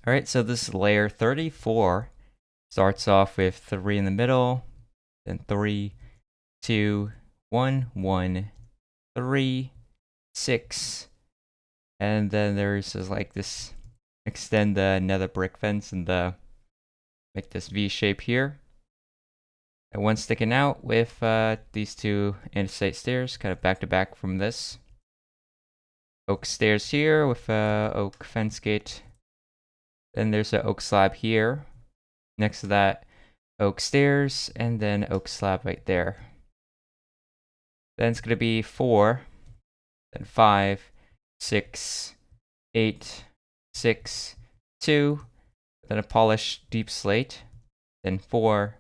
Alright, so this layer 34 starts off with 3 in the middle, then 3, 2, 1, 1, 3, 6, and then there's like this extend the nether brick fence and make this V shape here. And one sticking out with these two andesite stairs, kind of back to back from this. Oak stairs here with oak fence gate. Then there's an oak slab here. Next to that, oak stairs, and then oak slab right there. Then it's going to be 4, then 5, 6, 8, 6, 2, then a polished deep slate, then 4,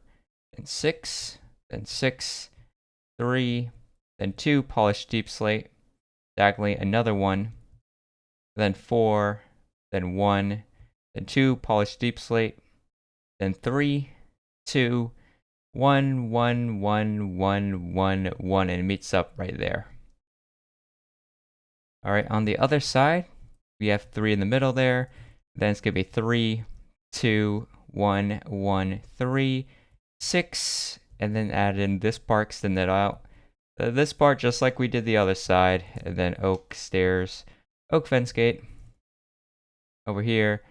then 6, then 6, 3, then 2 polished deep slate, diagonally another one, then 4, then 1, then 2 polished deep slate, then 3, 2, 1, 1, 1, 1, 1, 1, and it meets up right there. Alright, on the other side, we have 3 in the middle there. Then it's going to be 3, 2, 1, 1, 3, 6, and then add in this part, extend it out. This part, just like we did the other side, and then oak stairs, oak fence gate. Over here,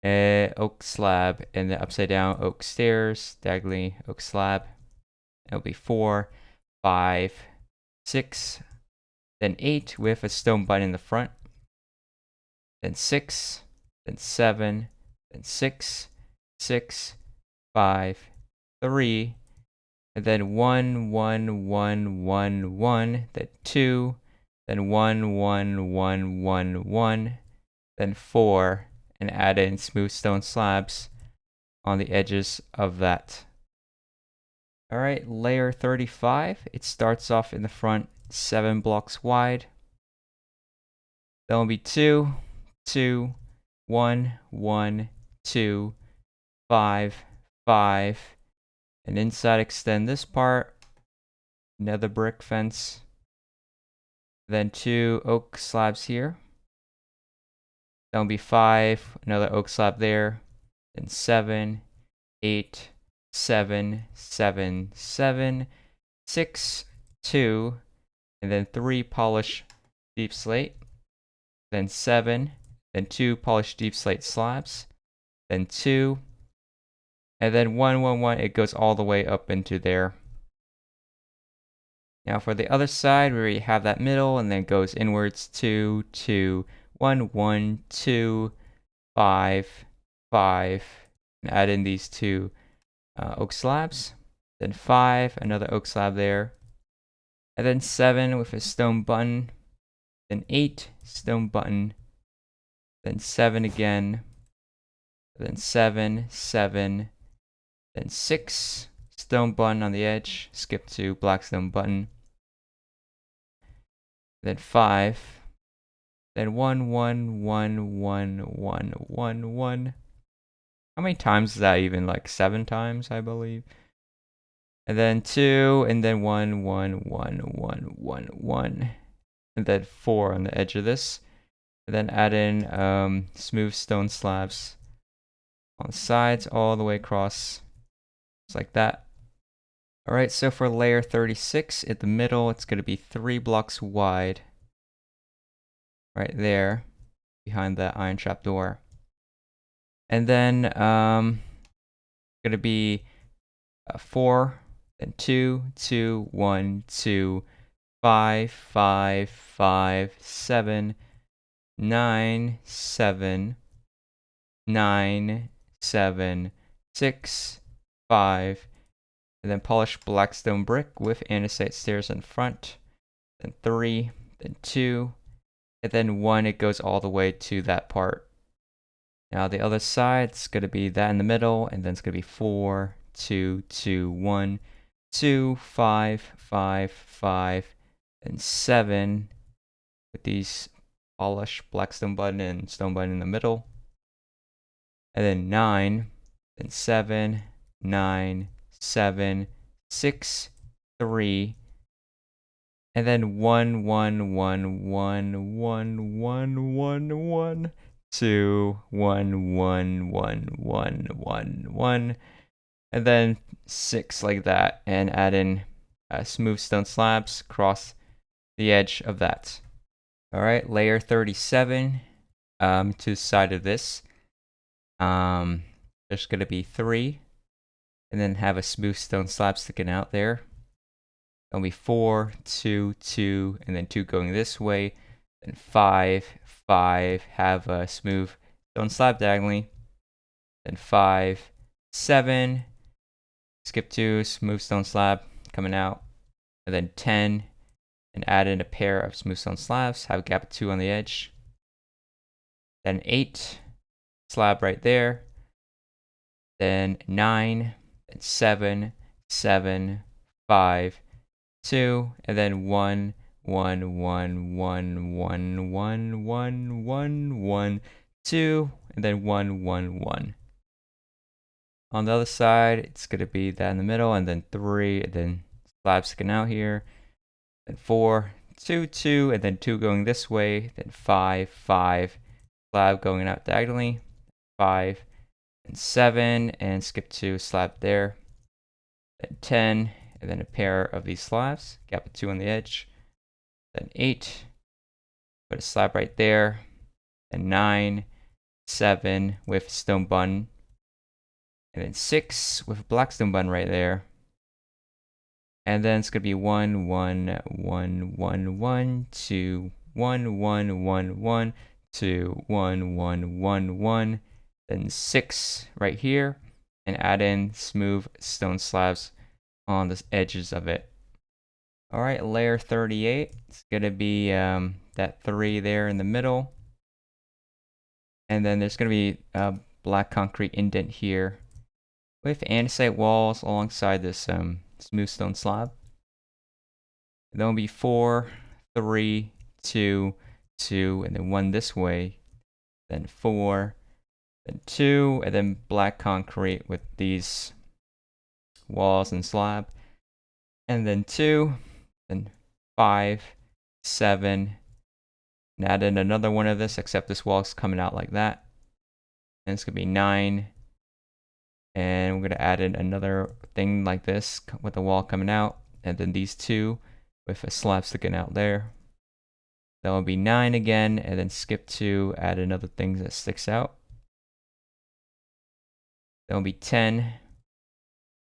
oak slab, and then upside down oak stairs, diagonally oak slab. It'll be 4, 5, 6, then 8 with a stone button in the front, then 6, then 7, then 6, 6, 5, 3, and then 1, 1, 1, 1, 1, then 2, then 1, 1, 1, 1, 1, then 4, and add in smooth stone slabs on the edges of that. Alright, layer 35, it starts off in the front 7 blocks wide. Then will be 2, 2, 1, 1, 2, 5, 5, and inside extend this part, nether brick fence, then 2 oak slabs here. Then will be 5, another oak slab there, then 7, 8, 7, 7, 7, 6, 2, and then 3 polished deep slate, then 7, then 2 polished deep slate slabs, then 2, and then 1, 1, 1, it goes all the way up into there. Now for the other side, we already have that middle, and then it goes inwards 2, 2, 1, 1, 2, 5, 5, and add in these 2 oak slabs, then 5, another oak slab there, and then 7 with a stone button, then 8, stone button, then 7 again, then 7, 7, then 6, stone button on the edge, skip to black stone button, then 5, then 1, 1, 1, 1, 1, 1, 1. How many times is that even? Like 7 times, I believe. And then 2, and then 1, 1, 1, 1, 1, 1. And then 4 on the edge of this. And then add in smooth stone slabs on the sides all the way across. Just like that. Alright, so for layer 36, at the middle, it's going to be 3 blocks wide. Right there, behind that iron trap door. And then going to be 4, then 2, 2, 1, 2, 5, 5, 5, 7, 9, 7, 9, 7, 6, 5, and then polished black stone brick with andesite stairs in front, then 3, then 2, and then 1, it goes all the way to that part. Now the other side, it's going to be that in the middle, and then it's going to be 4, 2, 2, 1, 2, 5, 5, 5, and 7 with these polished black stone button and stone button in the middle. And then 9, then 7, 9, 7, 6, 3, and then 1, 1, 1, 1, 1, 1, 1, 1, 2, 1, 1, 1, 1, 1, 1, and then 6 like that, and add in smooth stone slabs across the edge of that. All right, layer 37 to the side of this. There's going to be 3, and then have a smooth stone slab sticking out there. There'll be 4, 2, 2, and then 2 going this way. Then 5, 5, have a smooth stone slab diagonally. Then 5, 7, skip 2, smooth stone slab coming out. And then 10, and add in a pair of smooth stone slabs, have a gap of 2 on the edge. Then 8, slab right there. Then 9, then 7, 7, 5, 2, and then 1, 1, 1, 1, 1, 1, 1, 1, 1, 2, and then 1, 1, 1. On the other side, it's going to be that in the middle, and then 3, and then slab sticking out here. Then 4, 2, 2, and then 2 going this way. Then 5, 5, slab going out diagonally. 5, and 7, and skip 2, slab there. Then 10, and then a pair of these slabs, gap of 2 on the edge. Then 8, put a slab right there. Then 9, 7 with stone bun. And then 6 with a black stone bun right there. And then it's going to be 1, 1, 1, 1, 1, 2, 1, 1, 1, 1, 2, 1, 1, 1, 1. Then 6 right here. And add in smooth stone slabs on the edges of it. All right, layer 38. It's going to be that 3 there in the middle. And then there's going to be a black concrete indent here with andesite walls alongside this smooth stone slab. And then will be 4, 3, 2, 2, and then 1 this way. Then 4, then 2, and then black concrete with these walls and slab. And then 2, then 5, 7, and add in another one of this, except this wall's coming out like that. And it's going to be 9. And we're going to add in another thing like this with the wall coming out. And then these 2 with a slab sticking out there. That will be 9 again, and then skip 2, add another thing that sticks out. That will be 10. That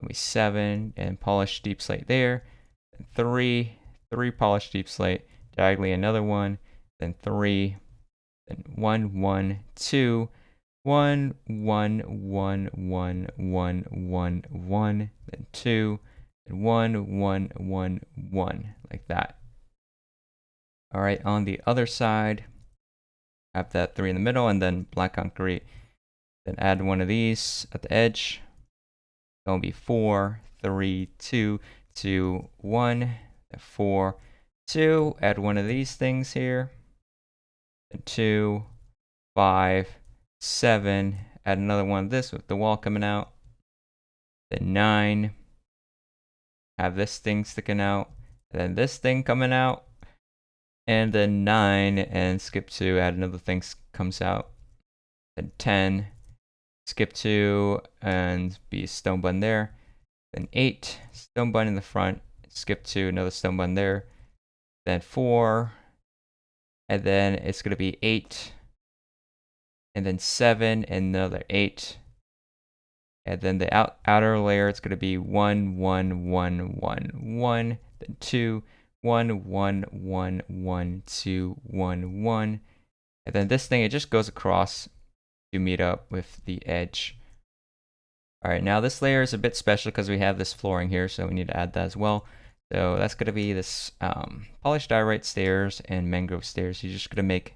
will be 7, and polished deep slate there. Then 3, 3 polished deep slate, diagonally another one. Then 3, then 1, 1, 2, 1, 1, 1, 1, 1, 1, 1, then 2, and 1, 1, 1, 1, like that. All right, on the other side, have that 3 in the middle, and then black concrete. Then add one of these at the edge. That will be 4, 3, 2, 2, 1, 4, 2. Add one of these things here. Then 2, 5, 7. Add another one of this with the wall coming out. Then 9. Have this thing sticking out. And then this thing coming out. And then 9, and skip 2, add another thing comes out. Then 10, skip 2, and be stone bun there. Then 8, stone bun in the front, skip 2, another stone bun there. Then 4, and then it's going to be 8, and then 7, and another 8. And then the outer layer, it's going to be 1, 1, 1, 1, 1, then 2, 1, 1, 1, 1, 2, 1, 1. And then this thing, it just goes across to meet up with the edge. All right, now this layer is a bit special because we have this flooring here, so we need to add that as well. So that's going to be this polished diorite stairs and mangrove stairs. You're just going to make,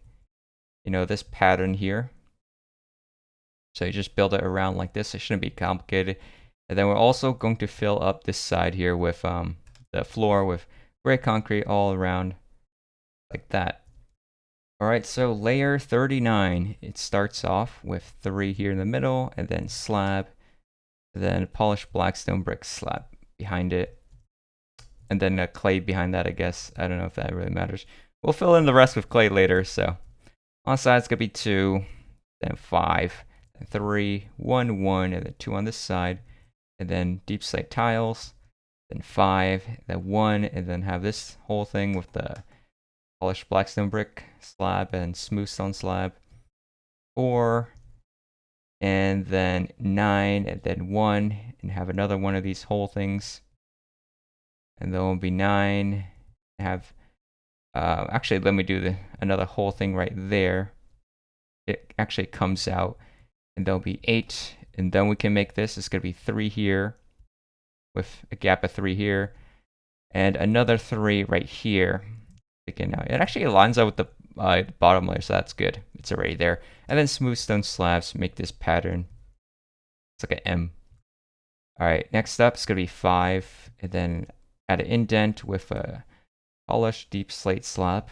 this pattern here. So you just build it around like this. It shouldn't be complicated. And then we're also going to fill up this side here with the floor with gray concrete all around like that. All right, so layer 39, it starts off with 3 here in the middle, and then slab, and then polished black stone brick slab behind it, and then a clay behind that, I guess. I don't know if that really matters. We'll fill in the rest with clay later. So on the side, it's going to be 2, then 5, then 3, 1, 1, and then 2 on this side, and then deep slate tiles, then 5, then 1, and then have this whole thing with the polished blackstone brick slab and smooth stone slab. 4, and then 9, and then 1, and have another one of these whole things. And then will be 9, have, actually let me do another whole thing right there. It actually comes out, and there'll be 8, and then we can make this. It's going to be 3 here, with a gap of 3 here, and another 3 right here. Again, it actually lines up with the bottom layer, so that's good. It's already there. And then smooth stone slabs make this pattern. It's like an M. All right, next up is going to be 5, and then add an indent with a polished deep slate slab.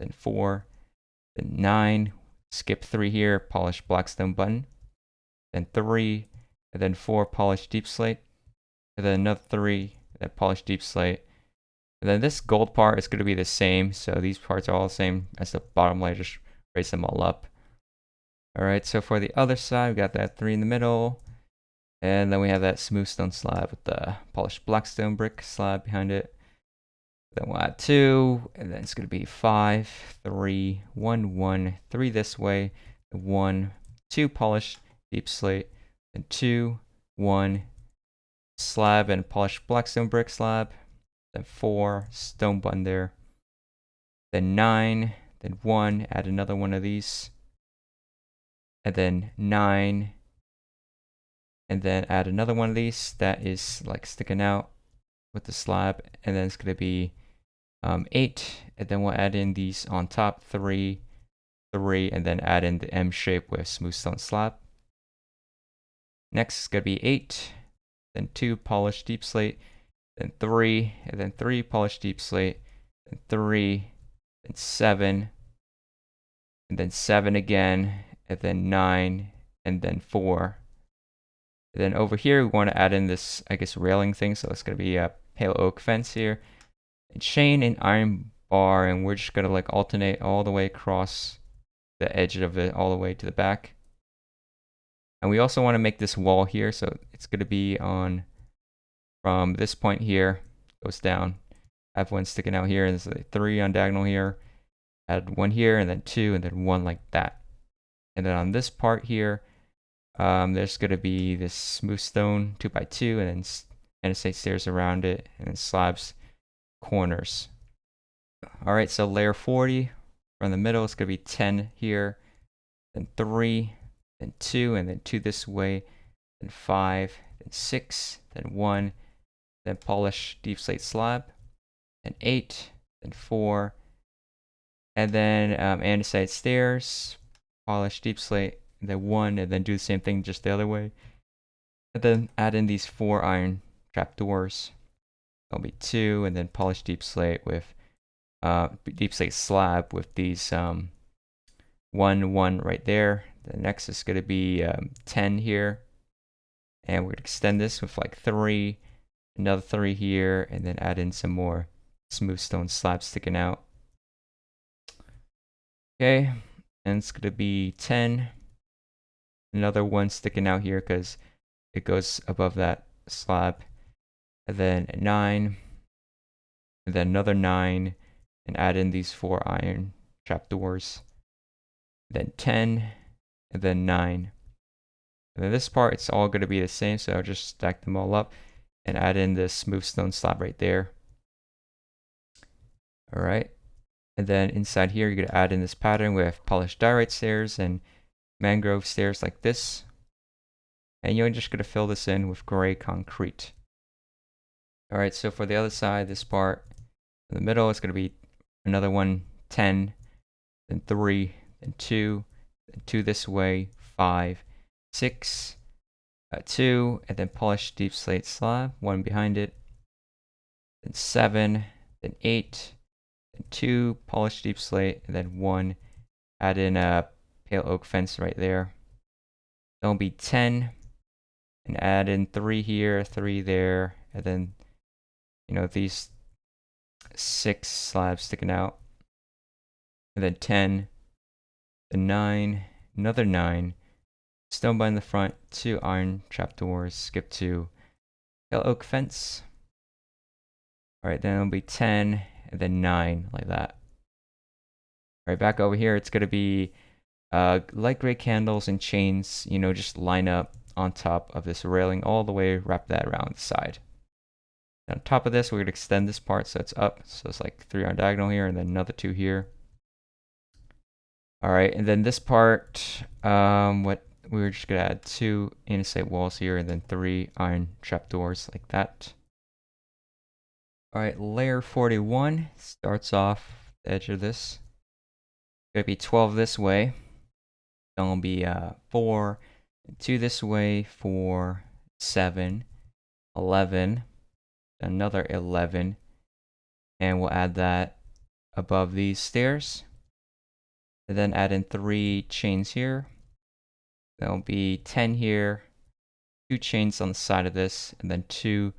Then 4, then 9, skip 3 here, polished blackstone button. Then 3, and then 4, polished deep slate. And then another 3, then polished deep slate. And then this gold part is going to be the same, so these parts are all the same as the bottom layer, just raise them all up. Alright, so for the other side, we got that 3 in the middle, and then we have that smooth stone slab with the polished blackstone brick slab behind it. Then we'll add 2, and then it's going to be 5, 3, 1, 1, 3 this way, 1, 2 polished deep slate, and 2, 1, slab and polished blackstone brick slab. Then 4, stone button there. Then 9, then 1, add another one of these. And then 9, and then add another one of these that is like sticking out with the slab. And then it's going to be 8, and then we'll add in these on top, 3, 3, and then add in the M shape with smooth stone slab. Next is going to be 8, then 2 polished deep slate, then 3, and then 3 polished deep slate, then 3, then 7, and then 7 again, and then 9, and then 4. And then over here, we want to add in this, I guess, railing thing, so it's going to be a pale oak fence here. And chain and iron bar, and we're just going to like alternate all the way across the edge of it, all the way to the back. And we also want to make this wall here, so it's going to be on from this point here, goes down. I have one sticking out here, and there's like 3 on diagonal here. Add 1 here, and then 2, and then 1 like that. And then on this part here, there's going to be this smooth stone 2x2, and then andesite stairs around it, and then slabs corners. All right, so layer 40 from the middle, it's going to be 10 here, then 3, then 2, and then 2 this way, then 5, then 6, then 1, then polish deep slate slab, then 8, then 4, and then andesite stairs, polish deep slate, and then 1, and then do the same thing just the other way. And then add in these 4 iron trapdoors. There'll be 2, and then polish deep slate with deep slate slab with these 1, 1 right there. The next is going to be 10 here, and we're going to extend this with like 3, another 3 here, and then add in some more smooth stone slabs sticking out. Okay, and it's going to be 10, another 1 sticking out here because it goes above that slab, and then 9, and then another 9, and add in these 4 iron trapdoors, then 10, and then 9. And then this part, it's all going to be the same, so I'll just stack them all up and add in this smooth stone slab right there. All right, and then inside here, you're going to add in this pattern with polished diorite stairs and mangrove stairs like this. And you're just going to fill this in with gray concrete. All right, so for the other side, this part in the middle, it's going to be another one, 10, then 3, then 2, then 2 this way, 5, 6, 2, and then polished deep slate slab, 1 behind it, then 7, then 8, then 2, polished deep slate, and then 1, add in a pale oak fence right there. Then will be 10, and add in 3 here, 3 there, and then, you know, these 6 slabs sticking out, and then 10, then 9, another 9, stone bar in the front, 2 iron trapdoors, skip 2, pale oak fence. Alright, then it'll be 10, and then 9, like that. Alright, back over here, it's gonna be light gray candles and chains, you know, just line up on top of this railing all the way, wrap that around the side. On top of this, we're going to extend this part so it's up. So it's like 3 on diagonal here and then another 2 here. All right, and then this part, what we're just going to add 2 andesite walls here and then 3 iron trapdoors like that. All right, layer 41 starts off the edge of this. It's going to be 12 this way. Then it'll be 4, 2 this way, 4, 7, 11, another 11, and we'll add that above these stairs. And then add in 3 chains here. There'll be 10 here, 2 chains on the side of this, and then 2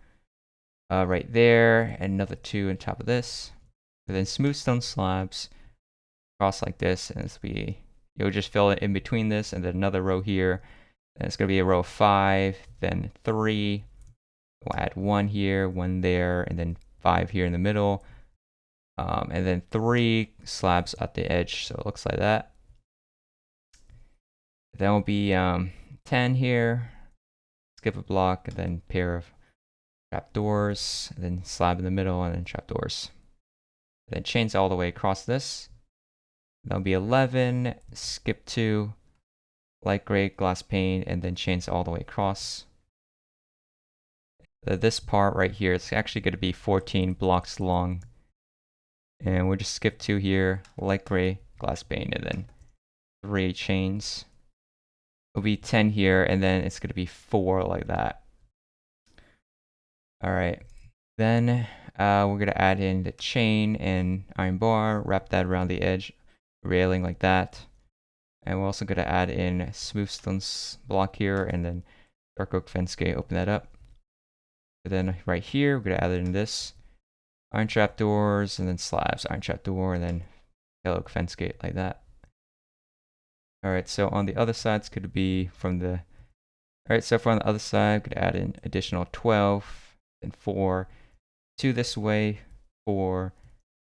right there, and another 2 on top of this. And then smooth stone slabs across like this, and this will be, you'll just fill it in between this, and then another row here. And it's going to be a row of 5, then 3. We'll add 1 here, 1 there, and then 5 here in the middle. And then 3 slabs at the edge, so it looks like that. Then will be 10 here, skip a block, and then pair of trapdoors, and then slab in the middle, and then trapdoors. And then chains all the way across this. That'll be 11, skip 2, light gray glass pane, and then chains all the way across. This part right here is actually going to be 14 blocks long. And we'll just skip 2 here, light gray glass pane, and then 3 chains. It'll be 10 here, and then it's going to be 4 like that. Alright, then we're going to add in the chain and iron bar, wrap that around the edge, railing like that. And we're also going to add in smooth stone block here, and then dark oak fence gate, open that up. And then right here, we're going to add in this iron trapdoors, and then slabs, iron trapdoor, and then pale oak fence gate like that. Alright, so on the other side, it's going to be from the... Alright, so from the other side, we're going to add in additional 12, then 4, 2 this way, 4,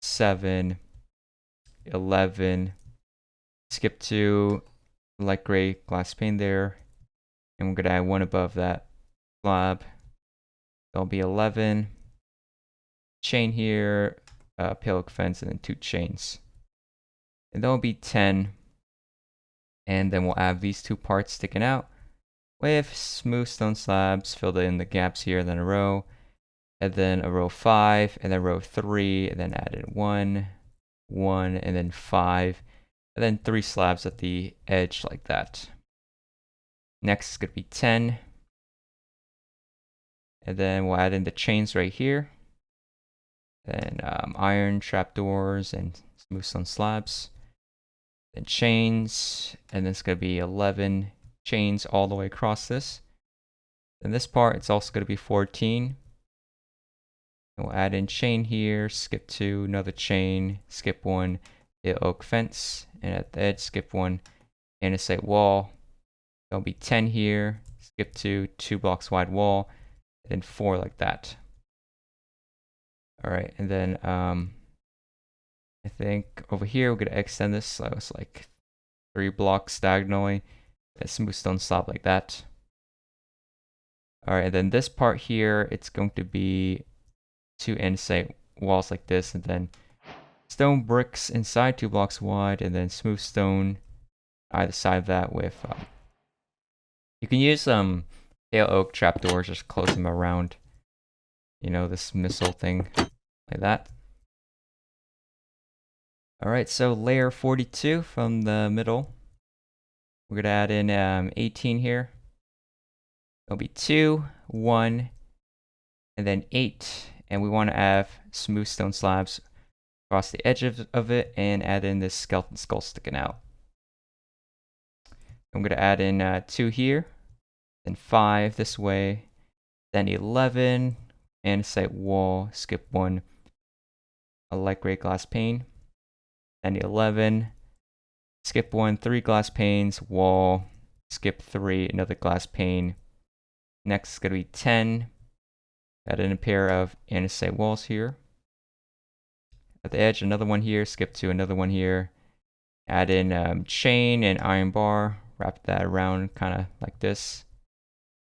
7, 11, skip 2, light gray glass pane there, and we're going to add 1 above that slab. There'll be 11, chain here, pale oak fence, and then 2 chains. And there'll be 10, and then we'll have these 2 parts sticking out with smooth stone slabs filled in the gaps here, and then a row, and then a row 5, and then row 3, and then add in 1, 1, and then 5, and then 3 slabs at the edge like that. Next is going to be 10. And then we'll add in the chains right here. Then iron trapdoors and smooth stone slabs. Then chains, and then it's going to be 11 chains all the way across this. Then this part, it's also going to be 14. And we'll add in chain here, skip 2, another chain, skip 1, the oak fence, and at the edge, skip 1, andesite wall. There'll be 10 here, skip 2, 2 blocks wide wall, and then 4 like that. Alright, and then I think over here we're going to extend this so it's like 3 blocks diagonally, a smooth stone slab like that. Alright, and then this part here, it's going to be 2 andesite walls like this, and then stone bricks inside 2 blocks wide, and then smooth stone either side of that with you can use pale oak trapdoors, just close them around, you know, this missile thing like that. Alright, so layer 42 from the middle, we're going to add in 18 here. It'll be 2, 1, and then 8, and we want to have smooth stone slabs across the edge of it, and add in this skeleton skull sticking out. I'm going to add in 2 here, then 5 this way, then 11, andesite wall, skip 1, a light gray glass pane, then 11, skip 1, 3 glass panes, wall, skip 3, another glass pane. Next is going to be 10. Add in a pair of andesite walls here. At the edge, another one here, skip 2, another one here. Add in chain and iron bar, wrap that around kind of like this.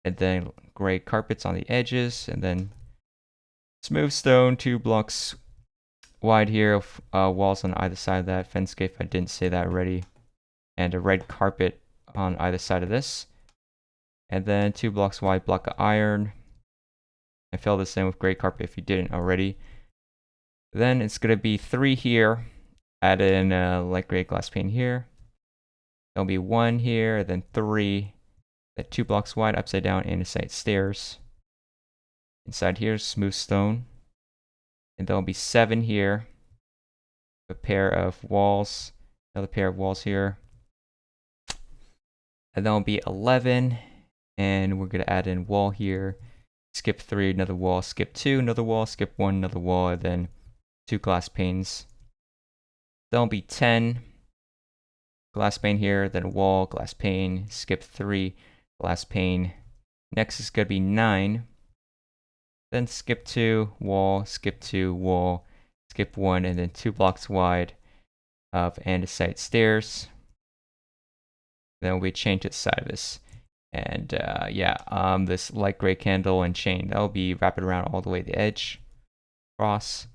And then gray carpets on the edges, and then smooth stone 2 blocks wide here, walls on either side of that, fence gate if I didn't say that already, and a red carpet on either side of this. And then 2 blocks wide block of iron, and fill this in with gray carpet if you didn't already. Then it's going to be 3 here, add in light gray glass pane here. There'll be 1 here, then 3, then 2 blocks wide upside down andesite stairs. Inside here, smooth stone. And there'll be 7 here, a pair of walls, another pair of walls here. And there'll be 11, and we're going to add in wall here. Skip 3, another wall, skip 2, another wall, skip 1, another wall, and then 2 glass panes. There'll be 10, glass pane here, then wall, glass pane, skip 3, glass pane. Next is going to be 9. Then skip 2, wall, skip 2, wall, skip 1, and then 2 blocks wide of andesite stairs. Then we change to the side of this. And this light gray candle and chain, that'll be wrapped around all the way to the edge. Cross.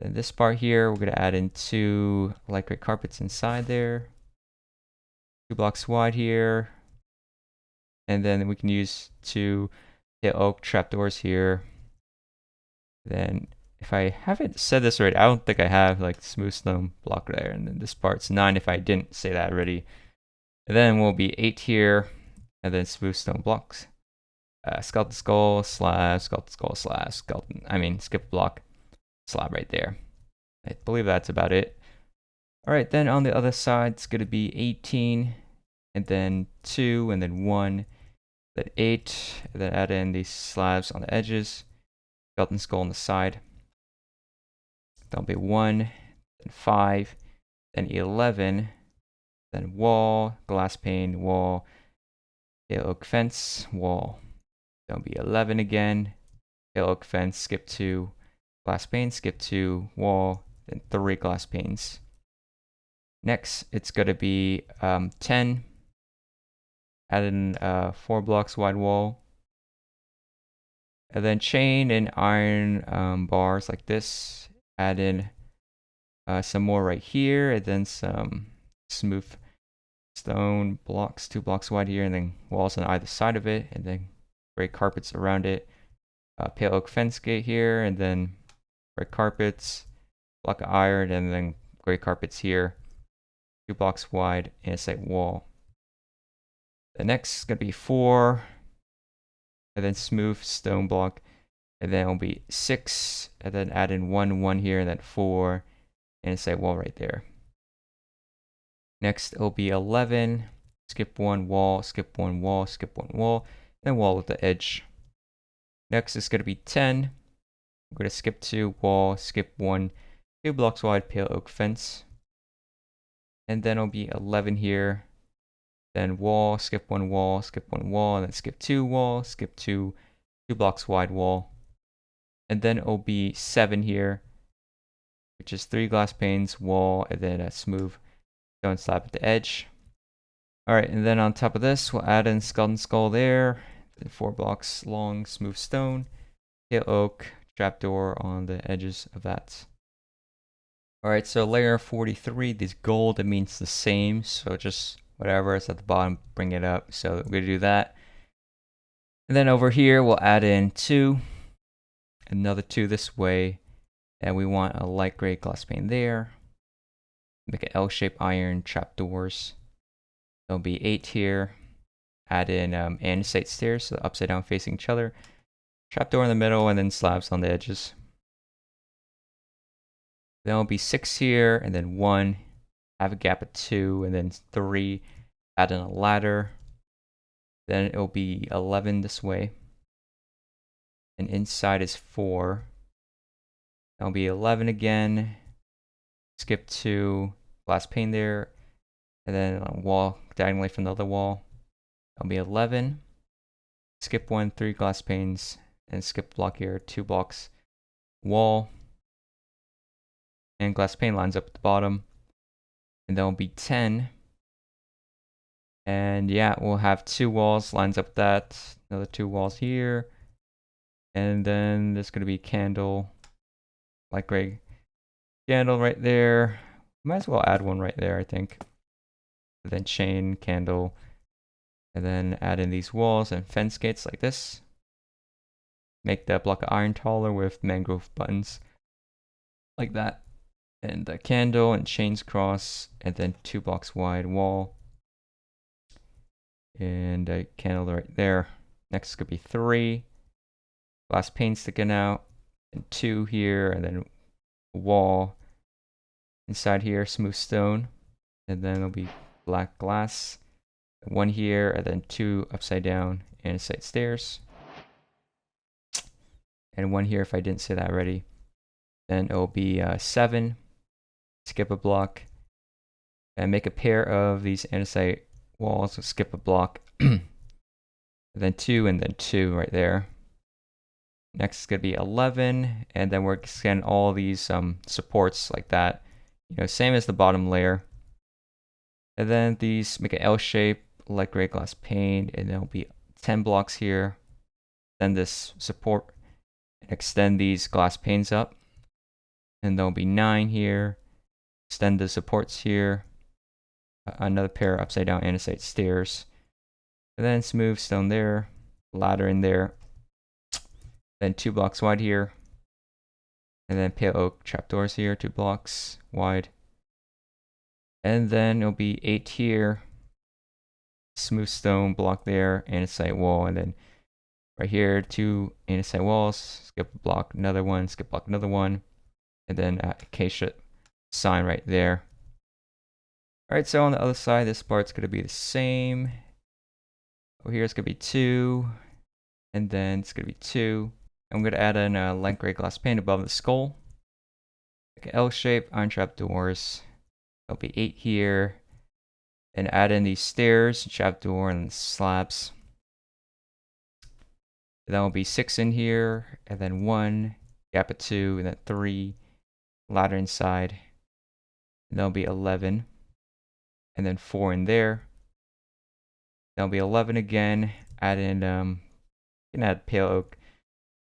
Then this part here, we're going to add in 2 light gray carpets inside there. 2 blocks wide here. And then we can use 2 oak trapdoors here. Then if I haven't said this already, I don't think I have, like smooth stone block there. And then this part's 9 if I didn't say that already. And then we'll be 8 here, and then smooth stone blocks. Skeleton skull slab, skeleton skull slab, skip block slab right there. I believe that's about it. Alright, then on the other side, it's going to be 18, and then 2, and then 1. Then 8, and then add in these slabs on the edges, skeleton skull on the side. That'll be 1, then 5, then 11, then wall, glass pane, wall, oak fence, wall. That'll be 11 again, oak fence, skip 2, glass pane, skip 2, wall, then 3 glass panes. Next, it's going to be 10. Add in 4 blocks wide wall. And then chain and iron bars like this. Add in some more right here, and then some smooth stone blocks, 2 blocks wide here, and then walls on either side of it, and then gray carpets around it. Pale oak fence gate here, and then gray carpets, block of iron, and then gray carpets here. 2 blocks wide, andesite wall. The next is going to be 4, and then smooth stone block, and then it'll be 6, and then add in 1 here, and then 4, andesite wall right there. Next, it'll be 11, skip 1 wall, skip 1 wall, skip 1 wall, then wall with the edge. Next is going to be 10. I'm going to skip 2 wall, skip 1, 2 blocks wide pale oak fence. And then it'll be 11 here. Then wall, skip 1 wall, skip 1 wall, and then skip 2 wall, skip 2, 2 blocks wide wall. And then it'll be 7 here, which is 3 glass panes, wall, and then a smooth stone slab at the edge. Alright, and then on top of this, we'll add in skeleton skull there, then 4 blocks long, smooth stone, pale oak, trapdoor on the edges of that. Alright, so layer 43, this gold, it means the same, so just whatever is at the bottom, bring it up. So we're going to do that. And then over here, we'll add in 2, another 2 this way, and we want a light gray glass pane there. Make an L-shaped iron trapdoors. There'll be 8 here. Add in andesite stairs, so upside down facing each other. Trapdoor in the middle, and then slabs on the edges. Then it'll be 6 here, and then 1. Have a gap of 2, and then 3. Add in a ladder. Then it'll be 11 this way. And inside is 4. That'll be 11 again. Skip 2. Glass pane there. and then a wall diagonally from the other wall. That'll be 11. Skip 1, 3 glass panes, and skip block here, 2 blocks wall, and glass pane lines up at the bottom, and that'll be 10. And yeah, we'll have 2 walls lines up with that, another 2 walls here, and then there's going to be candle, light gray candle right there. Might as well add one right there, I think. And then chain, candle, and then add in these walls and fence gates like this. Make the block of iron taller with mangrove buttons like that. And a candle and chains across, and then 2 blocks wide wall. And a candle right there. Next could be 3. Glass pane sticking out, and 2 here, and then a wall inside here, smooth stone, and then it'll be black glass. 1 here, and then 2 upside down andesite stairs. And 1 here if I didn't say that already. Then it'll be 7. Skip a block. And make a pair of these andesite walls. So skip a block. And then 2 and then 2 right there. Next is going to be 11. And then we're going to scan all these supports like that. You know, same as the bottom layer. And then these make an L shape, light gray glass pane, and there'll be 10 blocks here. Then this support and extend these glass panes up. And there'll be 9 here. Extend the supports here. Another pair of upside down andesite stairs. And then smooth stone there. Ladder in there. Then 2 blocks wide here. And then pale oak trapdoors here, 2 blocks wide. And then it'll be 8 here. Smooth stone block there, andesite wall, and then right here 2 andesite walls. Skip a block, another one, skip block, another one, and then acacia sign right there. Alright, so on the other side, this part's going to be the same. Over here it's going to be 2, and then it's going to be 2. I'm going to add in a light gray glass pane above the skull. Like an L shape, iron trap doors. There'll be 8 here. And add in these stairs, trapdoor, and slabs. That will be 6 in here, and then 1, gap at 2, and then 3, ladder inside. And that'll be 11, and then 4 in there. That'll be 11 again. Add in, you can add pale oak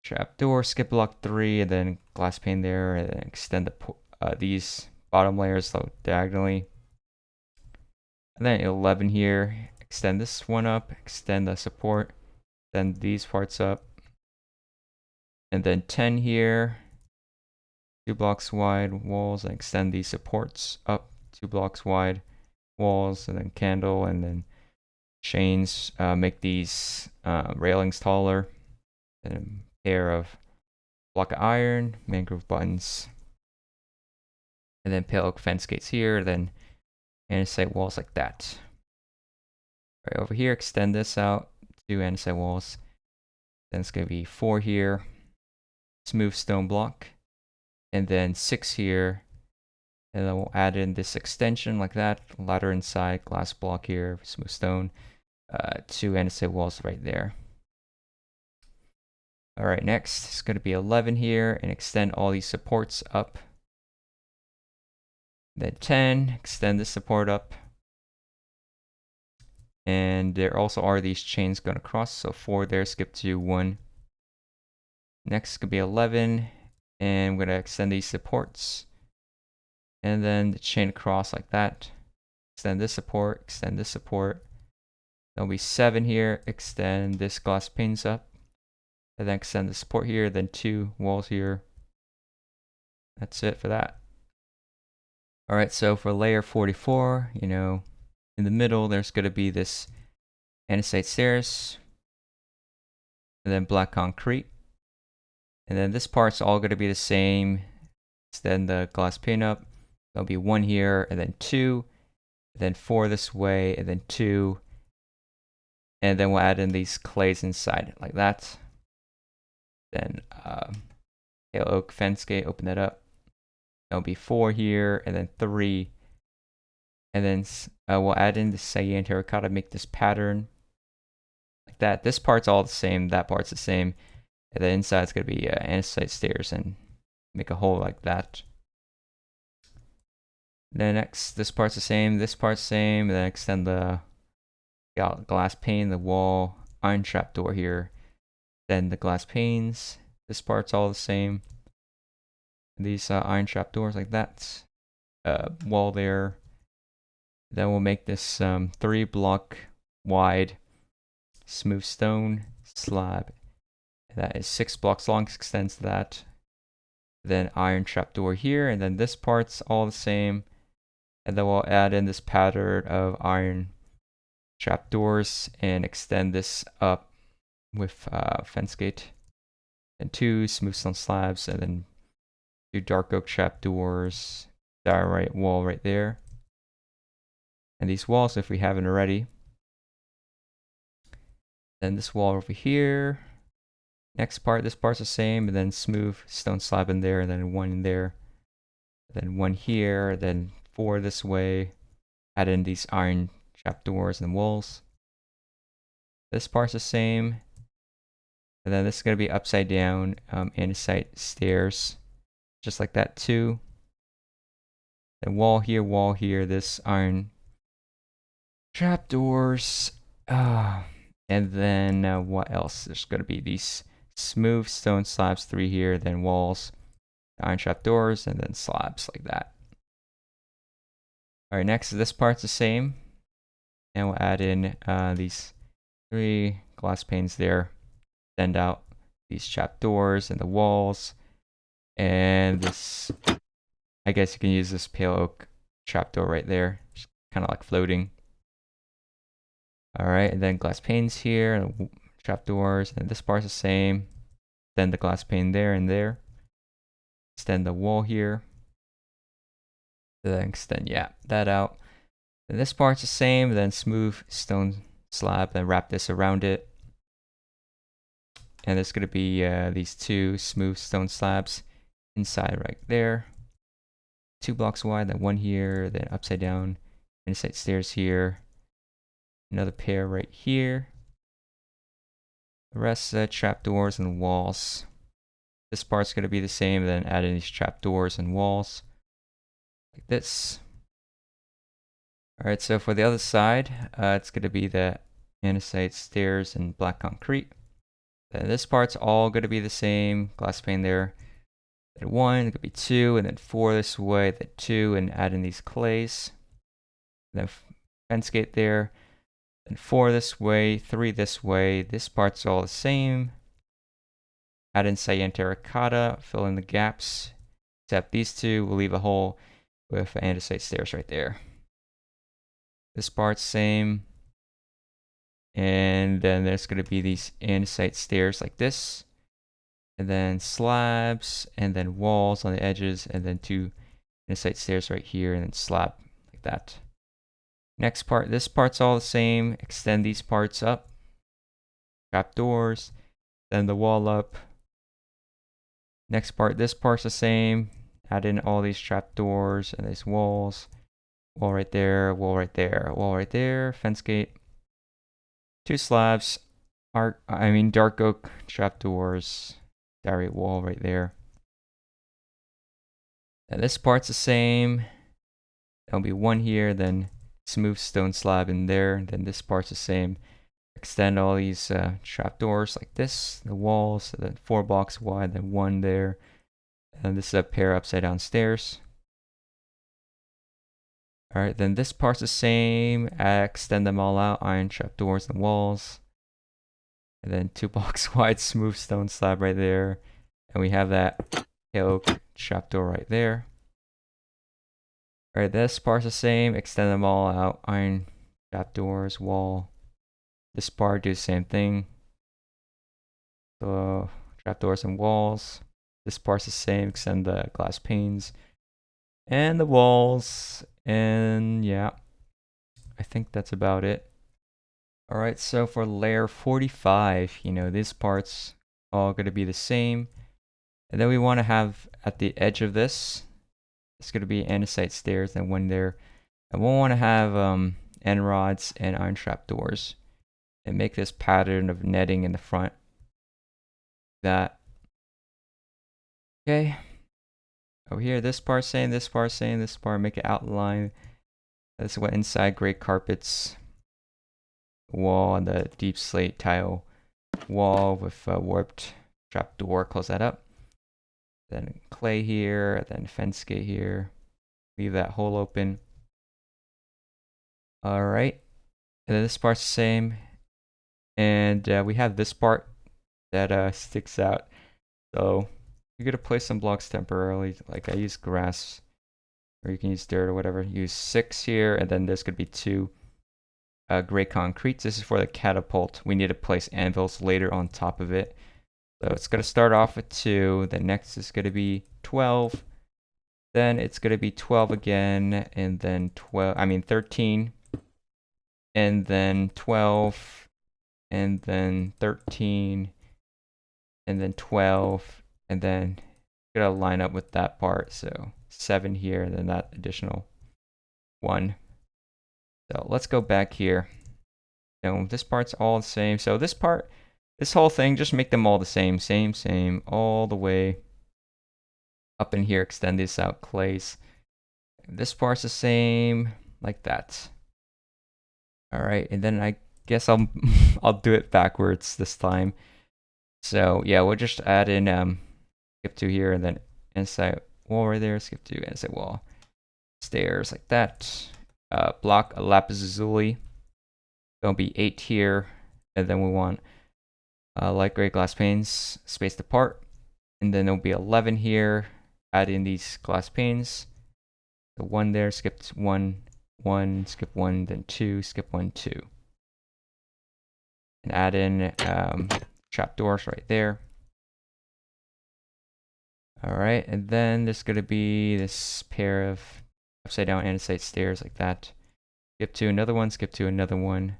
trapdoor, skip block 3, and then glass pane there, and then extend these bottom layers so diagonally. And then 11 here, extend this one up, extend the support, then these parts up. And then 10 here, 2 blocks wide walls, and extend these supports up, 2 blocks wide walls, and then candle, and then chains. Make these railings taller. And a pair of block of iron, mangrove buttons. And then pale oak fence gates here, then andesite walls like that. Right over here, extend this out, 2 andesite walls. Then it's going to be 4 here, smooth stone block, and then 6 here. And then we'll add in this extension like that, ladder inside, glass block here, smooth stone, 2 andesite walls right there. All right, next it's going to be 11 here, and extend all these supports up. Then 10, extend the support up. And there also are these chains going across, so 4 there, skip to 1. Next could be 11, and I'm going to extend these supports. And then the chain across like that. Extend this support, extend this support. There'll be 7 here, extend this glass panes up. And then extend the support here, then 2 walls here. That's it for that. Alright, so for layer 44, you know, in the middle there's going to be this andesite stairs, and then black concrete. And then this part's all going to be the same. Extend the glass pane up. There'll be 1 here, and then 2, and then 4 this way, and then 2. And then we'll add in these clays inside, like that. Then pale oak fence gate, open that up. There'll be 4 here, and then 3. And then we'll add in the cyan terracotta, make this pattern like that. This part's all the same, that part's the same. And the inside's gonna be andesite stairs, and make a hole like that. Then next, this part's the same, this part's the same, and then extend the glass pane, the wall, iron trapdoor here. Then the glass panes, this part's all the same. These iron trapdoors like that. Wall there. Then we'll make this 3-block wide smooth stone slab. That is 6 blocks long, extends to that. Then iron trapdoor here, and then this part's all the same. And then we'll add in this pattern of iron trapdoors and extend this up with fence gate. And 2 smooth stone slabs, and then 2 dark oak trapdoors. Diorite wall right there. And these walls, if we haven't already. Then this wall over here. Next part, this part's the same, and then smooth stone slab in there, and then 1 in there. Then 1 here, then 4 this way. Add in these iron trapdoors and walls. This part's the same. And then this is going to be upside down andesite stairs. Just like that too. Then wall here, this iron trapdoors. And then what else? There's going to be these smooth stone slabs, 3 here, then walls, iron trapdoors, and then slabs like that. Alright, next, this part's the same. And we'll add in these 3 glass panes there. Send out these trapdoors and the walls. And this, I guess you can use this pale oak trapdoor right there. Just kind of like floating. Alright, and then glass panes here, trapdoors, and this part's the same. Then the glass pane there and there. Extend the wall here. Then extend, that out. And this part's the same, then smooth stone slab, then wrap this around it. And there's going to be these 2 smooth stone slabs inside right there. 2 blocks wide, then 1 here, then upside down, andesite stairs here. Another pair right here. The rest trapdoors and walls. This part's going to be the same, then add in these trapdoors and walls. Like this. Alright, so for the other side, it's going to be the andesite stairs and black concrete. Then this part's all going to be the same. Glass pane there. Then 1, it could be 2, and then 4 this way, then 2, and add in these clays. Then fence gate there. Then 4 this way, 3 this way. This part's all the same. Add in cyan terracotta, fill in the gaps. Except these 2, we'll leave a hole with andesite stairs right there. This part's same. And then there's going to be these andesite stairs like this. And then slabs, and then walls on the edges, and then 2 andesite stairs right here, and then slab like that. Next part, this part's all the same. Extend these parts up. Trapdoors. Then the wall up. Next part, this part's the same. Add in all these trapdoors and these walls. Wall right there, wall right there, wall right there. Fence gate. 2 slabs. Dark oak trapdoors. Diorite wall right there. And this part's the same. There'll be 1 here, then smooth stone slab in there. Then this part's the same. Extend all these trapdoors like this. The walls, then 4 blocks wide, then 1 there. And this is a pair upside down stairs. Alright, then this part's the same. Extend them all out. Iron trapdoors and walls. And then 2 blocks wide smooth stone slab right there. And we have that pale oak trapdoor right there. Alright, this part's the same. Extend them all out. Iron trapdoors, wall. This part, do the same thing. So, trapdoors and walls. This part's the same. Extend the glass panes. And the walls. And yeah, I think that's about it. Alright, so for layer 45, these parts all going to be the same. And then we want to have at the edge of this, it's going to be andesite stairs and 1 there. And we'll want to have end rods and iron trap doors, and make this pattern of netting in the front. That. Okay. Over here, this part same, this part same, this part make it outline. That's what inside gray carpets wall and the deep slate tile wall with warped trap door. Close that up. Then clay here, then fence gate here. Leave that hole open. All right, and then this part's the same, and we have this part that sticks out. So you're gonna place some blocks temporarily. Like I use grass, or you can use dirt or whatever. Use 6 here, and then there's gonna be 2 gray concrete. This is for the catapult. We need to place anvils later on top of it. So it's gonna start off with 2. Then next is gonna be 12. Then it's gonna be 12 again, and then 13. And then 12, and then 13, and then 12, and then gonna line up with that part. So 7 here, and then that additional 1. So let's go back here. So this part's all the same. So this part, this whole thing, just make them all the same, same, all the way up in here. Extend this out, clays. This part's the same, like that. All right, and then I guess I'll do it backwards this time. So yeah, we'll just add in skip 2 here, and then inside wall right there, skip 2, inside wall, stairs like that. Block a lapis lazuli. There'll be 8 here, and then we want light gray glass panes spaced apart, and then there'll be 11 here. Add in these glass panes. So 1 there, skip 1. 1, skip 1, then 2, skip 1, 2. And add in trapdoors right there. All right, and then there's going to be this pair of upside down andesite stairs like that. Skip 2, another one, skip 2, another one.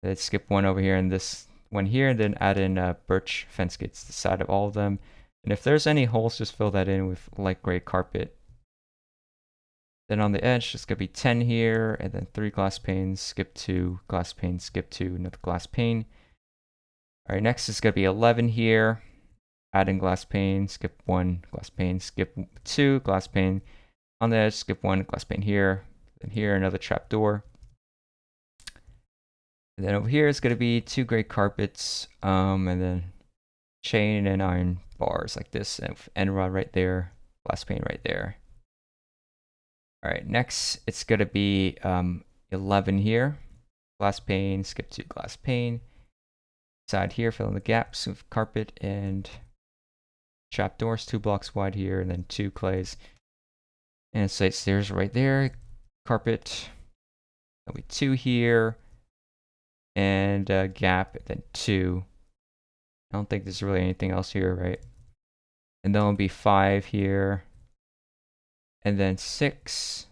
Then skip 1 over here and this one here, and then add in birch fence gates to the side of all of them. And if there's any holes, just fill that in with light gray carpet. Then on the edge, it's going to be 10 here, and then 3 glass panes, skip 2, glass pane, skip 2, another glass pane. All right, next is going to be 11 here. Add in glass pane, skip 1, glass pane, skip 2, glass pane. On the edge, skip 1, glass pane here. Then here, another trap door. And then over here is going to be 2 gray carpets, and then chain and iron bars like this, and end rod right there, glass pane right there. All right, next it's going to be 11 here. Glass pane, skip 2, glass pane. Side here, fill in the gaps with carpet and trap doors, 2 blocks wide here, and then 2 clays. And side stairs right there, carpet. There'll be 2 here, and a gap, and then 2. I don't think there's really anything else here, right? And then there'll be 5 here. And then 6,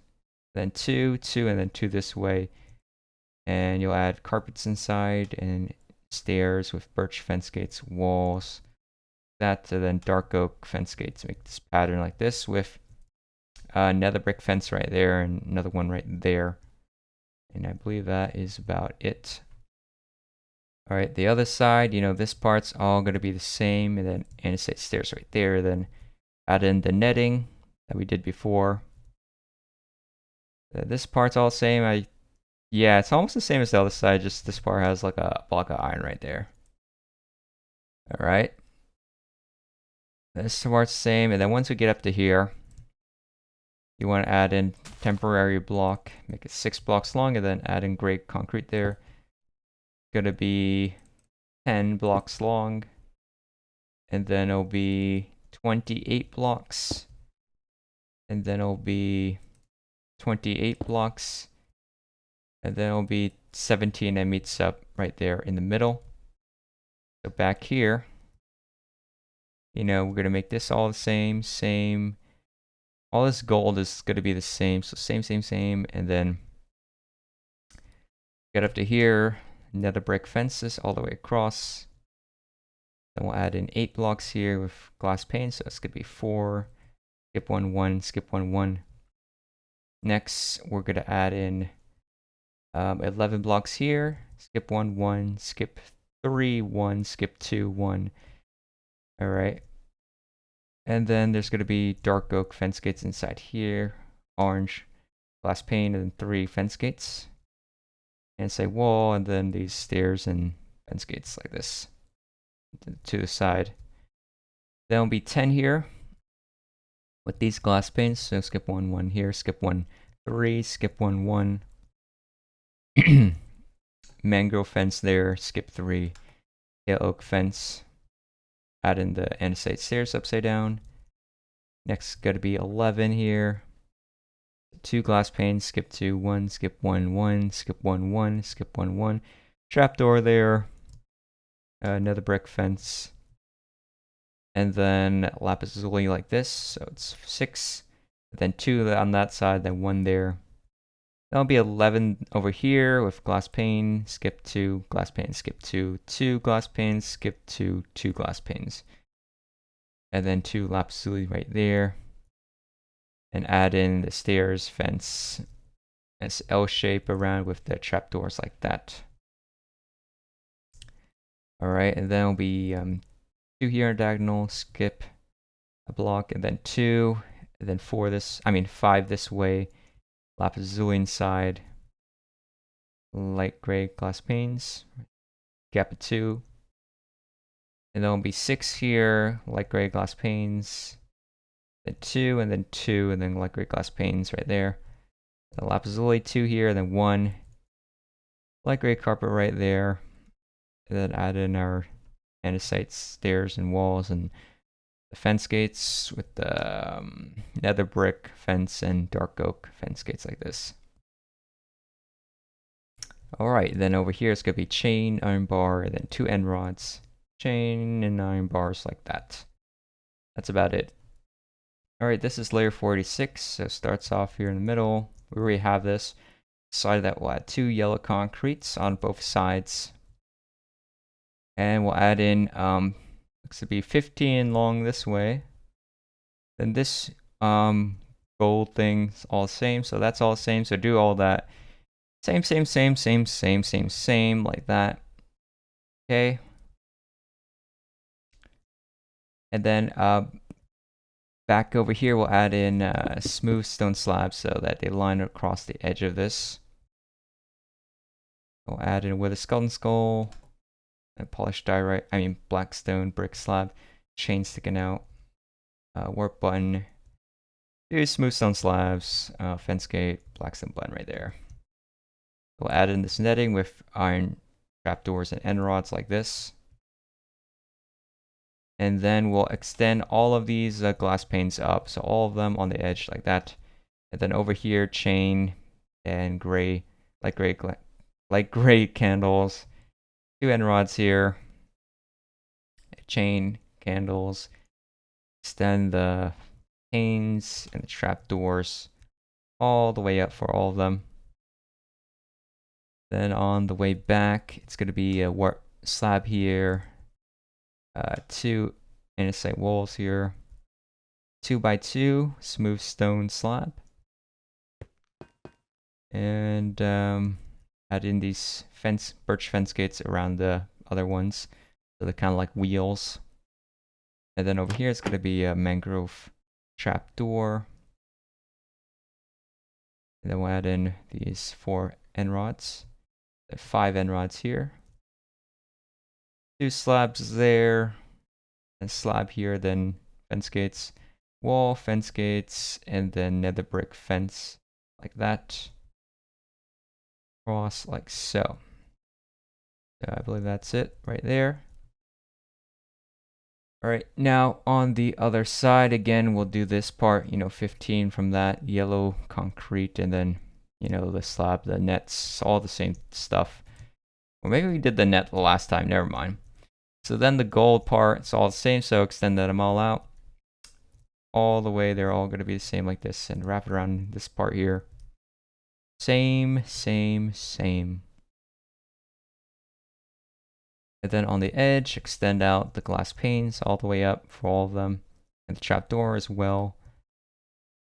then 2, 2, and then 2 this way. And you'll add carpets inside and stairs with birch fence gates, walls. That, and then dark oak fence gates. Make this pattern like this with another brick fence right there and another one right there. And I believe that is about it. All right, the other side, this part's all going to be the same. And then andesite stairs right there. Then add in the netting that we did before. This part's all the same. Yeah, it's almost the same as the other side, just this part has like a block of iron right there. All right. This part's the same, and then once we get up to here, you want to add in temporary block, make it 6 blocks long, and then add in gray concrete there. It's gonna be 10 blocks long, and then it'll be 28 blocks. And then it'll be 28 blocks, and then it'll be 17 that meets up right there in the middle. So back here, we're gonna make this all the same. All this gold is gonna be the same, so same, and then get up to here, another brick fences all the way across. Then we'll add in 8 blocks here with glass pane, so it's gonna be 4. Skip 1, 1, skip 1, 1. Next, we're going to add in 11 blocks here. Skip 1, 1, skip 3, 1, skip 2, 1. All right. And then there's going to be dark oak fence gates inside here. Orange glass pane, and then 3 fence gates. And say wall, and then these stairs and fence gates like this to the side. Then will be 10 here with these glass panes. So skip 1, 1 here, skip 1, 3, skip 1, 1. Mangrove fence there, skip 3. Pale oak fence. Add in the andesite stairs upside down. Next, got to be 11 here. 2 glass panes, skip 2, 1, skip 1, 1, skip 1, 1, skip 1, 1. Trapdoor there. Another brick fence. And then lapis lazuli like this, so it's 6. Then 2 on that side, then 1 there. That'll be 11 over here with glass pane, skip 2, glass pane, skip 2, 2 glass panes, skip 2, 2 glass panes. And then 2 lapis lazuli right there. And add in the stairs, fence, as L shape around with the trapdoors like that. Alright, and then it'll be 2 here on diagonal, skip a block, and then 2, and then 5 this way. Lapis lazuli inside. Light gray glass panes. Gap of 2. And then it'll be 6 here, light gray glass panes. Then 2, and then 2, and then light gray glass panes right there. The lapis lazuli 2 here, and then 1. Light gray carpet right there. And then add in our andesite stairs and walls and the fence gates with the nether brick fence and dark oak fence gates like this. Alright, then over here it's going to be chain, iron bar, and then 2 end rods. Chain and iron bars like that. That's about it. Alright, this is layer 46, so it starts off here in the middle. We already have this. Side of that we'll add 2 yellow concretes on both sides. And we'll add in looks to be 15 long this way. Then this gold thing's all the same, so that's all the same. So do all that. Same like that. Okay. And then back over here we'll add in smooth stone slabs so that they line across the edge of this. We'll add in with a skeleton skull. And polished diorite, black stone brick slab, chain sticking out, warp button, 2 smooth stone slabs, fence gate, black stone button right there. We'll add in this netting with iron trapdoors and end rods like this. And then we'll extend all of these glass panes up, so all of them on the edge like that. And then over here, chain and gray, light gray candles. 2 end rods here, chain, candles, extend the panes and the trapdoors all the way up for all of them. Then on the way back, it's going to be a warp slab here, 2 andesite walls here, 2x2 smooth stone slab, and add in these birch fence gates around the other ones, so they're kind of like wheels. And then over here it's going to be a mangrove trapdoor. And then we'll add in these 4 end rods. There are 5 end rods here. 2 slabs there, and slab here, then fence gates, wall, fence gates, and then nether brick fence like that. Cross like so. So I believe that's it right there. Alright, now on the other side, again, we'll do this part, 15 from that yellow concrete, and then, the slab, the nets, all the same stuff. Or maybe we did the net the last time, never mind. So then the gold part, it's all the same, so extend them all out. All the way, they're all going to be the same like this, and wrap it around this part here. Same. And then on the edge, extend out the glass panes all the way up for all of them. And the trapdoor as well.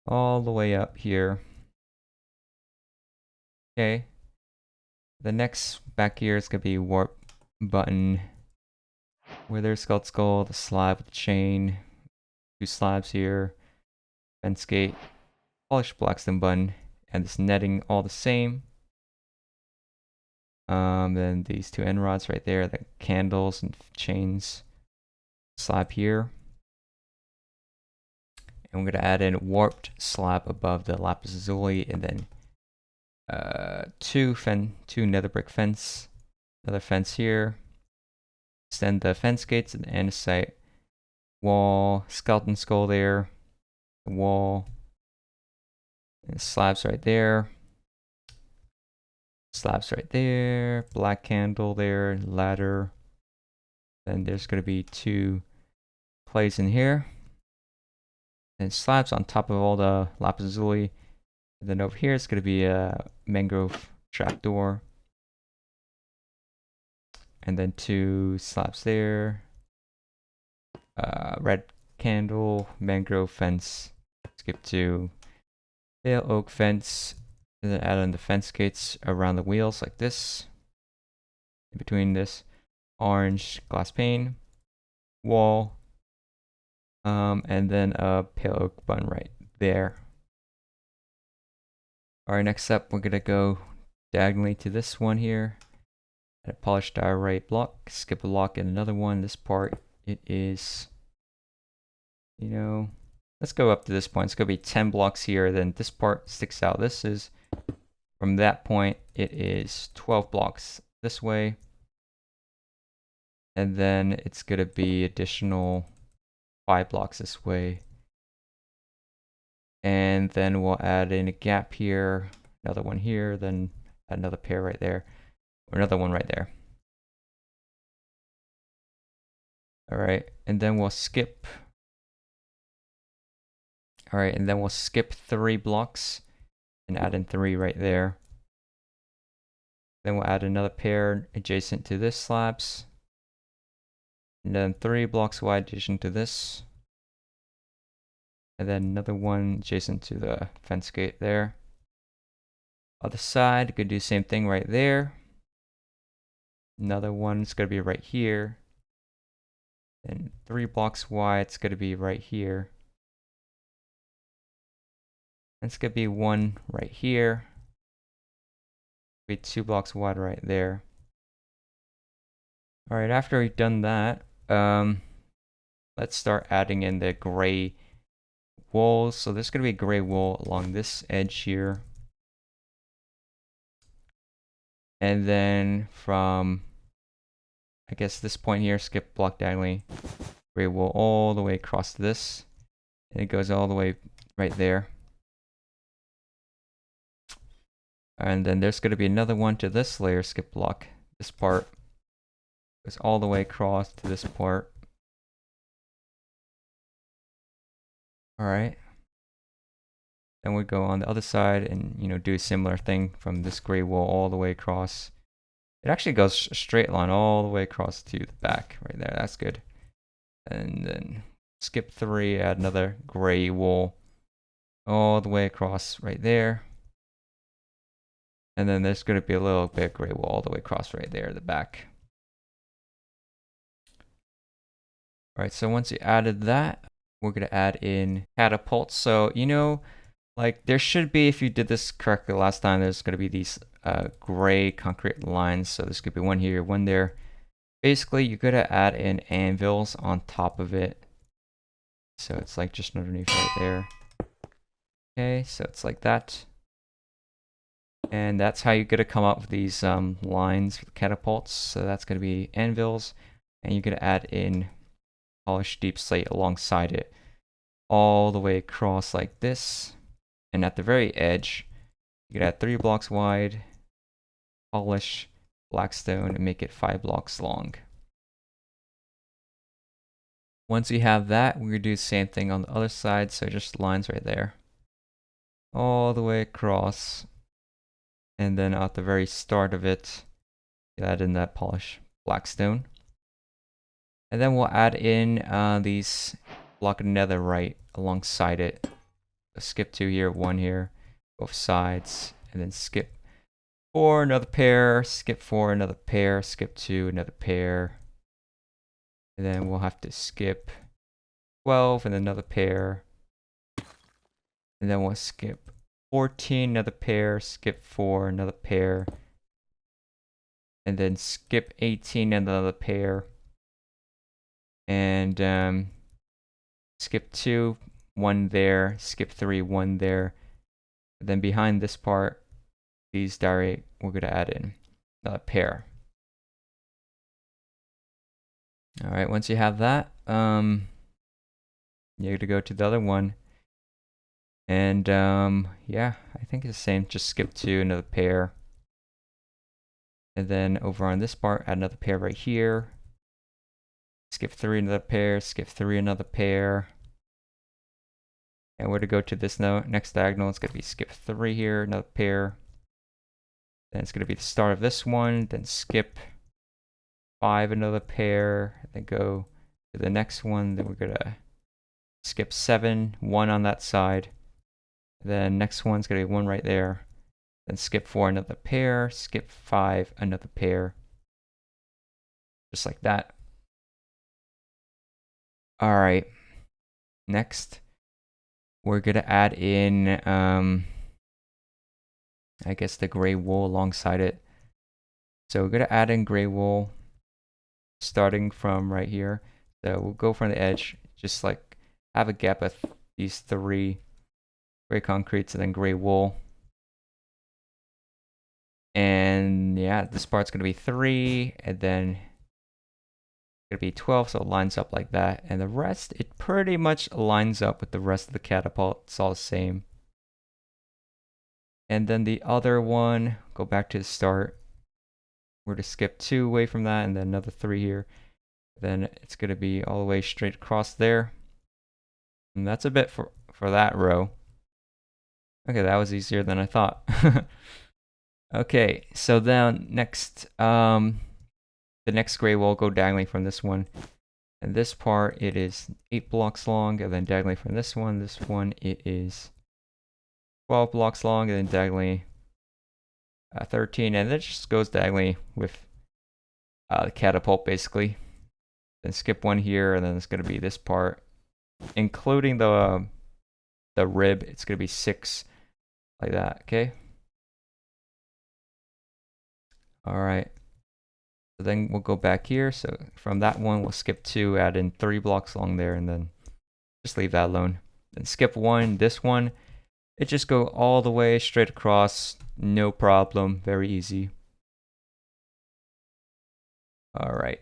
All the way up here. Okay. The next back here is gonna be warp button. Wither, skull, the slab with the chain. 2 slabs here. Fence gate. Polished blackstone button. And this netting all the same. Then these 2 end rods right there, the candles and chains. Slab here. And we're gonna add in warped slab above the lapis lazuli, and then 2 nether brick fence, another fence here. Extend the fence gates and andesite wall, skeleton skull there, wall, and slabs right there. Slabs right there, black candle there, ladder. Then there's going to be 2 clays in here. And slabs on top of all the lapis lazuli. And then over here it's going to be a mangrove trapdoor. And then 2 slabs there. Red candle, mangrove fence. Skip to pale oak fence. And then add in the fence gates around the wheels like this. In between this, orange glass pane, wall, and then a pale oak button right there. Alright, next up we're gonna go diagonally to this one here. Add a polished diorite block, skip a block in another one. This part, it is, let's go up to this point. It's gonna be 10 blocks here, then this part sticks out. This is, from that point, it is 12 blocks this way. And then it's gonna be additional 5 blocks this way. And then we'll add in a gap here, another one here, then another pair right there, or another one right there. Alright, and then we'll skip. Alright, and then we'll skip 3 blocks and add in 3 right there. Then we'll add another pair adjacent to this slabs. And then 3 blocks wide adjacent to this. And then another one adjacent to the fence gate there. Other side, could do the same thing right there. Another one is going to be right here. And 3 blocks wide, it's going to be right here. And it's going to be 1 right here. Be 2 blocks wide right there. Alright, after we've done that, let's start adding in the gray wool. So there's going to be gray wool along this edge here. And then from, I guess, this point here, skip block diagonally, gray wool all the way across to this. And it goes all the way right there. And then there's going to be another one to this layer, skip block. This part goes all the way across to this part. Alright. Then we go on the other side and, do a similar thing from this gray wool all the way across. It actually goes a straight line all the way across to the back right there. That's good. And then skip 3, add another gray wool all the way across right there. And then there's going to be a little bit of gray wool all the way across right there at the back. Alright, so once you added that, we're going to add in catapults. So, like there should be, if you did this correctly last time, there's going to be these gray concrete lines. So there's going to be one here, one there. Basically, you're going to add in anvils on top of it. So it's like just underneath right there. Okay, so it's like that. And that's how you're going to come up with these lines with catapults. So that's going to be anvils. And you're going to add in polished deep slate alongside it. All the way across like this. And at the very edge, you can add 3 blocks wide, polish blackstone, and make it 5 blocks long. Once you have that, we're going to do the same thing on the other side. So just lines right there. All the way across. And then at the very start of it, you add in that polished blackstone. And then we'll add in these block of netherite alongside it. So skip 2 here, 1 here, both sides, and then skip 4, another pair, skip 4, another pair, skip 2, another pair. And then we'll have to skip 12 and another pair. And then we'll skip 14, another pair, skip 4, another pair. And then skip 18, another pair. And skip 2, 1 there, skip 3, 1 there. And then behind this part, these direct, we're going to add in another pair. All right, once you have that, you're going to go to the other one. And yeah, I think it's the same. Just skip 2, another pair. And then over on this part, add another pair right here. Skip 3, another pair. Skip 3, another pair. And we're to go to this next diagonal. It's going to be skip 3 here, another pair. Then it's going to be the start of this one. Then skip 5, another pair. Then go to the next one. Then we're going to skip 7, 1 on that side. Then next one's going to be 1 right there. Then skip 4, another pair. Skip 5, another pair. Just like that. All right. Next, we're going to add in, I guess, the gray wool alongside it. So we're going to add in gray wool starting from right here. So we'll go from the edge, just like have a gap of these 3 gray concretes and then gray wool. And yeah, this part's going to be 3, and then it's going to be 12, so it lines up like that. And the rest, it pretty much lines up with the rest of the catapult. It's all the same. And then the other one, go back to the start. We're to skip 2 away from that, and then another 3 here. Then it's going to be all the way straight across there. And that's a bit for that row. Okay, that was easier than I thought. Okay, so then next, the next gray will go diagonally from this one. And this part, it is 8 blocks long, and then diagonally from this one it is 12 blocks long, and then diagonally 13, and it just goes diagonally with the catapult basically. Then skip 1 here, and then it's going to be this part, including the rib. It's going to be 6 like that. Okay. All right. So then we'll go back here. So from that one, we'll skip 2, add in 3 blocks along there, and then just leave that alone. Then skip 1, this one, it just go all the way straight across, no problem, very easy. All right.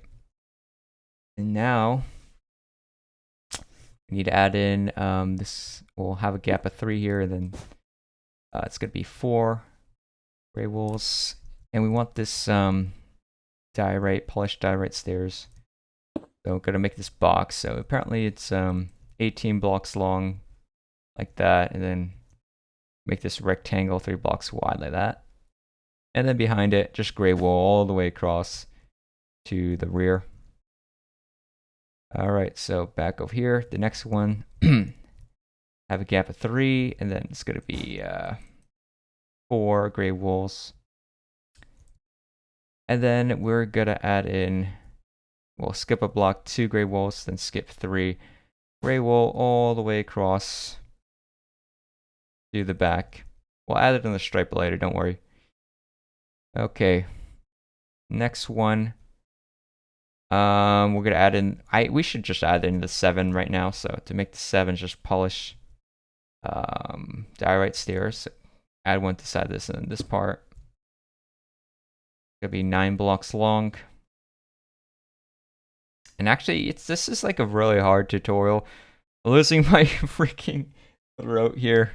And now we need to add in this. We'll have a gap of 3 here, and then it's going to be 4 gray wools, and we want this polished diorite stairs. So I'm going to make this box. So apparently it's 18 blocks long, like that, and then make this rectangle 3 blocks wide like that. And then behind it, just gray wool all the way across to the rear. All right, so back over here, the next one, have a gap of 3, and then it's going to be 4 gray wools. And then we're going to add in, we'll skip a block, 2 gray wools, then skip 3 gray wool all the way across to the back. We'll add it in the stripe later, don't worry. Okay, next one. We're going to add in, we should just add in the 7 right now. So to make the 7, just polish diorite stairs. Add one to the side of this and this part. It's going to be 9 blocks long. And actually, this is like a really hard tutorial. I'm losing my freaking throat here.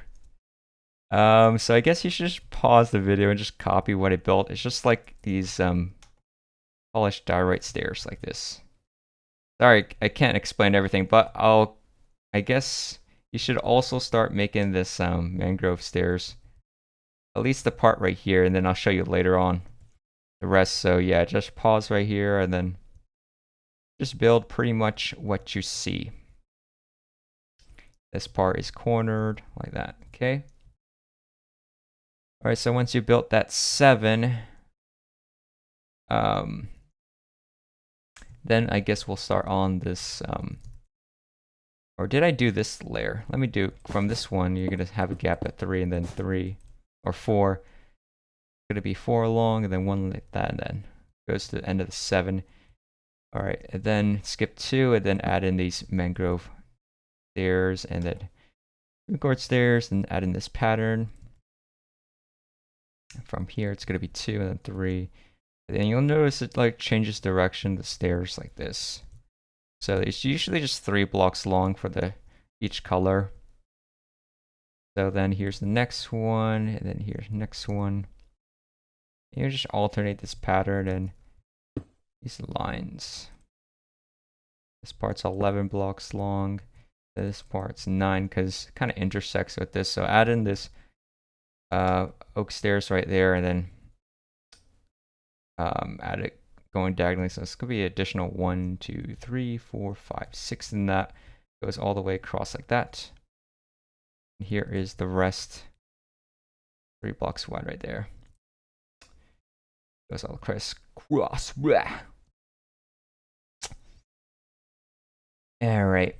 So I guess you should just pause the video and just copy what I built. It's just like these polished diorite stairs like this. Sorry, I can't explain everything, but I guess you should also start making this mangrove stairs. At least the part right here, and then I'll show you later on the rest. So yeah, just pause right here and then just build pretty much what you see. This part is cornered like that, okay? Alright, so once you built that 7, then I guess we'll start on this, or did I do this layer? Let me do, from this one, you're going to have a gap at 3, and then 3, or 4. It's going to be 4 long, and then 1 like that, and then goes to the end of the 7. Alright, and then skip 2, and then add in these mangrove stairs, and then record stairs, and add in this pattern. From here, it's going to be 2, and then 3. And then you'll notice it like changes direction, the stairs like this. So it's usually just 3 blocks long for each color. So then here's the next one, and then here's the next one. You just alternate this pattern and these lines. This part's 11 blocks long. This part's 9 because it kind of intersects with this. So add in this oak stairs right there, and then add it going diagonally. So it's going to be additional 1, 2, 3, 4, 5, 6, and that goes all the way across like that. And here is the rest, 3 blocks wide right there. Goes all across. Alright.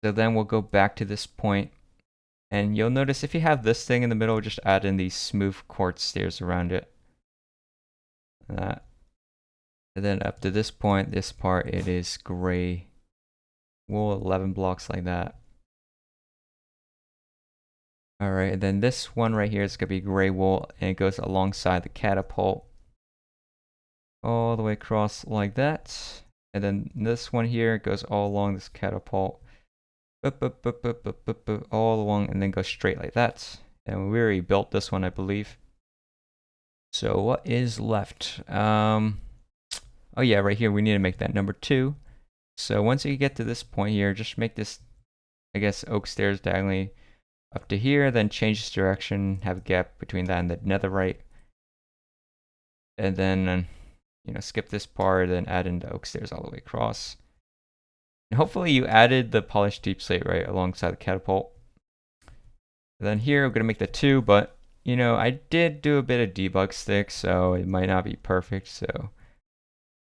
So then we'll go back to this point. And you'll notice if you have this thing in the middle, just add in these smooth quartz stairs around it. And then up to this point, this part, it is gray wool, 11 blocks like that. Alright, and then this one right here is going to be gray wool, and it goes alongside the catapult. All the way across like that. And then this one here goes all along this catapult. All along, and then goes straight like that. And we already built this one, I believe. So what is left? Oh yeah, right here we need to make that number 2. So once you get to this point here, just make this, I guess, oak stairs diagonally up to here, then change this direction, have a gap between that and the netherite. And then, skip this part, then add in the oak stairs all the way across. And hopefully you added the polished deep slate right alongside the catapult. And then here we're going to make the 2, but I did do a bit of debug stick, so it might not be perfect. So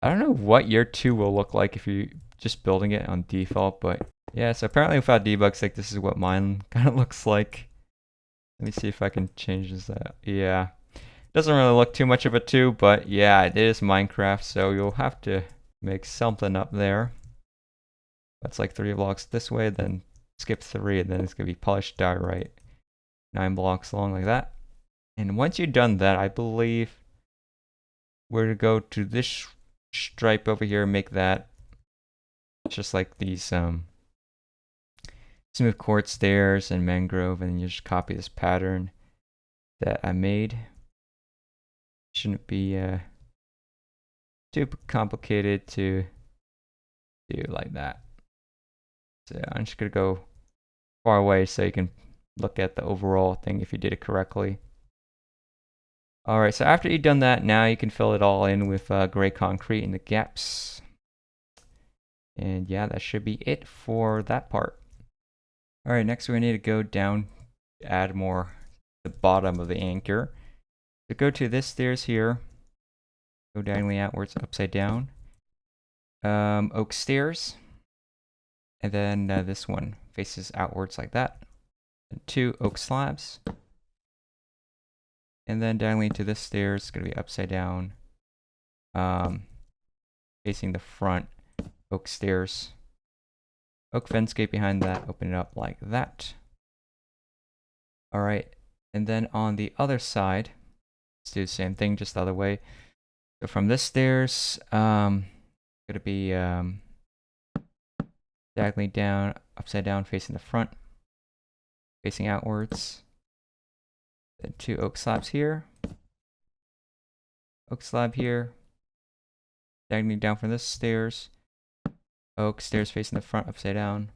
I don't know what your 2 will look like if you're just building it on default, but yeah, so apparently without debug stick, this is what mine kind of looks like. Let me see if I can change this out. Yeah, doesn't really look too much of a 2, but yeah, it is Minecraft, so you'll have to make something up there. That's like 3 blocks this way, then skip 3, and then it's going to be polished diorite, 9 blocks long like that. And once you've done that, I believe we're to go to this stripe over here and make that just like these smooth quartz stairs and mangrove, and then you just copy this pattern that I made. Shouldn't be too complicated to do like that. So I'm just gonna go far away so you can look at the overall thing if you did it correctly. Alright, so after you've done that, now you can fill it all in with gray concrete in the gaps. And yeah, that should be it for that part. Alright, next we need to go down, add more to the bottom of the anchor. So go to this stairs here, go diagonally outwards, upside down, oak stairs, and then this one faces outwards like that, and 2 oak slabs. And then diagonally to this stairs, it's going to be upside down, facing the front, oak stairs. Oak fence gate behind that, open it up like that. Alright, and then on the other side, let's do the same thing, just the other way. So from this stairs, going to be diagonally down, upside down, facing the front, facing outwards. Then 2 oak slabs here, oak slab here, diagonally down from this stairs, oak stairs facing the front, upside down,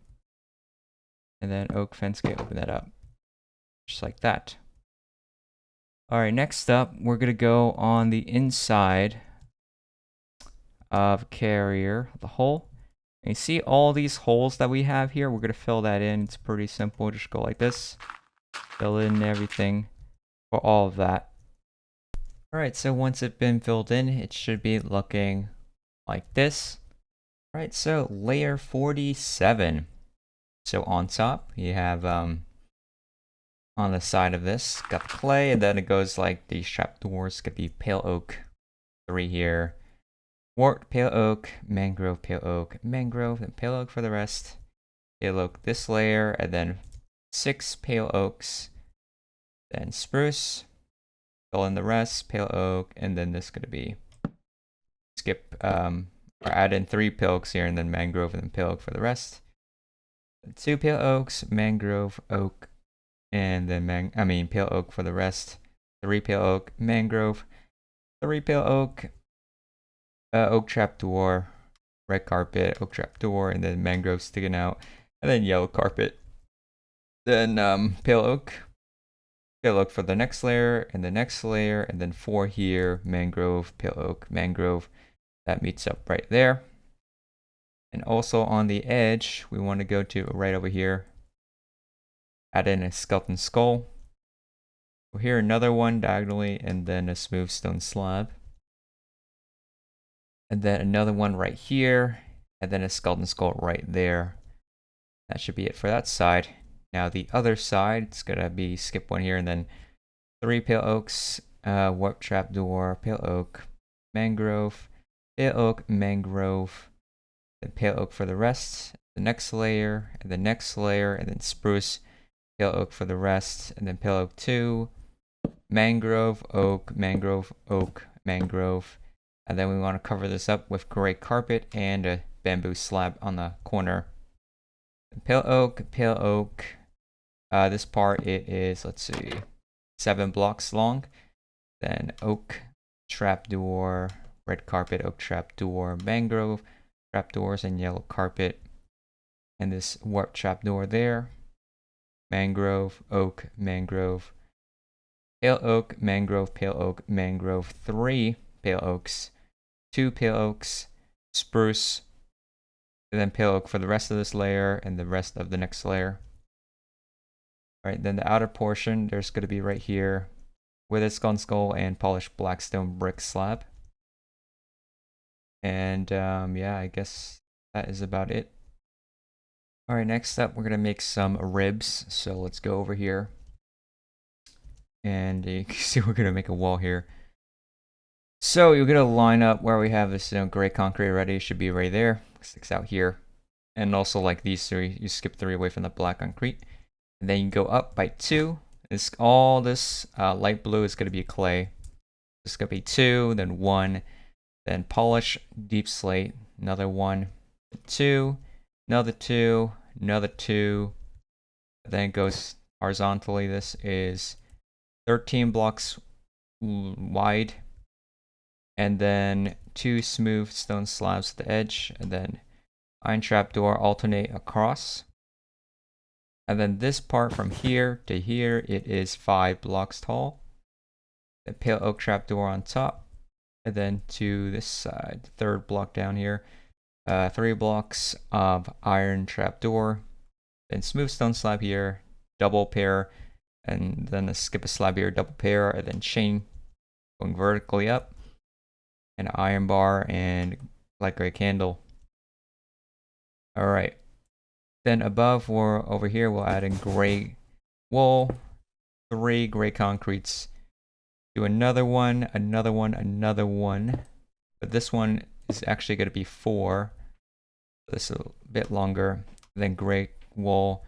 and then oak fence gate, open that up, just like that. Alright, next up, we're going to go on the inside of carrier, the hole. And you see all these holes that we have here, we're going to fill that in. It's pretty simple, just go like this, fill in everything. for all of that. Alright, so once it's been filled in, it should be looking like this. Alright, so layer 47. So on top, you have on the side of this, got the clay, and then it goes like these trapdoors. Could be pale oak, 3 here. Wart, pale oak, mangrove, then pale oak for the rest. Pale oak this layer, and then 6 pale oaks. Then spruce, fill in the rest, pale oak, and then this could be skip or add in 3 pale oaks here, and then mangrove, and then pale oak for the rest. 2 pale oaks, mangrove, oak, and then pale oak for the rest. 3 pale oak, mangrove, 3 pale oak, oak trapdoor, red carpet, oak trapdoor, and then mangrove sticking out, and then yellow carpet. Then pale oak for the next layer, and the next layer, and then 4 here, mangrove, pale oak, mangrove. That meets up right there. And also on the edge, we want to go to right over here, add in a skeleton skull. Over here, another one diagonally, and then a smooth stone slab. And then another one right here, and then a skeleton skull right there. That should be it for that side. Now the other side, it's gonna be skip one here, and then 3 pale oaks, warp trapdoor, pale oak, mangrove, pale oak, mangrove, then pale oak for the rest. The next layer, and the next layer, and then spruce, pale oak for the rest, and then pale oak 2, mangrove, oak, mangrove, oak, mangrove. And then we want to cover this up with gray carpet and a bamboo slab on the corner. Pale oak, pale oak. This part, it is, let's see, 7 blocks long. Then oak, trapdoor, red carpet, oak trapdoor, mangrove, trapdoors, and yellow carpet. And this warp trapdoor there. Mangrove, oak, mangrove, pale oak, mangrove, pale oak, mangrove, 3 pale oaks, 2 pale oaks, spruce, and then pale oak for the rest of this layer and the rest of the next layer. Alright, then the outer portion, there's going to be right here with a skull and polished blackstone brick slab. And yeah, I guess that is about it. Alright, next up we're going to make some ribs. So let's go over here. And you can see we're going to make a wall here. So you're going to line up where we have this gray concrete already. It should be right there. It sticks out here. And also like these 3, you skip 3 away from the black concrete. And then you go up by 2. All this light blue is going to be clay. It's going to be 2, then 1, then polish deep slate, another 1, 2, another 2, another 2. Then it goes horizontally. This is 13 blocks wide. And then 2 smooth stone slabs at the edge, and then iron trapdoor alternate across. And then this part from here to here, it is 5 blocks tall. The pale oak trapdoor on top, and then to this side, the 3rd block down here, 3 blocks of iron trapdoor, then smooth stone slab here, double pair, and then skip a slab here, double pair, and then chain going vertically up. An iron bar and light gray candle. Alright. Then above or over here we'll add in gray wool, 3 gray concretes. Do another one, another one, another one. But this one is actually going to be 4. This is a bit longer. Then gray wool.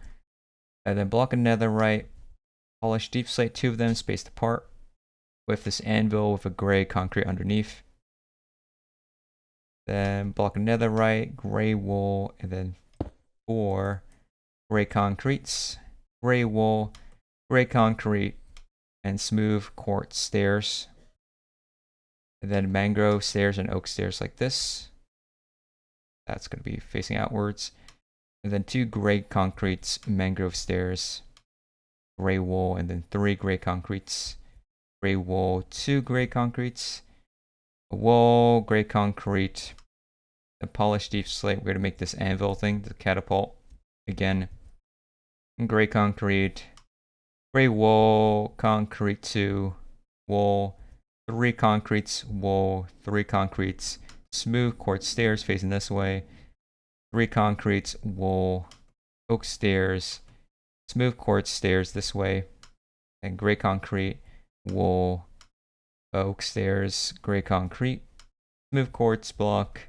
And then block of netherite. Polish deep slate, 2 of them spaced apart. With this anvil with a gray concrete underneath. Then block of netherite, gray wool, and then 4 gray concretes, gray wool, gray concrete, and smooth quartz stairs. And then mangrove stairs and oak stairs like this. That's going to be facing outwards. And then 2 gray concretes, mangrove stairs, gray wool, and then 3 gray concretes, gray wool, 2 gray concretes, wall, gray concrete, a polished deep slate. We're going to make this anvil thing, the catapult. Again, gray concrete, gray wool, concrete 2, wool, 3 concretes, wool, 3 concretes, smooth quartz stairs facing this way, 3 concretes, wool, oak stairs, smooth quartz stairs this way, and gray concrete, wool, oak stairs, gray concrete, smooth quartz block,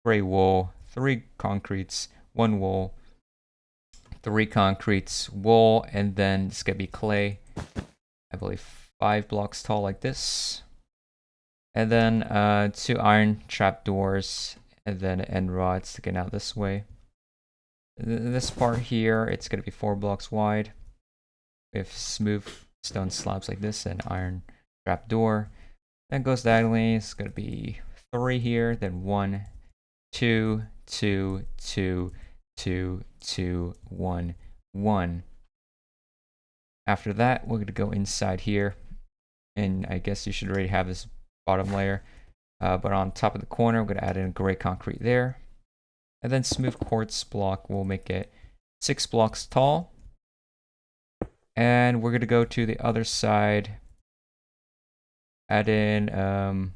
gray wool, 3 concretes, 1 wool, 3 concretes, wool, and then it's gonna be clay, I believe 5 blocks tall like this. And then 2 iron trapdoors, and then end rod sticking out this way. This part here, it's gonna be 4 blocks wide with smooth stone slabs like this and iron trapdoor. Then goes diagonally, it's gonna be 3 here, then 1, 2, 2, 2, 2, 2, 1, 1. After that, we're gonna go inside here, and I guess you should already have this bottom layer, but on top of the corner, we're gonna add in gray concrete there, and then smooth quartz block. We'll make it 6 blocks tall, and we're gonna go to the other side, add in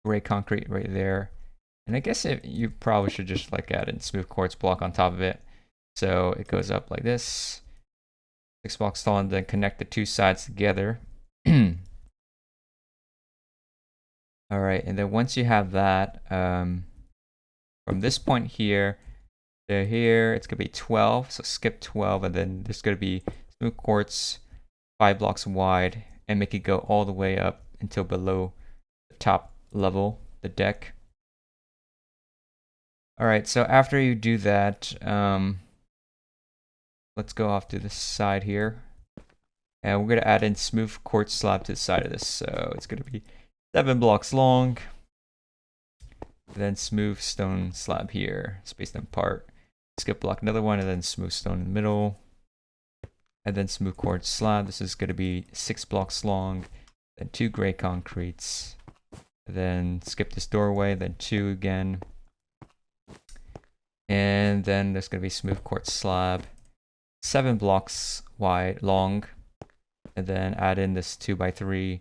gray concrete right there. And I guess you probably should just like add in smooth quartz block on top of it. So it goes up like this, 6 blocks tall, and then connect the 2 sides together. All right, and then once you have that, from this point here to here, it's gonna be 12. So skip 12, and then there's gonna be smooth quartz 5 blocks wide, and make it go all the way up until below the top level, the deck. All right, so after you do that, let's go off to the side here, and we're gonna add in smooth quartz slab to the side of this. So it's gonna be 7 blocks long, then smooth stone slab here, spaced them apart. Skip block another one, and then smooth stone in the middle, and then smooth quartz slab. This is gonna be 6 blocks long, then 2 gray concretes, then skip this doorway, then 2 again. And then there's gonna be smooth quartz slab, 7 blocks wide, long, and then add in this 2x3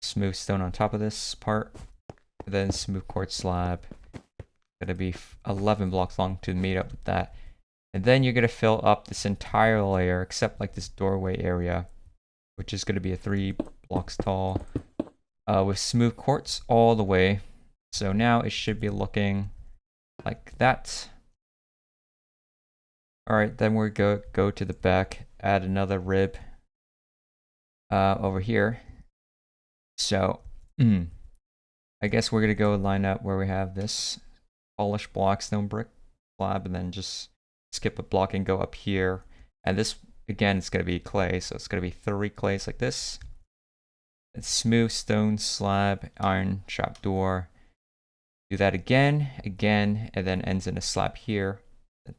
smooth stone on top of this part, and then smooth quartz slab, gonna be 11 blocks long to meet up with that. And then you're gonna fill up this entire layer except like this doorway area, which is gonna be 3 blocks tall, with smooth quartz all the way. So now it should be looking like that. All right, then we're go to the back, add another rib over here. So I guess we're gonna go line up where we have this polished block stone brick slab, and then just skip a block and go up here. And this again, it's gonna be clay, so it's gonna be 3 clays like this. And smooth stone slab, iron trapdoor. Do that again, and then ends in a slab here.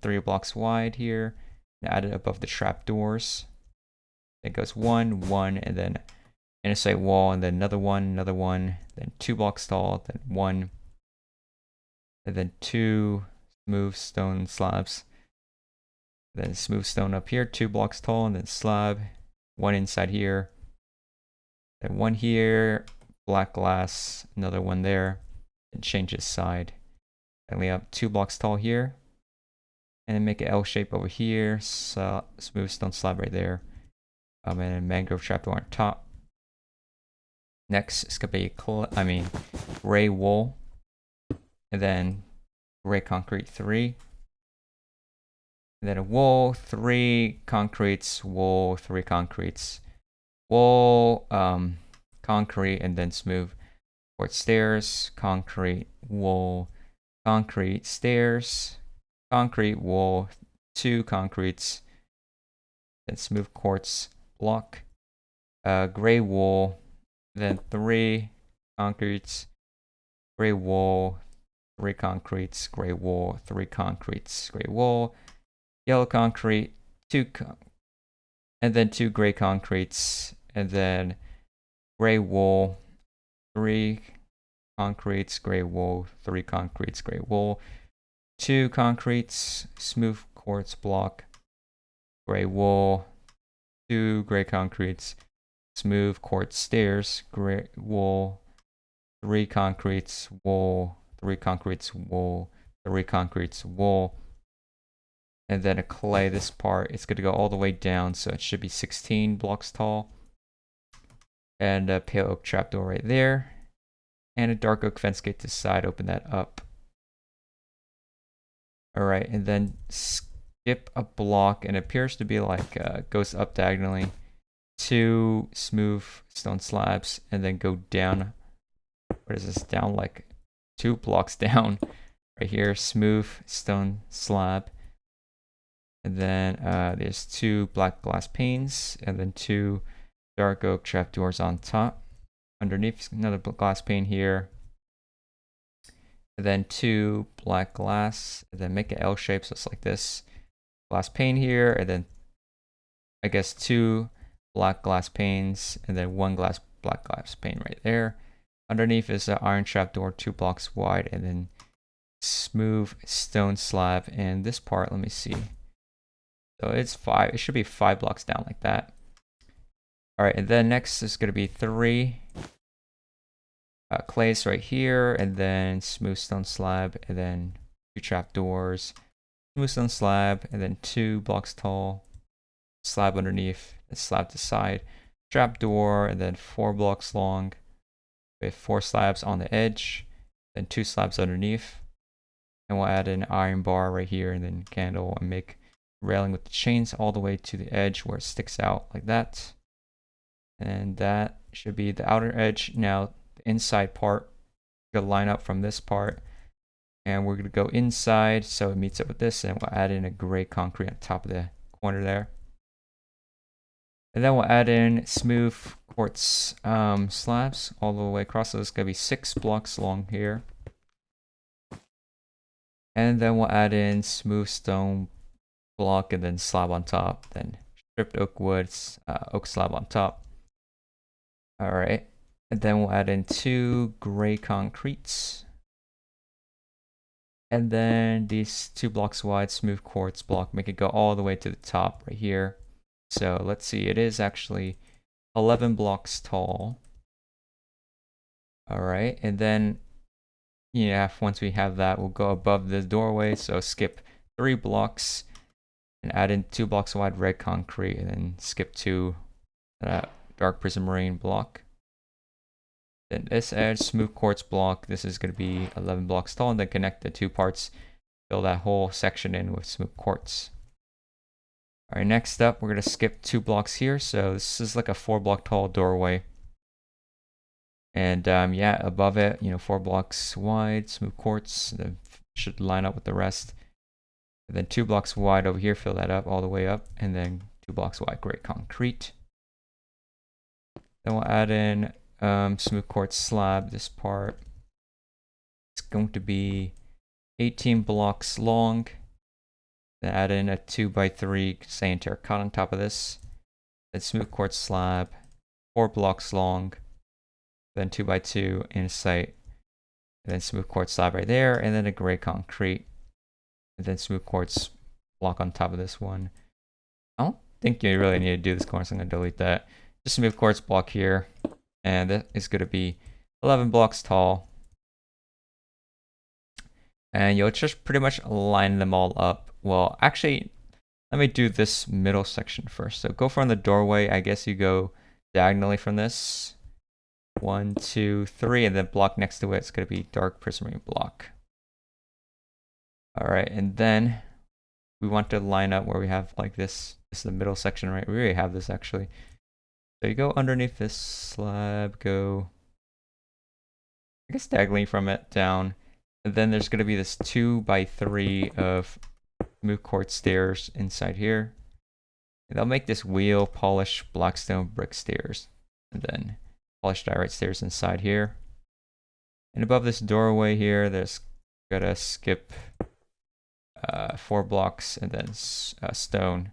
3 blocks wide here, and add it above the trapdoors. It goes 1, 1, and then intersect wall, and then another one, then 2 blocks tall, then 1, and then 2 smooth stone slabs. Then smooth stone up here, 2 blocks tall, and then slab, 1 inside here, then 1 here, black glass, another one there, and change its side. And we have 2 blocks tall here, and then make an L shape over here, so smooth stone slab right there, and a mangrove trapdoor on top. Next, it's gonna be gray wool, and then gray concrete 3, and then a wool, 3 concretes, wool, 3 concretes, wool, concrete, and then smooth quartz stairs, concrete, wool, concrete, stairs, concrete, wool, 2 concretes, then smooth quartz block, gray wool, then 3 concretes, gray wool, 3 concretes, gray wool, 3 concretes, gray wool, yellow concrete, and then 2 gray concretes, and then gray wool, 3 concretes, gray wool, 3 concretes, gray wool, 2 concretes, smooth quartz block, gray wool, 2 gray concretes, smooth quartz stairs, gray wool, 3 concretes, wool, 3 concretes, wool, 3 concretes, wool, and then a clay. This part, it's going to go all the way down, so it should be 16 blocks tall. And a pale oak trapdoor right there, and a dark oak fence gate to the side. Open that up. All right, and then skip a block, and it appears to be like goes up diagonally. 2 smooth stone slabs, and then go down. What is this? Down like 2 blocks down. Right here, smooth stone slab. And then there's 2 black glass panes, and then 2 dark oak trapdoors on top. Underneath, another glass pane here. And then 2 black glass, and then make an L shape, so it's like this. Glass pane here, and then I guess 2 black glass panes, and then 1 black glass pane right there. Underneath is an iron trapdoor, 2 blocks wide, and then smooth stone slab. And this part, let me see. So it's 5. It should be 5 blocks down like that. All right, and then next is going to be 3 clays right here, and then smooth stone slab, and then 2 trapdoors, smooth stone slab, and then 2 blocks tall slab underneath, and slab to side, trapdoor, and then 4 blocks long with 4 slabs on the edge, then 2 slabs underneath, and we'll add an iron bar right here, and then candle, and make railing with the chains all the way to the edge where it sticks out like that. And that should be the outer edge. Now the inside part, we're gonna line up from this part, and we're gonna go inside so it meets up with this, and we'll add in a gray concrete on top of the corner there. And then we'll add in smooth quartz slabs all the way across. So it's gonna be 6 blocks long here. And then we'll add in smooth stone block, and then slab on top, then stripped oak woods, oak slab on top. All right, and then we'll add in 2 gray concretes, and then these 2 blocks wide smooth quartz block, make it go all the way to the top right here. So let's see, it is actually 11 blocks tall. All right, and then once we have that, we'll go above the doorway. So skip 3 blocks and add in 2 blocks wide red concrete, and then skip 2 dark prismarine block. Then this edge, smooth quartz block. This is going to be 11 blocks tall, and then connect the 2 parts. Fill that whole section in with smooth quartz. All right, next up, we're going to skip 2 blocks here. So this is like a 4 block tall doorway. And yeah, above it, 4 blocks wide, smooth quartz. That should line up with the rest. And then 2 blocks wide over here, fill that up all the way up. And then 2 blocks wide gray concrete. Then we'll add in smooth quartz slab. This part is going to be 18 blocks long. Then add in a 2x3 sand terracotta on top of this. Then smooth quartz slab, 4 blocks long. Then 2x2 in sight. And then smooth quartz slab right there, and then a gray concrete. And then smooth quartz block on top of this one. I don't think you really need to do this corner, so I'm going to delete that. Just smooth quartz block here, and that is going to be 11 blocks tall. And you'll just pretty much line them all up. Well, actually, let me do this middle section first. So go from the doorway. I guess you go diagonally from this. 1, 2, 3, and then block next to it. It's going to be dark prismarine block. All right, and then we want to line up where we have like this. This is the middle section, right? We already have this actually. So you go underneath this slab, go, I guess, diagonally from it down. And then there's going to be this 2x3 of smooth quartz stairs inside here. And they'll make this wheel polished blackstone brick stairs. And then polished diorite stairs inside here. And above this doorway here, there's gotta skip 4 blocks and then stone.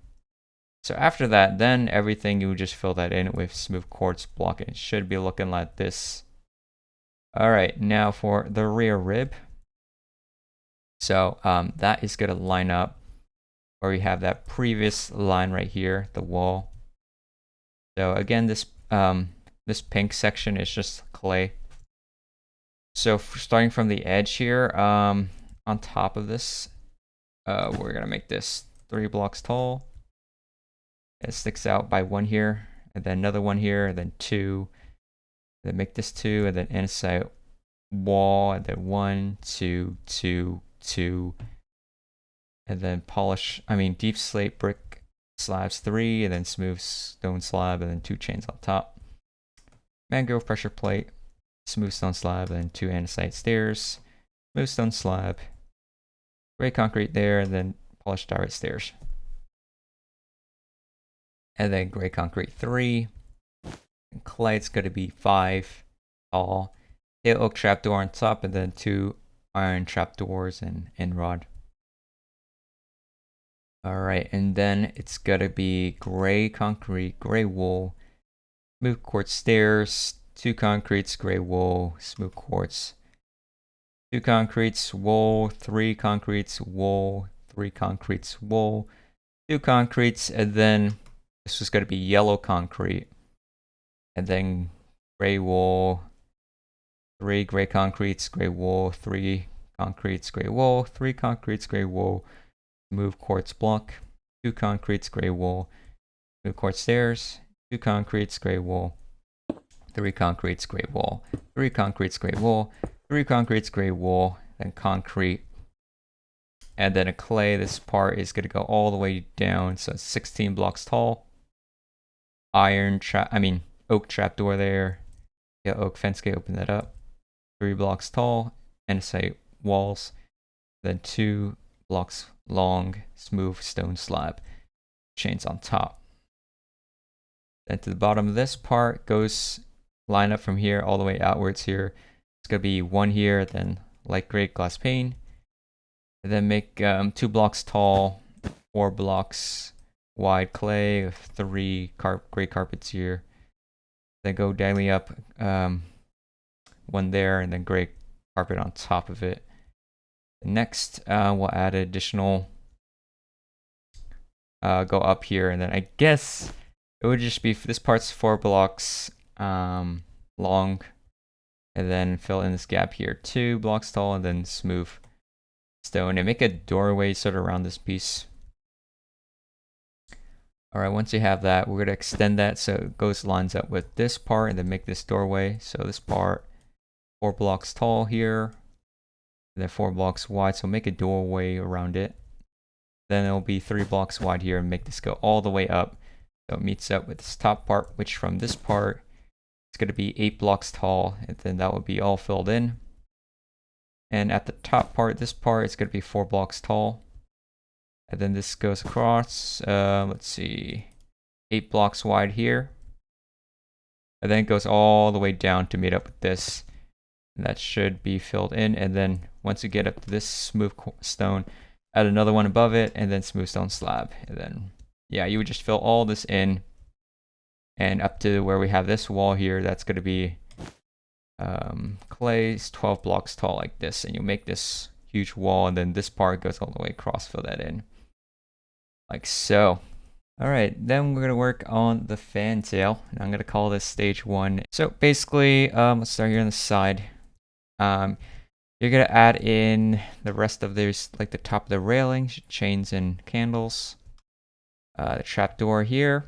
So after that, then everything, you would just fill that in with smooth quartz block, and it should be looking like this. All right, now for the rear rib. So that is gonna line up where we have that previous line right here, the wall. So again, this pink section is just clay. So starting from the edge here, on top of this, we're gonna make this 3 blocks tall. It sticks out by 1 here, and then another 1 here, and then 2. Then make this 2, and then inside wall, and then 1, 2, 2, 2, and then deep slate brick slabs 3, and then smooth stone slab, and then 2 chains on top. Mangrove pressure plate, smooth stone slab, and then 2 andesite stairs, smooth stone slab, gray concrete there, and then polished diorite stairs. And then gray concrete 3. And clay, it's going to be 5 tall. Hail oak trapdoor on top, and then 2 iron trapdoors and rod. Alright, and then it's going to be gray concrete, gray wool, smooth quartz stairs, 2 concretes, gray wool, smooth quartz, 2 concretes, wool, 3 concretes, wool, 3 concretes, wool, 2 concretes, and then this was going to be yellow concrete, and then gray wool, 3 gray concretes, gray wool, 3 concretes, gray wool, 3 concretes, gray wool, smooth quartz block, 2 concretes, gray wool, smooth quartz stairs, 2 concretes, gray wool, 3 concretes, gray wool, 3 concretes, gray wool, 3 concretes, gray wool, then concrete, and then a clay. This part is going to go all the way down, so it's 16 blocks tall. Oak trapdoor there. Yeah, oak fence gate, open that up. 3 blocks tall, andesite walls, then 2 blocks long, smooth stone slab, chains on top. Then to the bottom of this part goes line up from here all the way outwards here. It's gonna be 1 here, then light gray glass pane, and then make 2 blocks tall, 4 blocks wide clay, 3 gray carpets here. Then go diagonally up 1 there, and then gray carpet on top of it. Next, we'll add additional, go up here, and then I guess it would just be, this part's 4 blocks long, and then fill in this gap here, 2 blocks tall, and then smooth stone, and make a doorway sort of around this piece. Alright, once you have that, we're going to extend that so it lines up with this part, and then make this doorway. So this part, 4 blocks tall here, and then 4 blocks wide, so make a doorway around it. Then it'll be 3 blocks wide here, and make this go all the way up. So it meets up with this top part, which from this part, it's going to be 8 blocks tall, and then that will be all filled in. And at the top part, this part, it's going to be 4 blocks tall. And then this goes across, let's see, 8 blocks wide here. And then it goes all the way down to meet up with this. And that should be filled in. And then once you get up to this smooth stone, add another one above it, and then smooth stone slab. And then, yeah, you would just fill all this in. And up to where we have this wall here, that's going to be clay's 12 blocks tall like this. And you make this huge wall, and then this part goes all the way across, fill that in. Like so. Alright, then we're going to work on the fantail. And I'm going to call this stage 1. So basically, let's start here on the side. You're going to add in the rest of this, like the top of the railings, chains and candles. The trapdoor here.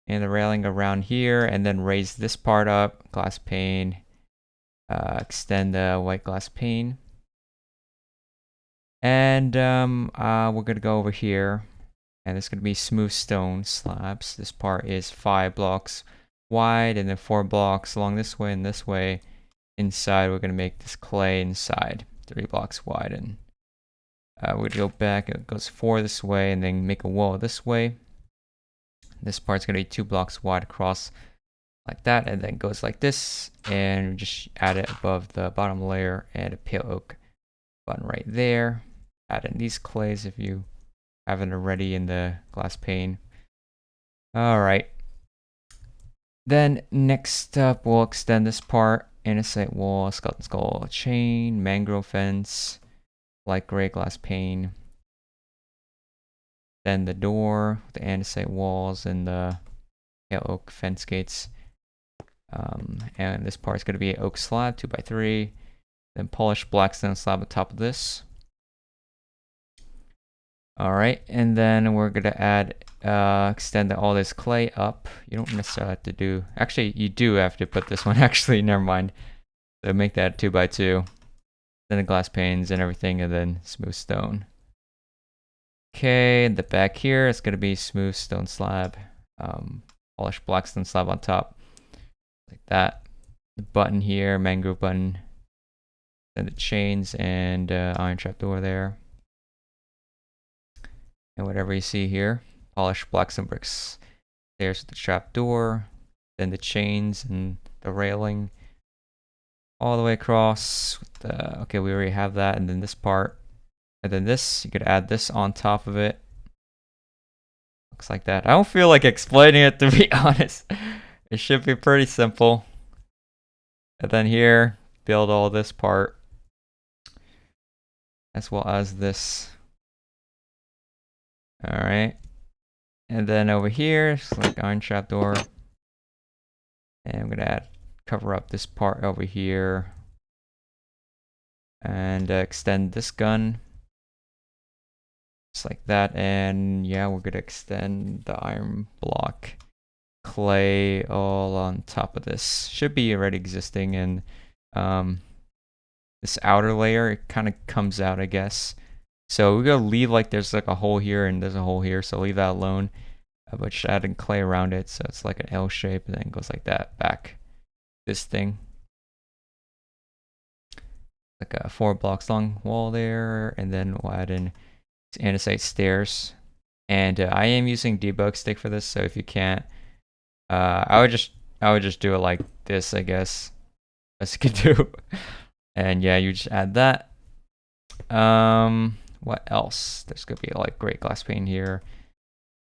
And the railing around here. And then raise this part up. Glass pane. Extend the white glass pane. And we're going to go over here. And it's going to be smooth stone slabs. This part is 5 blocks wide, and then 4 blocks along this way and this way. Inside, we're going to make this clay inside, 3 blocks wide. And we're going to go back. It goes 4 this way, and then make a wall this way. This part's going to be 2 blocks wide across like that, and then goes like this. And just add it above the bottom layer, and a pale oak button right there. Add in these clays if you haven't already in the glass pane. Alright. Then next up, we'll extend this part. Andesite wall, skeleton skull chain, mangrove fence, light gray glass pane. Then the door, the andesite walls, and the Yeah, oak fence gates. And this part is going to be an oak slab, 2x3. Then polished black stone slab on top of this. Alright, and then we're going to add, extend all this clay up. You don't necessarily have to do, actually you do have to put this one, actually, never mind. So make that 2x2. Then the glass panes and everything, and then smooth stone. Okay, the back here is going to be smooth stone slab. Polished black stone slab on top. Like that. The button here, mangrove button. Then the chains and iron trapdoor there. And whatever you see here, polished black stone bricks. There's the trapdoor, then the chains and the railing, all the way across. With the, okay, we already have that, and then this part, and then this. You could add this on top of it. Looks like that. I don't feel like explaining it, to be honest. It should be pretty simple. And then here, build all this part, as well as this. Alright, and then over here, select iron trapdoor, and I'm going to cover up this part over here, and extend this gun, just like that, and yeah, we're going to extend the iron block clay all on top of this. Should be already existing, and this outer layer, it kind of comes out, I guess. So we're going to leave like there's like a hole here and there's a hole here, so leave that alone. But just adding clay around it, so it's like an L shape, and then it goes like that back. This thing. Like a 4 blocks long wall there, and then we'll add in andesite stairs. And I am using debug stick for this, so if you can't, I would just do it like this, I guess. As you could do. And yeah, you just add that. What else? There's gonna be like great glass pane here,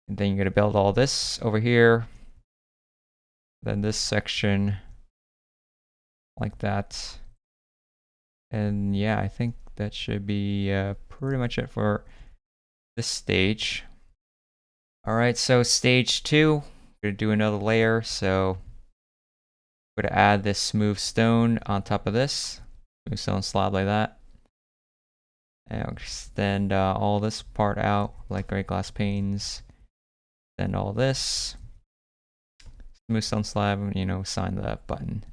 and then you're gonna build all this over here, then this section like that, and yeah, I think that should be pretty much it for this stage. Alright, so stage 2, we're gonna do another layer, so we're gonna add this smooth stone on top of this, smooth stone slab like that. And I'll extend all this part out like great glass panes. Then all this. Smooth stone slab, you know, sign the button.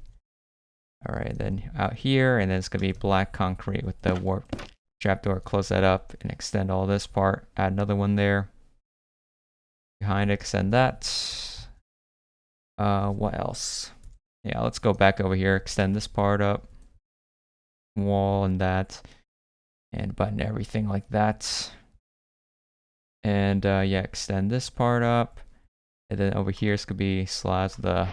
Alright, then out here, and then it's going to be black concrete with the warp trapdoor. Close that up and extend all this part. Add another one there. Behind it, extend that. What else? Yeah, let's go back over here. Extend this part up. Wall and that. And button everything like that. And yeah, extend this part up. And then over here it's gonna be slabs, the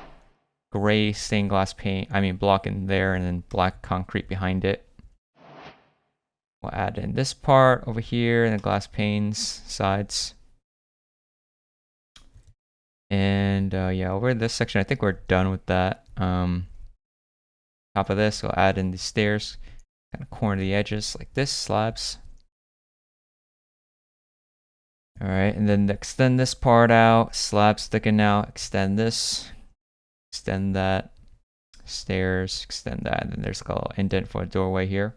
gray stained glass paint, block in there, and then black concrete behind it. We'll add in this part over here and the glass panes sides. And yeah, over this section, I think we're done with that. Top of this, we'll add in the stairs. Kind of corner the edges like this, slabs. Alright, and then extend this part out, slab sticking out, extend this, extend that, stairs, extend that, and then there's a little indent for a doorway here.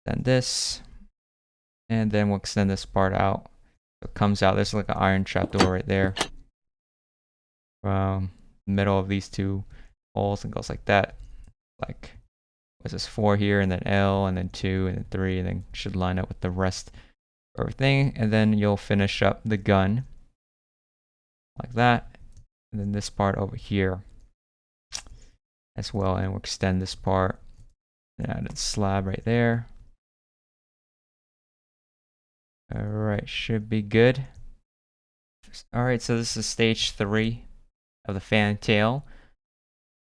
Extend this, and then we'll extend this part out. So it comes out, there's like an iron trapdoor right there. From the middle of these two holes, and goes like that. Like, what's this, 4 here, and then L, and then 2, and then 3, and then should line up with the rest of everything. And then you'll finish up the gun like that, and then this part over here as well, and we'll extend this part and add a slab right there. Alright, should be good. Alright, so this is stage 3 of the fan tail.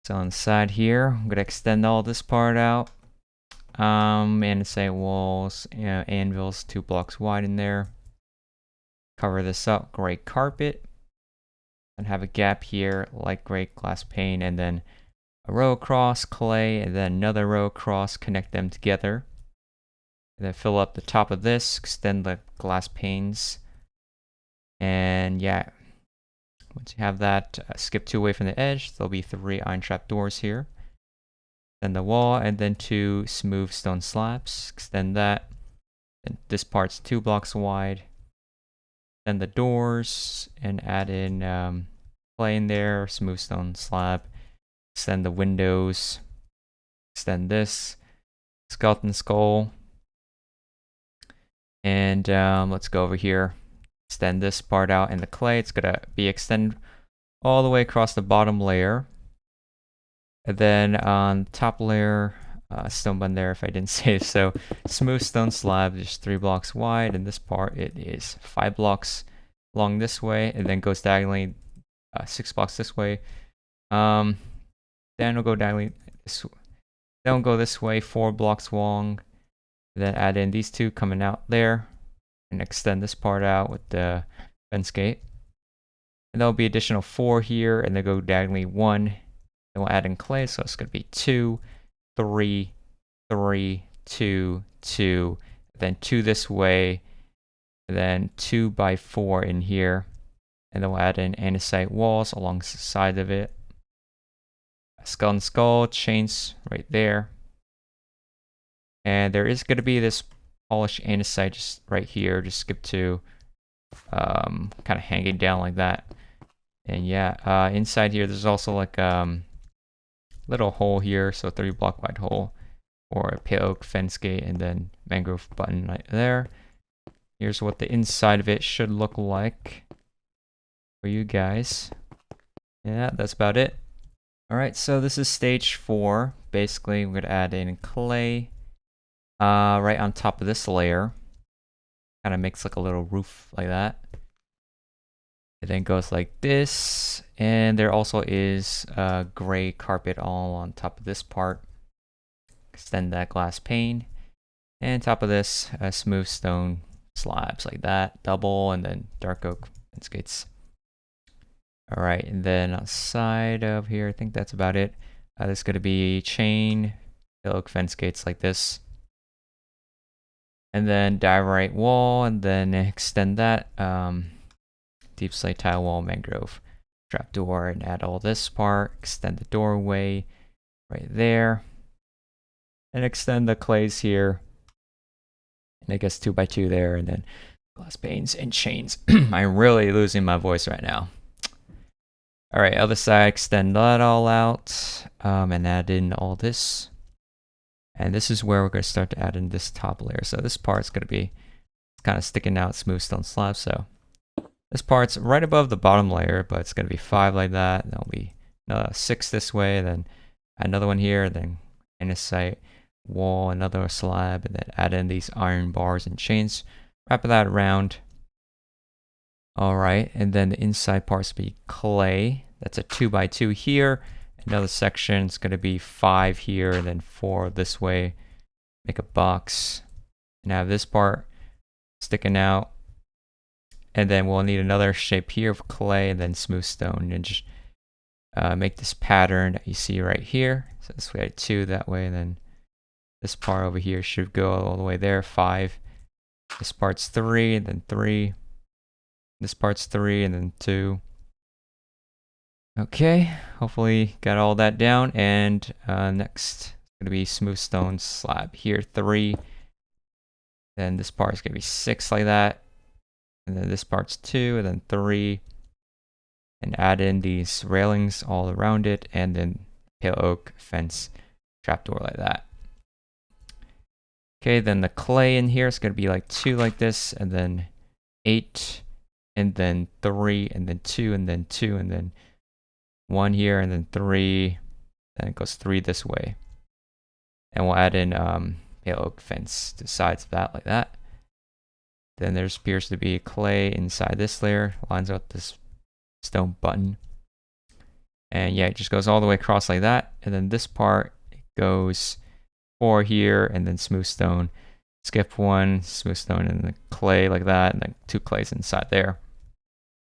So on the side here, I'm gonna extend all this part out. Andesite walls, anvils 2 blocks wide in there. Cover this up, gray carpet. And have a gap here, like gray glass pane, and then a row across clay, and then another row across, connect them together. And then fill up the top of this, extend the glass panes. And yeah, Once you have that, skip 2 away from the edge. There'll be 3 iron trap doors here. Then the wall, and then 2 smooth stone slabs. Extend that. And this part's 2 blocks wide. Then the doors, and add in clay in there, smooth stone slab. Extend the windows. Extend this. Skeleton skull. And let's go over here. Extend this part out in the clay. It's gonna be extend all the way across the bottom layer. And then on top layer, stone button there if I didn't say so. Smooth stone slab, just 3 blocks wide. And this part, it is 5 blocks long this way, and then goes diagonally 6 blocks this way. Then we'll go diagonally then we'll go this way, 4 blocks long. And then add in these 2 coming out there, and extend this part out with the fence gate. And there'll be additional 4 here, and then go diagonally 1. Then we'll add in clay, so it's going to be 2, 3, 3, 2, 2, then 2 this way, and then 2 by 4 in here. And then we'll add in andesite walls along the side of it. Skeleton skull, chains right there. And there is going to be this polished andesite just right here. Just skip to kind of hanging down like that. And yeah, inside here there's also like little hole here, so 3 block wide hole, or a pale oak fence gate, and then mangrove button right there. Here's what the inside of it should look like for you guys. Yeah, that's about it. Alright, so this is stage 4. Basically, we're going to add in clay right on top of this layer. Kind of makes like a little roof like that. It then goes like this, and there also is a gray carpet all on top of this part. Extend that glass pane, and top of this, smooth stone slabs like that, double, and then dark oak fence gates. All right, and then outside of here, I think that's about it. There's going to be chain oak fence gates like this, and then diorite wall, and then extend that. Deep slate tile wall, mangrove trapdoor, and add all this part. Extend the doorway right there, and extend the clays here, and I guess 2 by 2 there, and then glass panes and chains. I'm really losing my voice right now. All right, other side, extend that all out, and add in all this. And this is where we're going to start to add in this top layer. So this part's going to be kind of sticking out, smooth stone slab. So this part's right above the bottom layer, but it's going to be 5 like that. And there'll be 6 this way, then another one here, then andesite wall, another slab, and then add in these iron bars and chains. Wrap that around. All right, and then the inside part's going to be clay. That's a 2 by 2 here. Another section is going to be 5 here, and then 4 this way. Make a box, and have this part sticking out. And then we'll need another shape here of clay, and then smooth stone, and just make this pattern that you see right here. So this way, 2 that way, and then this part over here should go all the way there, 5. This part's 3, and then 3. This part's 3, and then 2. Okay, hopefully got all that down. And next, it's going to be smooth stone slab here, 3. Then this part is going to be 6 like that. And then this part's 2, and then 3. And add in these railings all around it, and then pale oak fence trapdoor like that. Okay, then the clay in here is going to be like 2 like this, and then 8, and then 3, and then 2, and then 2, and then 1 here, and then 3. Then it goes 3 this way. And we'll add in pale oak fence to the sides of that like that. Then there appears to be clay inside this layer, lines up this stone button. And yeah, it just goes all the way across like that. And then this part, it goes 4 here, and then smooth stone. Skip 1, smooth stone, and then clay like that, and then 2 clays inside there.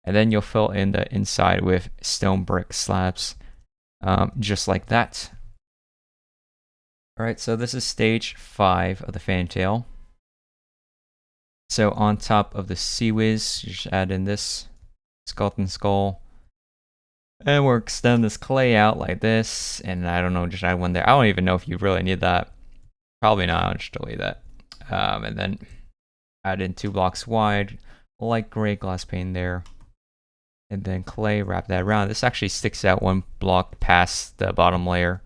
And then you'll fill in the inside with stone brick slabs, just like that. All right, so this is stage 5 of the fantail. So on top of the sea whiz, you just add in this skeleton skull. And we'll extend this clay out like this, and I don't know, just add one there. I don't even know if you really need that. Probably not. I'll just delete that. And then add in 2 blocks wide, light gray glass pane there. And then clay, wrap that around. This actually sticks out 1 block past the bottom layer.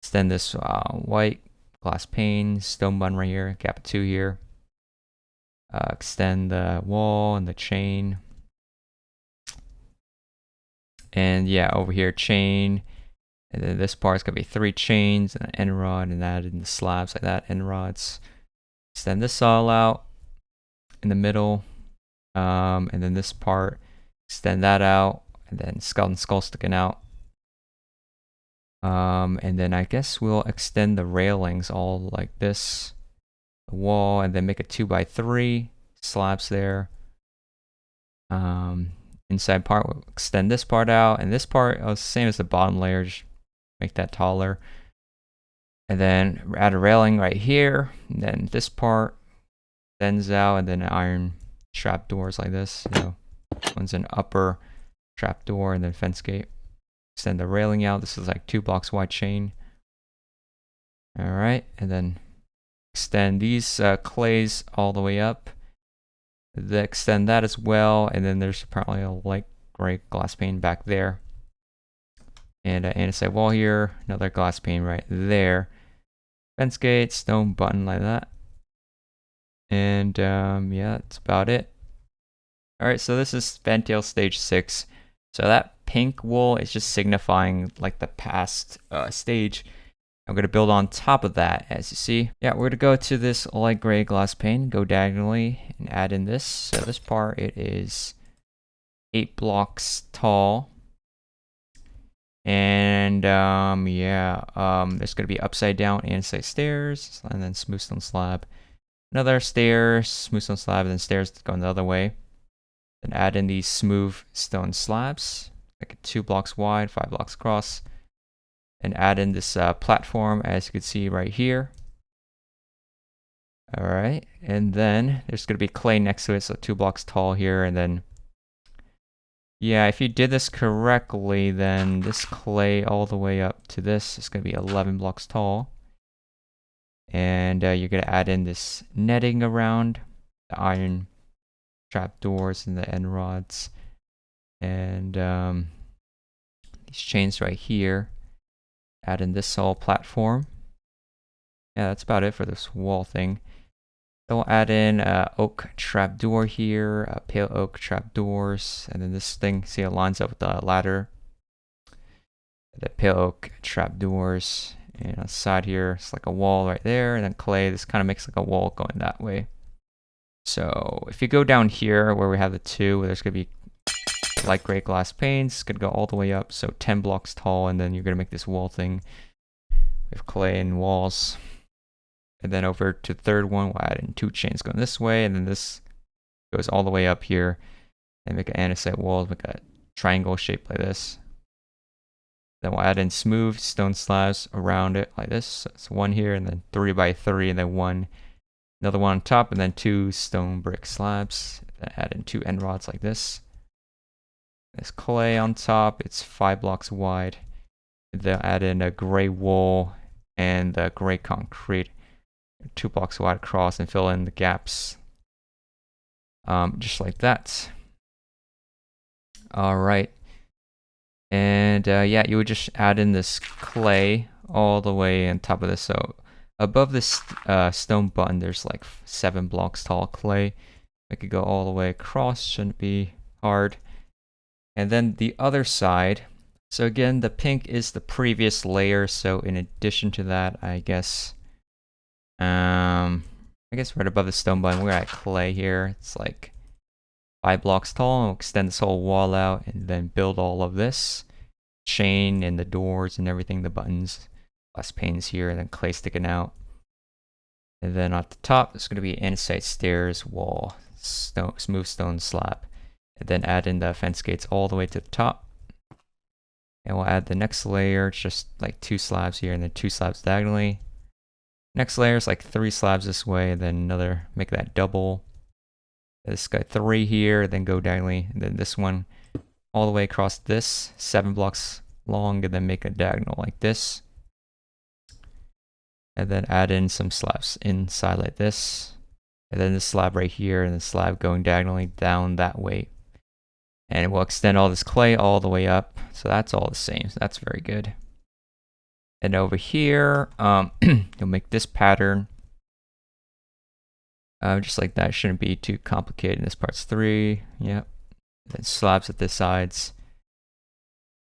Extend this white glass pane, stone button right here, gap 2 here. Extend the wall and the chain. And yeah, over here, chain. And then this part's gonna be 3 chains and an end rod, and add in the slabs like that, end rods. Extend this all out in the middle. And then this part, extend that out, and then skeleton skull sticking out. And then I guess we'll extend the railings all like this, the wall, and then make a 2x3 slabs there. Inside part, we'll extend this part out, and this part is the same as the bottom layer, just make that taller. And then add a railing right here, and then this part extends out, and then iron trap doors like this. One's an upper trap door, and then fence gate. Extend the railing out. This is like 2 blocks wide chain. All right, and then extend these clays all the way up. Then extend that as well, and then there's apparently a light gray glass pane back there. And andesite wall here, another glass pane right there. Fence gate, stone button like that. And yeah, that's about it. All right, so this is Fantail stage 6. So that pink wool is just signifying like the past stage. I'm gonna build on top of that, as you see. Yeah, we're gonna go to this light gray glass pane, go diagonally, and add in this. So this part, it is 8 blocks tall. And there's gonna be upside down andesite stairs, and then smooth stone slab. Another stairs, smooth stone slab, and then stairs going the other way. Then add in these smooth stone slabs, like 2 blocks wide, 5 blocks across. And add in this platform, as you can see right here. All right, and then there's gonna be clay next to it, so 2 blocks tall here, and then yeah, if you did this correctly, then this clay all the way up to this is gonna be 11 blocks tall. And you're gonna add in this netting around the iron trap doors and the end rods, and these chains right here. Add in this whole platform. Yeah, that's about it for this wall thing. Then we'll add in oak trap door here, pale oak trap doors, and then this thing, see it lines up with the ladder. The pale oak trap doors, and on the side here, it's like a wall right there, and then clay. This kind of makes like a wall going that way. So if you go down here where we have the 2, there's gonna be light gray glass panes. It's gonna go all the way up, so 10 blocks tall, and then you're gonna make this wall thing with clay and walls. And then over to the third one, we'll add in 2 chains going this way, and then this goes all the way up here, and make an andesite wall, make a triangle shape like this. Then we'll add in smooth stone slabs around it like this. So it's 1 here, and then 3x3, and then 1, another one on top, and then 2 stone brick slabs. Then add in 2 end rods like this. There's clay on top, it's 5 blocks wide. They'll add in a gray wool and the gray concrete, 2 blocks wide across, and fill in the gaps. Just like that. All right. And yeah, you would just add in this clay all the way on top of this. So above this stone button, there's like 7 blocks tall clay. It could go all the way across, shouldn't be hard. And then the other side, so again, the pink is the previous layer, so in addition to that, I guess right above the stone button, we're at clay here. It's like 5 blocks tall, and we'll extend this whole wall out, and then build all of this chain and the doors and everything, the buttons, glass panes here, and then clay sticking out. And then at the top, there's going to be andesite stairs, wall, smooth stone slab. And then add in the fence gates all the way to the top. And we'll add the next layer, it's just like 2 slabs here, and then 2 slabs diagonally. Next layer is like 3 slabs this way, and then another, make that double. This guy 3 here, then go diagonally, and then this one all the way across this 7 blocks long, and then make a diagonal like this. And then add in some slabs inside like this. And then the slab right here, and the slab going diagonally down that way. And we'll extend all this clay all the way up. So that's all the same. So that's very good. And over here, you'll make this pattern. Just like that. Shouldn't be too complicated. This part's 3. Yep. Then slabs at the sides.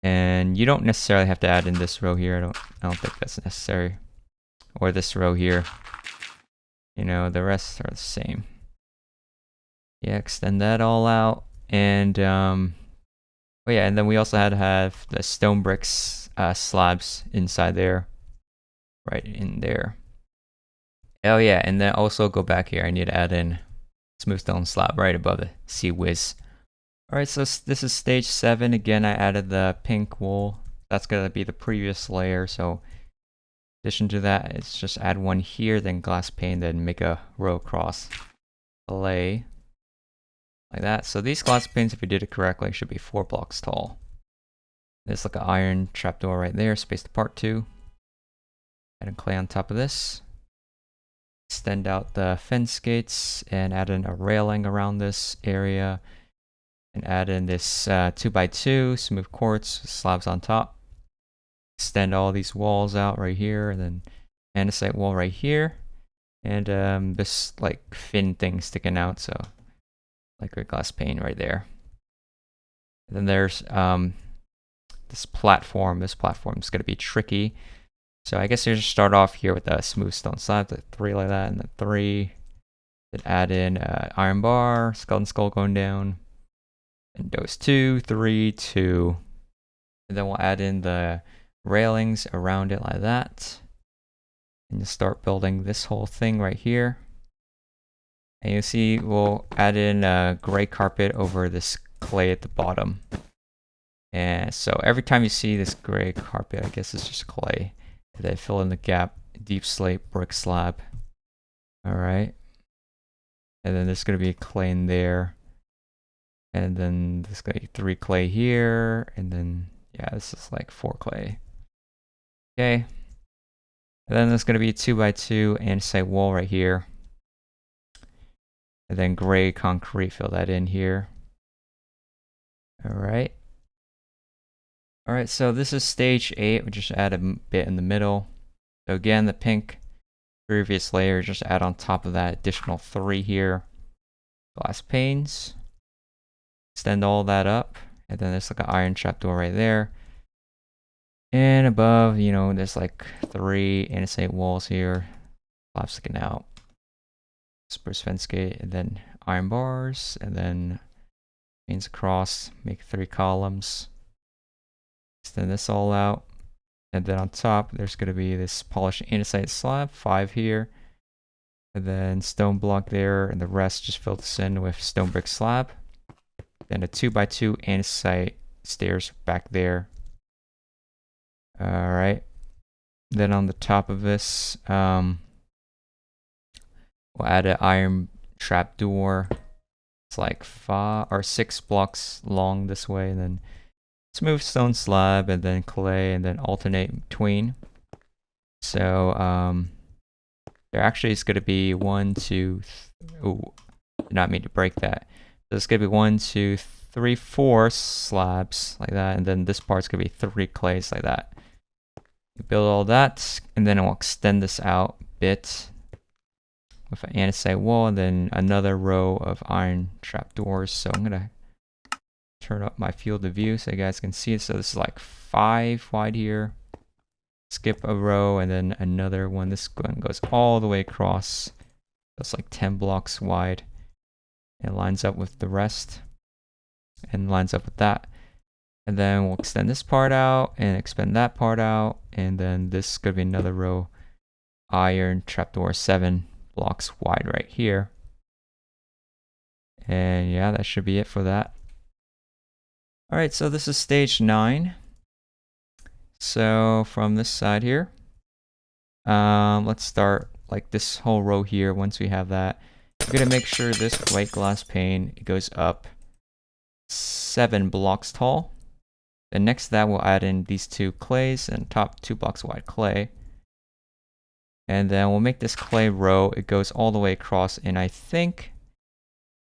And you don't necessarily have to add in this row here. I don't think that's necessary. Or this row here. You know, the rest are the same. Yeah, extend that all out. And oh yeah, and then we also had to have the stone bricks slabs inside there. Right in there. Oh yeah, and then also go back here. I need to add in smooth stone slab right above the sea whiz. Alright, so this is stage 7. Again, I added the pink wool. That's gonna be the previous layer, so in addition to that, it's just add one here, then glass pane, then make a row across clay. Like that. So these glass panes, if you did it correctly, should be 4 blocks tall. There's like an iron trapdoor right there, spaced apart 2. Add in clay on top of this. Extend out the fence gates and add in a railing around this area. And add in this 2x2 smooth quartz slabs on top. Extend all these walls out right here, and then andesite wall right here, and this like fin thing sticking out, so like a glass pane right there. And then there's this platform. This platform is going to be tricky, so I guess you just start off here with a smooth stone slab, like 3 like that, and then 3. Then add in iron bar, skeleton skull going down, and those 2, 3, 2, and then we'll add in the railings around it like that, and you start building this whole thing right here. And you see we'll add in a gray carpet over this clay at the bottom, and so every time you see this gray carpet, I guess it's just clay, and then fill in the gap, deep slate brick slab. Alright, and then there's going to be clay in there, and then there's going to be 3 clay here, and then yeah, this is like 4 clay. Okay, and then there's going to be 2x2 andesite wall right here, and then gray concrete, fill that in here. Alright, so this is stage 8. We just add a bit in the middle. So again, the pink previous layer, just add on top of that additional 3 here, glass panes, extend all that up, and then there's like an iron trapdoor right there. And above, you know, there's like 3 andesite walls here, slabs sticking out, spruce fence gate, and then iron bars, and then panes across, make 3 columns, extend this all out, and then on top there's going to be this polished andesite slab, 5 here, and then stone block there, and the rest just fill this in with stone brick slab, then a 2x2 andesite stairs back there. Alright, then on the top of this, we'll add an iron trapdoor. It's like 5 or 6 blocks long this way, and then smooth stone slab, and then clay, and then alternate between. So there actually is going to be 1, 2, oh, did not mean to break that. So it's going to be 1, 2, 3, 4 slabs like that, and then this part's going to be 3 clays like that. You build all that, and then we'll extend this out a bit with an andesite wall, and then another row of iron trapdoors. So I'm gonna turn up my field of view so you guys can see it. So this is like 5 wide here. Skip a row, and then another one. This one goes all the way across. It's like 10 blocks wide. It lines up with the rest, and lines up with that. And then we'll extend this part out and expand that part out, and then this is going to be another row iron trapdoor 7 blocks wide right here. And yeah, that should be it for that. Alright, so this is stage 9. So from this side here, let's start like this whole row here. Once we have that, we're going to make sure this white glass pane goes up 7 blocks tall. Then next to that, we'll add in these 2 clays and top 2 blocks wide clay. And then we'll make this clay row. It goes all the way across, and I think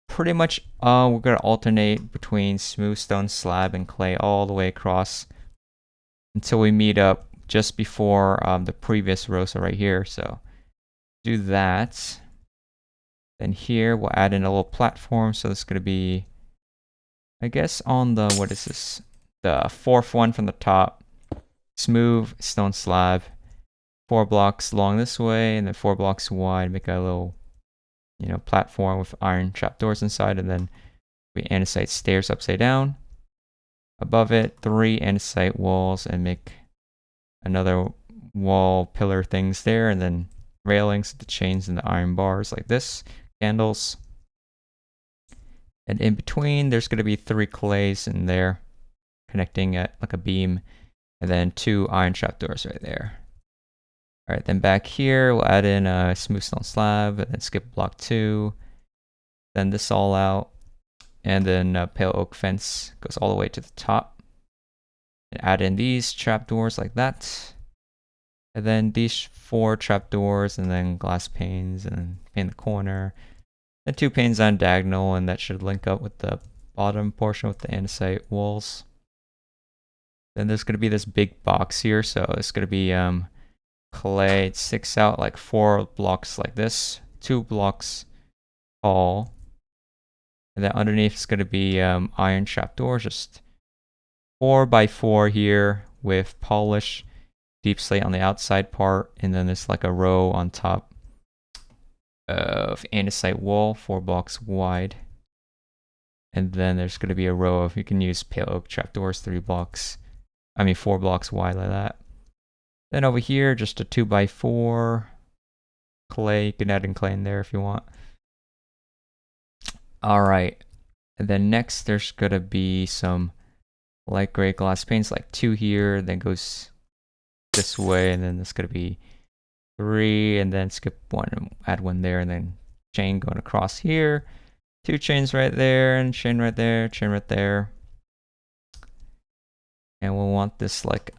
pretty much we're gonna alternate between smooth stone slab and clay all the way across until we meet up just before the previous row, so right here. So do that. Then here we'll add in a little platform. So this is gonna be, I guess, on the, what is this? The 4th one from the top. Smooth stone slab. 4 blocks long this way, and then 4 blocks wide. Make a little, you know, platform with iron trapdoors inside, and then we andesite stairs upside down. Above it, 3 andesite walls, and make another wall pillar things there, and then railings, the chains, and the iron bars like this. Candles. And in between, there's going to be 3 clays in there, connecting at like a beam, and then 2 iron trapdoors right there. All right, then back here, we'll add in a smooth stone slab, and then skip block 2. Then this all out, and then pale oak fence goes all the way to the top. And add in these trapdoors like that. And then these 4 trapdoors, and then glass panes, and paint the corner. And 2 panes on diagonal, and that should link up with the bottom portion with the andesite walls. Then there's going to be this big box here, so it's going to be clay. It sticks out like 4 blocks like this, 2 blocks tall. And then underneath it's going to be iron trapdoors, just 4 by 4 here with polished deep slate on the outside part, and then there's like a row on top of andesite wall, 4 blocks wide. And then there's going to be a row of, you can use pale oak trapdoors, 4 blocks wide like that. Then over here, just a 2 by 4 clay. You can add in clay in there if you want. All right. And then next, there's going to be some light gray glass panes, like 2 here, then goes this way, and then there's going to be 3, and then skip 1 and add 1 there, and then chain going across here. 2 chains right there, and chain right there, chain right there. And we'll want this like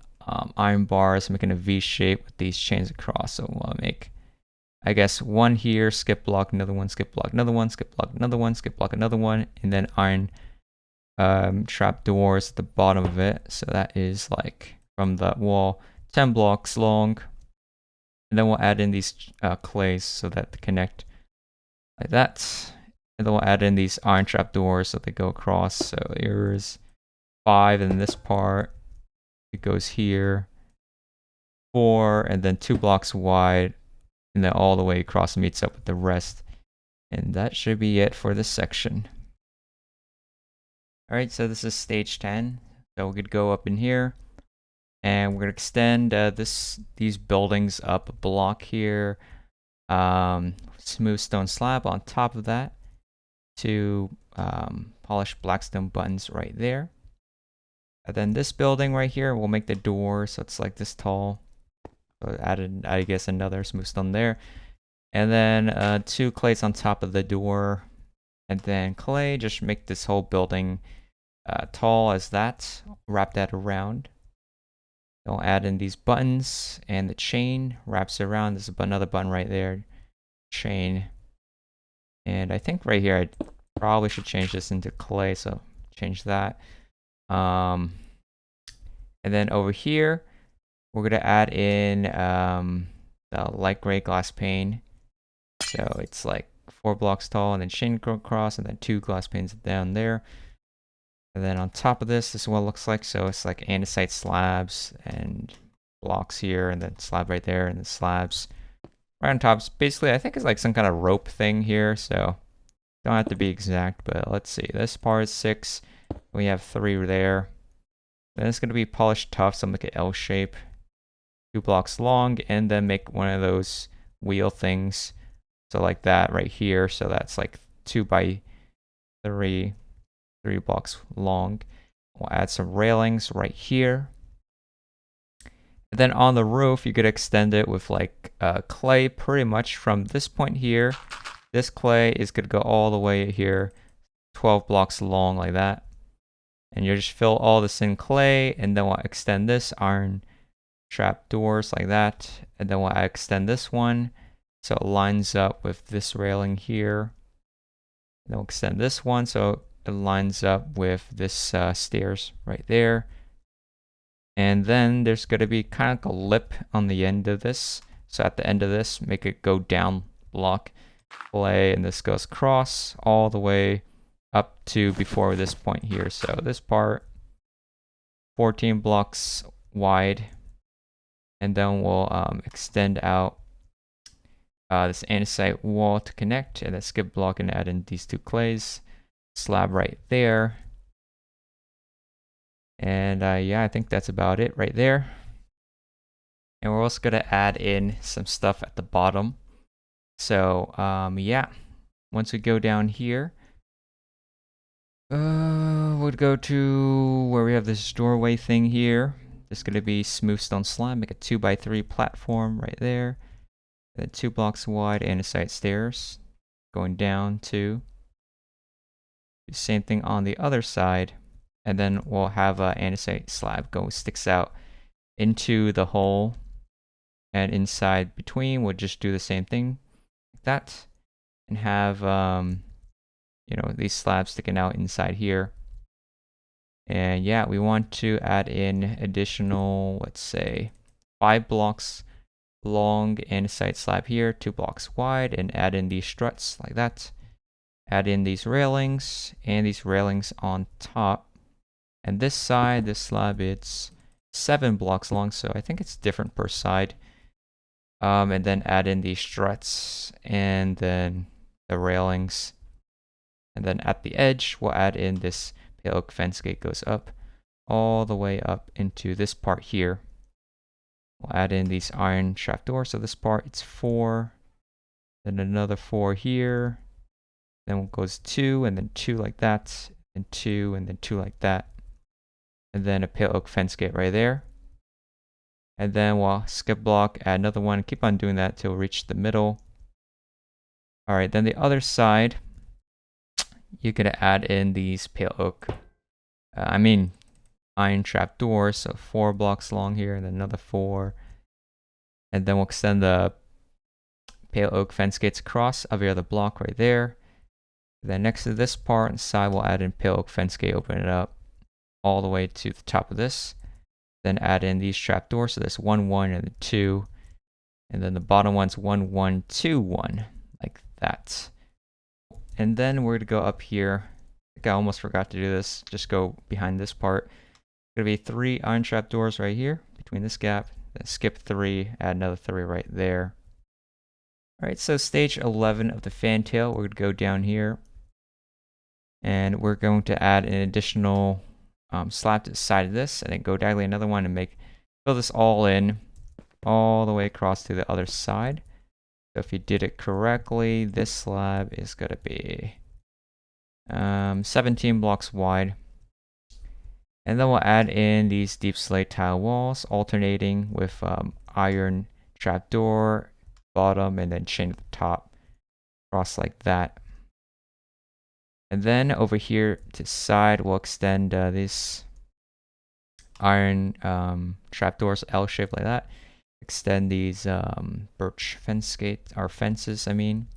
iron bars, making a V shape with these chains across. So we'll make, I guess, 1 here, skip block, another 1, skip block, another 1, skip block, another 1, skip block, another 1, and then iron trap doors at the bottom of it. So that is like from the wall 10 blocks long. And then we'll add in these clays so that they connect like that. And then we'll add in these iron trap doors so they go across. So here's 5 in this part. It goes here. 4, and then 2 blocks wide. And then all the way across meets up with the rest. And that should be it for this section. Alright, so this is stage 10. So we could go up in here. And we're going to extend these buildings up a block here. Smooth stone slab on top of that. 2 polished blackstone buttons right there. And then this building right here, we'll make the door so it's like this tall. So added, I guess, another smooth stone there. And then 2 clays on top of the door. And then clay, just make this whole building tall as that. Wrap that around. I'll add in these buttons, and the chain wraps around. There's another button right there. Chain. And I think right here, I probably should change this into clay, so change that. And then over here, we're going to add in the light gray glass pane. So it's like 4 blocks tall, and then chain go across, and then 2 glass panes down there. And then on top of this is what it looks like. So it's like andesite slabs and blocks here, and then slab right there, and then slabs right on top. Basically, I think it's like some kind of rope thing here. So don't have to be exact, but let's see. This part is 6. We have 3 there. Then it's going to be polished tough, so make an L shape. 2 blocks long, and then make one of those wheel things. So like that right here. So that's like 2 by 3. 3 blocks long. We'll add some railings right here. And then on the roof, you could extend it with like clay pretty much from this point here. This clay is going to go all the way here, 12 blocks long like that. And you just fill all this in clay, and then we'll extend this iron trap doors like that, and then we'll extend this one so it lines up with this railing here. And then we'll extend this one so it lines up with this stairs right there. And then there's going to be kind of like a lip on the end of this. So at the end of this, make it go down block play, and this goes across all the way up to before this point here. So this part, 14 blocks wide, and then we'll extend out this andesite wall to connect, and then skip block and add in these two clays, slab right there. And yeah, I think that's about it right there. And we're also gonna add in some stuff at the bottom. So yeah, once we go down here, we'll go to where we have this doorway thing here. There's gonna be smooth stone slab, make a 2x3 platform right there. And then 2 blocks wide andesite stairs going down to. Do the same thing on the other side. And then we'll have an andesite slab sticks out into the hole, and inside between we'll just do the same thing like that, and have you know, these slabs sticking out inside here. And yeah, we want to add in additional, let's say 5 blocks long andesite slab here, 2 blocks wide, and add in these struts like that. Add in these railings and these railings on top. And this side, this slab, it's 7 blocks long, so I think it's different per side. And then add in these struts and then the railings. And then at the edge, we'll add in this pale oak fence gate goes up all the way up into this part here. We'll add in these iron trapdoors. So this part, it's 4, then another 4 here. Then it goes 2, and then 2 like that, and 2, and then 2 like that. And then a pale oak fence gate right there. And then we'll skip block, add another one, keep on doing that till we reach the middle. All right, then the other side, you're gonna add in these pale oak, iron trap doors, so 4 blocks long here, and then another 4. And then we'll extend the pale oak fence gates across every other block right there. And then next to this part on the side, we'll add in pale oak fence gate, open it up all the way to the top of this. Then add in these trap doors, so there's 1, 1, and 2. And then the bottom one's 1, 1, 2, 1, like that. And then we're gonna go up here. I think I almost forgot to do this. Just go behind this part. Gonna be 3 iron trap doors right here between this gap. Then skip 3, add another 3 right there. All right, so stage 11 of the fantail, we're gonna go down here, and we're going to add an additional slab to the side of this, and then go diagonally another one and fill this all in, all the way across to the other side. So if you did it correctly, this slab is gonna be 17 blocks wide. And then we'll add in these deep slate tile walls, alternating with iron trapdoor bottom and then chain at the top, across like that. And then over here to the side, we'll extend these iron trapdoors L shape like that. Extend these birch fences. On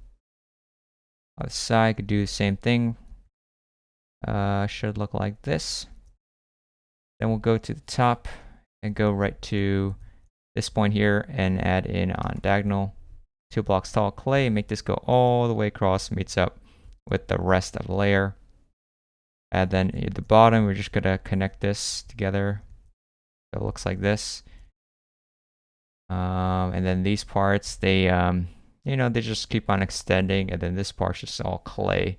the side, could do the same thing. Should look like this. Then we'll go to the top and go right to this point here and add in on diagonal 2 blocks tall clay. Make this go all the way across, meets up with the rest of the layer. And then at the bottom, we're just gonna connect this together. So it looks like this. And then these parts, they they just keep on extending, and then this part's just all clay.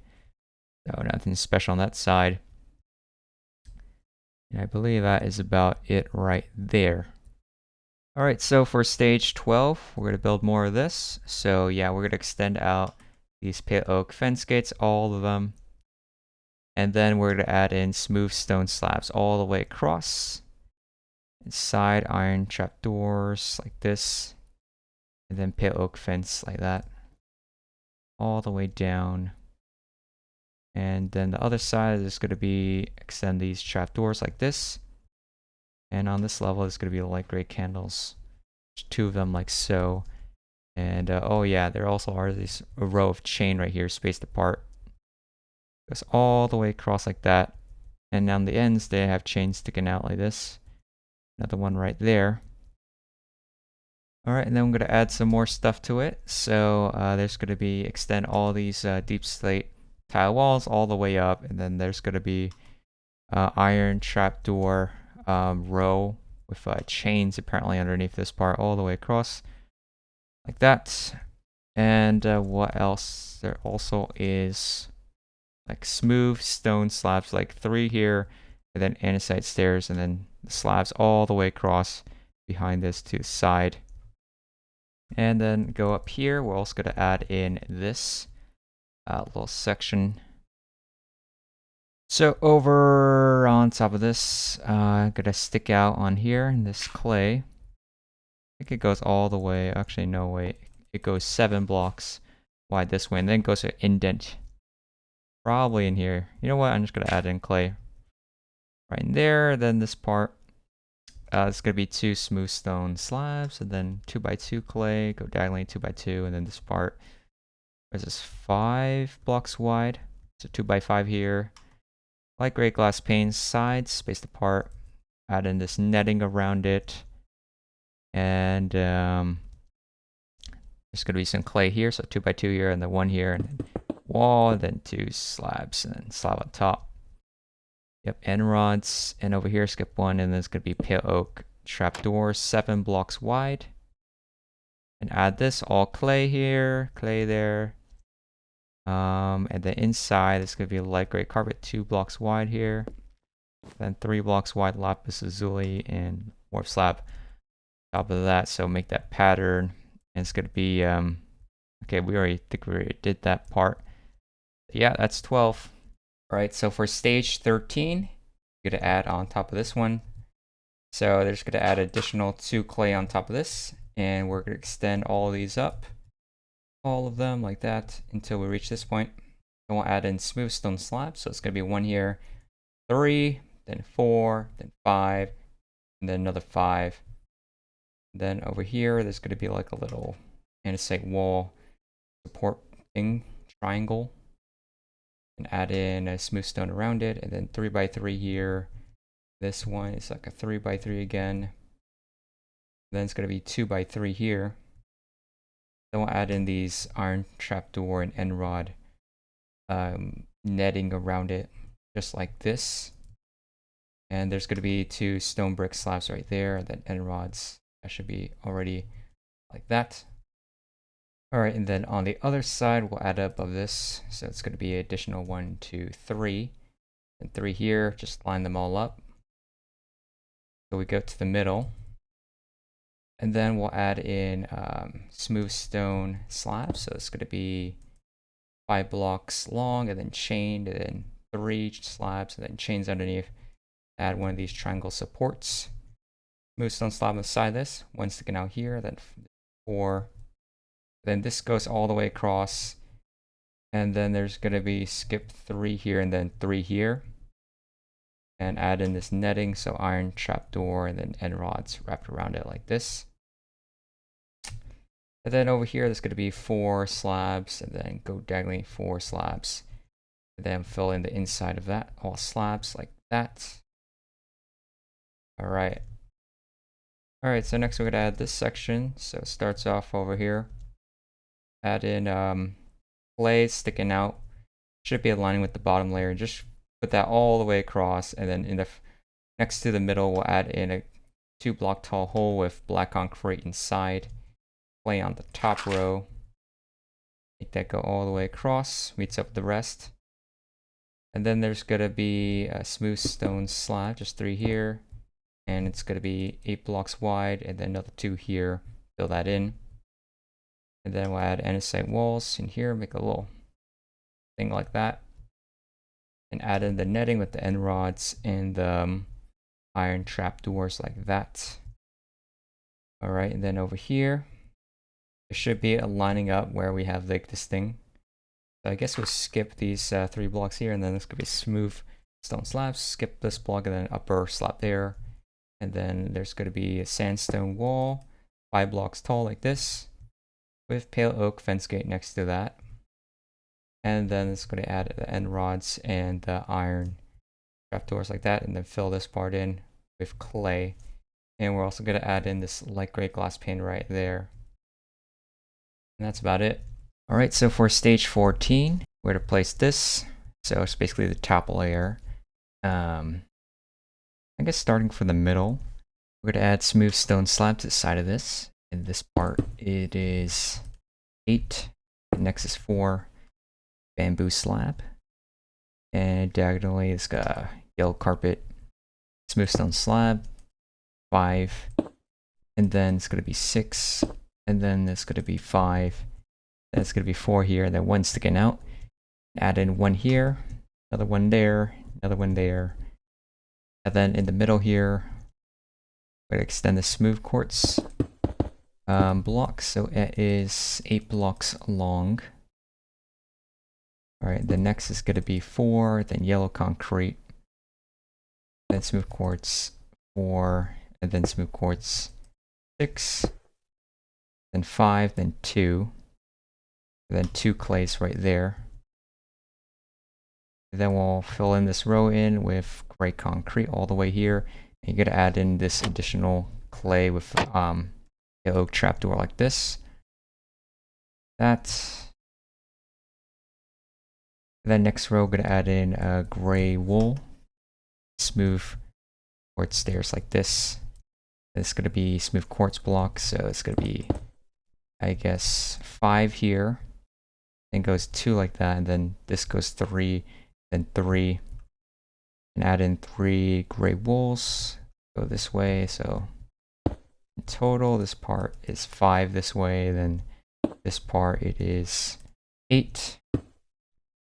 So nothing special on that side. And I believe that is about it right there. All right, so for stage 12, we're gonna build more of this. So yeah, we're gonna extend out these pale oak fence gates, all of them. And then we're gonna add in smooth stone slabs all the way across. And side iron trapdoors like this. And then pale oak fence like that. All the way down. And then the other side is going to be extend these trapdoors like this. And on this level, it's going to be light gray candles. There's 2 of them like so. And oh yeah, there also are these a row of chain right here, spaced apart. Goes all the way across like that. And on the ends, they have chains sticking out like this. Another one right there. Alright, and then I'm going to add some more stuff to it. So there's going to be extend all these deep slate tile walls all the way up. And then there's going to be iron trapdoor row with chains apparently underneath this part all the way across. Like that. And what else? There also is like smooth stone slabs, like 3 here, and then andesite stairs, and then the slabs all the way across behind this to the side. And then go up here, we're also going to add in this little section. So over on top of this, I'm going to stick out on here in this clay. I think it goes all the way, actually no way, it goes 7 blocks wide this way, and then goes to indent. Probably in here. You know what, I'm just going to add in clay. Right in there, then this part. It's going to be 2 smooth stone slabs, and then 2x2 clay, go diagonally 2x2, and then this part is this 5 blocks wide, so 2x5 here. Light gray glass pane sides, spaced apart, add in this netting around it, and there's going to be some clay here, so 2x2 here, and then 1 here, and then wall, and then 2 slabs, and then slab on top. Yep, end rods, and over here skip 1, and then it's going to be pale oak trapdoor, 7 blocks wide. And add this, all clay here, clay there. And then inside, it's going to be light gray carpet, 2 blocks wide here. Then 3 blocks wide lapis lazuli and more slab top of that, so make that pattern. And it's going to be, okay, we already did that part. Yeah, that's 12. Alright, so for stage 13, you're going to add on top of this one. So they're just going to add additional 2 clay on top of this, and we're going to extend all of these up, all of them like that, until we reach this point. And we'll add in smooth stone slabs, so it's going to be 1 here, 3, then 4, then 5, and then another 5. Then over here, there's going to be like a little andesite wall support thing, triangle. And add in a smooth stone around it, and then 3x3 here. This one is like a 3x3 again. Then it's going to be 2x3 here. Then we'll add in these iron trapdoor and end rod netting around it, just like this. And there's going to be 2 stone brick slabs right there, and then end rods. That should be already like that. Alright, and then on the other side, we'll add up of this. So it's going to be additional 1, 2, 3. And 3 here, just line them all up. So we go to the middle. And then we'll add in smooth stone slabs. So it's going to be 5 blocks long, and then chained, and then 3 slabs, and then chains underneath. Add one of these triangle supports. Smooth stone slab on the side of this. 1 sticking out here, then 4. Then this goes all the way across, and then there's going to be skip 3 here and then 3 here, and add in this netting, so iron trapdoor and then end rods wrapped around it like this. And then over here there's going to be 4 slabs, and then go diagonally 4 slabs, and then fill in the inside of that, all slabs like that. Alright, so next we're going to add this section. So it starts off over here. Add in clay sticking out, should be aligning with the bottom layer, and just put that all the way across. And then in the next to the middle, we'll add in a 2 block tall hole with black concrete inside. Clay on the top row. Make that go all the way across, meets up with the rest. And then there's gonna be a smooth stone slab, just 3 here, and it's gonna be 8 blocks wide, and then another 2 here. Fill that in. And then we'll add andesite walls in here, make a little thing like that. And add in the netting with the end rods and the iron trapdoors like that. Alright, and then over here, it should be lining up where we have like this thing. So I guess we'll skip these 3 blocks here, and then this could be smooth stone slabs. Skip this block and then upper slab there. And then there's going to be a sandstone wall, 5 blocks tall like this, with pale oak fence gate next to that. And then it's going to add the end rods and the iron trapdoors like that, and then fill this part in with clay. And we're also going to add in this light gray glass pane right there. And that's about it. Alright, so for stage 14, where to place this. So it's basically the top layer. I guess starting from the middle, we're going to add smooth stone slab to the side of this. In this part, it is 8. Next is 4 bamboo slab. And diagonally, it's got a yellow carpet, smooth stone slab, 5. And then it's going to be 6. And then it's going to be 5. Then it's going to be 4 here, and then 1 sticking out. Add in 1 here, another 1 there, another 1 there. And then in the middle here, we're going to extend the smooth quartz block. So it is 8 blocks long. Alright, the next is going to be 4, then yellow concrete, then smooth quartz 4, and then smooth quartz 6, then 5, then 2, and then 2 clays right there. And then we'll fill in this row in with gray concrete all the way here. And you're going to add in this additional clay with the oak trapdoor like this. That. Then next row, we're going to add in gray wool, smooth quartz stairs like this. This is going to be smooth quartz blocks, so it's going to be, I guess, 5 here. Then goes 2 like that, and then this goes 3, then 3. And add in 3 gray wools. Go this way, so in total, this part is 5 this way, then this part it is 8.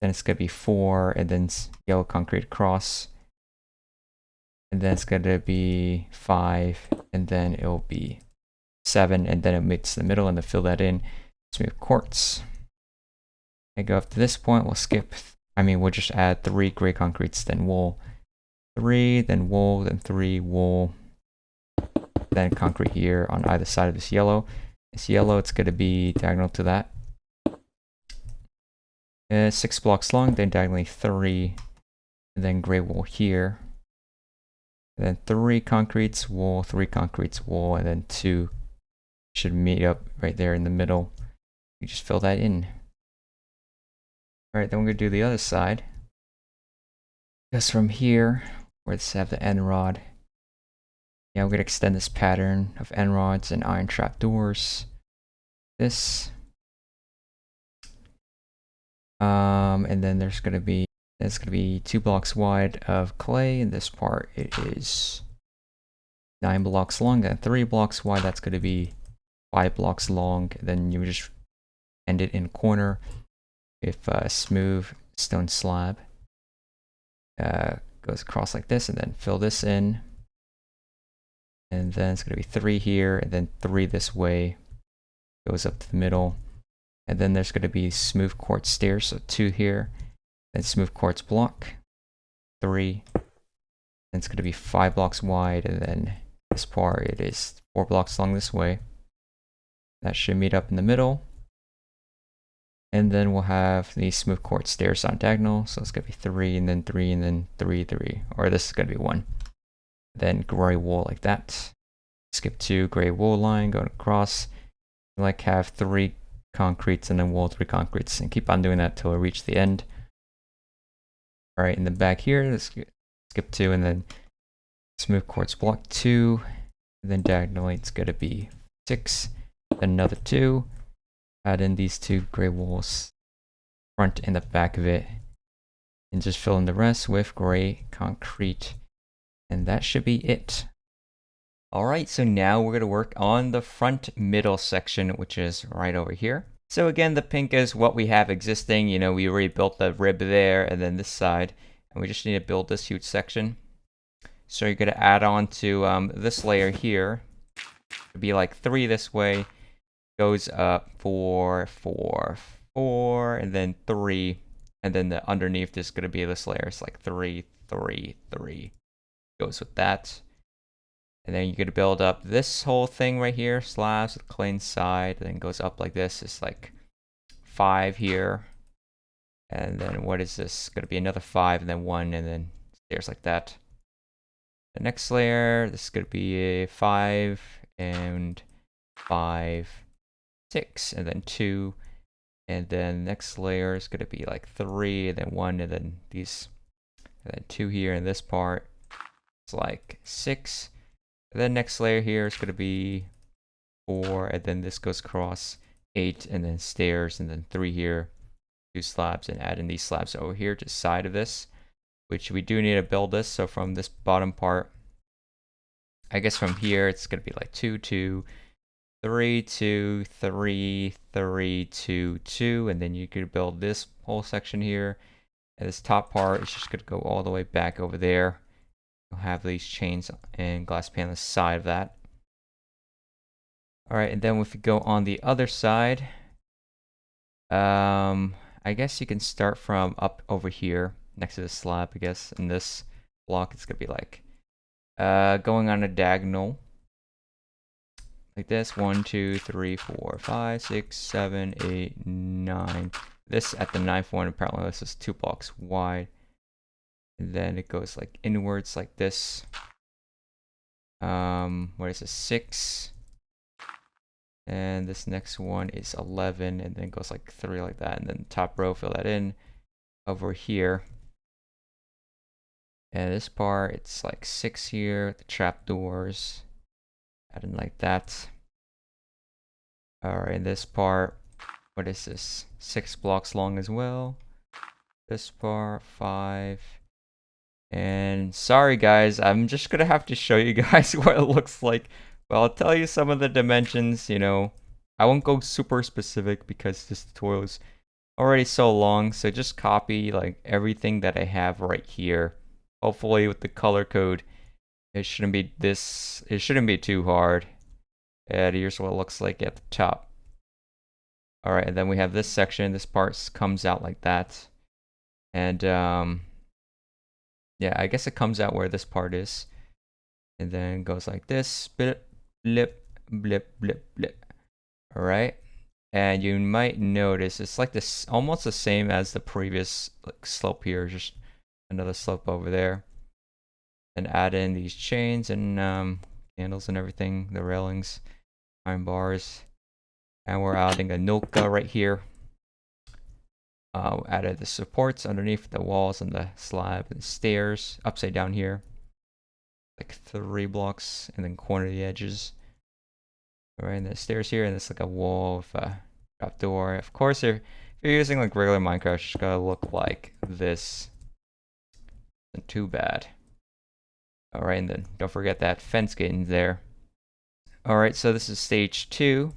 Then it's going to be 4, and then yellow concrete across. And then it's going to be 5, and then it'll be 7, and then it meets the middle, and then fill that in. Smooth quartz. And go up to this point, we'll just add 3 gray concretes, then wool. 3, then wool, then 3, wool. Then concrete here on either side of this yellow. This yellow, it's going to be diagonal to that. 6 blocks long, then diagonally 3, and then gray wool here. And then 3 concretes, wool, 3 concretes, wool, and then 2 should meet up right there in the middle. You just fill that in. Alright, then we're going to do the other side. Just from here, where let's have the end rod. Yeah, we're going to extend this pattern of end rods and iron trapdoors. This. And then it's going to be 2 blocks wide of clay. In this part, it is 9 blocks long, and 3 blocks wide. That's going to be 5 blocks long. And then you just end it in a corner with a smooth stone slab. Goes across like this, and then fill this in. And then it's going to be 3 here, and then 3 this way. Goes up to the middle. And then there's going to be smooth quartz stairs, so 2 here. Then smooth quartz block, 3. Then it's going to be 5 blocks wide, and then this part, it is 4 blocks long this way. That should meet up in the middle. And then we'll have these smooth quartz stairs on diagonal, so it's going to be 3, and then 3, and then 3, 3. Or this is going to be 1. Then gray wool like that. Skip 2, gray wool line, going across. Like have 3 concretes and then wool, 3 concretes, and keep on doing that till we reach the end. Alright, in the back here, let's skip 2, and then smooth quartz block 2, and then diagonally it's going to be 6, then another 2. Add in these 2 gray wools, front and the back of it, and just fill in the rest with gray concrete. And that should be it. Alright, so now we're going to work on the front middle section, which is right over here. So again, the pink is what we have existing. You know, we already built the rib there, and then this side. And we just need to build this huge section. So you're going to add on to this layer here. It'd be like 3 this way. Goes up 4, 4, 4, and then 3, and then the underneath is going to be this layer. It's like 3, 3, 3. Goes with that. And then you're going to build up this whole thing right here, slabs with clay inside, and then goes up like this. It's like 5 here. And then what is this? Going to be another 5, and then 1, and then stairs like that. The next layer, this is going to be a 5, and 5, 6, and then 2. And then next layer is going to be like 3, and then 1, and then these, and then 2 here, and this part is like 6. And then next layer here is going to be 4, and then this goes across 8, and then stairs, and then 3 here, 2 slabs, and add in these slabs over here to the side of this, which we do need to build this. So from this bottom part, I guess from here it's going to be like 2, 2, 3, 2, 3, 3, 2, 2, and then you could build this whole section here. And this top part is just going to go all the way back over there. You'll have these chains and glass pan on the side of that. Alright, and then if we go on the other side, I guess you can start from up over here next to the slab, I guess. In this block, it's going to be like going on a diagonal. Like this, 1, 2, 3, 4, 5, 6, 7, 8, 9. This at the 9th one, apparently this is 2 blocks wide. And then it goes like inwards like this. What is this? 6. And this next one is 11, and then it goes like 3 like that. And then top row, fill that in over here. And this part, it's like 6 here, the trap doors. Add in like that. Alright, this part, what is this? 6 blocks long as well. This part, 5. And sorry guys, I'm just gonna have to show you guys what it looks like. But I'll tell you some of the dimensions, you know. I won't go super specific because this tutorial is already so long. So just copy like everything that I have right here. Hopefully with the color code, it shouldn't be too hard. And here's what it looks like at the top. Alright, and then we have this section. This part comes out like that. And yeah, I guess it comes out where this part is. And then goes like this. Blip, blip, blip, blip, blip. Alright. And you might notice it's like this, almost the same as the previous like slope here. Just another slope over there. And add in these chains and handles and everything, the railings, iron bars, and we're adding a Nulka right here. Added the supports underneath the walls and the slab and stairs upside down here, like 3 blocks, and then corner the edges. Alright, and the stairs here, and it's like a wall with a trap door. Of course, if you're using like regular Minecraft, it's gotta look like this. Isn't too bad. Alright, and then don't forget that fence getting there. Alright, so this is stage 2.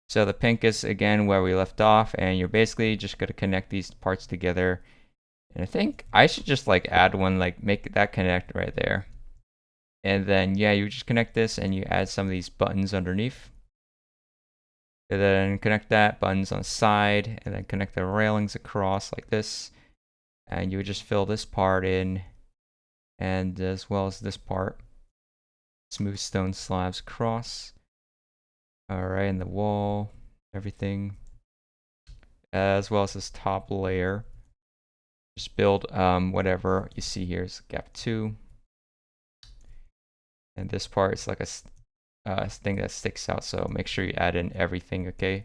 So the pink is again where we left off, and you're basically just going to connect these parts together. And I think I should just like add one, like make that connect right there. And then yeah, you just connect this and you add some of these buttons underneath. And then connect that, buttons on the side, and then connect the railings across like this. And you would just fill this part in, and as well as this part. Smooth stone slabs across. Alright, and the wall, everything. As well as this top layer. Just build whatever you see here is gap 2. And this part is like a thing that sticks out, so make sure you add in everything, okay?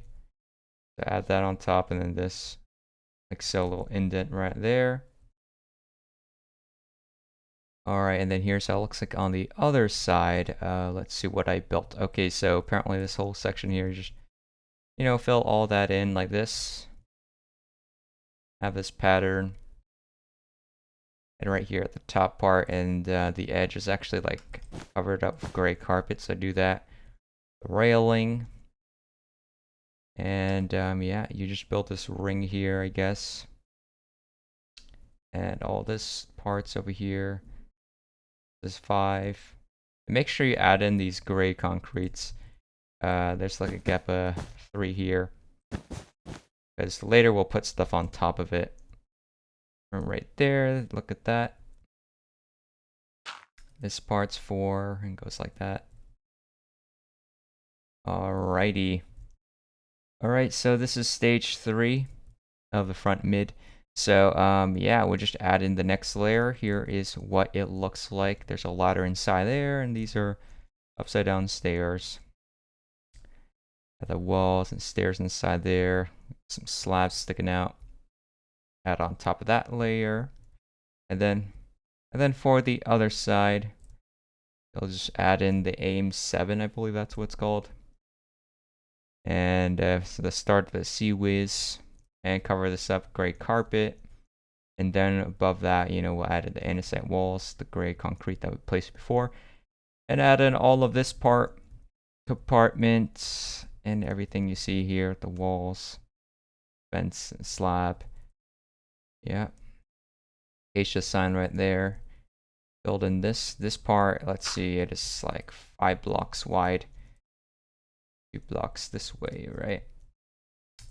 So add that on top, and then this, like so, a little indent right there. Alright, and then here's how it looks like on the other side. Let's see what I built. Okay, so apparently this whole section here, just, you know, fill all that in like this. Have this pattern. And right here at the top part, and the edge is actually like covered up with gray carpet, so do that. The railing. And yeah, you just build this ring here, I guess. And all this parts over here. This 5. And make sure you add in these gray concretes. There's like a gap of 3 here. because later we'll put stuff on top of it. From right there, look at that. This part's 4 and goes like that. Alrighty. Alright, so this is stage 3 of the front mid. So yeah, we'll just add in the next layer. Here is what it looks like. There's a ladder inside there, and these are upside down stairs. The walls and stairs inside there. Some slabs sticking out. Add on top of that layer. And then for the other side, I'll just add in the AIM 7, I believe that's what it's called. And so the start of the Sea Whiz, and cover this up, gray carpet. And then above that, you know, we'll add in the andesite walls, the gray concrete that we placed before. And add in all of this part, compartments, and everything you see here, the walls, vents, and slab. Yeah. Acacia sign right there. Build in this part. Let's see, it is like 5 blocks wide. 2 blocks this way, right?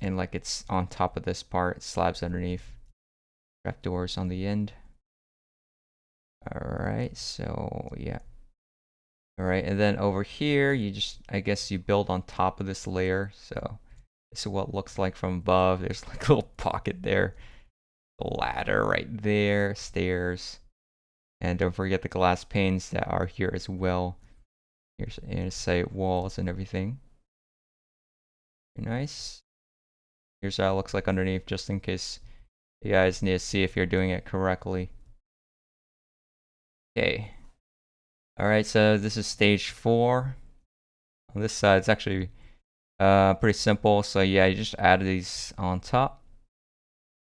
And like it's on top of this part, slabs underneath, trapdoors on the end. Alright, so yeah. Alright, and then over here, you just, I guess you build on top of this layer. So this is what it looks like from above. There's like a little pocket there. A ladder right there, stairs. And don't forget the glass panes that are here as well. Here's andesite walls and everything. Very nice. Here's how it looks like underneath, just in case you guys need to see if you're doing it correctly. Okay. Alright, so this is stage 4. On this side, it's actually pretty simple. So yeah, you just add these on top.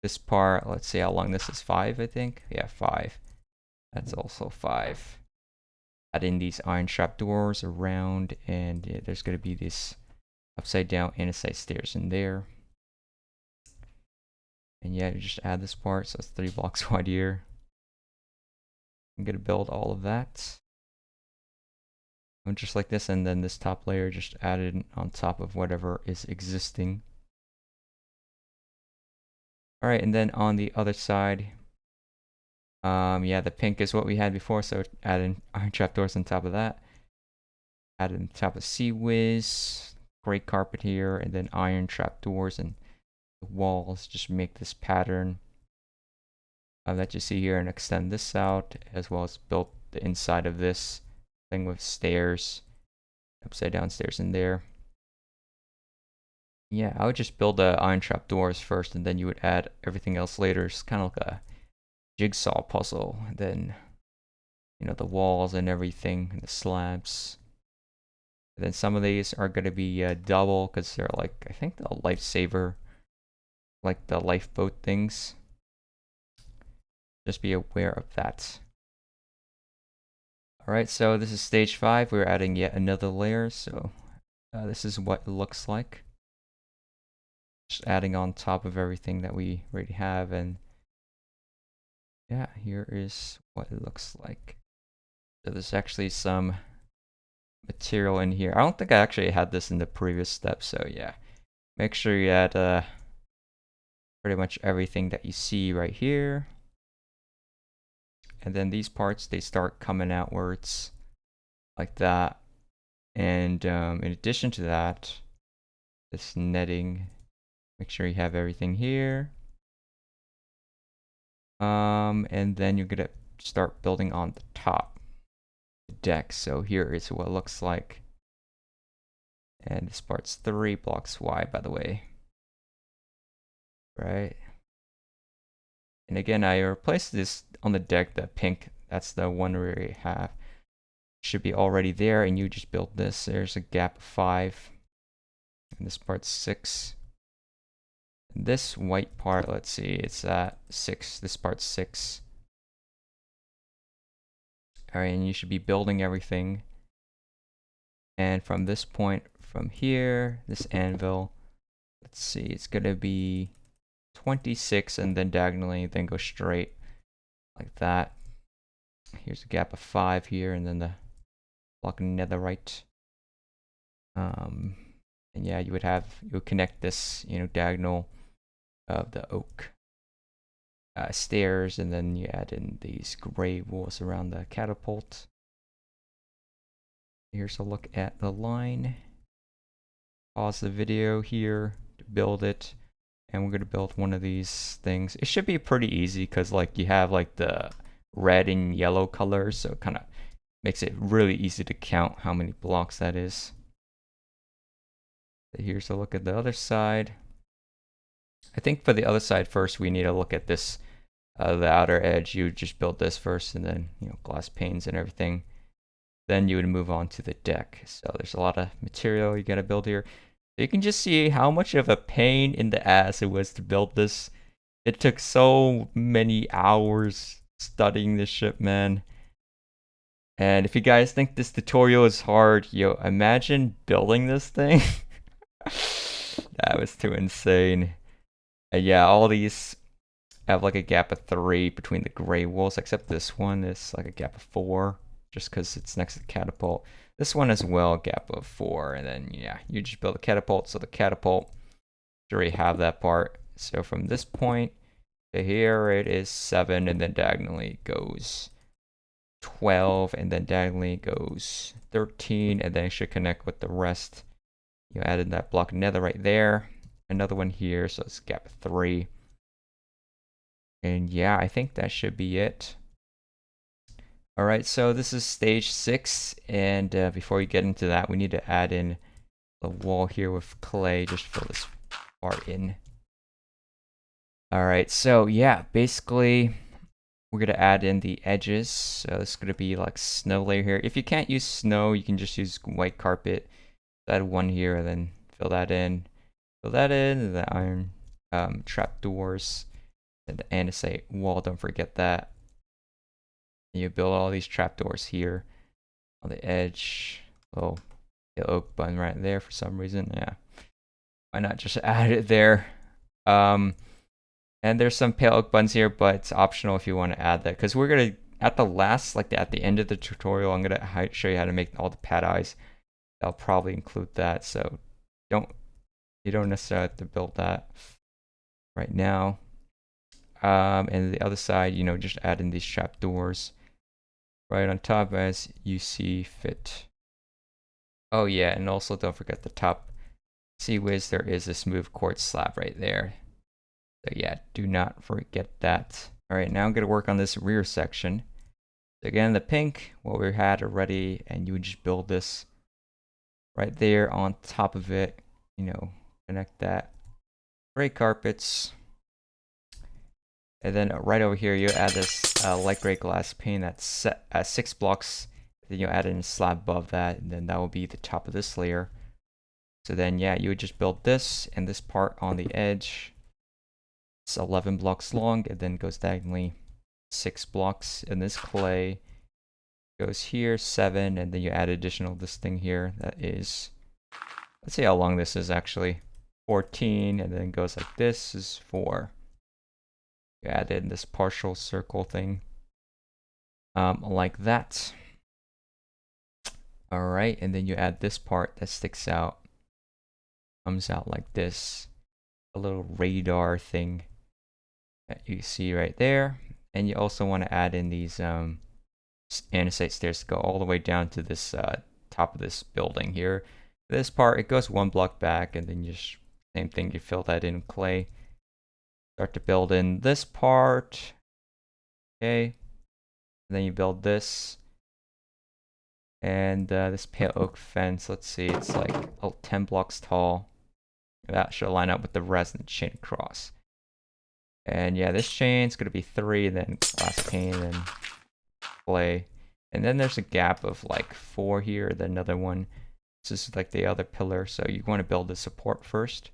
This part, let's see how long this is, 5, I think. Yeah, 5. That's also 5. Add in these iron trap doors around, and yeah, there's going to be this upside down andesite stairs in there. And yeah, you just add this part, so it's 3 blocks wide here. I'm going to build all of that. And just like this, and then this top layer just added on top of whatever is existing. Alright, and then on the other side, yeah, the pink is what we had before, so add in iron trapdoors on top of that. Add in top of Sea Whiz, gray carpet here, and then iron trapdoors and the walls. Just make this pattern that you see here and extend this out, as well as build the inside of this thing with stairs, upside down stairs in there. Yeah, I would just build the iron trapdoors first, and then you would add everything else later. It's kind of like a jigsaw puzzle. And then, you know, the walls and everything, and the slabs. And then some of these are going to be double, because they're like, I think the lifesaver, like the lifeboat things. Just be aware of that. Alright, so this is stage 5. We're adding yet another layer, so this is what it looks like. Just adding on top of everything that we already have, and yeah, here is what it looks like. So there's actually some material in here. I don't think I actually had this in the previous step, so yeah. Make sure you add pretty much everything that you see right here. And then these parts, they start coming outwards like that. And in addition to that, this netting, make sure you have everything here. And then you're gonna start building on the top deck. So here is what it looks like. And this part's 3 blocks wide, by the way. Right. And again, I replaced this on the deck, the pink. That's the one we have. Should be already there, and you just build this. There's a gap of 5. And this part's 6. And this white part, let's see, it's at 6. This part's 6. Alright, and you should be building everything. And from this point, from here, this anvil, let's see, it's gonna be 26, and then diagonally, then go straight like that. Here's a gap of 5 here, and then the block netherite. And yeah, you would connect this, you know, diagonal of the oak stairs, and then you add in these gray walls around the catapult. Here's a look at the line. Pause the video here to build it, and we're gonna build one of these things. It should be pretty easy because like you have like the red and yellow colors, so it kind of makes it really easy to count how many blocks that is. So here's a look at the other side. I think for the other side first, we need to look at this, the outer edge. You would just build this first, and then glass panes and everything. Then you would move on to the deck. So there's a lot of material you gotta build here. You can just see how much of a pain in the ass it was to build this. It took so many hours studying this ship, man. And if you guys think this tutorial is hard, imagine building this thing. That was too insane. Yeah, all these have like a gap of 3 between the gray walls, except this one is like a gap of 4, just because it's next to the catapult. This one as well, gap of 4, and then yeah, you just build a catapult. So the catapult, you already have that part. So from this point to here, it is 7, and then diagonally goes 12, and then diagonally goes 13, and then it should connect with the rest. You added that block of nether right there, another one here, so it's gap of 3. And yeah, I think that should be it. All right, so this is stage 6, and before we get into that, we need to add in the wall here with clay. Just fill this part in. All right, so yeah, basically we're gonna add in the edges. So this is gonna be like snow layer here. If you can't use snow, you can just use white carpet. Add one here, and then fill that in, and the iron trapdoors, and the andesite wall. Don't forget that. You build all these trapdoors here on the edge. Oh, the oak button right there for some reason. Yeah, why not just add it there? And there's some pale oak buttons here, but it's optional if you want to add that, because we're gonna at the last, like at the end of the tutorial, I'm gonna show you how to make all the pad eyes. I'll probably include that, so you don't necessarily have to build that right now. And the other side, just add in these trapdoors right on top as you see fit. Oh yeah, and also don't forget the top. See whiz, there is a smooth quartz slab right there. So yeah, do not forget that. All right, now I'm gonna work on this rear section. So again, the pink, what we had already, and you would just build this right there on top of it. Connect that. Gray carpets. And then right over here, you add this light gray glass pane that's set at 6 blocks. Then you add in a slab above that, and then that will be the top of this layer. So then, yeah, you would just build this and this part on the edge. It's 11 blocks long, and then goes diagonally 6 blocks. And this clay goes here 7, and then you add additional this thing here that is, let's see how long this is actually, 14, and then goes like this is 4. You add in this partial circle thing, like that. All right, and then you add this part that sticks out, comes out like this, a little radar thing that you see right there. And you also want to add in these andesite stairs to go all the way down to this top of this building here. This part, it goes 1 block back, and then you just same thing, you fill that in clay. Start to build in this part. Okay, and then you build this, and this pale oak fence, let's see, it's like 10 blocks tall. That should line up with the rest and chain across. And yeah, this chain's gonna be 3, and then glass pane, and clay. And then there's a gap of like 4 here, then another one. This is like the other pillar, so you want to build the support first.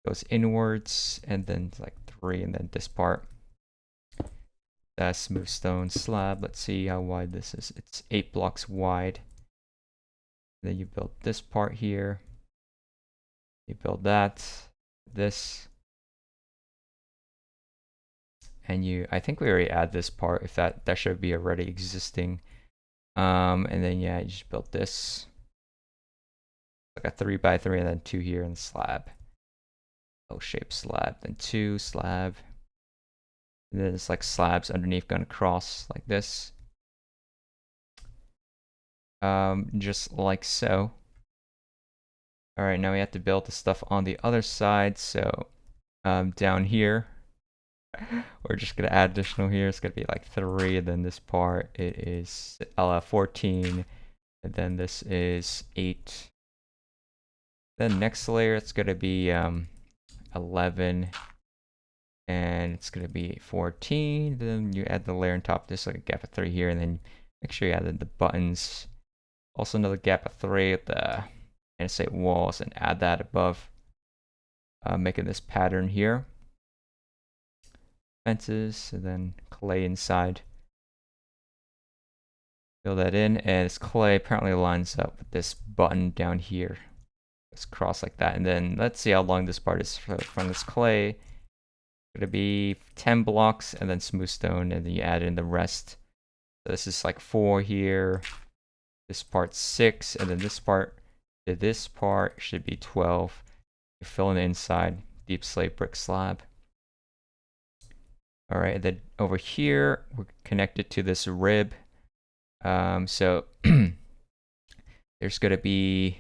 Goes inwards, and then like 3, and then this part. That smooth stone slab. Let's see how wide this is. It's 8 blocks wide. Then you build this part here. You build that, this, and I think we already add this part. If that should be already existing. And then yeah, you just build this, like a 3x3, and then 2 here in the slab. L-shaped slab, then 2 slab, and then it's like slabs underneath going to cross like this, just like so. All right, now we have to build the stuff on the other side. So down here, we're just gonna add additional here. It's gonna be like 3, and then this part it is 14, and then this is 8. Then next layer it's gonna be 11, and it's gonna be 14. Then you add the layer on top. There's like a gap of 3 here, and then make sure you add the buttons. Also another gap of 3 at the andesite walls, and add that above, making this pattern here. Fences, and then clay inside. Fill that in, and this clay apparently lines up with this button down here. Let's cross like that, and then let's see how long this part is from this clay. It's gonna be 10 blocks, and then smooth stone, and then you add in the rest. So this is like 4 here. This part's 6, and then this part should be 12. You're filling the inside, deep slate brick slab. All right, then over here, we're connected to this rib. So there's gonna be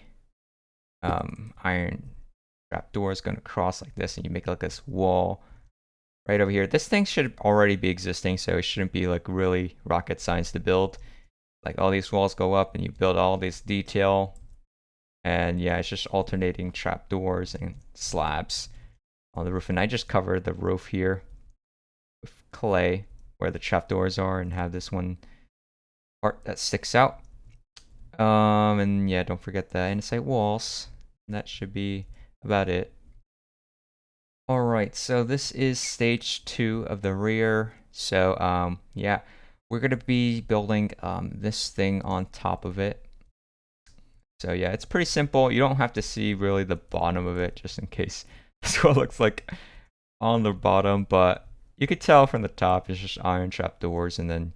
iron trap doors gonna cross like this, and you make like this wall right over here. This thing should already be existing, so it shouldn't be like really rocket science to build. Like all these walls go up, and you build all this detail. And yeah, it's just alternating trap doors and slabs on the roof. And I just covered the roof here with clay where the trapdoors are, and have this one part that sticks out. And yeah, don't forget the andesite walls. And that should be about it. Alright, so this is stage 2 of the rear. So yeah, we're gonna be building this thing on top of it. So yeah, it's pretty simple. You don't have to see really the bottom of it, just in case that's what it looks like on the bottom, but you could tell from the top it's just iron trap doors, and then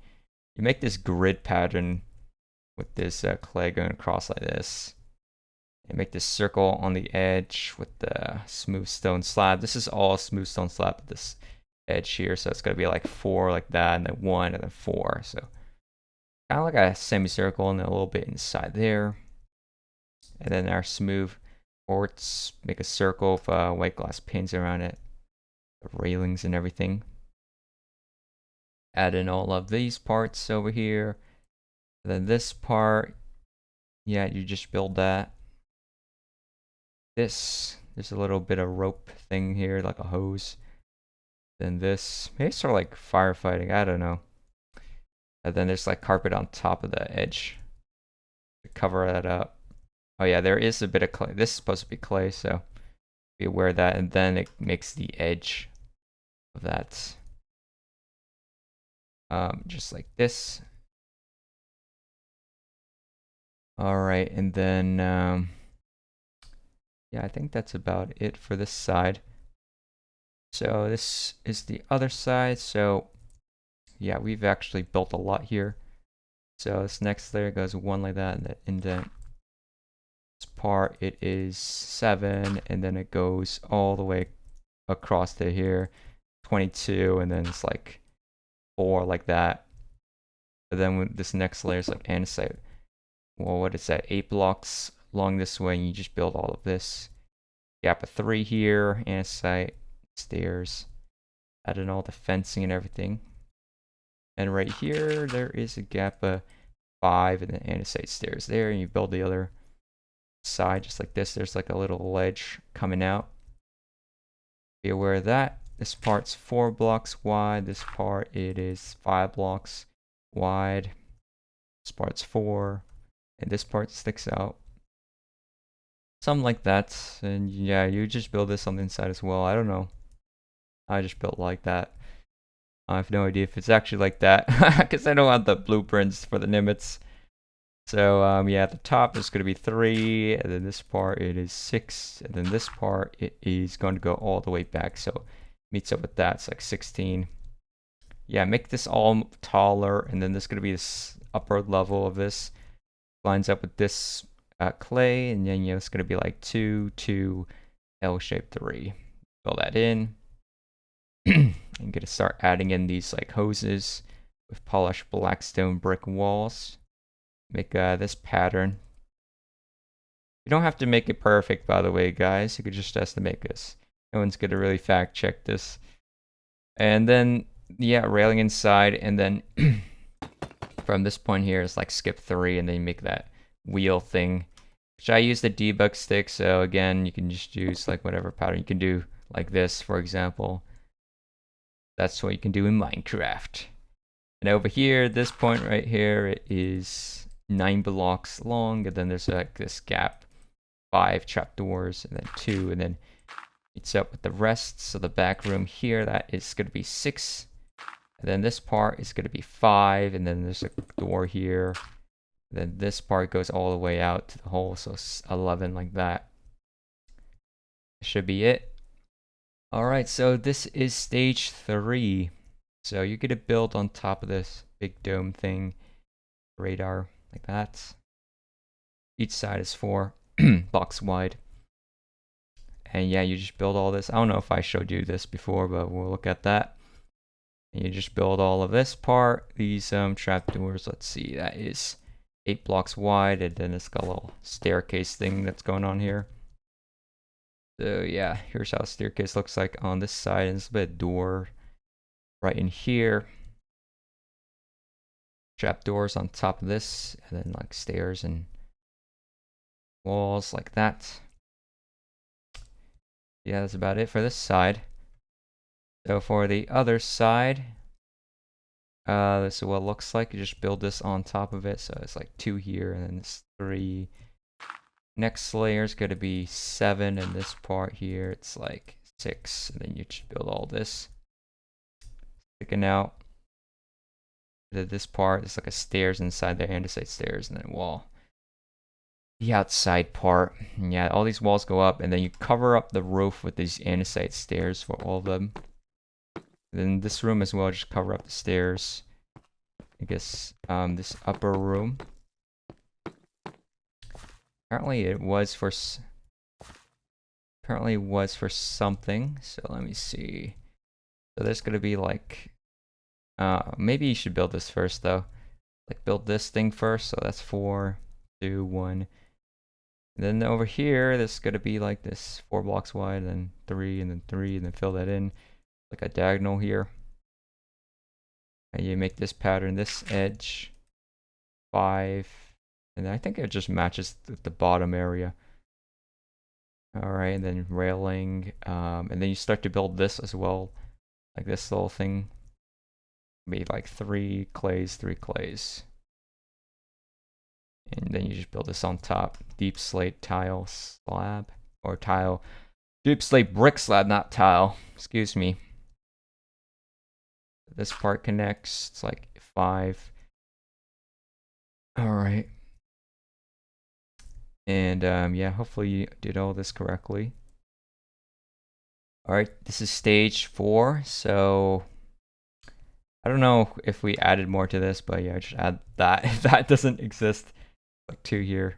you make this grid pattern with this clay going across like this. And make this circle on the edge with the smooth stone slab. This is all smooth stone slab at this edge here, so it's gonna be like 4 like that, and then 1, and then 4. So kind of like a semicircle, and then a little bit inside there. And then our smooth ports, make a circle with white glass pins around it, the railings and everything. Add in all of these parts over here. And then this part, yeah, you just build that. There's a little bit of rope thing here, like a hose. Then this, maybe it's sort of like firefighting, I don't know. And then there's like carpet on top of the edge to cover that up. Oh yeah, there is a bit of clay. This is supposed to be clay, so be aware of that. And then it makes the edge of that just like this. All right, and then yeah, I think that's about it for this side. So this is the other side. So yeah, we've actually built a lot here. So this next layer goes 1 like that, and the indent part it is 7, and then it goes all the way across to here, 22, and then it's like 4 like that. But then when this next layer is like andesite, well, what is that, 8 blocks along this way, and you just build all of this. Gap of 3 here, andesite, stairs, add in all the fencing and everything. And right here there is a gap of 5, and then andesite stairs there, and you build the other side just like this. There's like a little ledge coming out. Be aware of that. This part's 4 blocks wide. This part it is 5 blocks wide. This part's 4, and this part sticks out. Something like that. And yeah, you just build this on the inside as well. I don't know. I just built like that. I have no idea if it's actually like that because I don't have the blueprints for the Nimitz. So yeah, at the top it's going to be 3, and then this part it is 6, and then this part it is going to go all the way back, so it meets up with that. It's like 16. Yeah, make this all taller, and then there's going to be this upper level of this lines up with this clay, and then it's going to be like 2, 2, L-shaped 3. Fill that in. I'm gonna start adding in these like hoses with polished black stone brick walls. Make this pattern. You don't have to make it perfect, by the way, guys. You could just estimate this. No one's gonna really fact check this. And then, yeah, railing inside, and then from this point here, it's like skip 3, and then you make that wheel thing. Which I use the debug stick, so again, you can just use like whatever pattern you can do, like this, for example. That's what you can do in Minecraft. And over here, this point right here, it is 9 blocks long, and then there's like this gap, 5 trapdoors, and then 2, and then it's up with the rest. So the back room here, that is going to be 6, and then this part is going to be 5, and then there's a door here. Then this part goes all the way out to the hole, so 11 like that. Should be it. Alright, so this is stage 3. So you're gonna build on top of this big dome thing, radar, like that. Each side is 4 blocks wide. And yeah, you just build all this. I don't know if I showed you this before, but we'll look at that. And you just build all of this part, these trapdoors. Let's see, that is 8 blocks wide, and then it's got a little staircase thing that's going on here. So yeah, here's how a staircase looks like on this side, and it's a bit of door right in here. Trapdoors on top of this, and then like stairs and walls like that. Yeah, that's about it for this side. So for the other side, this is what it looks like. You just build this on top of it. So it's like 2 here, and then it's 3. Next layer is going to be 7, and this part here, it's like 6. And then you just build all this. Sticking out. This part is like a stairs inside there, andesite stairs, and then a wall. The outside part, yeah, all these walls go up, and then you cover up the roof with these andesite stairs for all of them. And then this room as well, just cover up the stairs. I guess this upper room. Apparently it was for something. So let me see. So there's gonna be like maybe you should build this first though. Like build this thing first. So that's 4, 2, 1. And then over here, there's gonna be like this 4 blocks wide, and then 3, and then 3, and then fill that in like a diagonal here. And you make this pattern, this edge 5, and I think it just matches the bottom area. Alright, and then railing, and then you start to build this as well, like this little thing. Be like 3 clays, 3 clays. And then you just build this on top. Deep slate tile slab, or tile, deep slate brick slab, not tile, excuse me. This part connects, it's like 5. Alright. And yeah, hopefully you did all this correctly. Alright, this is stage 4, so I don't know if we added more to this, but yeah, just add that. If that doesn't exist, like 2 here.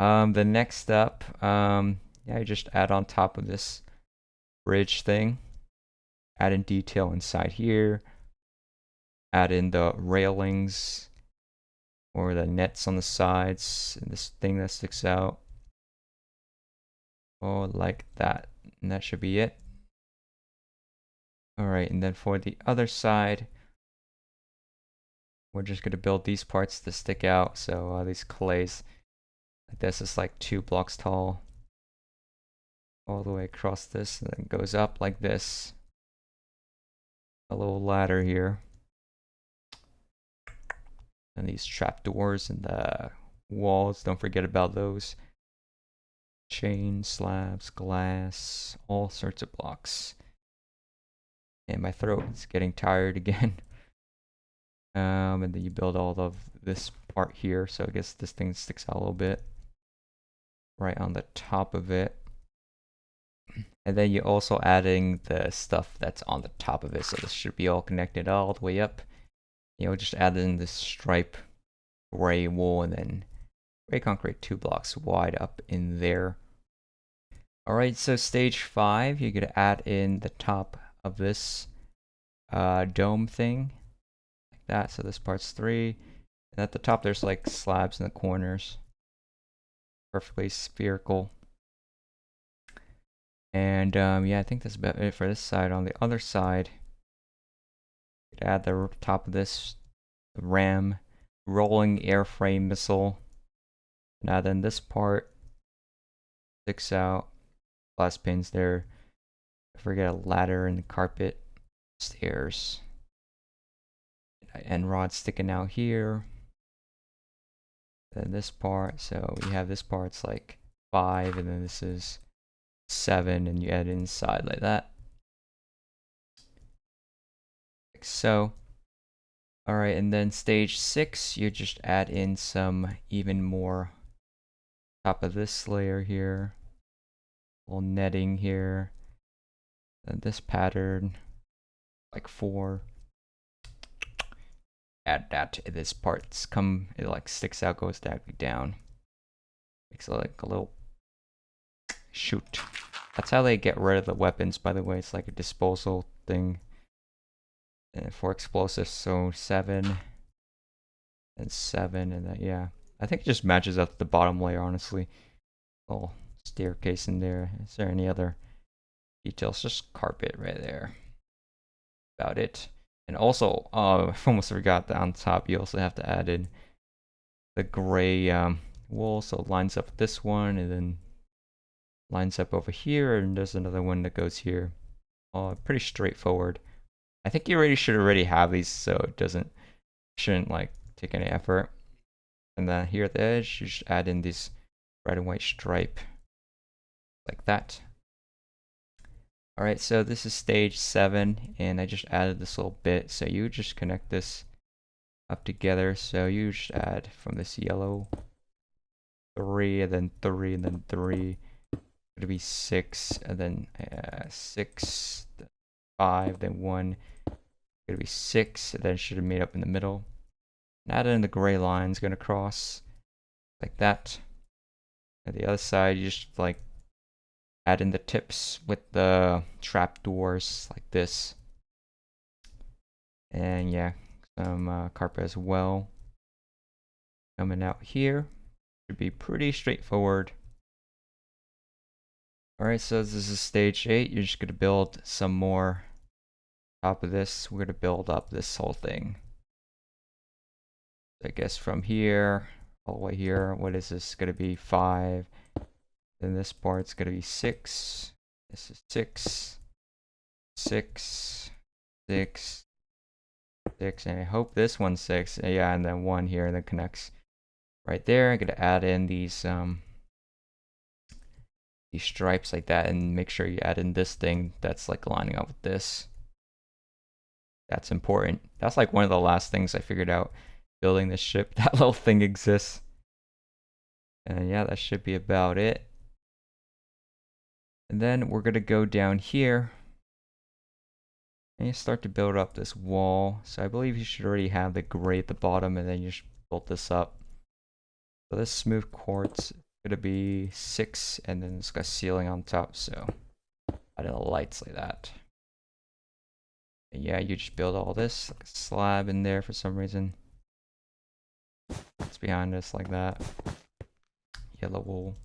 The next up, yeah, you just add on top of this bridge thing. Add in detail inside here. Add in the railings or the nets on the sides, and this thing that sticks out. Oh, like that. And that should be it. Alright, and then for the other side, we're just going to build these parts to stick out. So these clays, like this is like 2 blocks tall. All the way across this, and then goes up like this. A little ladder here. And these trapdoors and the walls, don't forget about those. Chain, slabs, glass, all sorts of blocks. And my throat is getting tired again. And then you build all of this part here. So I guess this thing sticks out a little bit. Right on the top of it. And then you're also adding the stuff that's on the top of it. So this should be all connected all the way up. You know, just add in this stripe gray wool, and then gray concrete 2 blocks wide up in there. Alright, so stage 5, you're gonna add in the top of this dome thing. Like that, so this part's 3. And at the top there's like slabs in the corners. Perfectly spherical. And yeah, I think that's about it for this side. On the other side, you'd add the top of this ram rolling airframe missile. Now then this part sticks out. Glass pins there. I forget a ladder and the carpet. Stairs. And rod sticking out here. Then this part, so we have this part's like 5, and then this is 7, and you add it inside like that. Like so. Alright, and then stage 6, you just add in some even more top of this layer here. A little netting here. And this pattern, like 4. Add that to this part. It like sticks out, goes down. Makes it like a little shoot. That's how they get rid of the weapons, by the way. It's like a disposal thing. And for explosives, so 7 and 7, and that, yeah. I think it just matches up the bottom layer, honestly. Little staircase in there. Is there any other details? Just carpet right there. About it. And also, I almost forgot that on top you also have to add in the gray wool, so it lines up with this one, and then lines up over here, and there's another one that goes here. Pretty straightforward. I think you should already have these, so it shouldn't like take any effort. And then here at the edge, you just add in this red and white stripe, like that. Alright, so this is stage 7, and I just added this little bit, so you just connect this up together. So you just add from this yellow 3, and then 3, and then 3. It'll be 6, and then 6, 5, then 1. It'll be 6, and then it should have made up in the middle. And add in the gray lines gonna cross like that. At the other side, you just like add in the tips with the trap doors like this. And yeah, some carpet as well. Coming out here. Should be pretty straightforward. Alright, so this is stage 8. You're just going to build some more top of this. We're going to build up this whole thing. I guess from here all the way here, what is this going to be? 5. Then this part's going to be 6. This is 6. 6. 6. 6. And I hope this one's 6. Yeah, and then 1 here that connects right there. I'm going to add in these stripes like that, and make sure you add in this thing that's like lining up with this. That's important. That's like one of the last things I figured out building this ship. That little thing exists. And yeah, that should be about it. And then we're gonna go down here and you start to build up this wall. So I believe you should already have the gray at the bottom, and then you should build this up. So this smooth quartz is gonna be 6, and then it's got ceiling on top, so add in the lights like that. And yeah, you just build all this, like a slab in there for some reason. It's behind us like that. Yellow wool.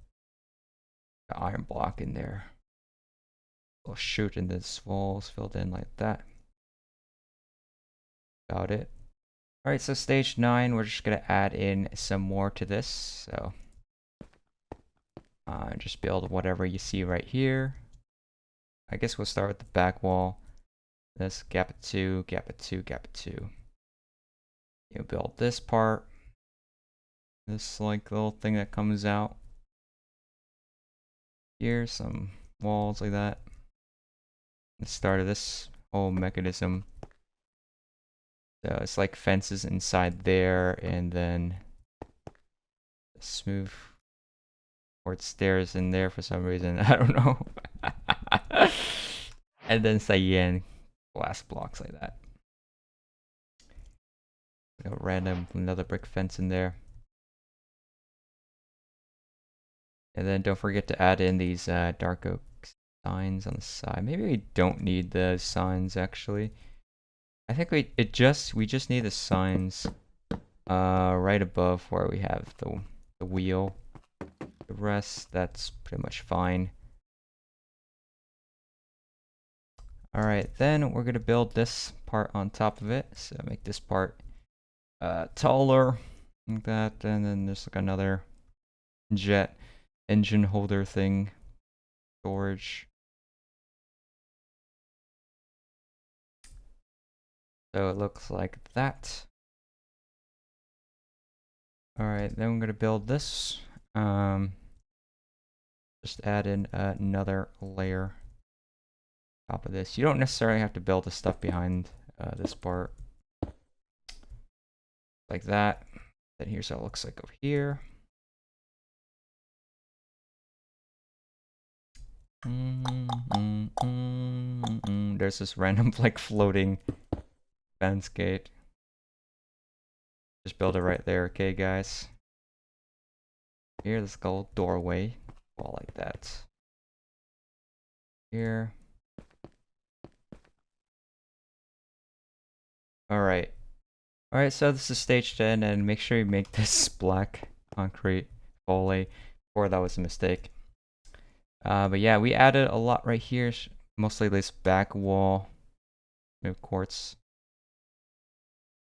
Got iron block in there. Little chute, and this wall's filled in like that. About it. Alright, so stage 9, we're just gonna add in some more to this. So just build whatever you see right here. I guess we'll start with the back wall. This gap at 2, gap at 2, gap at 2. You build this part. This like little thing that comes out. Here, some walls like that. The start of this whole mechanism. So it's like fences inside there, and then smooth or stairs in there for some reason. I don't know. And then cyan glass blocks like that. A random another brick fence in there. And then don't forget to add in these dark oak signs on the side. Maybe we don't need the signs actually. I think we just need the signs right above where we have the wheel. The rest, that's pretty much fine. Alright, then we're gonna build this part on top of it. So make this part taller like that, and then there's like another jet engine holder thing, storage. So it looks like that. Alright, then we're gonna build this. Just add in another layer on top of this. You don't necessarily have to build the stuff behind this part. Like that. Then here's how it looks like over here. There's this random like floating fence gate. Just build it right there, okay guys? Here, let's go doorway. Wall like that. Here. Alright. Alright, so this is stage 10, and make sure you make this black concrete foley. Before that was a mistake. But yeah, we added a lot right here. Mostly this back wall. Move quartz.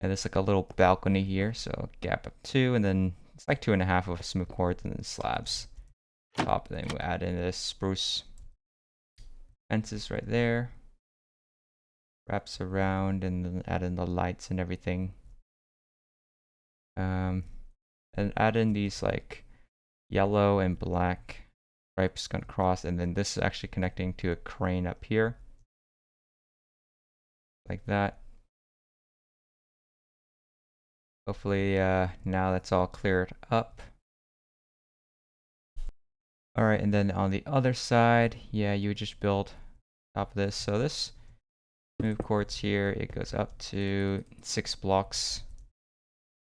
And there's like a little balcony here, so gap up 2, and then it's like 2.5 of smooth quartz, and then slabs. Top, then we add in this spruce fences right there. Wraps around, and then add in the lights and everything. And add in these like yellow and black stripes gonna cross, and then this is actually connecting to a crane up here. Like that. Hopefully now that's all cleared up. Alright, and then on the other side, yeah, you would just build top of this. So this smooth quartz here, it goes up to 6 blocks.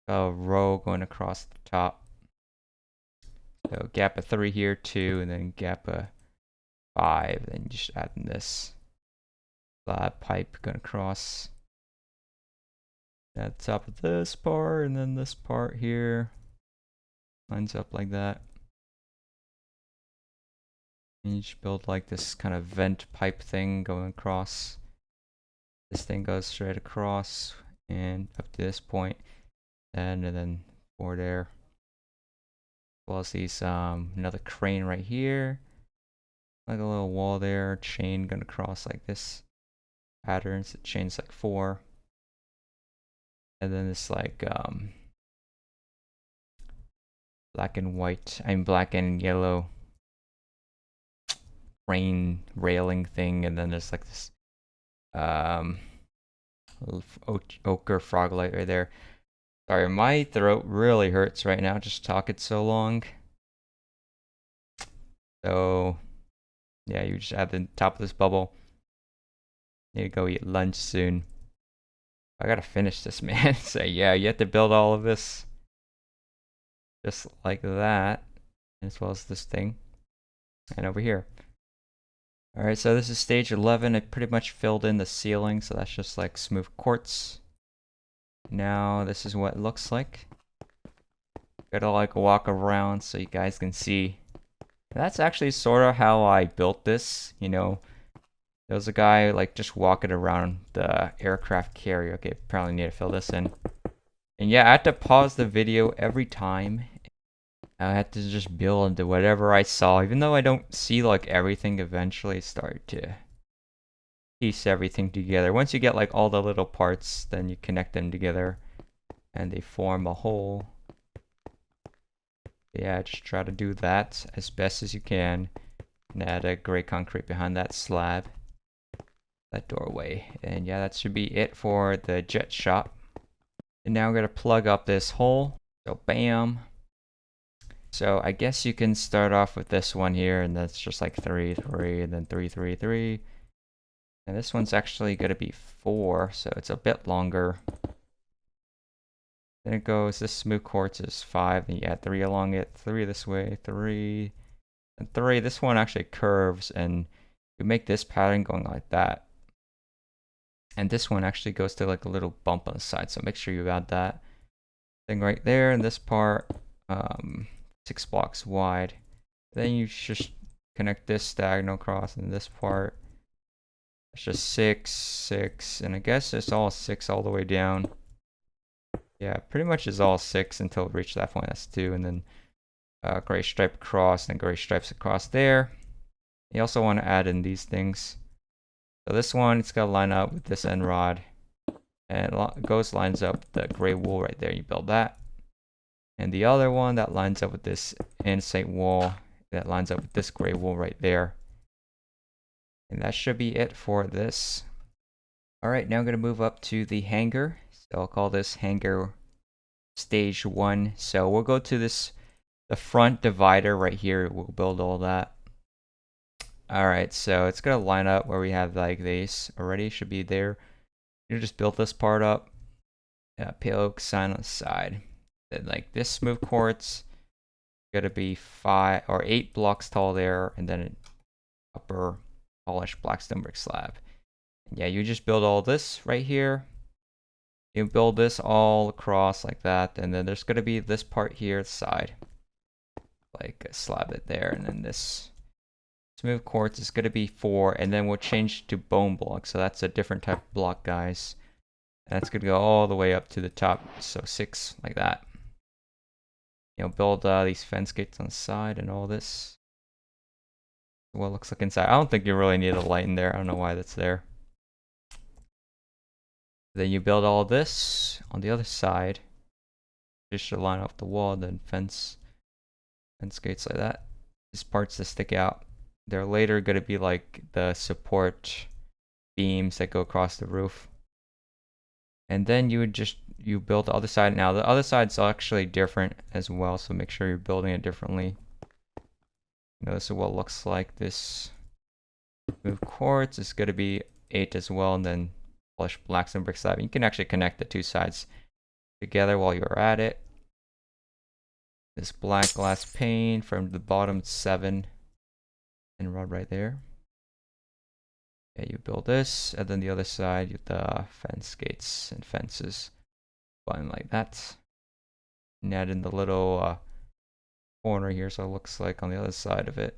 A row going across the top. So gap of 3 here, 2, and then gap of 5. Then you just add in this slab pipe going across. At the top of this part, and then this part here lines up like that. And you just build like this kind of vent pipe thing going across. This thing goes straight across and up to this point, and then forward there. As well as these another crane right here, like a little wall there, chain going across like this patterns. It chains like 4. And then this like black and yellow crane railing thing, and then there's like this ochre frog light right there. Sorry, my throat really hurts right now just talking so long. So yeah, you just add the top of this bubble. Need to go eat lunch soon. I gotta finish this, man. So yeah, you have to build all of this just like that, as well as this thing, and over here. Alright, so this is stage 11. I pretty much filled in the ceiling, so that's just like smooth quartz. Now this is what it looks like. Gotta like walk around so you guys can see. That's actually sort of how I built this, you know. There was a guy like just walking around the aircraft carrier. Okay, apparently need to fill this in. And yeah, I had to pause the video every time. I had to just build into whatever I saw, even though I don't see like everything. Eventually start to piece everything together. Once you get like all the little parts, then you connect them together and they form a whole. Yeah, just try to do that as best as you can, and add a gray concrete behind that slab, that doorway. And yeah, that should be it for the jet shop. And now we're gonna plug up this hole. So bam. So I guess you can start off with this one here, and that's just like 3, 3, and then 3, 3, 3. And this one's actually gonna be 4, so it's a bit longer. Then it goes, this smooth quartz is 5, then you add 3 along it, 3 this way, 3, And 3, this one actually curves, and you make this pattern going like that. And this one actually goes to like a little bump on the side, so make sure you add that thing right there. And this part, 6 blocks wide. Then you just connect this diagonal across, and this part, it's just 6, 6, and I guess it's all 6 all the way down. Yeah, pretty much is all 6 until we reach that point. That's 2, and then gray stripe across, and gray stripes across there. You also want to add in these things. So this one, it's got to line up with this end rod, and it lines up the gray wool right there. You build that, and the other one that lines up with this inside wall, that lines up with this gray wool right there. And that should be it for this. All right, now I'm going to move up to the hangar. So I'll call this hangar stage 1. So we'll go to the front divider right here. We'll build all that. All right, so it's going to line up where we have like this already. Should be there. You just build this part up. Pale oak sign on the side. Then like this smooth quartz, going to be 5 or 8 blocks tall there, and then an upper polished black stone brick slab. And yeah, you just build all this right here. You build this all across like that, and then there's going to be this part here, side, like a slab it there, and then this smooth quartz is going to be 4, and then we'll change to bone block. So that's a different type of block, guys. And that's going to go all the way up to the top, so 6 like that. You know, build these fence gates on the side and all this. What it looks like inside. I don't think you really need a light in there. I don't know why that's there. Then you build all this on the other side. Just should line up the wall, then fence gates like that. These parts that stick out, they're later going to be like the support beams that go across the roof. And then you build the other side. Now the other side's actually different as well, so make sure you're building it differently. You know, this is what it looks like. This smooth quartz is going to be 8 as well, and then polished black stone brick slab. You can actually connect the 2 sides together while you're at it. This black glass pane from the bottom, 7, and rod right there. Yeah, you build this, and then the other side, you have the fence gates and fences, going like that. And add in the little corner here, so it looks like on the other side of it.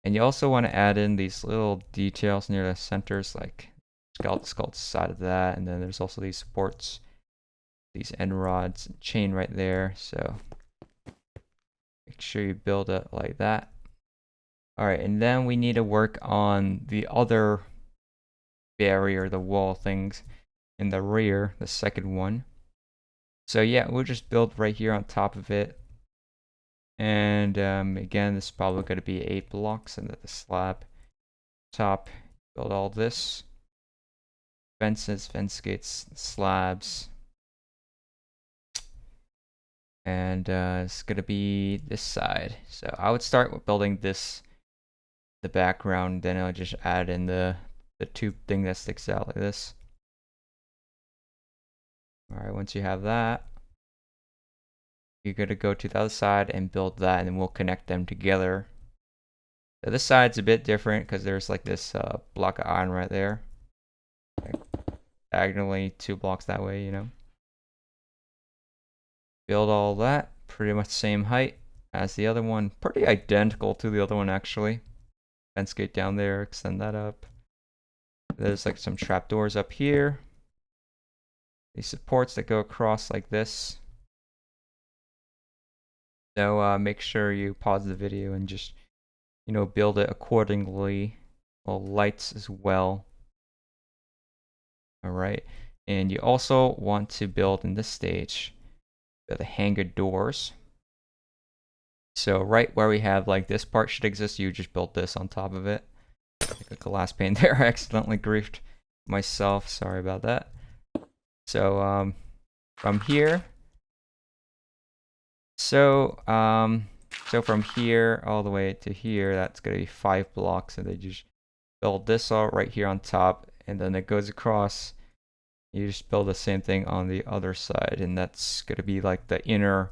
And you also want to add in these little details near the centers, like skull side of that, and then there's also these supports, these end rods, and chain right there. So make sure you build it like that. All right, and then we need to work on the other barrier, the wall things in the rear, the second one. So yeah, we'll just build right here on top of it. And again, this is probably going to be 8 blocks, and then the slab top, build all this. Fences, fence gates, slabs. And it's going to be this side. So I would start with building this, the background, then I'll just add in the tube thing that sticks out like this. Alright, once you have that, you're going to go to the other side and build that, and then we'll connect them together. So this side's a bit different because there's like this block of iron right there. Like, diagonally 2 blocks that way, you know. Build all that, pretty much same height as the other one. Pretty identical to the other one, actually. Fence gate down there, extend that up. There's like some trapdoors up here. These supports that go across like this. So make sure you pause the video and just, you know, build it accordingly. All lights as well. All right, and you also want to build in this stage the hangar doors. So right where we have like this part should exist, you just built this on top of it. Like a glass pane there. I accidentally griefed myself. Sorry about that. So from here, so from here all the way to here, that's gonna be 5 blocks, and they just build this all right here on top, and then it goes across. You just build the same thing on the other side, and that's gonna be like the inner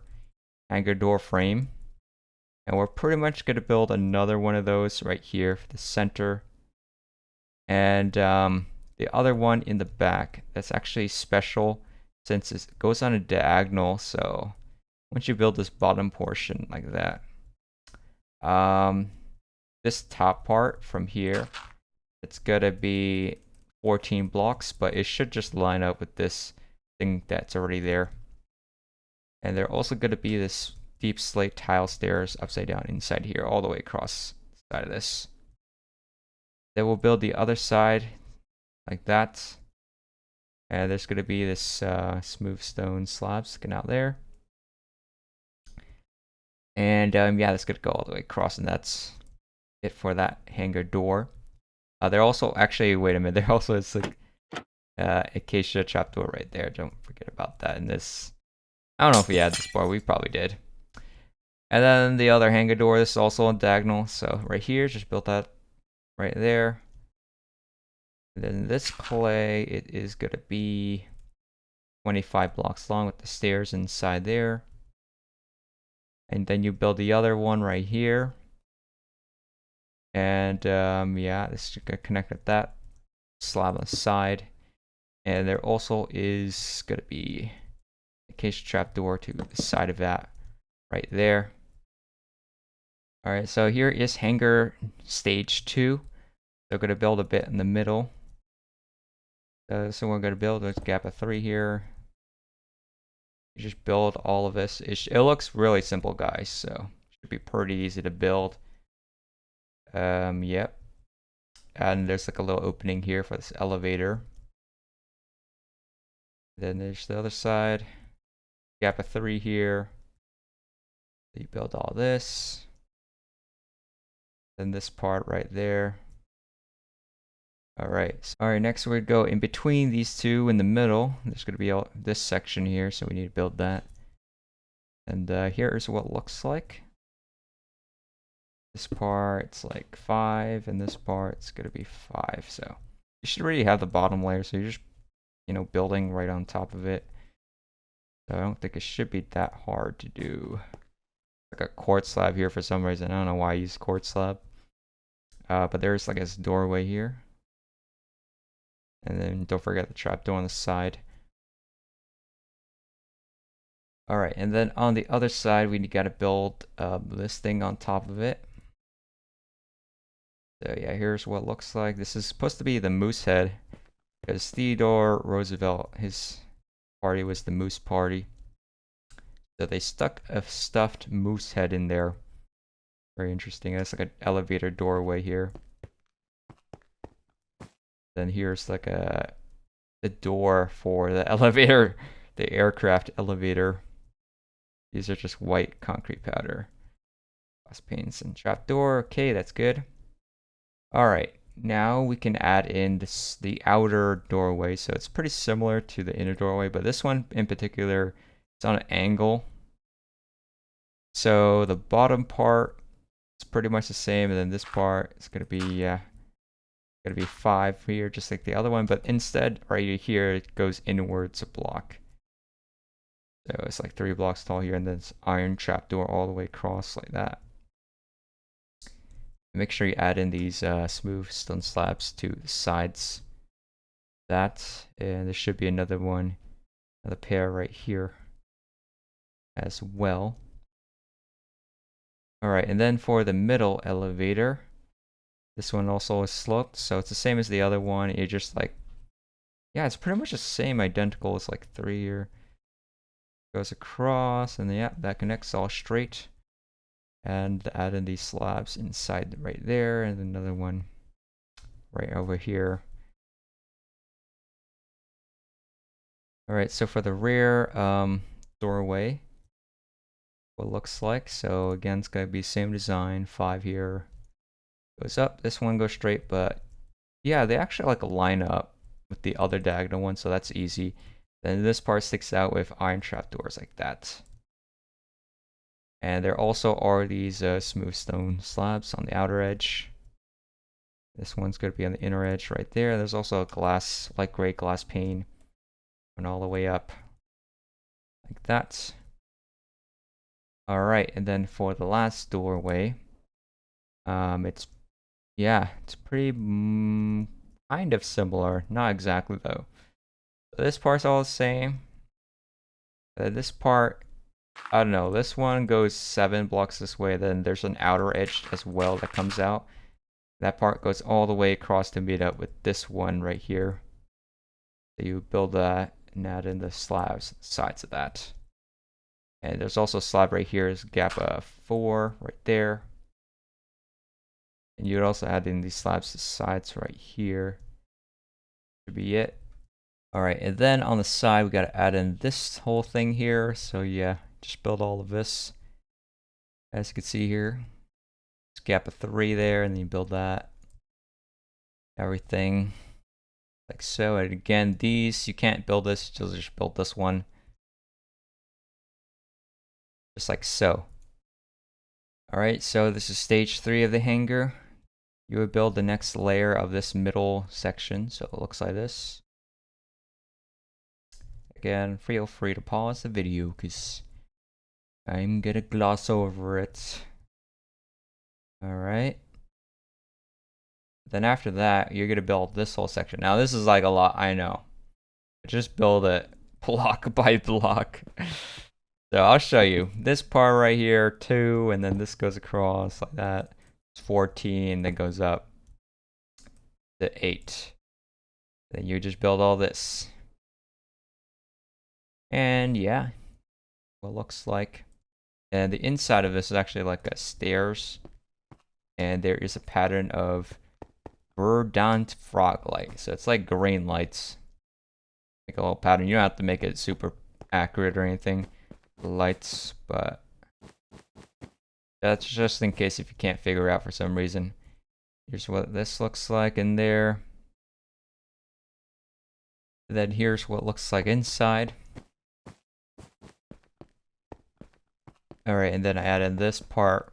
hangar door frame. And we're pretty much going to build another one of those right here for the center. And the other one in the back, that's actually special since it goes on a diagonal. So once you build this bottom portion like that, this top part from here, it's going to be 14 blocks, but it should just line up with this thing that's already there. And they're also going to be this deep slate tile stairs upside down inside here, all the way across the side of this. Then we'll build the other side like that. And there's going to be this smooth stone slab sticking out there. And yeah, that's going to go all the way across, and that's it for that hangar door. They're also actually, wait a minute, there also is like acacia trapdoor right there. Don't forget about that in this. I don't know if we had this part, we probably did. And then the other hangar door, this is also on diagonal. So right here, just built that right there. And then this clay, it is going to be 25 blocks long with the stairs inside there. And then you build the other one right here. And yeah, this is going to connect with that slab on the side. And there also is going to be a acacia trapdoor to the side of that right there. Alright, so here is hangar stage 2. They're going to build a bit in the middle. So we're going to build a gap of 3 here. You just build all of this. It looks really simple, guys, so it should be pretty easy to build. Yep. And there's like a little opening here for this elevator. Then there's the other side. Gap of 3 here. You build all this. Then this part right there. Alright, next we're going to go in between these two in the middle. There's going to be this section here, so we need to build that. And here is what it looks like. This part's like 5, and this part's going to be 5. So you should already have the bottom layer, so you're just, building right on top of it. So I don't think it should be that hard to do. Like a quartz slab here for some reason. I don't know why I use quartz slab. But there's like this doorway here. And then don't forget the trapdoor on the side. Alright, and then on the other side, we got to build this thing on top of it. So yeah, here's what it looks like. This is supposed to be the moose head, because Theodore Roosevelt, his party was the moose party. So they stuck a stuffed moose head in there. Very interesting. That's like an elevator doorway here. Then here's like the door for the elevator, the aircraft elevator. These are just white concrete powder. Glass panes and trapdoor. Okay, that's good. Alright, now we can add in the outer doorway. So it's pretty similar to the inner doorway, but this one in particular, it's on an angle. So the bottom part is pretty much the same, and then this part is going to be, going to be 5 here, just like the other one, but instead, right here, it goes inwards a block. So it's like 3 blocks tall here, and then it's iron trapdoor all the way across like that. Make sure you add in these smooth stone slabs to the sides. That, and there should be another one, another pair right here as well. Alright, and then for the middle elevator, this one also is sloped, so it's the same as the other one. It just like, yeah, it's pretty much the same, identical. It's like 3 here. Goes across, and yeah, that connects all straight. And add in these slabs inside right there, and another one right over here. Alright, so for the rear doorway, what it looks like. So again, it's going to be same design, 5 here. Goes up, this one goes straight, but yeah, they actually like line up with the other diagonal one, so that's easy. Then this part sticks out with iron trapdoors like that. And there also are these smooth stone slabs on the outer edge. This one's going to be on the inner edge right there. There's also a glass, light gray glass pane going all the way up like that. All right, and then for the last doorway, it's pretty kind of similar, not exactly though. So this part's all the same. This part, I don't know. This one goes 7 blocks this way. Then there's an outer edge as well that comes out. That part goes all the way across to meet up with this one right here. So you build that and add in the slabs sides of that. And there's also a slab right here, is gap of 4 right there. And you would also add in these slabs to sides right here. Should be it. Alright, and then on the side we gotta add in this whole thing here. So yeah, just build all of this. As you can see here. It's gap of 3 there, and then you build that. Everything like so. And again, these you can't build this, you'll just build this one. Just like so. Alright, so this is stage 3 of the hangar. You would build the next layer of this middle section, so it looks like this. Again, feel free to pause the video because I'm gonna gloss over it. Alright. Then after that, you're gonna build this whole section. Now this is like a lot, I know. Just build it block by block. So I'll show you. This part right here, 2, and then this goes across like that. It's 14, then goes up to 8. Then you just build all this. And yeah, what it looks like. And the inside of this is actually like a stairs. And there is a pattern of verdant frog light. So it's like green lights. Like a little pattern. You don't have to make it super accurate or anything. Lights, but that's just in case if you can't figure it out for some reason. Here's what this looks like in there. And then here's what it looks like inside. Alright, and then I added this part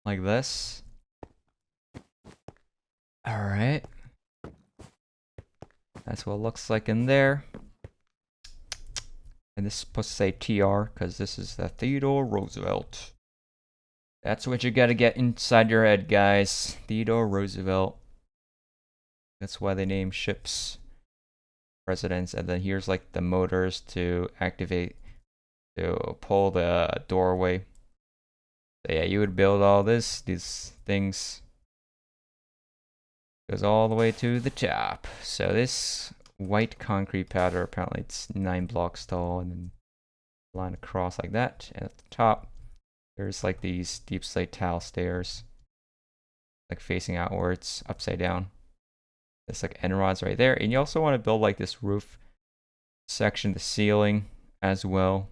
like this. Alright. That's what it looks like in there. And this is supposed to say TR because this is the Theodore Roosevelt. That's what you gotta get inside your head, guys. Theodore Roosevelt. That's why they name ships presidents. And then here's like the motors to activate, to pull the doorway. So yeah, you would build all these things. Goes all the way to the top. So this white concrete powder, apparently it's 9 blocks tall, and then line across like that. And at the top, there's like these deep slate tile stairs, like facing outwards, upside down. There's like end rods right there. And you also want to build like this roof section, the ceiling as well.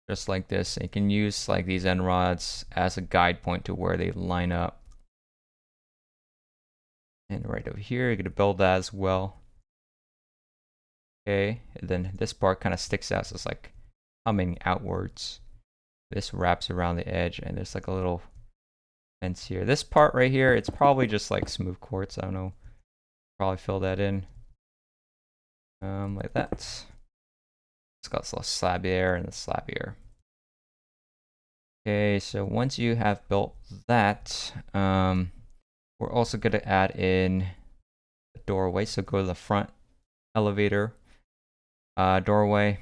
Just like this. And you can use like these end rods as a guide point to where they line up. And right over here, you're going to build that as well. Okay, and then this part kind of sticks out, so it's like coming outwards. This wraps around the edge, and there's like a little fence here. This part right here, it's probably just like smooth quartz. I don't know. Probably fill that in. Like that. It's got a slab here and a slab here. Okay, so once you have built that, we're also going to add in a doorway. So go to the front elevator doorway,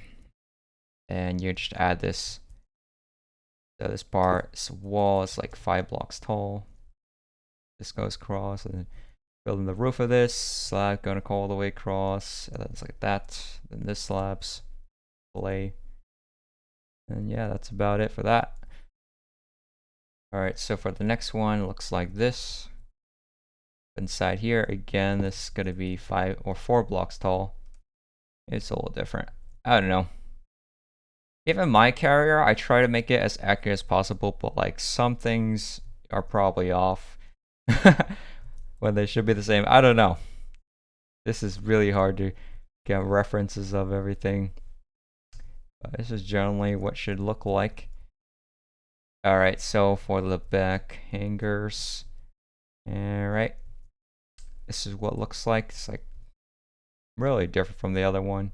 and you just add this. So this part, this wall is like 5 blocks tall. This goes across, and then building the roof of this slab going to go all the way across, and then it's like that. Then this slab's lay, and yeah, that's about it for that. All right, so for the next one, it looks like this. Inside here, again, this is going to be 5 or 4 blocks tall. It's a little different. I don't know. Even my carrier, I try to make it as accurate as possible, but like some things are probably off when they should be the same. I don't know. This is really hard to get references of everything. But this is generally what should look like. Alright, so for the back hangers. Alright. This is what it looks like. It's like really different from the other one.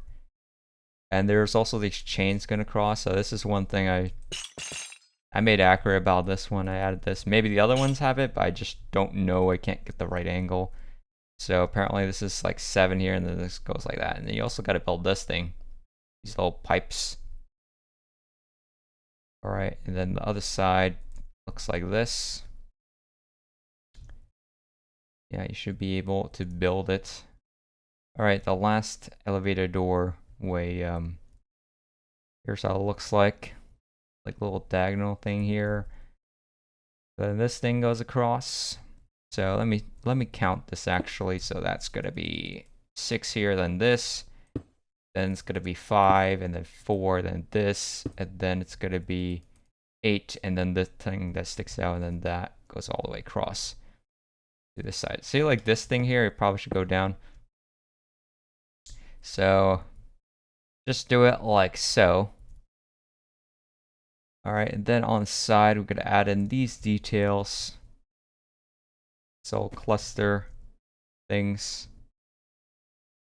And there's also these chains going across. So this is one thing I made accurate about this one. I added this. Maybe the other ones have it, but I just don't know. I can't get the right angle. So apparently this is like 7 here, and then this goes like that. And then you also got to build this thing. These little pipes. All right, and then the other side looks like this. Yeah, you should be able to build it. All right, the last elevator doorway. Here's how it looks like a little diagonal thing here. Then this thing goes across. So let me count this actually. So that's gonna be 6 here, then this. Then it's gonna be 5, and then 4, then this, and then it's gonna be 8, and then this thing that sticks out, and then that goes all the way across to this side. See, like this thing here, it probably should go down. So just do it like so. All right, and then on the side, we're gonna add in these details. So cluster things.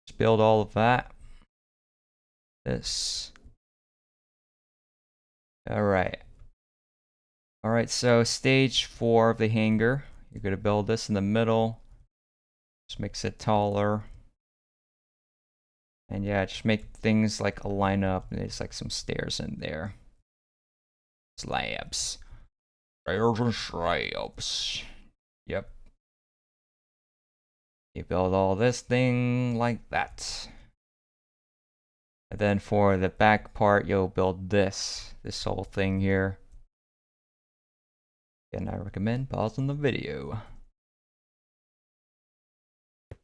Just build all of that. This. All right. All right, so stage 4 of the hangar. You're gonna build this in the middle. Just makes it taller. And yeah, just make things like line up. And there's like some stairs in there. Slabs. Stairs and slabs. Yep. You build all this thing like that. And then for the back part, you'll build this whole thing here. And I recommend pausing the video.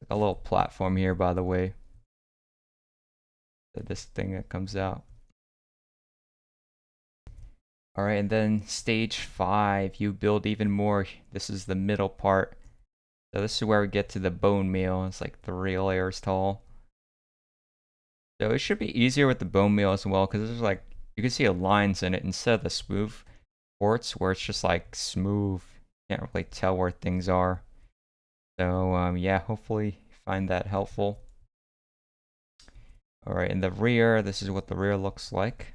A little platform here, by the way. This thing that comes out. Alright, and then stage 5, you build even more. This is the middle part. So this is where we get to the bone meal. It's like 3 layers tall. So it should be easier with the bone meal as well, because there's like, you can see lines in it instead of the smooth ports where it's just like smooth. You can't really tell where things are. So yeah, hopefully you find that helpful. Alright, in the rear, this is what the rear looks like.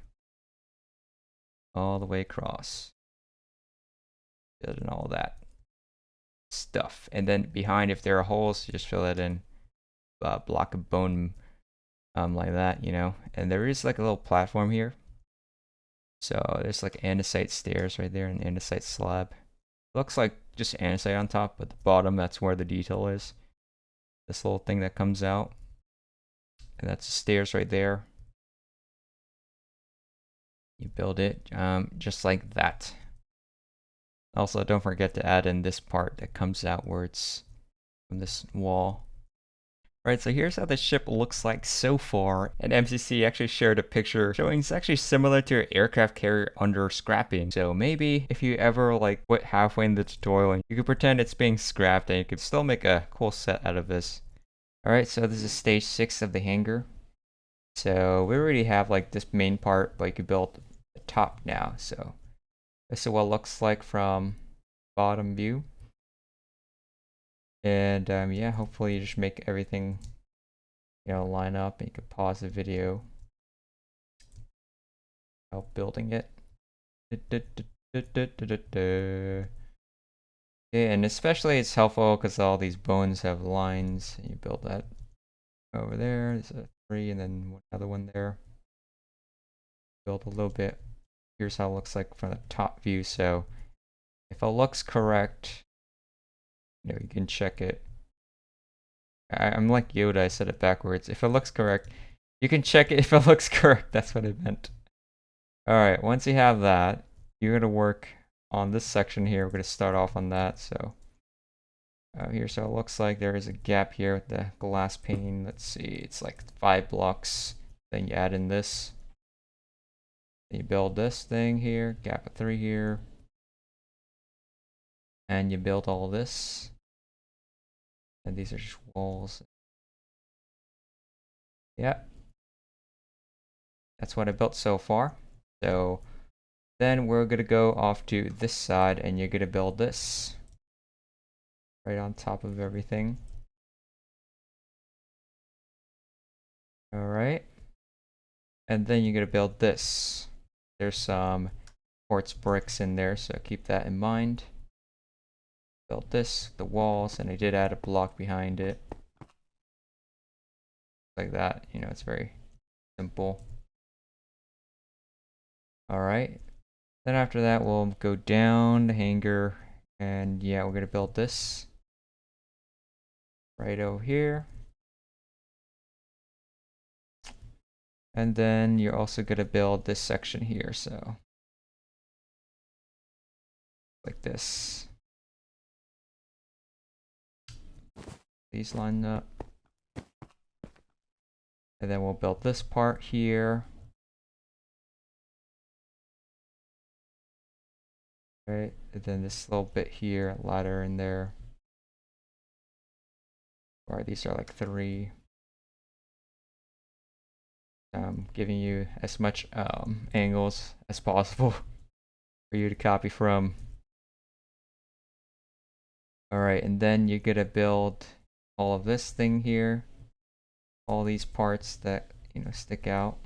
All the way across. And all that stuff. And then behind, if there are holes, you just fill that in. Block of bone like that, you know. And there is like a little platform here. So there's like andesite stairs right there, and andesite slab. Looks like just andesite on top, but the bottom, that's where the detail is. This little thing that comes out. And that's the stairs right there. You build it just like that. Also, don't forget to add in this part that comes outwards from this wall. Right, so here's how the ship looks like so far. And MCC actually shared a picture showing it's actually similar to an aircraft carrier under scrapping. So maybe if you ever like quit halfway in the tutorial, and you could pretend it's being scrapped and you could still make a cool set out of this. Alright, so this is stage 6 of the hangar. So we already have like this main part, but you could build the top now. So this is what it looks like from bottom view. And yeah, hopefully you just make everything, you know, line up, and you can pause the video while building it. Yeah, and especially it's helpful because all these bones have lines. And you build that over there. There's a 3, and then another one there. Build a little bit. Here's how it looks like from the top view. So if it looks correct, you know, you can check it. I'm like Yoda, I said it backwards. If it looks correct, you can check it if it looks correct. That's what I meant. Alright, once you have that, you're going to work on this section here. We're going to start off on that. So here's how it looks like. There is a gap here with the glass pane. Let's see, it's like 5 blocks. Then you add in this. Then you build this thing here, gap of 3 here. And you build all this. And these are just walls. Yeah. That's what I built so far. So then we're going to go off to this side, and you're going to build this right on top of everything. All right. And then you're gonna build this. There's some quartz bricks in there, so keep that in mind. Built this, the walls, and I did add a block behind it. Like that, you know, it's very simple. Alright. Then after that, we'll go down the hangar, and yeah, we're gonna build this right over here. And then you're also gonna build this section here, so like this. These line up. And then we'll build this part here. Right, and then this little bit here, ladder in there. Or these are like 3. Giving you as much angles as possible for you to copy from. Alright, and then you're gonna build all of this thing here. All these parts that, you know, stick out.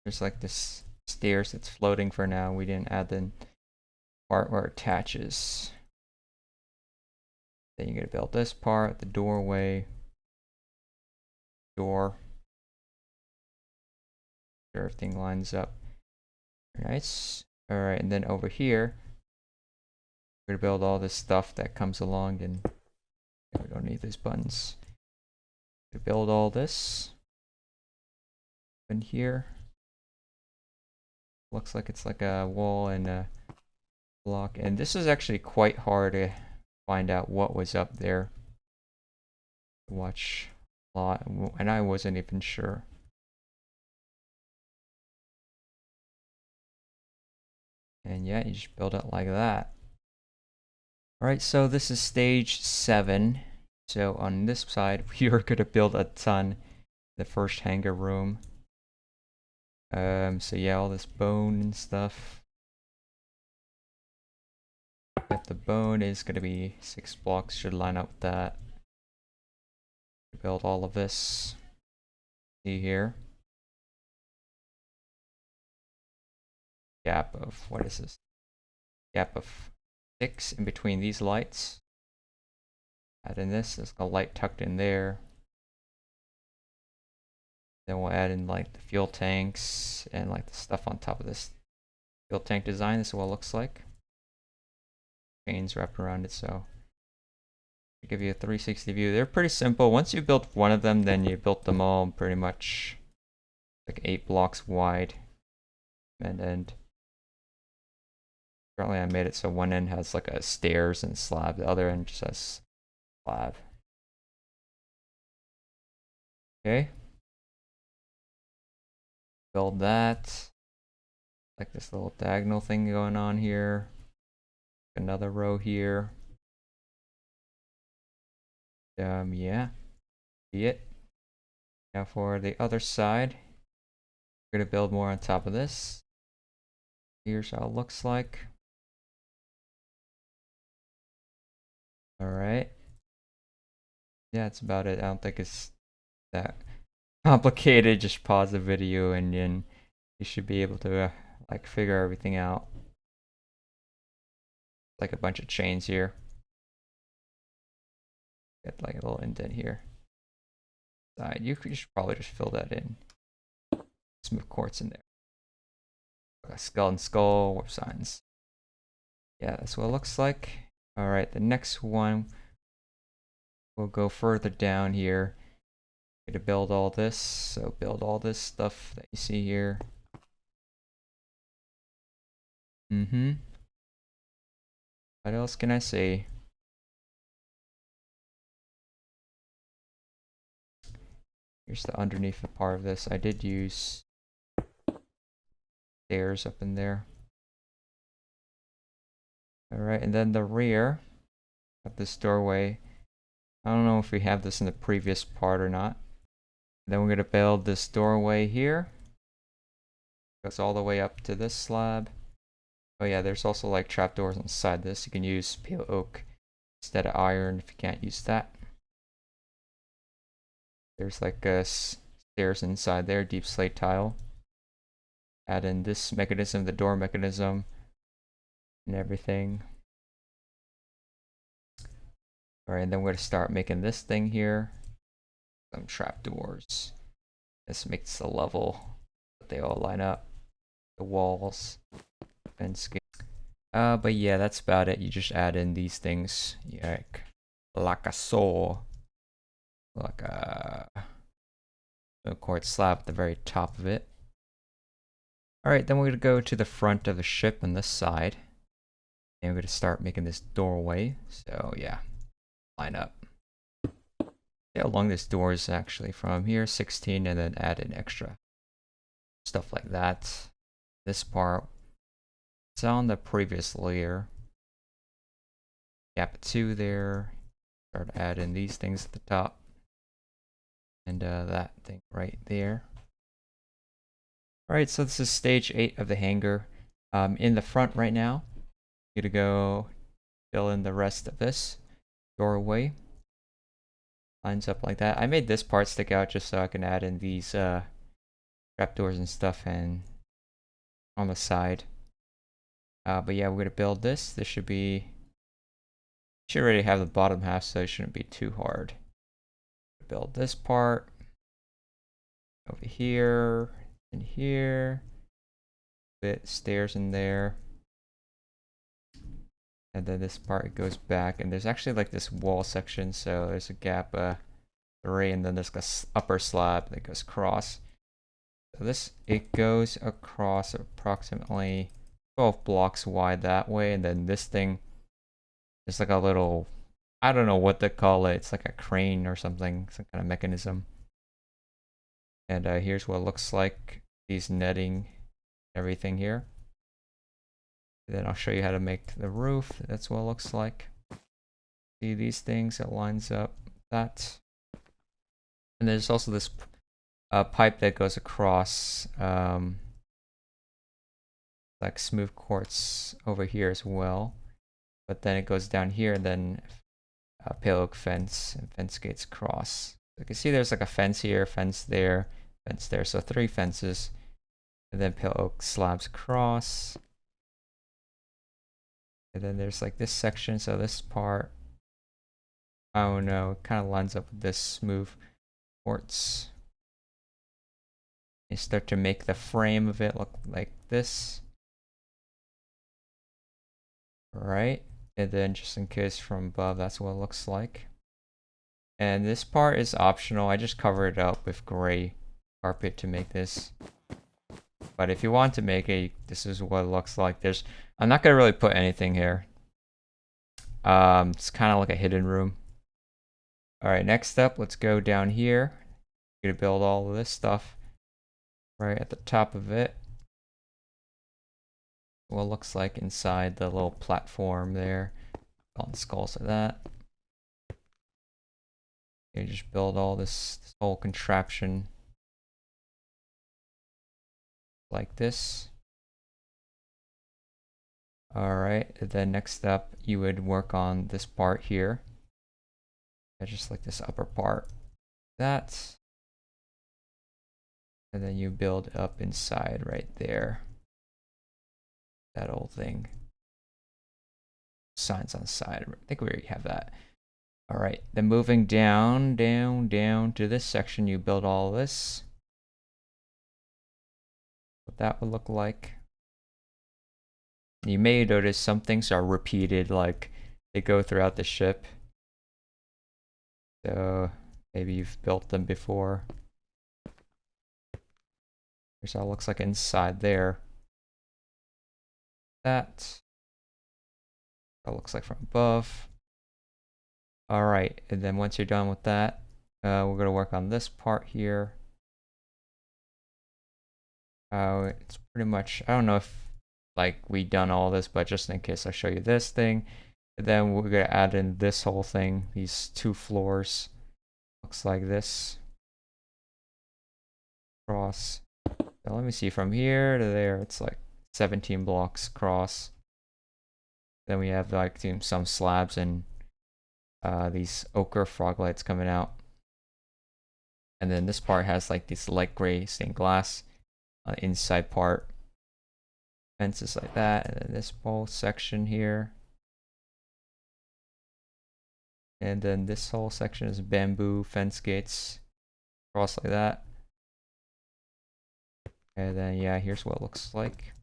There's like this stairs that's floating for now. We didn't add the part where it attaches. Then you're gonna build this part, the doorway, door. Sure everything lines up. Nice. Alright, and then over here, we're gonna build all this stuff that comes along, and we don't need these buttons. To build all this in here. Looks like it's like a wall and a block, and this is actually quite hard to find out what was up there. Watch a lot, and I wasn't even sure. And yeah, you just build it like that. Alright, so this is stage 7. So on this side, we are gonna build a ton. The first hangar room. So yeah, all this bone and stuff. If the bone is gonna be 6 blocks, should line up with that. Build all of this. See here. Gap of, what is this? Gap of 6 in between these lights. Add in this, there's a light tucked in there. Then we'll add in like the fuel tanks and like the stuff on top of this fuel tank design. This is what it looks like. Chains wrapped around it, so to give you a 360 view. They're pretty simple. Once you built one of them, then you built them all pretty much like 8 blocks wide. And then currently I made it so one end has like a stairs and slab, the other end just has slab. Okay. Build that. Like this little diagonal thing going on here. Another row here. Yeah. See it. Now for the other side, we're gonna build more on top of this. Here's how it looks like. Alright. Yeah, that's about it. I don't think it's that complicated. Just pause the video and then you should be able to like figure everything out. Like a bunch of chains here. Get like a little indent here. Side. You should probably just fill that in. Smooth quartz in there. A skeleton skull, warp signs. Yeah, that's what it looks like. Alright, the next one, we'll go further down here. To build all this, so build all this stuff that you see here. What else can I say? Here's the underneath the part of this. I did use stairs up in there. Alright, and then the rear of this doorway. I don't know if we have this in the previous part or not. Then we're going to build this doorway here. Goes all the way up to this slab. Oh yeah, there's also like trapdoors inside this. You can use pale oak instead of iron if you can't use that. There's like a stairs inside there, deep slate tile. Add in this mechanism, the door mechanism, and everything. Alright, and then we're going to start making this thing here. Some trapdoors. This makes the level that they all line up. The walls. Fence gate. But yeah, that's about it. You just add in these things. Like a saw. Like a quartz slab at the very top of it. Alright, then we're going to go to the front of the ship on this side. And we're going to start making this doorway. So yeah, line up. See how long this door is actually from here, 16, and then add in extra stuff like that. This part, it's on the previous layer. Gap 2 there. Start adding these things at the top. And that thing right there. Alright, so this is stage 8 of the hangar. In the front right now, you're gonna go fill in the rest of this doorway. Lines up like that. I made this part stick out just so I can add in these trapdoors and stuff and on the side. But yeah, we're gonna build this. This should already have the bottom half, so it shouldn't be too hard. Build this part over here and here. Bit stairs in there. And then this part goes back, and there's actually like this wall section, so there's a gap 3, and then there's an upper slab that goes across. So it goes across approximately 12 blocks wide that way, and then this thing is like a little, I don't know what to call it. It's like a crane or something, some kind of mechanism. And here's what it looks like. These netting, everything here. Then I'll show you how to make the roof. That's what it looks like. See these things? It lines up that. And there's also this pipe that goes across, like smooth quartz over here as well. But then it goes down here, and then pale oak fence and fence gates across. So you can see there's like a fence here, fence there, fence there. So 3 fences. And then pale oak slabs across. And then there's like this section, so this part, I don't know, it kind of lines up with this smooth quartz. You start to make the frame of it look like this. Alright, and then just in case from above, that's what it looks like. And this part is optional. I just covered it up with gray carpet to make this. But if you want to make this is what it looks like. I'm not gonna really put anything here. It's kind of like a hidden room. All right, next up, let's go down here. We're gonna build all of this stuff right at the top of it. What it looks like inside the little platform there. On the skulls like that. You just build all this whole contraption like this. Alright, then next up you would work on this part here. Just like this upper part. That. And then you build up inside right there. That old thing. Signs on the side. I think we already have that. Alright, then moving down to this section, you build all this. What that would look like. You may notice some things are repeated, like they go throughout the ship. So maybe you've built them before. Here's how it looks like inside there. That looks like from above. Alright, and then once you're done with that, we're going to work on this part here. It's pretty much, I don't know if like we done all this, but just in case I'll show you this thing. And then we're going to add in this whole thing, these 2 floors. Looks like this. Cross. So let me see, from here to there, it's like 17 blocks across. Then we have like some slabs and these ochre frog lights coming out. And then this part has like this light gray stained glass inside part. Fences like that. And then this whole section here. And then this whole section is bamboo fence gates. Across like that. And then yeah, here's what it looks like.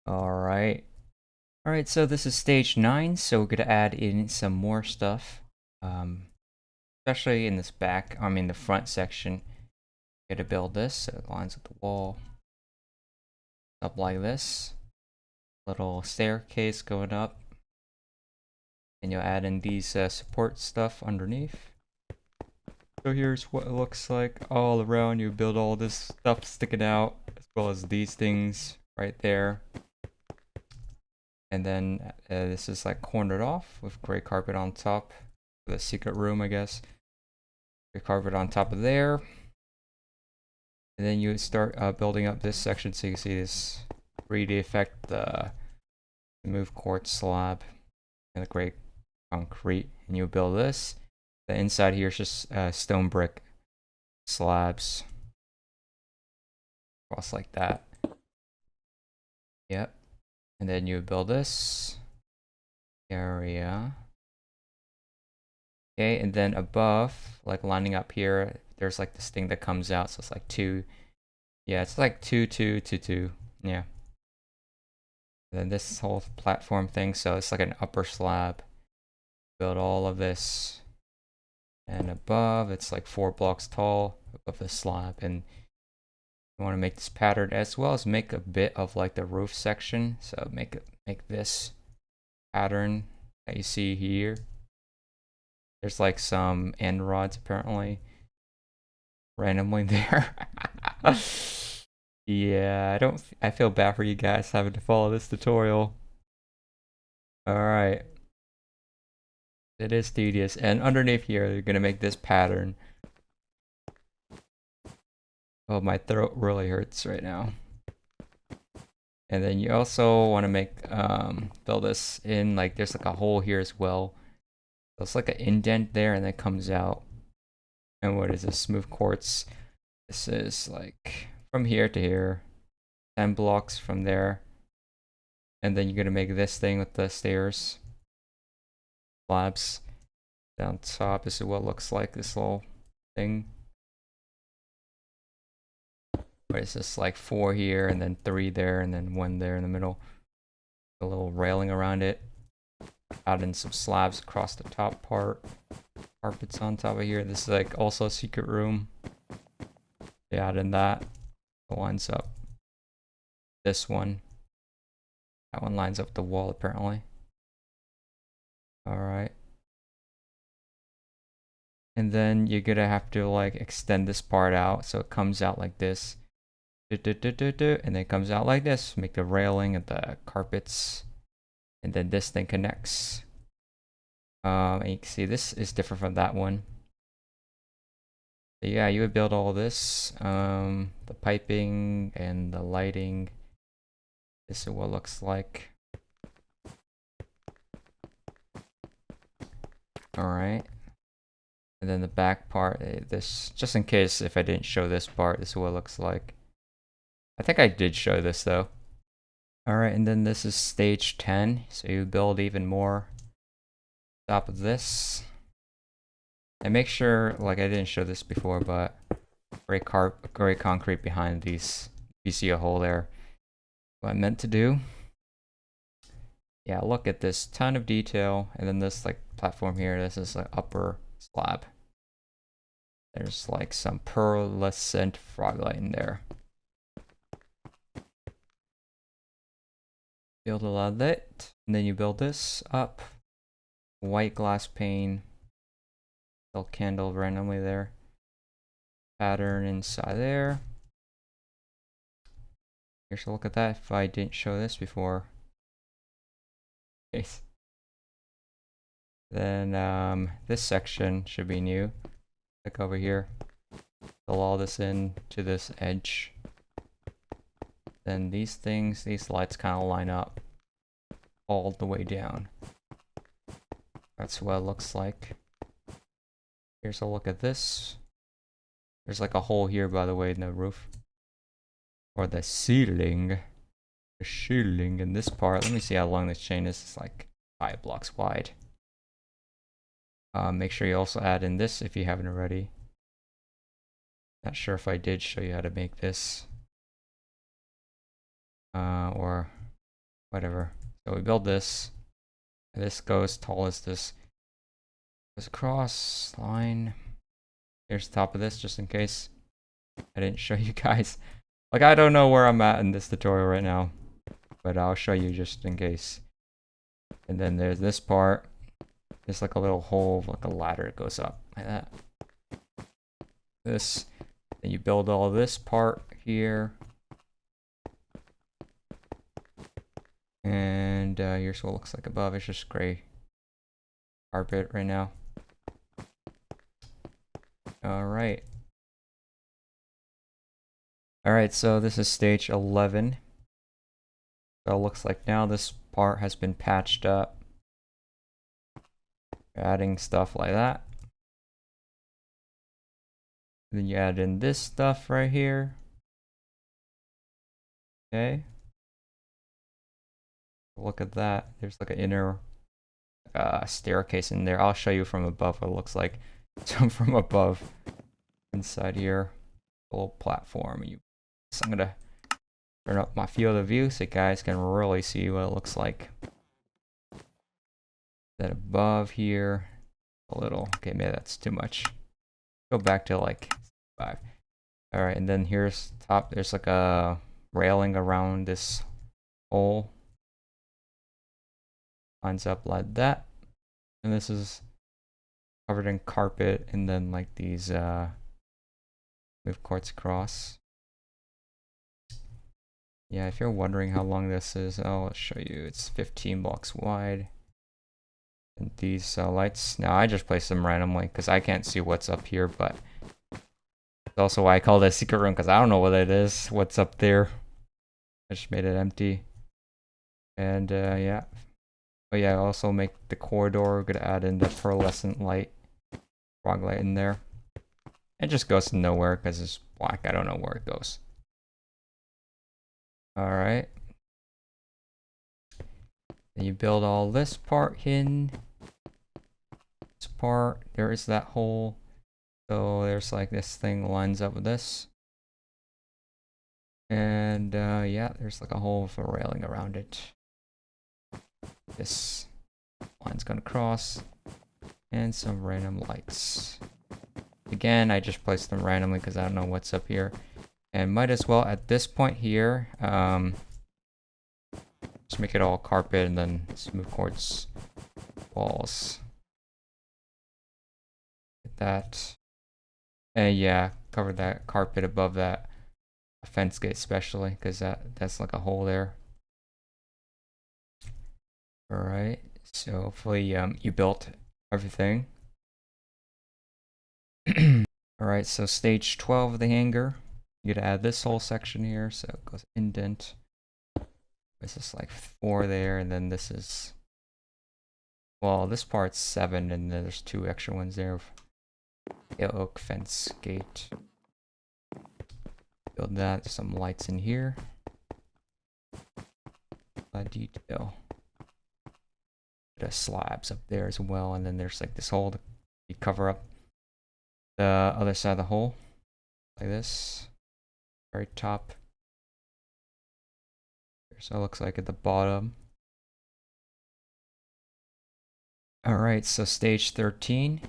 Alright. Alright, so this is stage 9, so we're gonna add in some more stuff. Especially in this the front section. Gonna build this so it lines with the wall. Up like this. Little staircase going up. And you'll add in these support stuff underneath. So here's what it looks like all around. You build all this stuff sticking out, as well as these things right there. And then this is like cornered off with gray carpet on top. The secret room, I guess. Gray carpet on top of there. And then you start building up this section so you can see this 3D effect, the smooth quartz slab and the gray concrete. And you build this. The inside here is just stone brick slabs. Across like that. Yep. And then you build this area. Okay, and then above, like lining up here, there's like this thing that comes out, so it's like 2. Yeah, it's like 2, 2, 2, 2. Yeah. And then this whole platform thing, so it's like an upper slab. Build all of this. And above, it's like 4 blocks tall above the slab. And you want to make this pattern as well as make a bit of like the roof section. So make this pattern that you see here. There's like some end rods apparently randomly there. Yeah, I feel bad for you guys having to follow this tutorial. Alright. It is tedious. And underneath here, you're gonna make this pattern. Oh, my throat really hurts right now. And then you also want to make fill this in, like there's like a hole here as well. So it's like an indent there and then it comes out. And what is this? Smooth quartz. This is like from here to here. 10 blocks from there. And then you're gonna make this thing with the stairs. Slabs. Down top, this is what it looks like, this little thing. What is this, like 4 here, and then 3 there, and then 1 there in the middle. A little railing around it. Add in some slabs across the top part. Carpets on top of here. This is like also a secret room. They add in that. It lines up. This one. That one lines up the wall apparently. Alright. And then you're gonna have to like extend this part out so it comes out like this. And then it comes out like this. Make the railing and the carpets. And then this thing connects. And you can see this is different from that one. So yeah, you would build all this. The piping and the lighting. This is what it looks like. Alright. And then the back part, this, just in case if I didn't show this part, this is what it looks like. I think I did show this though. Alright, and then this is stage 10, so you build even more on top of this. And make sure, like I didn't show this before, but gray concrete behind these. You see a hole there. What I meant to do. Yeah, look at this ton of detail, and then this like platform here, this is like upper slab. There's like some pearlescent froglet in there. Build a lot of that, and then you build this up. White glass pane. Little candle randomly there. Pattern inside there. Here's a look at that if I didn't show this before. Then this section should be new. Click over here. Fill all this in to this edge. Then these lights kind of line up all the way down. That's what it looks like. Here's a look at this. There's like a hole here, by the way, in the roof. Or the ceiling. The ceiling in this part. Let me see how long this chain is. It's like 5 blocks wide. Make sure you also add in this if you haven't already. Not sure if I did show you how to make this. Or whatever. So we build this. This goes tall as this. Goes across line. Here's the top of this, just in case I didn't show you guys. Like, I don't know where I'm at in this tutorial right now, but I'll show you just in case. And then there's this part. There's like a little hole, like a ladder that goes up like that. This. Then you build all this part here. And here's what it looks like above. It's just gray carpet right now. Alright. Alright, so this is stage 11. So it looks like now this part has been patched up. Adding stuff like that. Then you add in this stuff right here. Okay. Look at that. There's like an inner staircase in there. I'll show you from above what it looks like. So from above, inside here, a little platform. So I'm gonna turn up my field of view so you guys can really see what it looks like. Then above here, a little. Okay, maybe that's too much. Go back to like 5. All right, and then here's top. There's like a railing around this hole. Lines up like that, and this is covered in carpet, and then like these move cords across. Yeah, if you're wondering how long this is, I'll show you. It's 15 blocks wide. And these lights, now I just placed them randomly because I can't see what's up here, but it's also why I call it a secret room, because I don't know what it is, what's up there. I just made it empty. And yeah. Oh yeah, also make the corridor. We're gonna add in the pearlescent light, frog light in there. It just goes to nowhere because it's black. I don't know where it goes. All right. Then you build all this part in. This part, there is that hole. So there's like this thing lines up with this. And yeah, there's like a hole with a railing around it. This line's gonna cross, and some random lights. Again, I just placed them randomly because I don't know what's up here, and might as well at this point here just make it all carpet and then smooth quartz walls. Get that, and yeah, cover that carpet above that fence gate especially because that's like a hole there. Alright, so hopefully you built everything. Alright, so stage 12 of the hangar. You gotta add this whole section here, so it goes indent. This is like 4 there, and then this is, well, this part's 7, and then there's 2 extra ones there. Oak fence gate. Build that, some lights in here. Detail. The slabs up there as well, and then there's like this hole to cover up the other side of the hole like this, very top. So it looks like at the bottom. All right, so stage 13,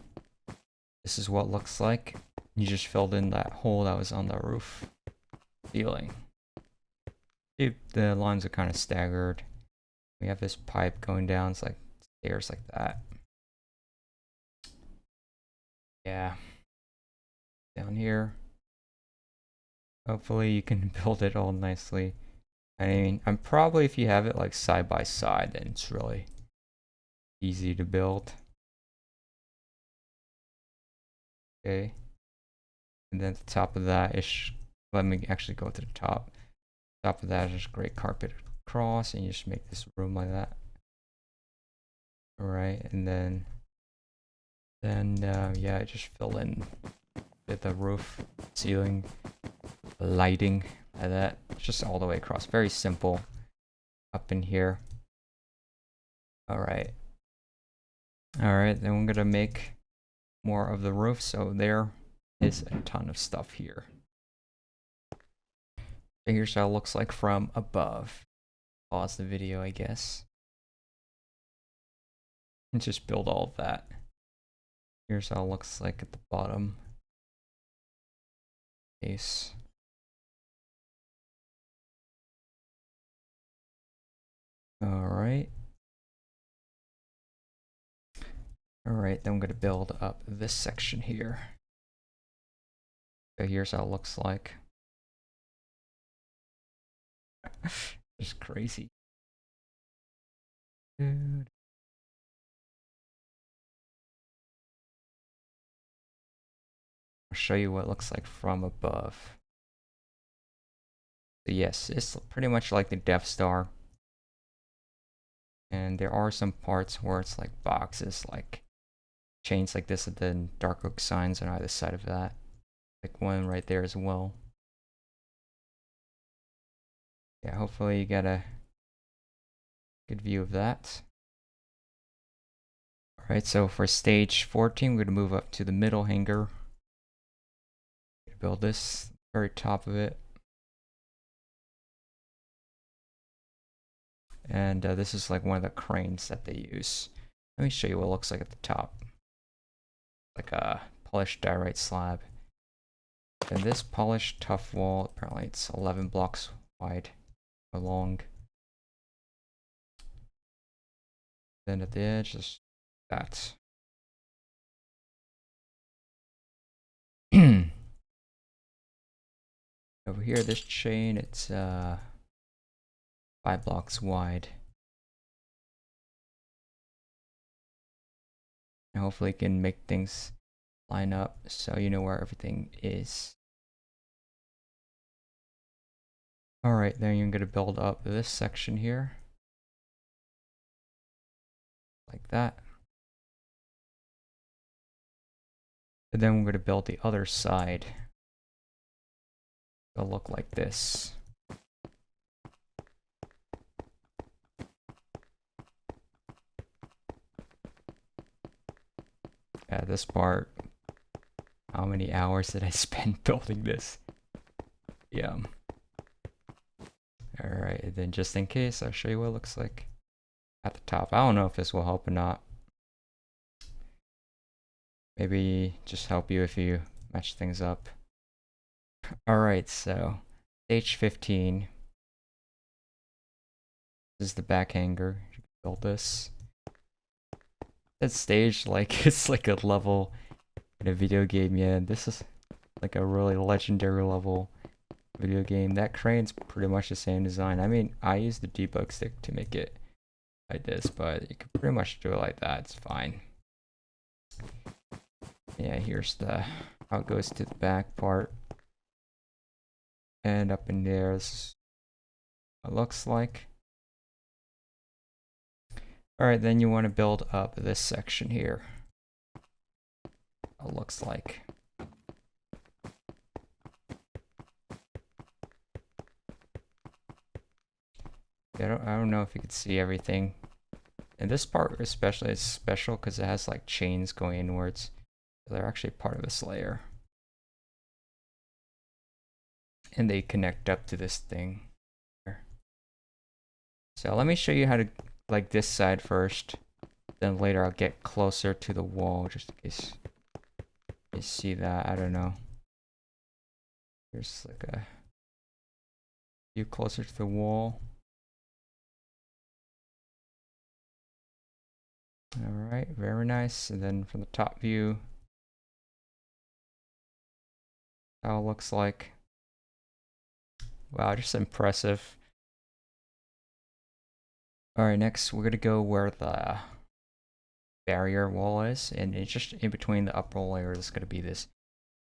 this is what it looks like. You just filled in that hole that was on the roof ceiling. The lines are kind of staggered. We have this pipe going down, it's like stairs like that. Yeah. Down here. Hopefully you can build it all nicely. I mean, I'm probably, if you have it like side by side, then it's really easy to build. Okay. And then at the top of that is, let me actually go to the top. Top of that is just great carpet across, and you just make this room like that. Alright, and then Then yeah, just fill in the roof, ceiling, lighting, like that. Just all the way across. Very simple. Up in here. Alright. Alright, then we're gonna make more of the roof. So there is a ton of stuff here. So here's how it looks like from above. Pause the video, I guess. And just build all of that. Here's how it looks like at the bottom. Base. Alright. Alright, then I'm gonna build up this section here. So here's how it looks like. Just crazy. Dude. I'll show you what it looks like from above. So yes, it's pretty much like the Death Star. And there are some parts where it's like boxes, like chains like this, and then dark oak signs on either side of that. Like one right there as well. Yeah, hopefully you get a good view of that. Alright, so for stage 14, we're going to move up to the middle hangar. Build this very top of it. And this is like one of the cranes that they use. Let me show you what it looks like at the top. Like a polished diorite slab. And this polished tough wall, apparently it's 11 blocks wide or long. Then at the edge, just that. Over here, this chain, it's 5 blocks wide. And hopefully it can make things line up so you know where everything is. Alright, then you're going to build up this section here. Like that. And then we're going to build the other side. It'll look like this. Yeah, this part, how many hours did I spend building this? Yeah. Alright, then just in case, I'll show you what it looks like at the top. I don't know if this will help or not. Maybe just help you if you match things up. Alright, so stage 15. This is the back hangar. Build this. That stage, like, it's like a level in a video game. Yeah, this is like a really legendary level video game. That crane's pretty much the same design. I mean, I use the debug stick to make it like this, but you can pretty much do it like that. It's fine. Yeah, here's the how it goes to the back part. And up in there is what it looks like. Alright, then you want to build up this section here. It looks like. I don't know if you can see everything. And this part especially is special because it has like chains going inwards. They're actually part of this layer. And they connect up to this thing. So let me show you how to like this side first. Then later I'll get closer to the wall just in case you see that. I don't know. There's like a view closer to the wall. Alright, very nice. And then from the top view, how it looks like. Wow, just impressive. Alright, next we're gonna go where the barrier wall is, and it's just in between the upper layer is gonna be this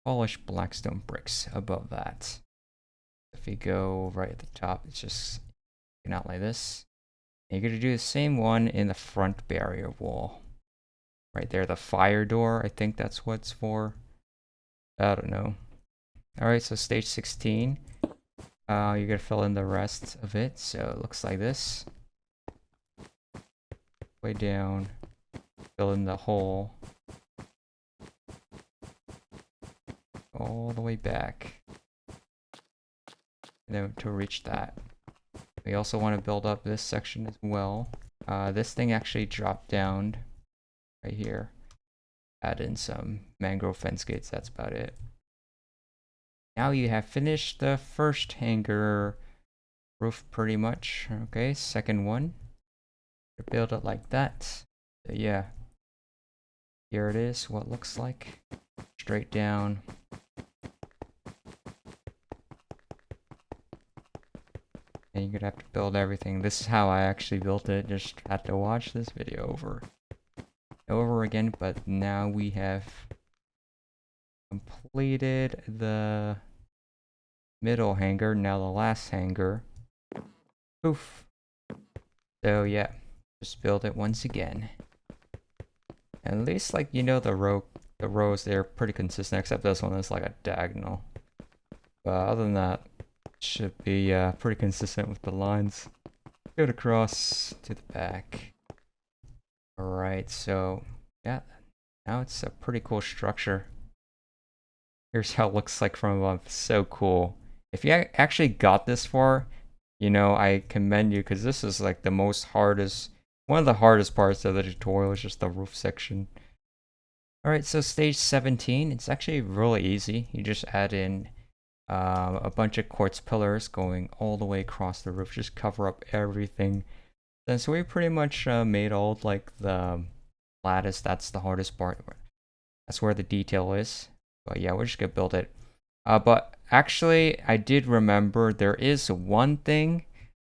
polished blackstone bricks above that. If you go right at the top, it's just out like this. And you're gonna do the same one in the front barrier wall. right there, the fire door. I think that's what it's for. I don't know. All right, so stage 16. You're gonna fill in the rest of it. So it looks like this. Way down, fill in the hole. All the way back. And then to reach that. We also want to build up this section as well. This thing actually dropped down right here. Add in some mangrove fence gates, that's about it. Now you have finished the first hangar roof pretty much. Okay, second one. Build it like that. So yeah. Here it is, what it looks like. Straight down. And you're gonna have to build everything. This is how I actually built it. Just had to watch this video over and over again. But now we have completed the middle hangar. Now the last hangar. Poof. So yeah, just build it once again. At least, like, you know, the rows, they're pretty consistent, except this one is like a diagonal. But other than that, should be pretty consistent with the lines. Go across to the back. Alright, so yeah, now it's a pretty cool structure. Here's how it looks like from above. So cool. If you actually got this far, you know, I commend you, because this is like the one of the hardest parts of the tutorial is just the roof section. Alright, so stage 17, it's actually really easy. You just add in a bunch of quartz pillars going all the way across the roof, just cover up everything. Then so we pretty much made all like the lattice. That's the hardest part. That's where the detail is. But yeah, we're just gonna build it. But actually, I did remember there is one thing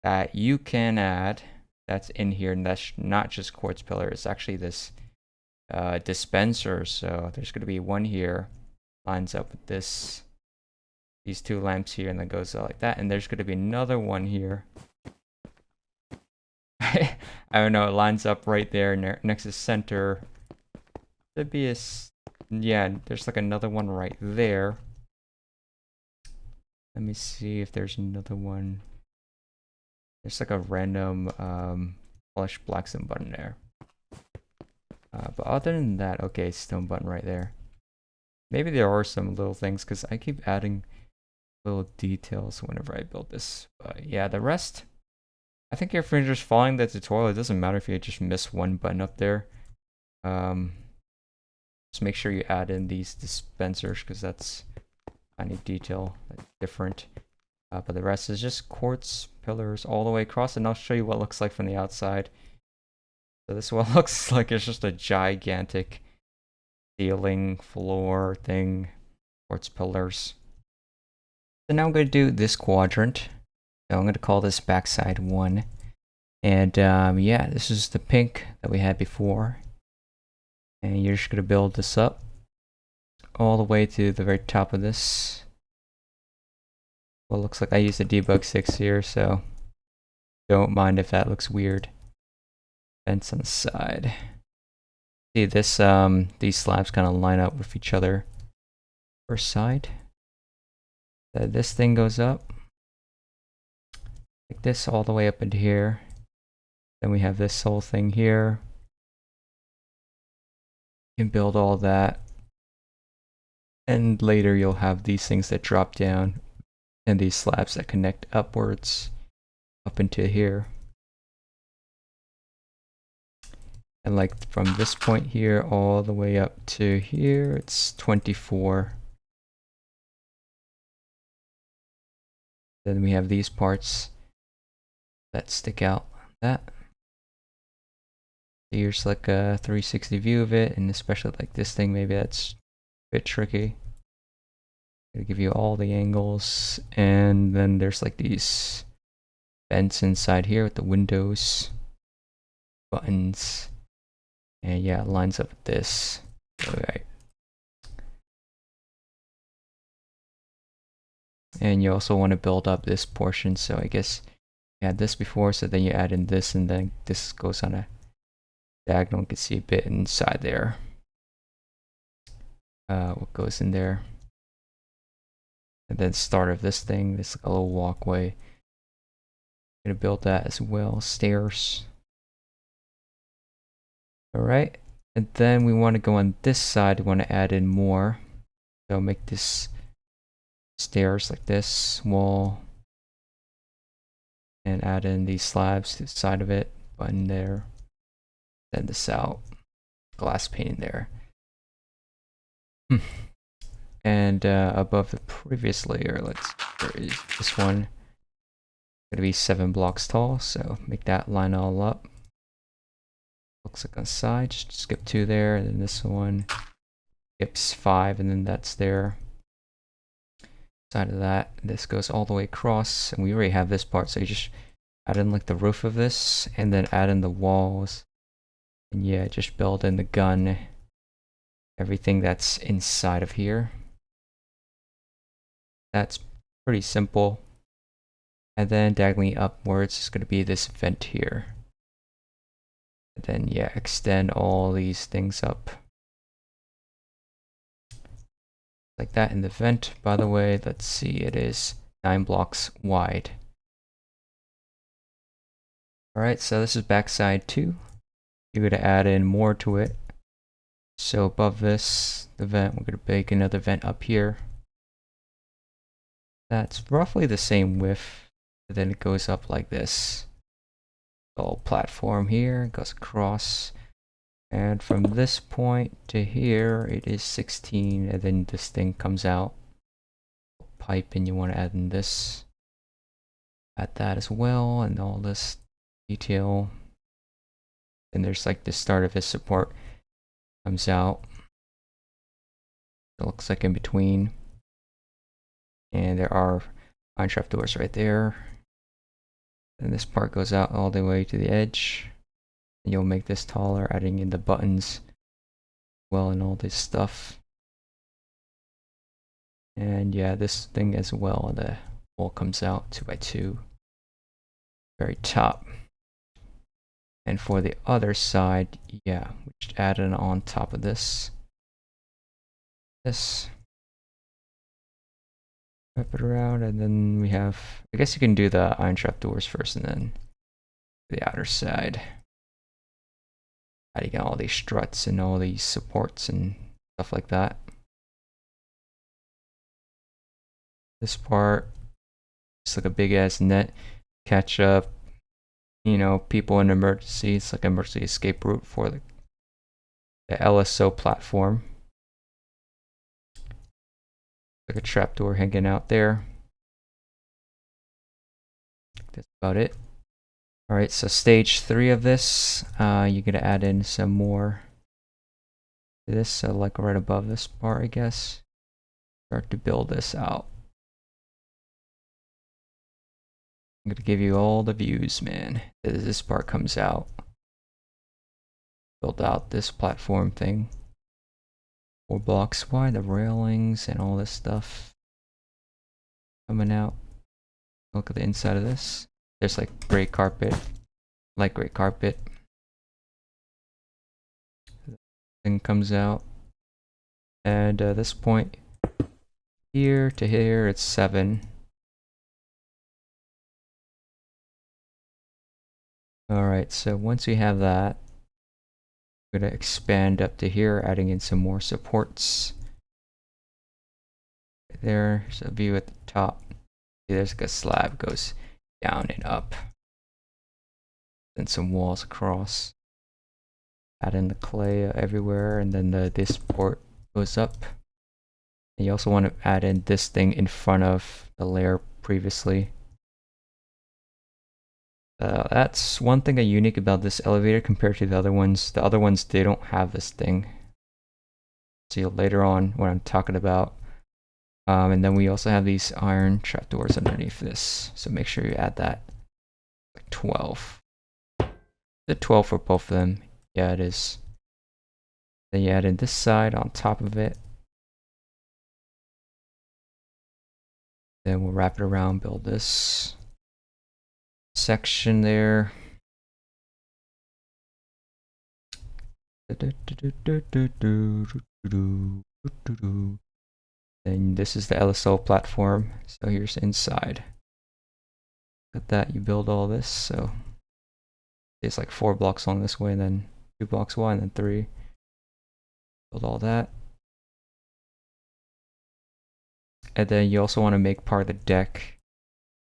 that you can add that's in here, and that's not just quartz pillar. It's actually this dispenser. So there's gonna be one here, lines up with these two lamps here, and then goes out like that. And there's gonna be another one here. I don't know, it lines up right there next to center. There'd be yeah, there's like another one right there. Let me see if there's another one. There's like a random polish blacksmith button there. But other than that, okay, stone button right there. Maybe there are some little things, because I keep adding little details whenever I build this. But yeah, the rest, I think if you're just following the tutorial, it doesn't matter if you just miss one button up there. Just make sure you add in these dispensers, because that's any detail that's different. But the rest is just quartz pillars all the way across, and I'll show you what it looks like from the outside. So this is what it looks like. It's just a gigantic ceiling, floor thing, quartz pillars. So now I'm going to do this quadrant. So I'm going to call this backside 1. And yeah, this is the pink that we had before. And you're just going to build this up all the way to the very top of this. Well, it looks like I used a debug 6 here, so don't mind if that looks weird. Fence on the side. See this, these slabs kind of line up with each other. First side. This thing goes up like this all the way up into here. Then we have this whole thing here. You can build all that. And later you'll have these things that drop down, and these slabs that connect upwards up into here. And like from this point here all the way up to here, it's 24. Then we have these parts that stick out like that. Here's like a 360 view of it, and especially like this thing, maybe that's a bit tricky. Gonna give you all the angles, and then there's like these vents inside here with the windows, buttons, and yeah, it lines up with this. Alright. And you also want to build up this portion, so I guess you had this before, so then you add in this, and then this goes on a diagonal. You can see a bit inside there. What goes in there. And then start of this thing, this like a little walkway. Gonna build that as well. Stairs. Alright. And then we want to go on this side. We want to add in more. So make this stairs like this, wall. And add in these slabs to the side of it. Button there. Send this out. Glass pane there. And above the previous layer, where is this one? Gonna be 7 blocks tall, so make that line all up. Looks like on the side, just skip 2 there, and then this one skips 5, and then that's there. Side of that, this goes all the way across, and we already have this part, so you just add in like the roof of this, and then add in the walls, and yeah, just build in the gun, everything that's inside of here. That's pretty simple. And then diagonally upwards is going to be this vent here. And then yeah, extend all these things up. Like that in the vent. By the way, let's see, it is 9 blocks wide. Alright, so this is backside 2. You're going to add in more to it. So above this, the vent, we're going to make another vent up here. That's roughly the same width. And then it goes up like this. Little platform here, goes across. And from this point to here, it is 16. And then this thing comes out. Pipe, and you want to add in this. Add that as well, and all this detail. And there's like the start of his support comes out. It looks like in between. And there are iron trap doors right there. And this part goes out all the way to the edge. And you'll make this taller, adding in the buttons well and all this stuff. And yeah, this thing as well, the wall comes out 2x2. Very top. And for the other side, yeah, we just add it on top of this. This. Wrap it around, and then we have, I guess you can do the iron trap doors first and then the outer side. Adding all these struts and all these supports and stuff like that. This part, it's like a big ass net, catch up, you know, people in emergency. It's like an emergency escape route for the LSO platform. Like a trapdoor hanging out there. That's about it. Alright, so stage 3 of this, you're gonna add in some more to this, so like right above this part, I guess. Start to build this out. I'm gonna give you all the views, man, as this part comes out. Build out this platform thing. 4 blocks wide, the railings and all this stuff coming out. Look at the inside of this. There's like gray carpet, light gray carpet. Thing comes out. And this point here to here, it's 7. Alright, so once we have that, we're going to expand up to here, adding in some more supports. There's a view at the top. See, there's like a slab goes down and up. Then some walls across. Add in the clay everywhere, and then this port goes up. And you also want to add in this thing in front of the layer previously. That's one thing unique about this elevator compared to the other ones. The other ones, they don't have this thing. See later on what I'm talking about. And then we also have these iron trapdoors underneath this. So make sure you add that. Like 12. Is it 12 for both of them? Yeah, it is. Then you add in this side on top of it. Then we'll wrap it around, build this section there. Then this is the LSO platform. So here's inside. Got that, you build all this. So it's like 4 blocks long this way, and then 2 blocks wide, and then 3. Build all that. And then you also want to make part of the deck.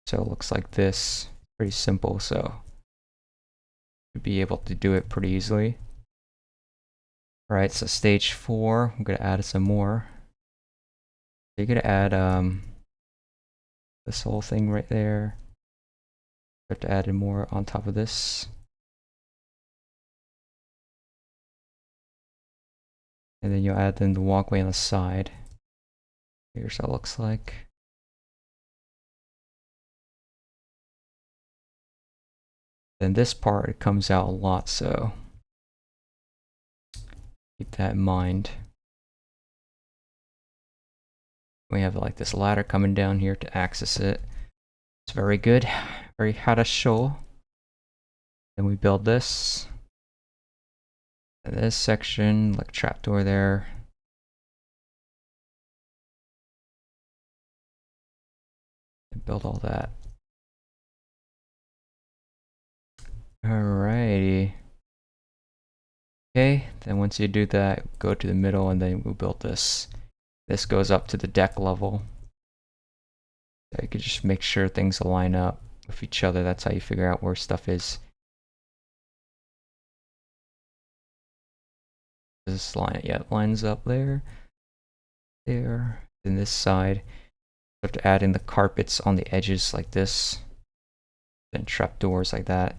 So it looks like this. Pretty simple, so you'll be able to do it pretty easily. Alright, so stage 4, I'm gonna add some more. So you're gonna add this whole thing right there. You have to add in more on top of this. And then you'll add in the walkway on the side. Here's how it looks like. Then this part, it comes out a lot, so keep that in mind. We have like this ladder coming down here to access it. It's very good, very хорошо. Then we build this. And this section, like a trapdoor there. And build all that. Alrighty. Okay, then once you do that, go to the middle and then we'll build this. This goes up to the deck level. So you can just make sure things line up with each other. That's how you figure out where stuff is. This line, yeah, it lines up there. There. Then this side, you have to add in the carpets on the edges like this. Then trapdoors like that.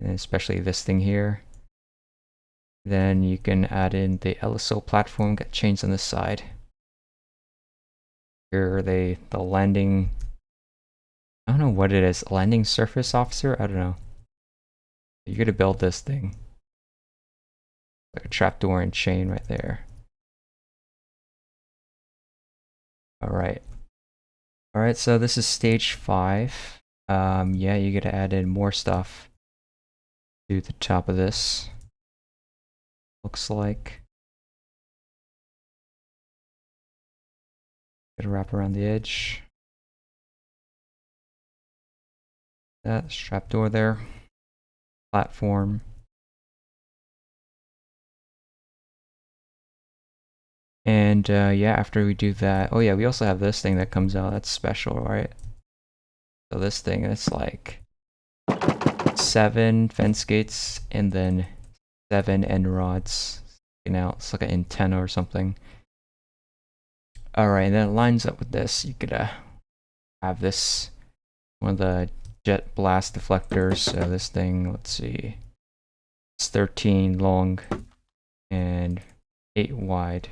And especially this thing here. Then you can add in the LSO platform, get chains on this side. Here are the landing, I don't know what it is, landing surface officer? I don't know. You're gonna build this thing. Like a trapdoor and chain right there. Alright. Alright, so this is stage 5. Yeah, you gotta add in more stuff to the top of this. Looks like. Gotta wrap around the edge. That trapdoor there. Platform. And yeah, after we do that, oh yeah, we also have this thing that comes out. That's special, right? So this thing, it's like 7 fence gates and then 7 end rods sticking out. It's like an antenna or something. Alright, and then it lines up with this. You could have this, one of the jet blast deflectors. So this thing, let's see, it's 13 long and 8 wide.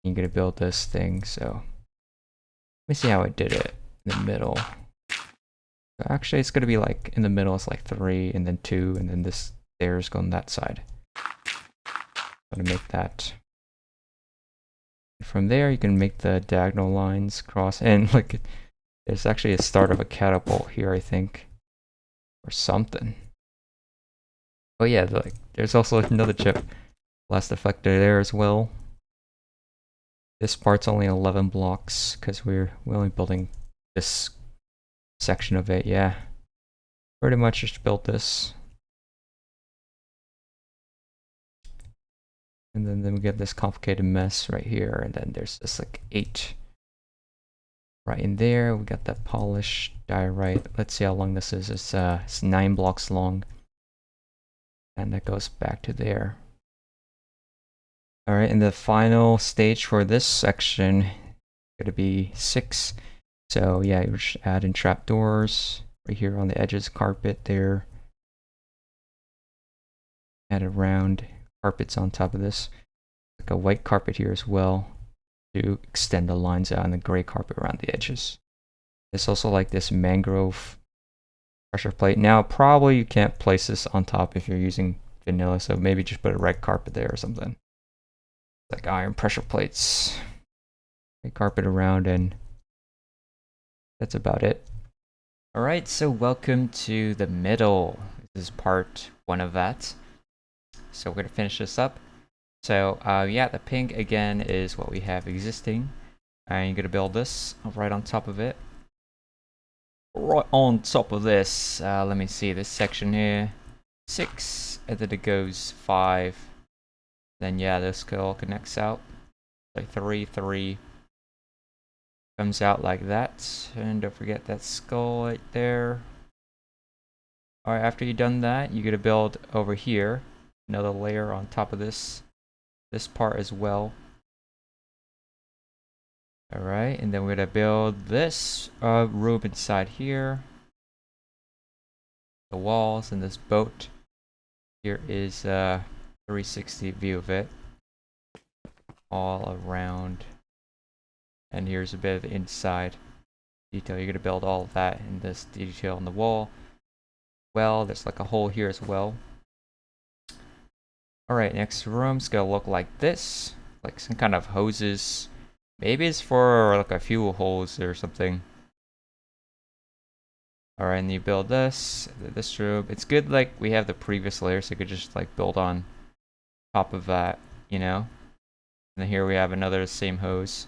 You're gonna build this thing, so let me see how I did it in the middle. So actually, it's gonna be like in the middle, it's like 3 and then 2, and then this stairs go on that side. I'm gonna make that. From there, you can make the diagonal lines cross, and like there's actually a start of a catapult here, I think, or something. Oh yeah, like there's also another chip blast deflector there as well. This part's only 11 blocks because we're only building this section of it. Yeah, pretty much just built this. And then we get this complicated mess right here, and then there's this like 8 right in there. We got that polished diorite. Let's see how long this is. It's 9 blocks long, and that goes back to there. All right, and the final stage for this section is gonna be 6. So yeah, you just add in trapdoors right here on the edges, carpet there. Add a round carpets on top of this, like a white carpet here as well to extend the lines out, and the gray carpet around the edges. There's also like this mangrove pressure plate. Now probably you can't place this on top if you're using vanilla, so maybe just put a red carpet there or something. Like iron pressure plates, red carpet around, and that's about it. Alright, so welcome to the middle. This is part 1 of that. So we're going to finish this up. So yeah, the ping again is what we have existing. And you're going to build this right on top of it. Right on top of this, let me see, this section here, 6, and then it goes 5. Then yeah, this all connects out. Like 3, 3. Comes out like that. And don't forget that skull right there. Alright, after you've done that, you're going to build over here another layer on top of this part as well. Alright, and then we're going to build this room inside here. The walls and this boat. Here is a 360 view of it. All around. And here's a bit of the inside detail. You're going to build all of that in this detail on the wall. Well, there's like a hole here as well. Alright, next room's going to look like this. Like some kind of hoses. Maybe it's for like a fuel hose or something. Alright, and you build this room. It's good like we have the previous layer, so you could just like build on top of that, you know? And then here we have another same hose.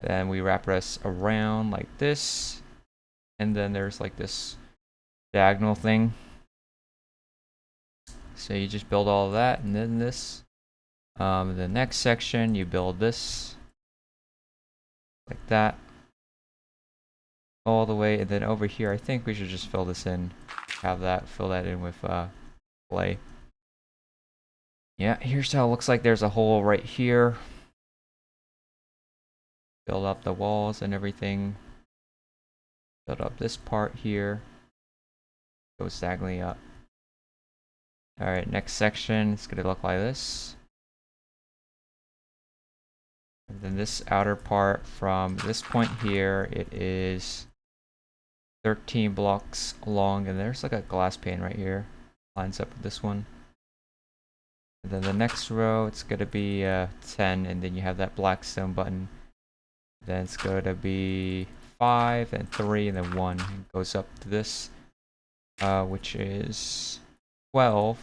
Then we wrap this around like this. And then there's like this diagonal thing. So you just build all of that, and then this. The next section, you build this. Like that. All the way, and then over here, I think we should just fill this in. Fill that in with clay. Yeah, here's how it looks like. There's a hole right here. Build up the walls and everything. Build up this part here. Goes diagonally up. Alright, next section, it's gonna look like this. And then this outer part from this point here, it is 13 blocks long, and there's like a glass pane right here. Lines up with this one. And then the next row, it's gonna be 10, and then you have that black stone button. Then it's gonna be 5, and 3, and then 1. It goes up to this, which is 12.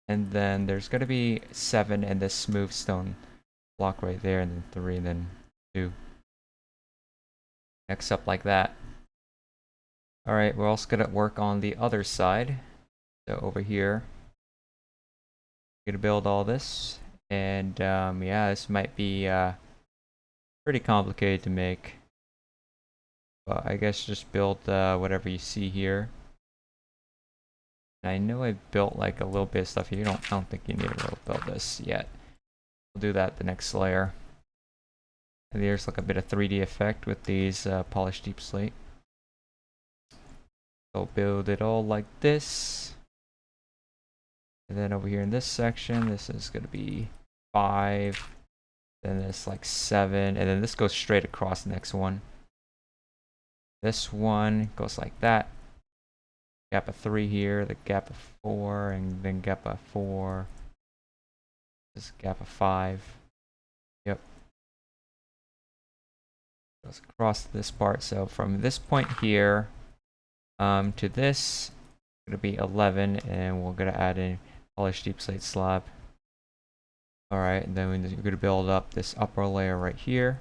And then there's gonna be 7, and this smooth stone block right there, and then 3, and then 2. Next up like that. Alright, we're also gonna work on the other side. So over here, we're gonna build all this. And yeah, this might be pretty complicated to make. But I guess just build whatever you see here. And I know I built like a little bit of stuff here. I don't think you need to really build this yet. We'll do that the next layer. And there's like a bit of 3D effect with these polished deep slate. So build it all like this. And then over here in this section, this is going to be 5. Then this like 7. And then this goes straight across the next one. This one goes like that. Gap of 3 here, the gap of 4, and then gap of 4. This gap of 5. Yep. Goes across this part. So from this point here to this, it's going to be 11, and we're going to add in polished deep slate slab. Alright, and then we're going to build up this upper layer right here.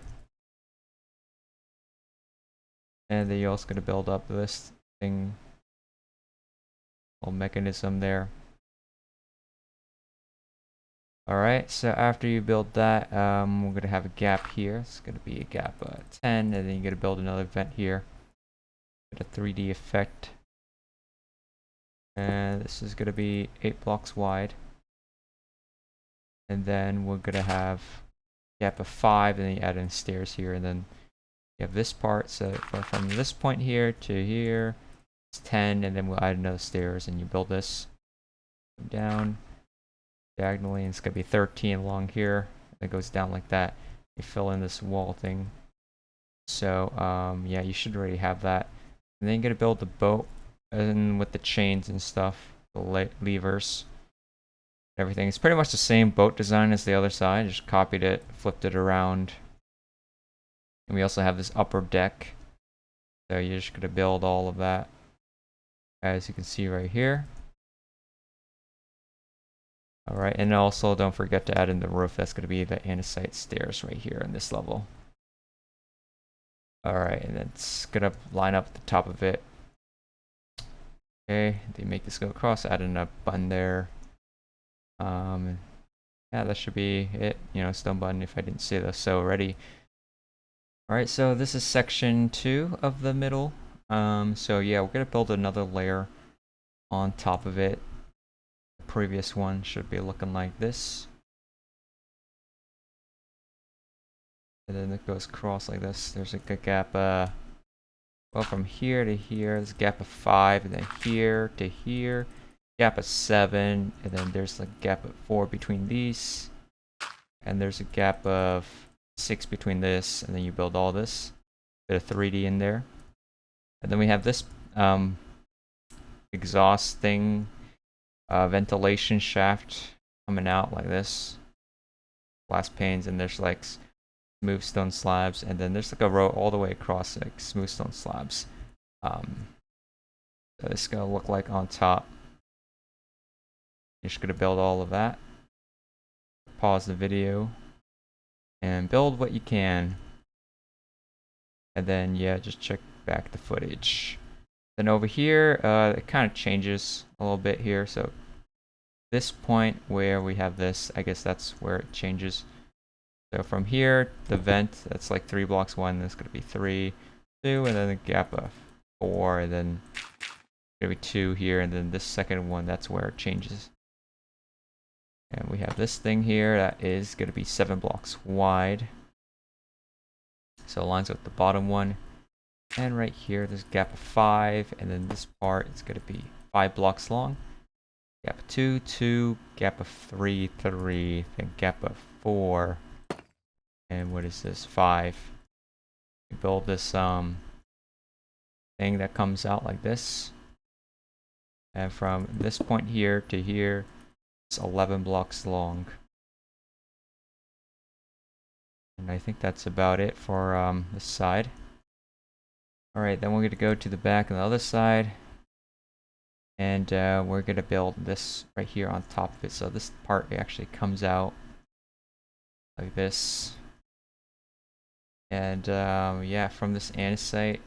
And then you're also going to build up this thing. Whole mechanism there. Alright, so after you build that, we're going to have a gap here. It's going to be a gap 10, and then you're going to build another vent here. Get a 3D effect. And this is going to be 8 blocks wide. And then we're going to have a gap of 5, and then you add in stairs here, and then you have this part. So from this point here to here, it's 10, and then we'll add another stairs, and you build this down diagonally, and it's going to be 13 along here. It goes down like that. You fill in this wall thing. So yeah, you should already have that. And then you're going to build the boat, and with the chains and stuff, the levers, everything. It's pretty much the same boat design as the other side. Just copied it, flipped it around. And we also have this upper deck. So you're just going to build all of that. as you can see right here. Alright, and also don't forget to add in the roof. That's going to be the andesite stairs right here in this level. Alright, and it's going to line up at the top of it. Okay, they make this go across, add in a button there. Yeah, that should be it. You know, stone button if I didn't say that. So ready. Alright, so this is section 2 of the middle. So yeah, we're going to build another layer on top of it. The previous one should be looking like this. And then it goes across like this. There's like a gap, well, from here to here, there's a gap of 5, and then here to here, gap of 7, and then there's like a gap of 4 between these, and there's a gap of 6 between this, and then you build all this, bit of 3D in there. And then we have this exhaust thing, ventilation shaft coming out like this, glass panes, and there's like smooth stone slabs, and then there's like a row all the way across like smooth stone slabs. So this is gonna look like on top. You're just gonna build all of that. Pause the video and build what you can, and then yeah, just check back the footage. Then over here, it kind of changes a little bit here. So this point where we have this, I guess that's where it changes. So from here, the vent, that's like 3 blocks 1, that's going to be 3, 2, and then a gap of 4, and then going to be 2 here, and then this second one, that's where it changes. And we have this thing here that is going to be 7 blocks wide. So it lines up with the bottom one. And right here, there's a gap of 5, and then this part is going to be 5 blocks long. Gap of 2, 2, gap of 3, 3, then gap of 4. And what is this? 5. We build this thing that comes out like this. And from this point here to here, it's 11 blocks long. And I think that's about it for this side. Alright, then we're going to go to the back on the other side. And we're going to build this right here on top of it. So this part actually comes out like this. And yeah, from this andesite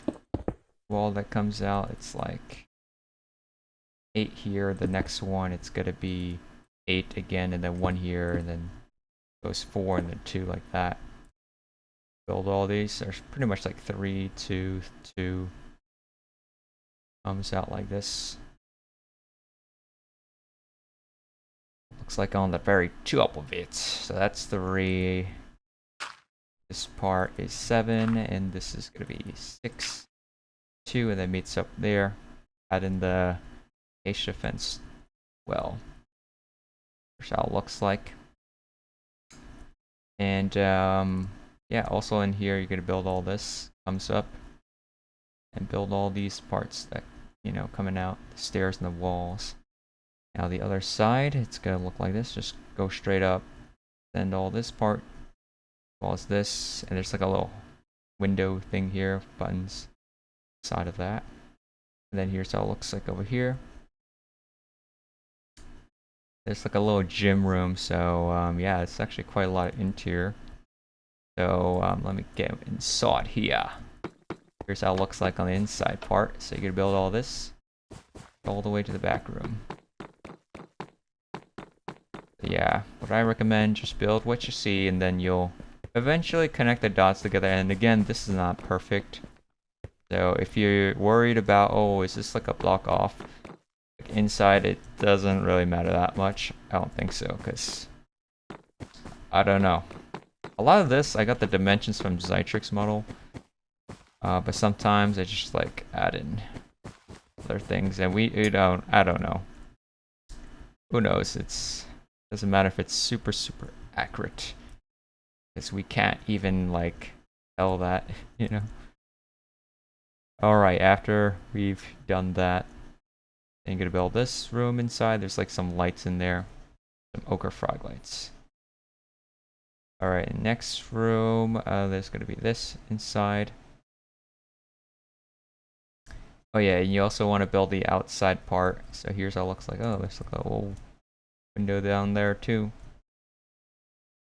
wall that comes out, it's like 8 here. The next one, it's going to be 8 again, and then 1 here, and then goes 4, and then 2 like that. Build all these. There's pretty much like 3, 2, 2. Comes out like this. Looks like on the very top of it. So that's 3. This part is 7, and this is going to be 6, 2, and then meets up there. Add in the acacia fence. Well, here's how it looks like. And yeah, also in here, you're going to build all this. Comes up. And build all these parts that, you know, coming out. The stairs and the walls. Now the other side, it's going to look like this. Just go straight up. Send all this part. As this, and there's like a little window thing here, buttons side of that, and then here's how it looks like over here. There's like a little gym room, so yeah, it's actually quite a lot of interior. So let me get inside here. Here's how it looks like on the inside part. So you're gonna build all this all the way to the back room. Yeah, what I recommend, just build what you see, and then you'll eventually connect the dots together. And again, this is not perfect. So if you're worried about, oh, is this like a block off? Like inside, it doesn't really matter that much. I don't think so, because I don't know. A lot of this, I got the dimensions from Zytrix model. But sometimes I just like add in other things, and we don't, I don't know. Who knows? Doesn't matter if it's super accurate. Because we can't even, like, tell that, you know. Alright, after we've done that, then you're gonna build this room inside. There's, like, some lights in there. Some ochre frog lights. Alright, next room, there's gonna be this inside. Oh yeah, and you also want to build the outside part. So here's how it looks like. Oh, there's like a little window down there too.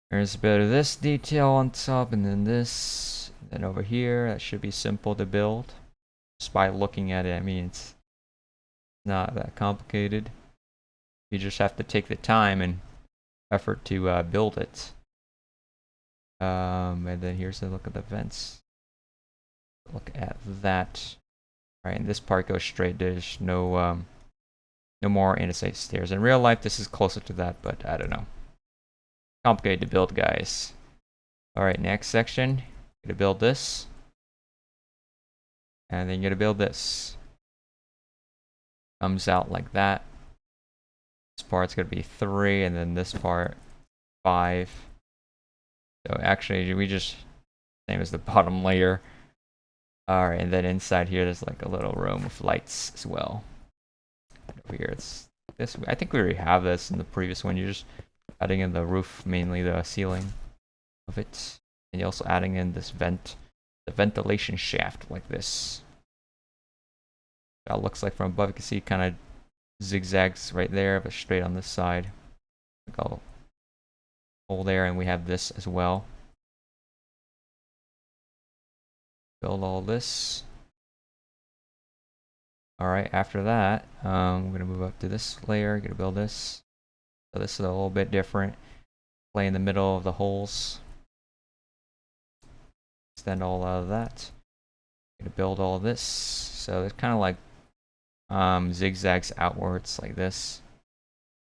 There's a bit of this detail on top, and then this. Then over here, that should be simple to build. Just by looking at it, I mean, it's not that complicated. You just have to take the time and effort to build it. And then here's a look at the vents. Look at that. Alright, and this part goes straight. There's no more interstate stairs. In real life, this is closer to that, but I don't know. Complicated to build, guys. Alright, next section. You're gonna build this. And then you're gonna build this. Comes out like that. This part's gonna be 3, and then this part 5. So actually, we just same as the bottom layer. Alright, and then inside here, there's like a little room with lights as well. Over here, it's this. I think we already have this in the previous one. You're just adding in the roof, mainly the ceiling of it, and you're also adding in this vent, the ventilation shaft, like this. That looks like from above. You can see kind of zigzags right there, but straight on this side. Like a hole there, and we have this as well. Build all this. Alright, after that, I'm going to move up to this layer, going to build this. So this is a little bit different. Play in the middle of the holes. Extend all out of that. Going to build all this. So it's kind of like zigzags outwards like this.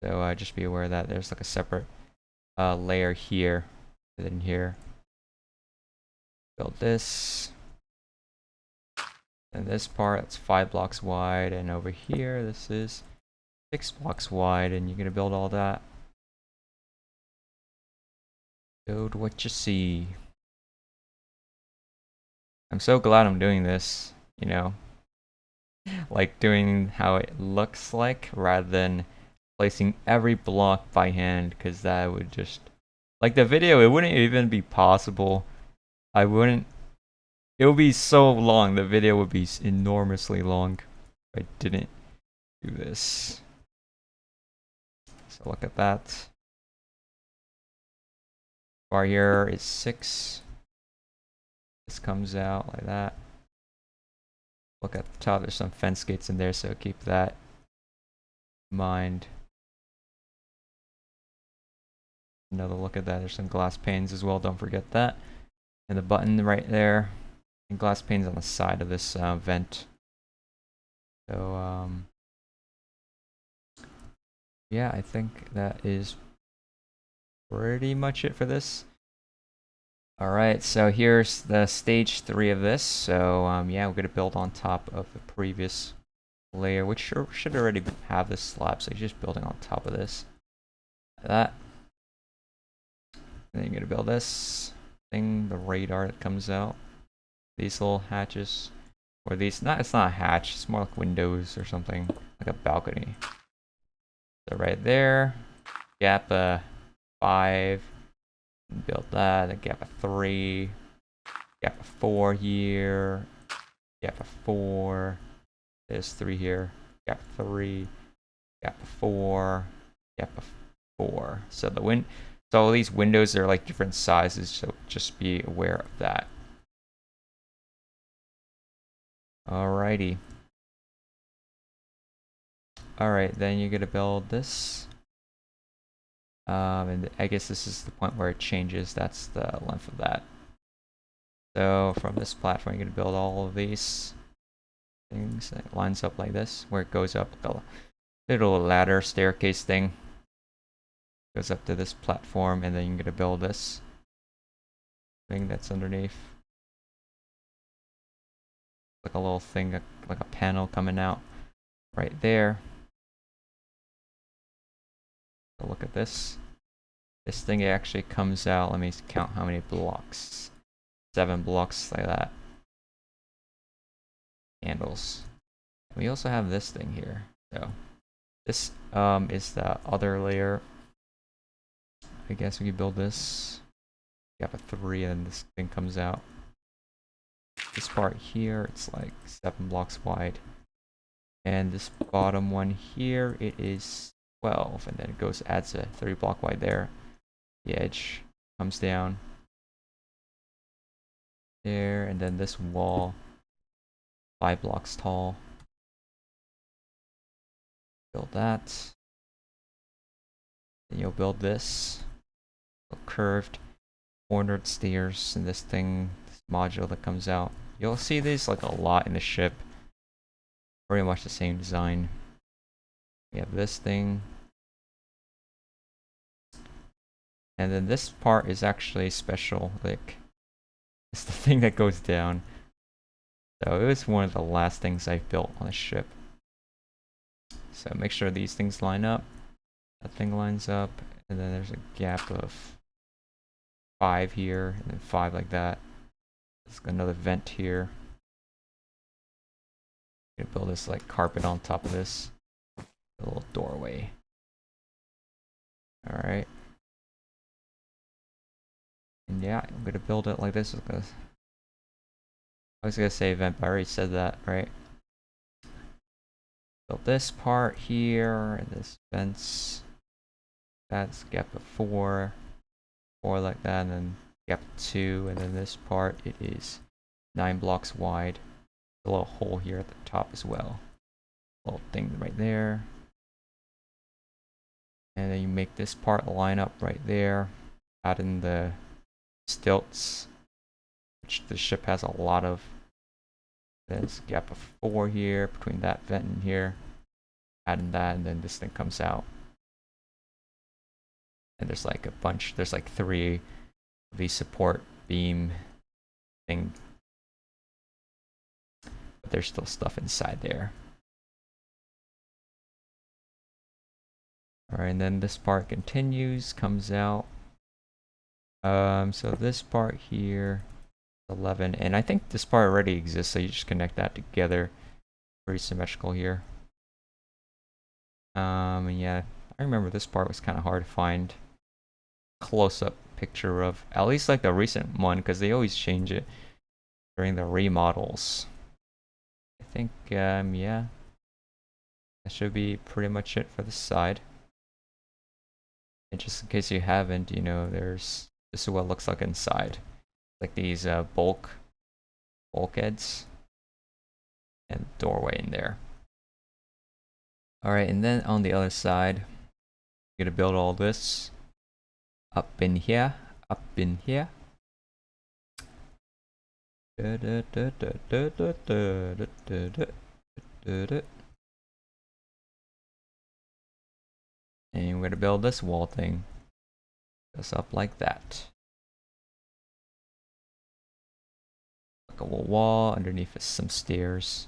So just be aware that there's like a separate layer here, and then here. Build this. And this part, it's 5 blocks wide, and over here, this is 6 blocks wide, and you're gonna build all that. Build what you see. I'm so glad I'm doing this, you know, like doing how it looks like rather than placing every block by hand, because that would just, like the video, it wouldn't even be possible. It would be so long, the video would be enormously long if I didn't do this. So look at that. Bar here is 6. This comes out like that. Look at the top, there's some fence gates in there, so keep that in mind. Another look at that, there's some glass panes as well, don't forget that. And the button right there. And glass panes on the side of this vent. So, yeah, I think that is pretty much it for this. Alright, so here's the stage 3 of this. So, yeah, we're going to build on top of the previous layer, which should already have this slab. So you're just building on top of this. Like that. And then you're going to build this thing, the radar that comes out. These little hatches, or these, it's not a hatch, it's more like windows or something, like a balcony. So right there, gap 5, build that, a gap 3, gap 4 here, gap 4, there's 3 here, gap 3, gap 4, gap 4. So so all these windows are like different sizes, so just be aware of that. Alrighty. Alright, then you're gonna build this. And I guess this is the point where it changes. That's the length of that. So from this platform, you're gonna build all of these things. It lines up like this, where it goes up like a little ladder staircase thing. Goes up to this platform, and then you're gonna build this thing that's underneath. Like a little thing, like a panel coming out right there. So look at this. This thing actually comes out. Let me count how many blocks. 7 blocks like that. Handles. And we also have this thing here. So this is the other layer. I guess we can build this. You have a 3, and this thing comes out. This part here, it's like 7 blocks wide. And this bottom one here, it is 12, and then it goes, adds a 3 block wide there. The edge comes down there, and then this wall, 5 blocks tall. Build that. Then you'll build this curved cornered stairs in this thing, this module that comes out. You'll see these like a lot in the ship. Pretty much the same design. We have this thing. And then this part is actually special, like it's the thing that goes down. So it was one of the last things I built on the ship. So make sure these things line up. That thing lines up, and then there's a gap of 5 here, and then 5 like that. There's another vent here. I'm gonna build this like carpet on top of this. A little doorway. Alright. And yeah, I'm gonna build it like this. I was gonna say vent, but I already said that, right? Build this part here, and this vents. That's gap of 4. 4 like that, and then gap 2, and then this part, it is 9 blocks wide. A little hole here at the top as well. Little thing right there. And then you make this part line up right there. Add in the stilts, which the ship has a lot of. There's a gap of 4 here between that vent and here. Add in that, and then this thing comes out. And there's like a bunch, there's like 3 of these support beam thing. But there's still stuff inside there. Alright, and then this part continues, comes out. So this part here, 11, and I think this part already exists, so you just connect that together. Pretty symmetrical here. And yeah, I remember this part was kind of hard to find close-up picture of, at least like the recent one, because they always change it during the remodels. I think, yeah, that should be pretty much it for this side. And just in case you haven't, you know, this is what it looks like inside. Like these bulkheads and doorway in there. Alright, and then on the other side, you're gonna build all this up in here. And we're gonna build this wall thing. Goes up like that. Like a little wall, underneath is some stairs.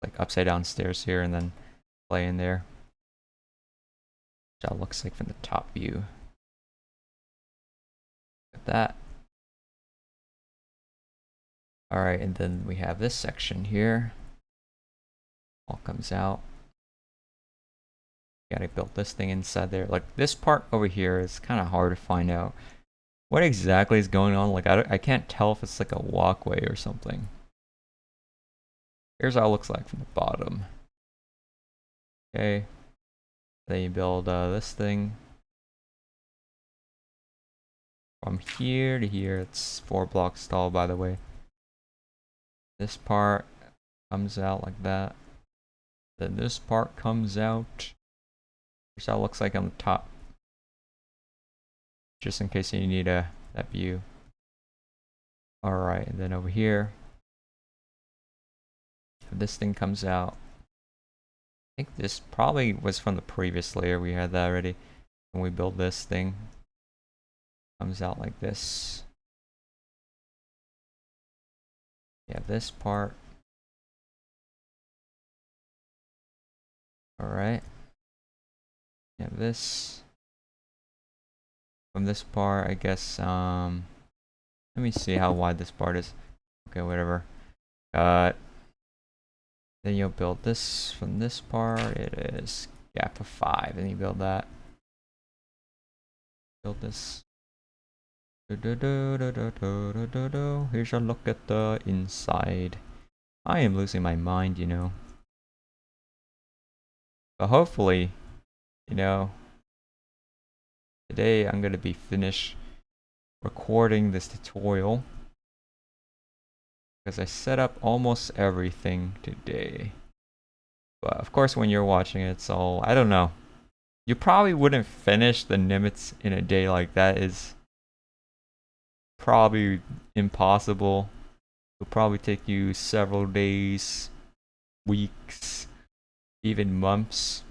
Like upside down stairs here, and then play in there. Which that looks like from the top view. Look at that. Alright, and then we have this section here. All comes out. Gotta build this thing inside there. Like this part over here is kind of hard to find out what exactly is going on. Like I can't tell if it's like a walkway or something. Here's how it looks like from the bottom. Okay. Then you build this thing. From here to here, it's 4 blocks tall, by the way. This part comes out like that. Then this part comes out. Here's how it looks like on the top. Just in case you need that view. Alright, and then over here, this thing comes out. I think this probably was from the previous layer. We had that already. When we build this thing, comes out like this. Yeah, this part. Alright. Yeah, this. From this part, I guess, let me see how wide this part is. Okay, whatever. Then you'll build this from this part. It is gap of 5. Then you build that. Build this. Here's a look at the inside. I am losing my mind, you know. But hopefully, you know, today I'm gonna be finished recording this tutorial because I set up almost everything today. But of course, when you're watching it, it's all, I don't know. You probably wouldn't finish the Nimitz in a day like that. Is probably impossible. It'll probably take you several days, weeks, even months.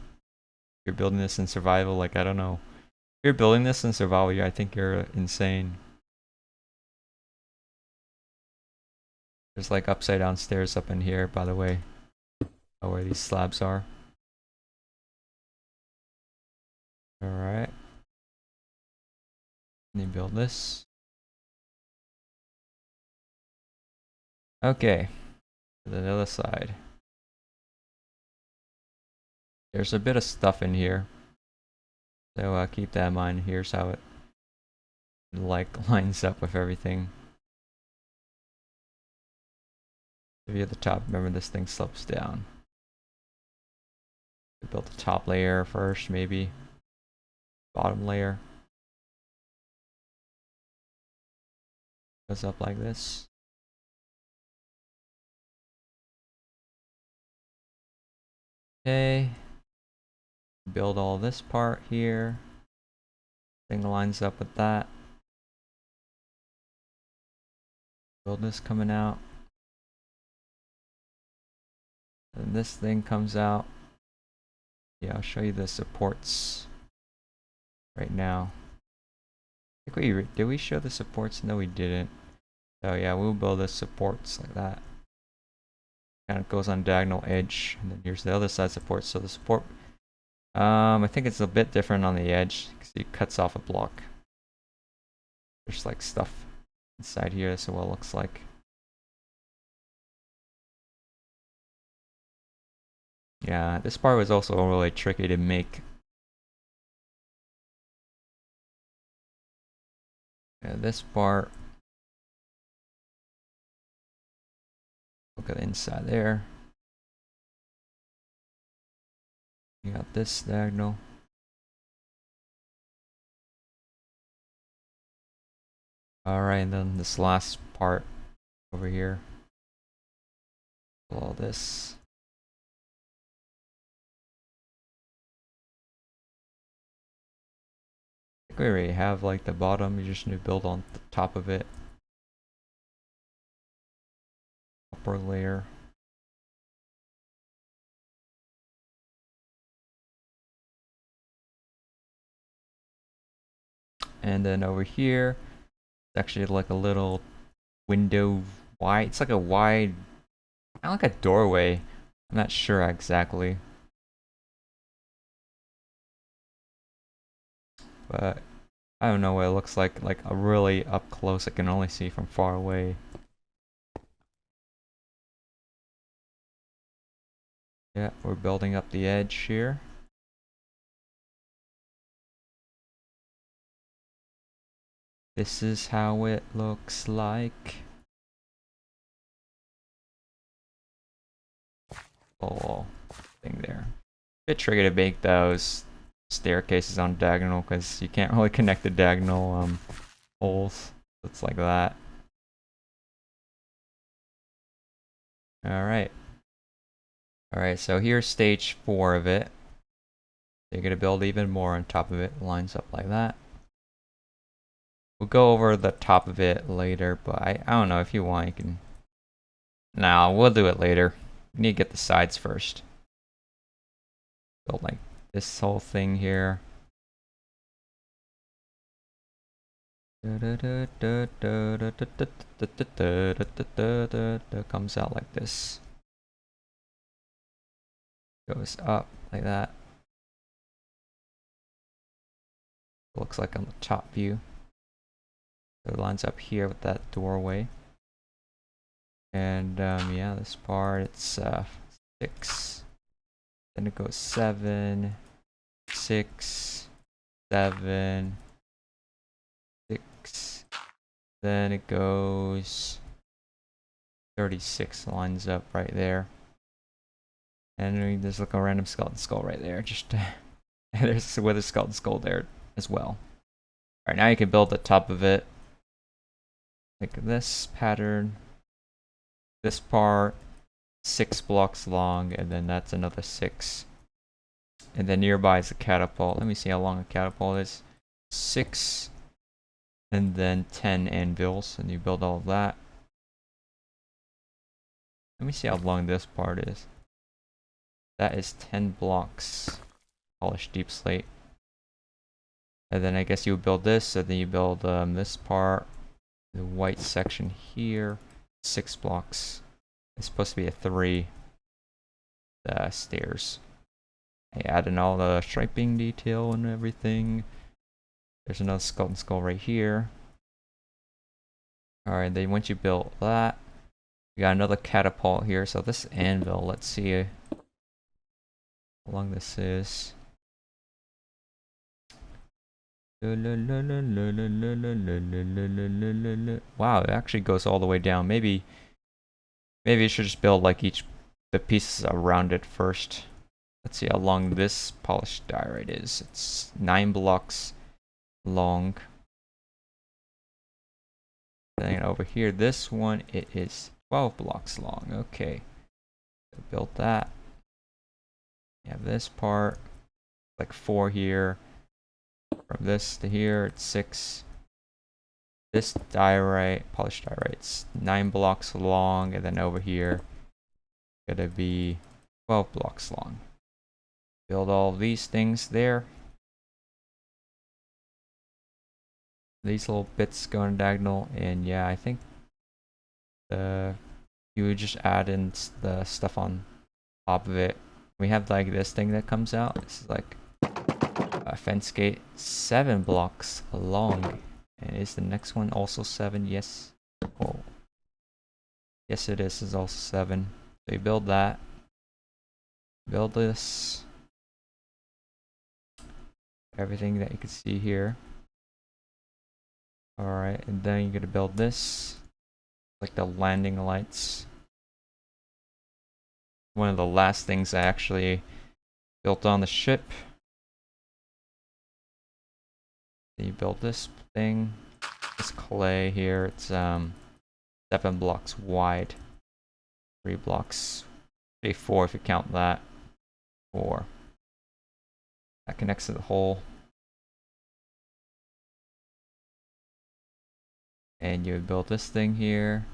If you're building this in survival, like, I don't know. If you're building this in survival, I think you're insane. There's like upside down stairs up in here, by the way. Oh, where these slabs are. Alright. Let me build this. Okay. To the other side. There's a bit of stuff in here. So keep that in mind. Here's how it like lines up with everything. If you're at the top, remember this thing slopes down. We build the top layer first, maybe. Bottom layer. Goes up like this. Okay. Build all this part here. Thing lines up with that. Build this coming out. And this thing comes out. Yeah, I'll show you the supports right now. I think did we show the supports? No, we didn't. So yeah, we'll build the supports like that. Kind of goes on diagonal edge, and then here's the other side support. So the support, I think it's a bit different on the edge because it cuts off a block. There's like stuff inside here. That's what it looks like. Yeah, this part was also really tricky to make. Yeah, this part. Look at the inside there. You got this diagonal. Alright, and then this last part over here. All this. I think we already have like the bottom, you just need to build on the top of it. Upper layer. And then over here, it's actually like a little window wide. It's like a wide, kind of like a doorway. I'm not sure exactly. But I don't know what it looks like a really up close. I can only see from far away. Yeah, we're building up the edge here. This is how it looks like. Oh, thing there. Bit tricky to make those staircases on diagonal because you can't really connect the diagonal holes. It's like that. Alright. Alright, so here's stage 4 of it. You're gonna build even more on top of it. Lines up like that. We'll go over the top of it later, but I don't know, if you want you can. No, we'll do it later. We need to get the sides first. Build like this whole thing here. Comes out like this. Goes up like that. Looks like on the top view. So it lines up here with that doorway. And yeah, this part, it's 6. Then it goes 7, 6, 7, 6. Then it goes 36, lines up right there. And there's like a random skeleton skull right there. Just there's with a skeleton skull there as well. Alright, now you can build the top of it. Like this pattern. This part, 6 blocks long, and then that's another 6. And then nearby is a catapult. Let me see how long a catapult is. 6, and then 10 anvils, and you build all of that. Let me see how long this part is. That is 10 blocks. Polished deep slate. And then I guess you would build this, and then you build this part, the white section here, 6 blocks. It's supposed to be a 3. The stairs. I add in all the striping detail and everything. There's another skeleton skull right here. Alright, then once you build that, you got another catapult here. So this anvil, let's see how long this is. Wow, it actually goes all the way down. Maybe you should just build like the pieces around it first. Let's see how long this polished diorite is. It's 9 blocks long. Then over here, this one, it is 12 blocks long. Okay. So build that. You have this part, like 4 here. From this to here, it's 6. This diorite, polished diorite, it's 9 blocks long, and then over here, gonna be 12 blocks long. Build all of these things there. These little bits go in diagonal, and yeah, I think you would just add in the stuff on top of it. We have like this thing that comes out. This is like a fence gate, 7 blocks long. And is the next one also 7? Yes. Oh. Yes, it is. It's also 7. So you build that. Build this. Everything that you can see here. Alright, and then you're gonna build this. Like the landing lights. One of the last things I actually built on the ship. Then you build this thing. This clay here, it's 7 blocks wide. 3 blocks. Maybe 4 if you count that. 4. That connects to the hole. And you would build this thing here.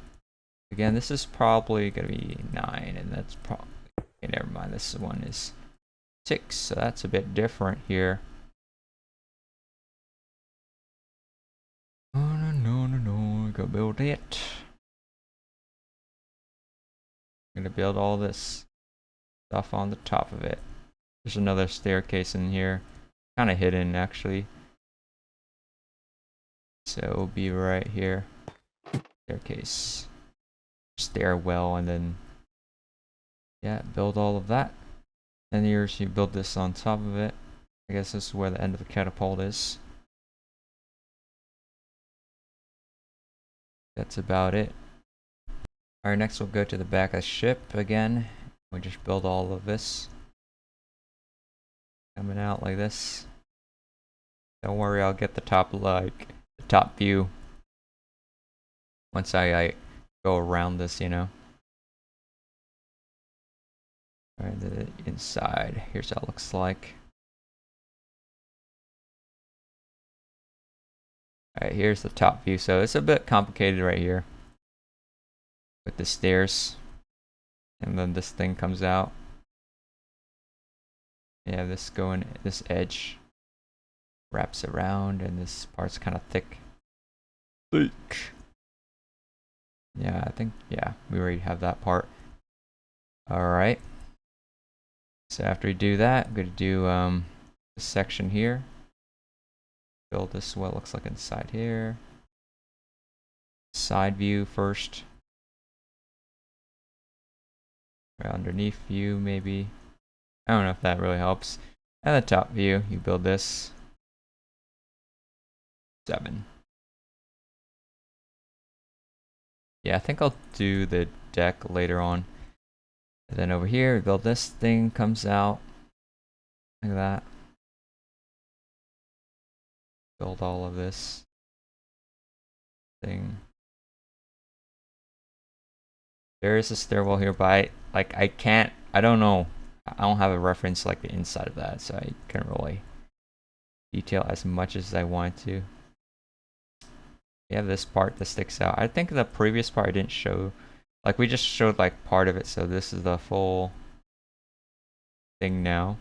Again, this is probably gonna be 9, and that's probably, okay, never mind, this one is 6, so that's a bit different here. Oh, no, go build it. I'm gonna build all this stuff on the top of it. There's another staircase in here, kind of hidden actually. So it'll be right here. Staircase. Stairwell, and then yeah, build all of that. And here you build this on top of it. I guess this is where the end of the catapult is. That's about it. Alright, next we'll go to the back of the ship again. We just build all of this. Coming out like this. Don't worry, I'll get the top, like the top view once I go around this, you know. Alright, the inside. Here's how it looks like. Alright, here's the top view. So it's a bit complicated right here with the stairs. And then this thing comes out. Yeah, this edge wraps around, and this part's kind of thick. Yeah, I think, yeah, we already have that part. Alright. So after we do that, I'm going to do this section here. Build this what it looks like inside here. Side view first. Or underneath view, maybe. I don't know if that really helps. And the top view, you build this. 7. Yeah, I think I'll do the deck later on. And then over here, we build this thing, comes out like that. Build all of this thing. There is a stairwell here, but I don't know. I don't have a reference like the inside of that, so I can't really detail as much as I want to. We have this part that sticks out. I think the previous part I didn't show. Like, we just showed like part of it, so this is the full thing now.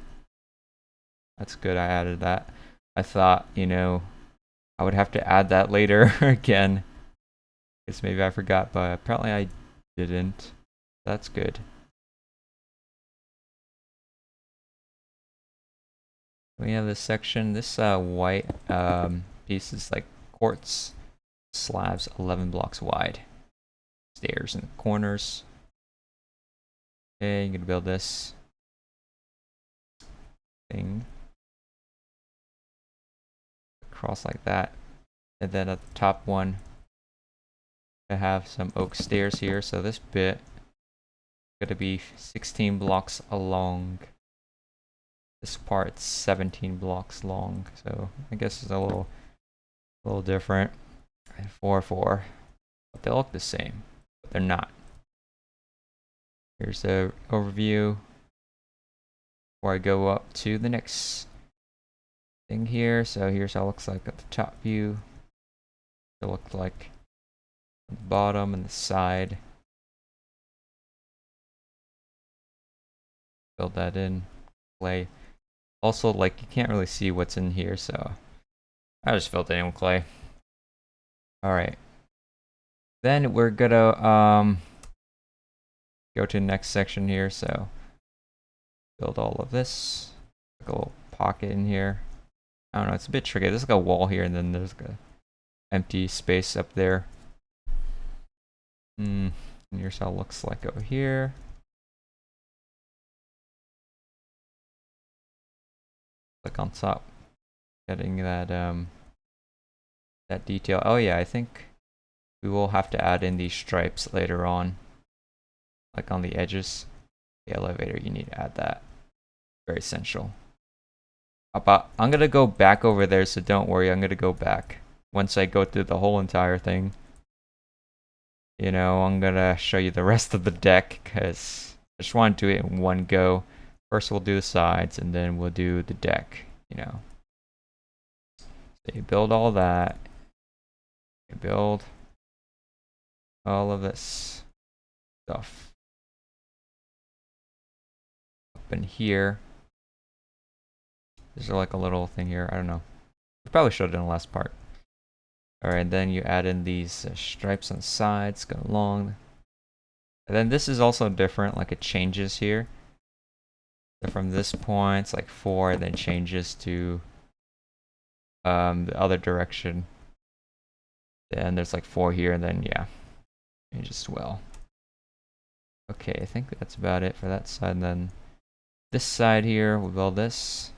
That's good, I added that. I thought, you know, I would have to add that later again. Guess maybe I forgot, but apparently I didn't. That's good. We have this section. This white piece is like quartz slabs, 11 blocks wide. Stairs in the corners. Okay, you're gonna build this thing across like that, and then at the top one, I have some oak stairs here. So this bit is gonna be 16 blocks long. This part's 17 blocks long, so I guess it's a little different. 4, but they look the same, but they're not. Here's the overview before I go up to the next thing here. So here's how it looks like at the top view. It looked like the bottom and the side. Build that in clay. Also, like, you can't really see what's in here, so I just filled it in with clay. Alright. Then we're gonna go to the next section here, so build all of this. Like a little pocket in here. I don't know, it's a bit tricky. There's like a wall here, and then there's like a empty space up there. And here's how it looks like over here. Click on top, getting that that detail. Oh yeah, I think we will have to add in these stripes later on, like on the edges. The elevator, you need to add that. Very essential. But I'm gonna go back over there, so don't worry. I'm gonna go back once I go through the whole entire thing. You know, I'm gonna show you the rest of the deck because I just want to do it in one go. First we'll do the sides, and then we'll do the deck, you know. So you build all that. You build all of this stuff up in here. There's like a little thing here, I don't know. We probably showed it in the last part. Alright, then you add in these stripes on the sides, go along. And then this is also different, like it changes here. So from this point, it's like 4, then changes to the other direction. Then there's like 4 here, and then yeah, changes as well. Okay, I think that's about it for that side. And then this side here, we'll build this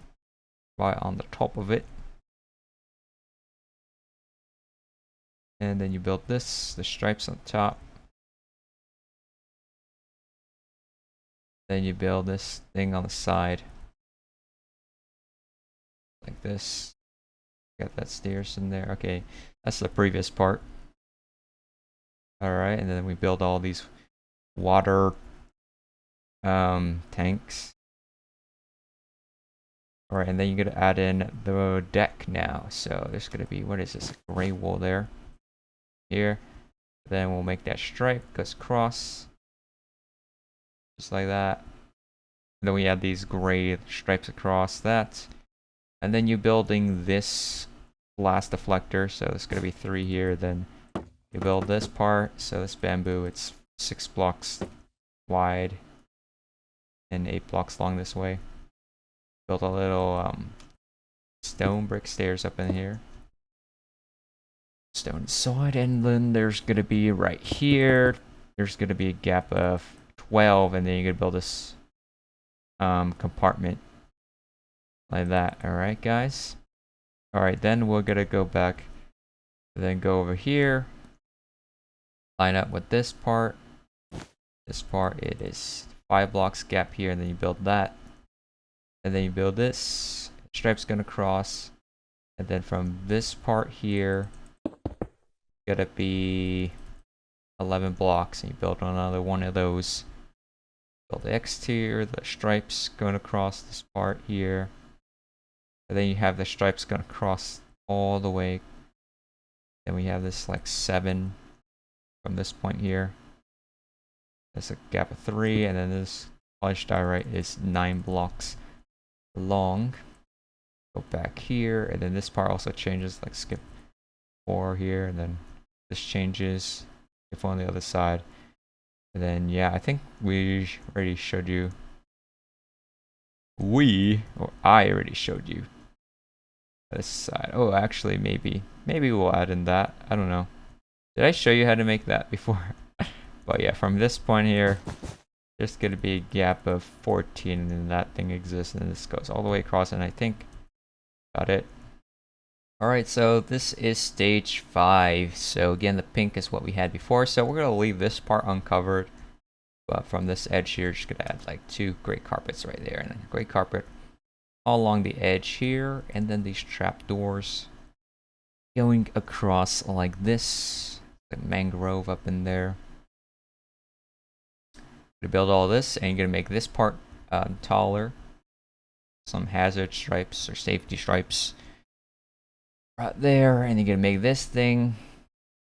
right on the top of it. And then you build this, the stripes on top. Then you build this thing on the side. Like this. Got that stairs in there. Okay, that's the previous part. Alright, and then we build all these water tanks. Alright, and then you're gonna add in the deck now. So there's gonna be, what is this, a gray wool there. Here. Then we'll make that stripe, goes across. Just like that. And then we add these gray stripes across that. And then you're building this glass deflector. So it's going to be 3 here. Then you build this part. So this bamboo, it's 6 blocks wide and 8 blocks long this way. Build a little stone brick stairs up in here. Stone side. And then there's going to be right here. There's going to be a gap of 12, and then you could build this compartment like that. Alright, guys. Alright, then we're gonna go back, then go over here, line up with this part. This part, it is 5 blocks gap here, and then you build that. And then you build this. Stripe's gonna cross. And then from this part here, gotta be 11 blocks, and you build another one of those. Build the X tier, the stripes going across this part here. And then you have the stripes gonna cross all the way. Then we have this like 7 from this point here. There's a gap of 3, and then this polished diorite is 9 blocks long. Go back here, and then this part also changes, like skip 4 here, and then this changes if on the other side. And then yeah, I think we already showed you. I already showed you this side. Oh, actually, maybe we'll add in that. I don't know. Did I show you how to make that before? But yeah, from this point here, there's gonna be a gap of 14, and then that thing exists, and this goes all the way across, and I think got it. Alright, so this is stage 5. So again, the pink is what we had before, so we're gonna leave this part uncovered. But from this edge here, just gonna add like 2 gray carpets right there, and then a gray carpet all along the edge here, and then these trap doors going across like this. The mangrove up in there. To build all this, and you're gonna make this part taller. Some hazard stripes or safety stripes right there, and you're gonna make this thing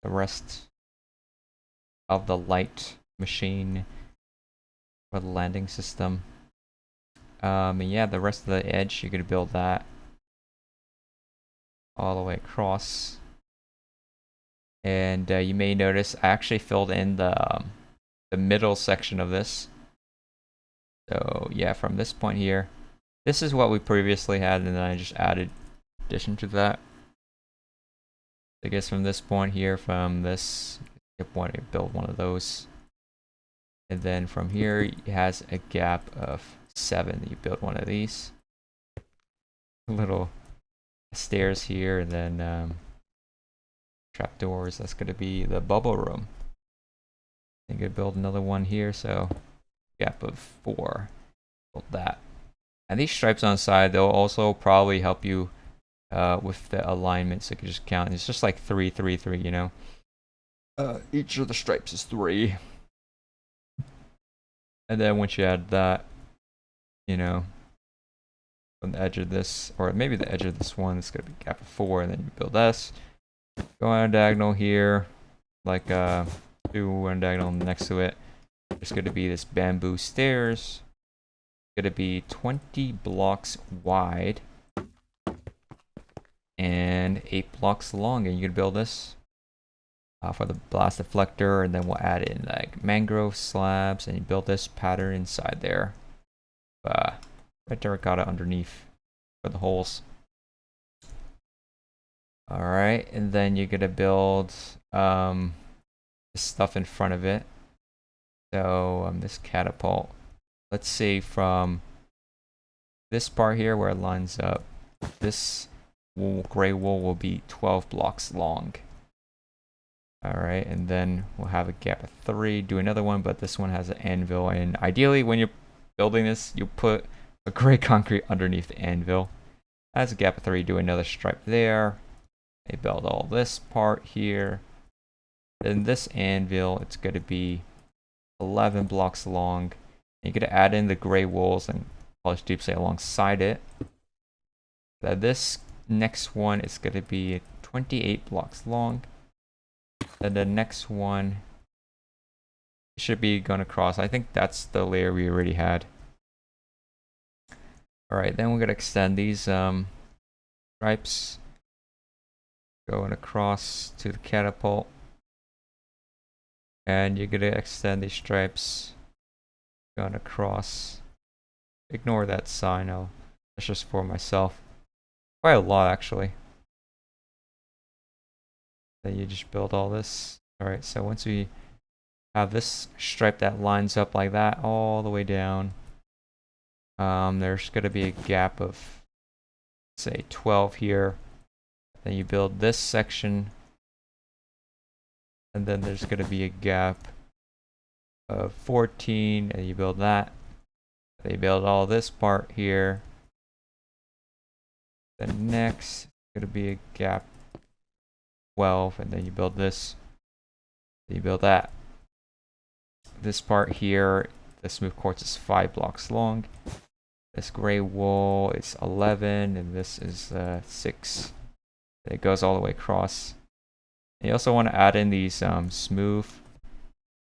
the rest of the light machine for the landing system. And yeah, the rest of the edge, you're gonna build that all the way across. And you may notice I actually filled in the middle section of this. So yeah, from this point here, this is what we previously had, and then I just added addition to that. I guess from this point here, from this, you want to build one of those. And then from here, it has a gap of 7. You build one of these. Little stairs here, and then trapdoors. That's going to be the bubble room. You could build another one here, so gap of 4. Build that. And these stripes on the side, they'll also probably help you with the alignment, so you can just count. It's just like 3, 3, 3, you know. Each of the stripes is 3. And then once you add that, you know, from the edge of this, or maybe the edge of this one, it's gonna be gap of 4, and then you build this. Go on a diagonal here, like 2 on diagonal next to it. There's gonna be this bamboo stairs. Gonna be 20 blocks wide and 8 blocks long, and you can build this for the blast deflector, and then we'll add in like mangrove slabs, and you build this pattern inside there. Red terracotta underneath for the holes. Alright, and then you're gonna build this stuff in front of it. So this catapult, let's say from this part here where it lines up, this gray wool will be 12 blocks long. Alright, and then we'll have a gap of 3, do another one, but this one has an anvil, and ideally when you're building this, you put a gray concrete underneath the anvil. That's a gap of 3, do another stripe there. They build all this part here. Then this anvil, it's going to be 11 blocks long. You're going to add in the gray wools and polish deep slate alongside it. Then this next one is going to be 28 blocks long. Then the next one should be going across. I think that's the layer we already had. Alright, then we're going to extend these stripes going across to the catapult. And you're going to extend these stripes going across. Ignore that sign. That's just for myself. Quite a lot, actually. Then you just build all this. Alright, so once we have this stripe that lines up like that all the way down, there's going to be a gap of, say, 12 here. Then you build this section, and then there's going to be a gap of 14, and you build that. They build all this part here. Then next, it's gonna be a gap 12, and then you build this. Then you build that. This part here, the smooth quartz is 5 blocks long. This gray wall is 11, and this is 6. It goes all the way across. And you also want to add in these smooth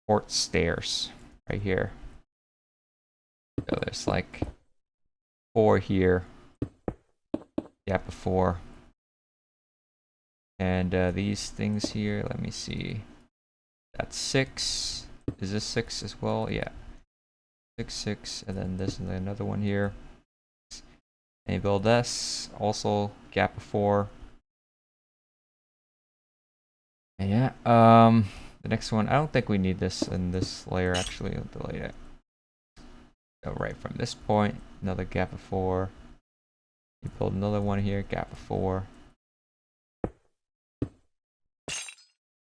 quartz stairs right here. So there's like 4 here. Gap of 4. And these things here, let me see. That's 6. Is this 6 as well? Yeah. 6, 6, and then this is another one here. And you build this, also gap of 4. And yeah, the next one, I don't think we need this in this layer actually. I'll delete it. So right from this point, another gap of 4. You build another one here, gap of 4.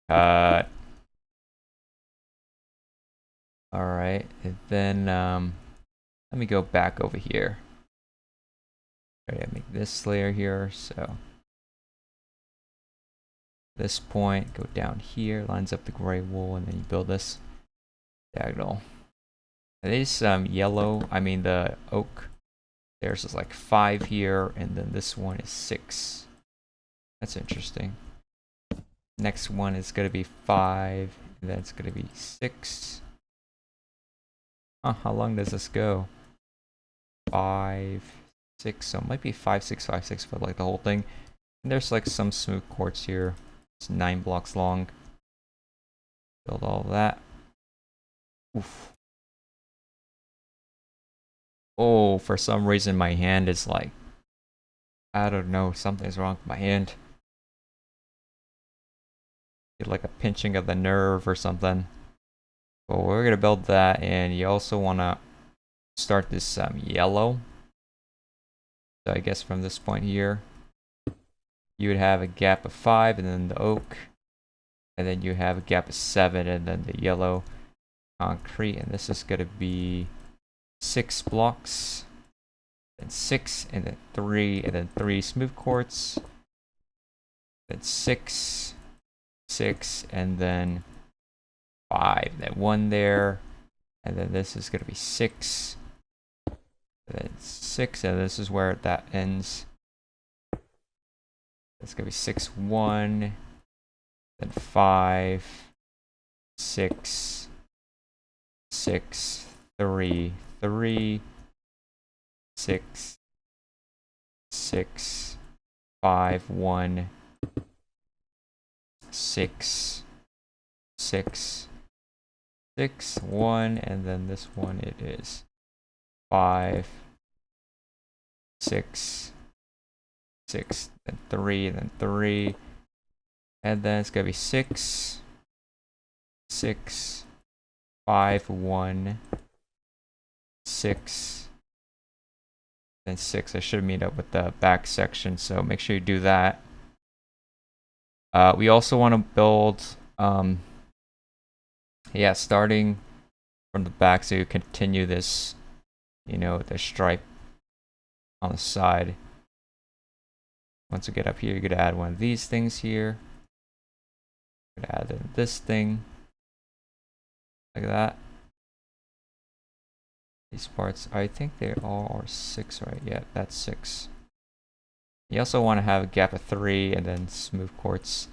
Cut. Alright, and then let me go back over here. Alright, I make this layer here, so this point, go down here, lines up the gray wool, and then you build this diagonal. And these yellow, I mean the oak, theirs is like 5 here, and then this one is 6. That's interesting. Next one is going to be 5, and then it's going to be 6. How long does this go? 5, 6, so it might be 5, 6, 5, 6 for like the whole thing. And there's like some smooth quartz here. It's 9 blocks long. Build all that. Oof. Oh, for some reason my hand is like, I don't know, something's wrong with my hand. Get like a pinching of the nerve or something. Well, we're gonna build that, and you also wanna start this yellow. So I guess from this point here, you would have a gap of 5, and then the oak, and then you have a gap of 7, and then the yellow concrete, and this is gonna be 6 blocks, then 6, and then 3, and then 3 smooth quartz, then 6, 6, and then 5, then 1 there, and then this is gonna be 6, and then 6, and this is where that ends. It's gonna be 6, 1, then 5, 6, 6, 3, 3, 6, 6, 5, 1, 6, 6, 6, 1, and then this one it is 5, 6, 6, then 3, then 3, and then it's gonna be 6, 6, 5, 1, 6, then 6. I should meet up with the back section, so make sure you do that. We also want to build, starting from the back, so you continue this, the stripe on the side. Once you get up here, you're gonna add one of these things here. You're gonna add in this thing, like that. These parts, I think they all are 6, right? Yeah, that's 6. You also want to have a gap of 3, and then smooth quartz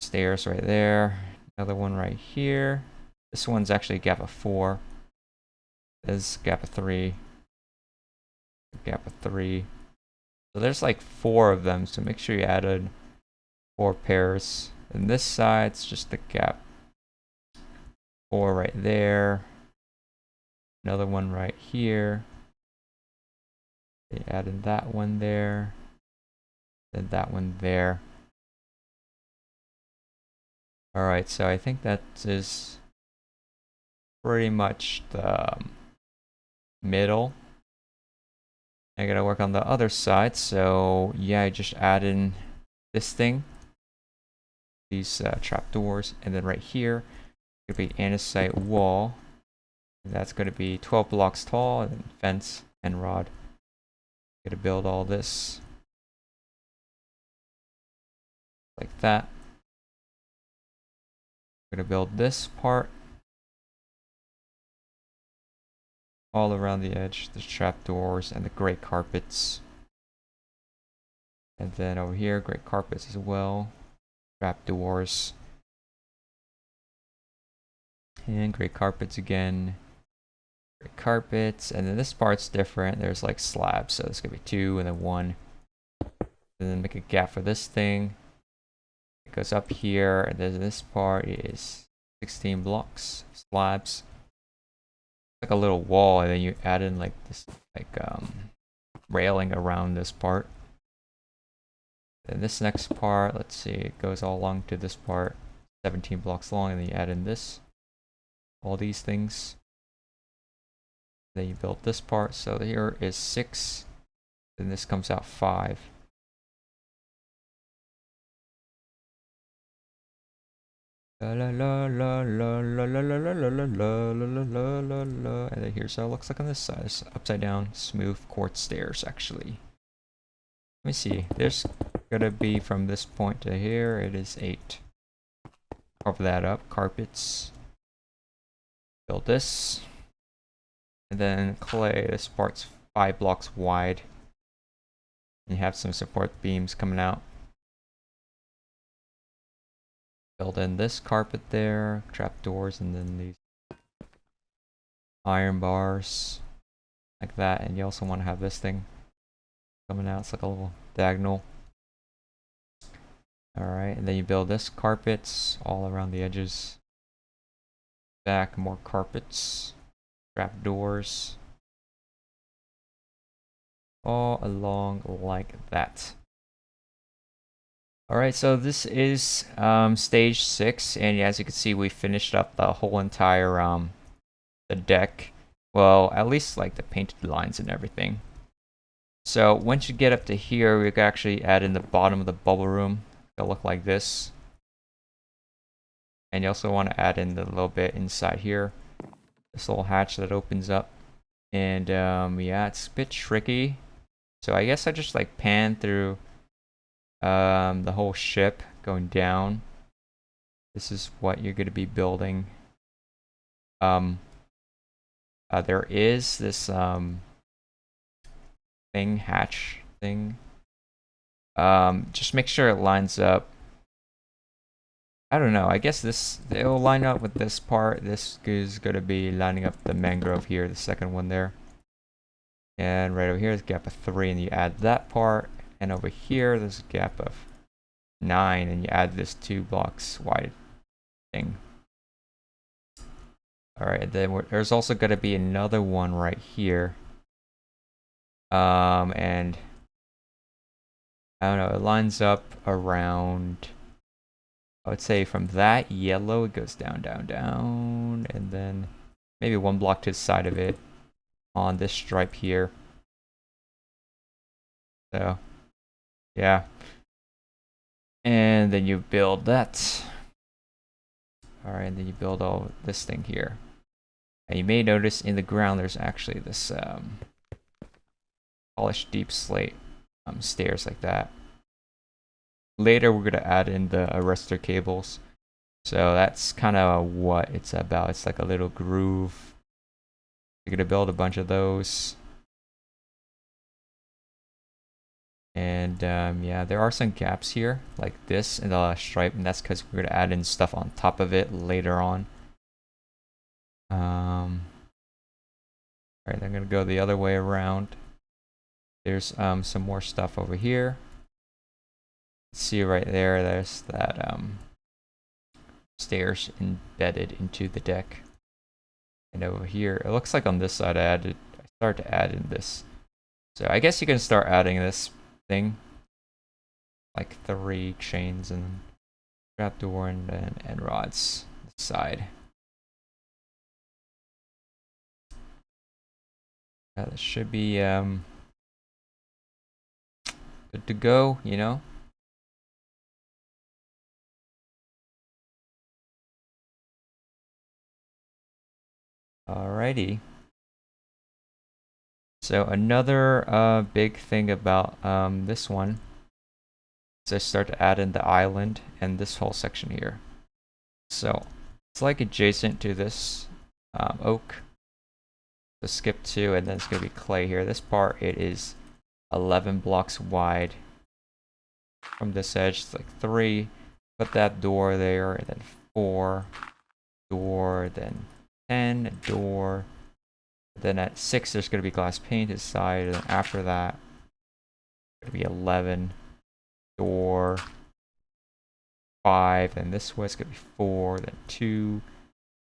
stairs right there. Another one right here. This one's actually a gap of 4. This is gap of 3. Gap of 3. So there's like 4 of them, so make sure you added 4 pairs. And this side's just the gap 4 right there. Another one right here. They added that one there. Then that one there. Alright, so I think that is pretty much the middle. I gotta work on the other side, so yeah, I just add in this thing, these trapdoors, and then right here, it'll be andesite wall. That's going to be 12 blocks tall, and then fence and rod. Going to build all this like that. Going to build this part all around the edge, the trapdoors and the gray carpets. And then over here, gray carpets as well, trapdoors, and gray carpets again. Gray carpets, and then this part's different. There's like slabs, so it's gonna be 2 and then 1. And then make a gap for this thing. It goes up here, and then this part is 16 blocks, slabs. Like a little wall, and then you add in like this, like railing around this part. Then this next part, let's see, it goes all along to this part, 17 blocks long, and then you add in this, all these things. Then you build this part, so here is 6, then this comes out 5. La la la la la la la la la la la la la la la. And then here's how it looks like on this side. It's upside down, smooth quartz stairs actually. Let me see. There's gonna be from this point to here, it is 8. Cover that up, carpets. Build this. And then clay, this part's 5 blocks wide. And you have some support beams coming out. Build in this carpet there, trapdoors, and then these iron bars like that. And you also want to have this thing coming out. It's like a little diagonal. Alright, and then you build this carpets all around the edges. Back, more carpets, trapdoors, all along like that. Alright, so this is stage 6, and as you can see, we finished up the whole entire the deck. Well, at least like the painted lines and everything. So once you get up to here, we can actually add in the bottom of the bubble room. It'll look like this. And you also want to add in a little bit inside here, this little hatch that opens up. And yeah, it's a bit tricky. So I guess I just like pan through the whole ship going down. This is what you're going to be building. There is this hatch thing. Just make sure it lines up. I don't know, I guess it'll line up with this part. This is going to be lining up the mangrove here, the second one there. And right over here is a gap of 3, and you add that part. And over here, there's a gap of 9, and you add this 2 blocks wide thing. Alright, then there's also going to be another one right here. And I don't know, it lines up around, I would say from that yellow, it goes down, down, down, and then maybe 1 block to the side of it on this stripe here. So, yeah. And then you build that. Alright, and then you build all this thing here. And you may notice in the ground there's actually this polished deep slate stairs like that. Later we're going to add in the arrestor cables. So that's kind of what it's about. It's like a little groove. You're going to build a bunch of those. And yeah, there are some gaps here, like this in the stripe, and that's because we're going to add in stuff on top of it later on. Alright, I'm going to go the other way around. There's some more stuff over here. See right there, there's that stairs embedded into the deck. And over here, it looks like on this side I started to add in this. So I guess you can start adding this thing, like 3 chains and trapdoor and rods this side. That should be good to go, you know. Alrighty. So another big thing about this one is I start to add in the island and this whole section here. So it's like adjacent to this oak. So skip 2, and then it's going to be clay here. This part, it is 11 blocks wide from this edge. It's like 3. Put that door there, and then 4 door, then 10 door. Then at 6, there's going to be glass painted side, and then after that, it's going to be 11 door, 5, and this way it's going to be 4, then 2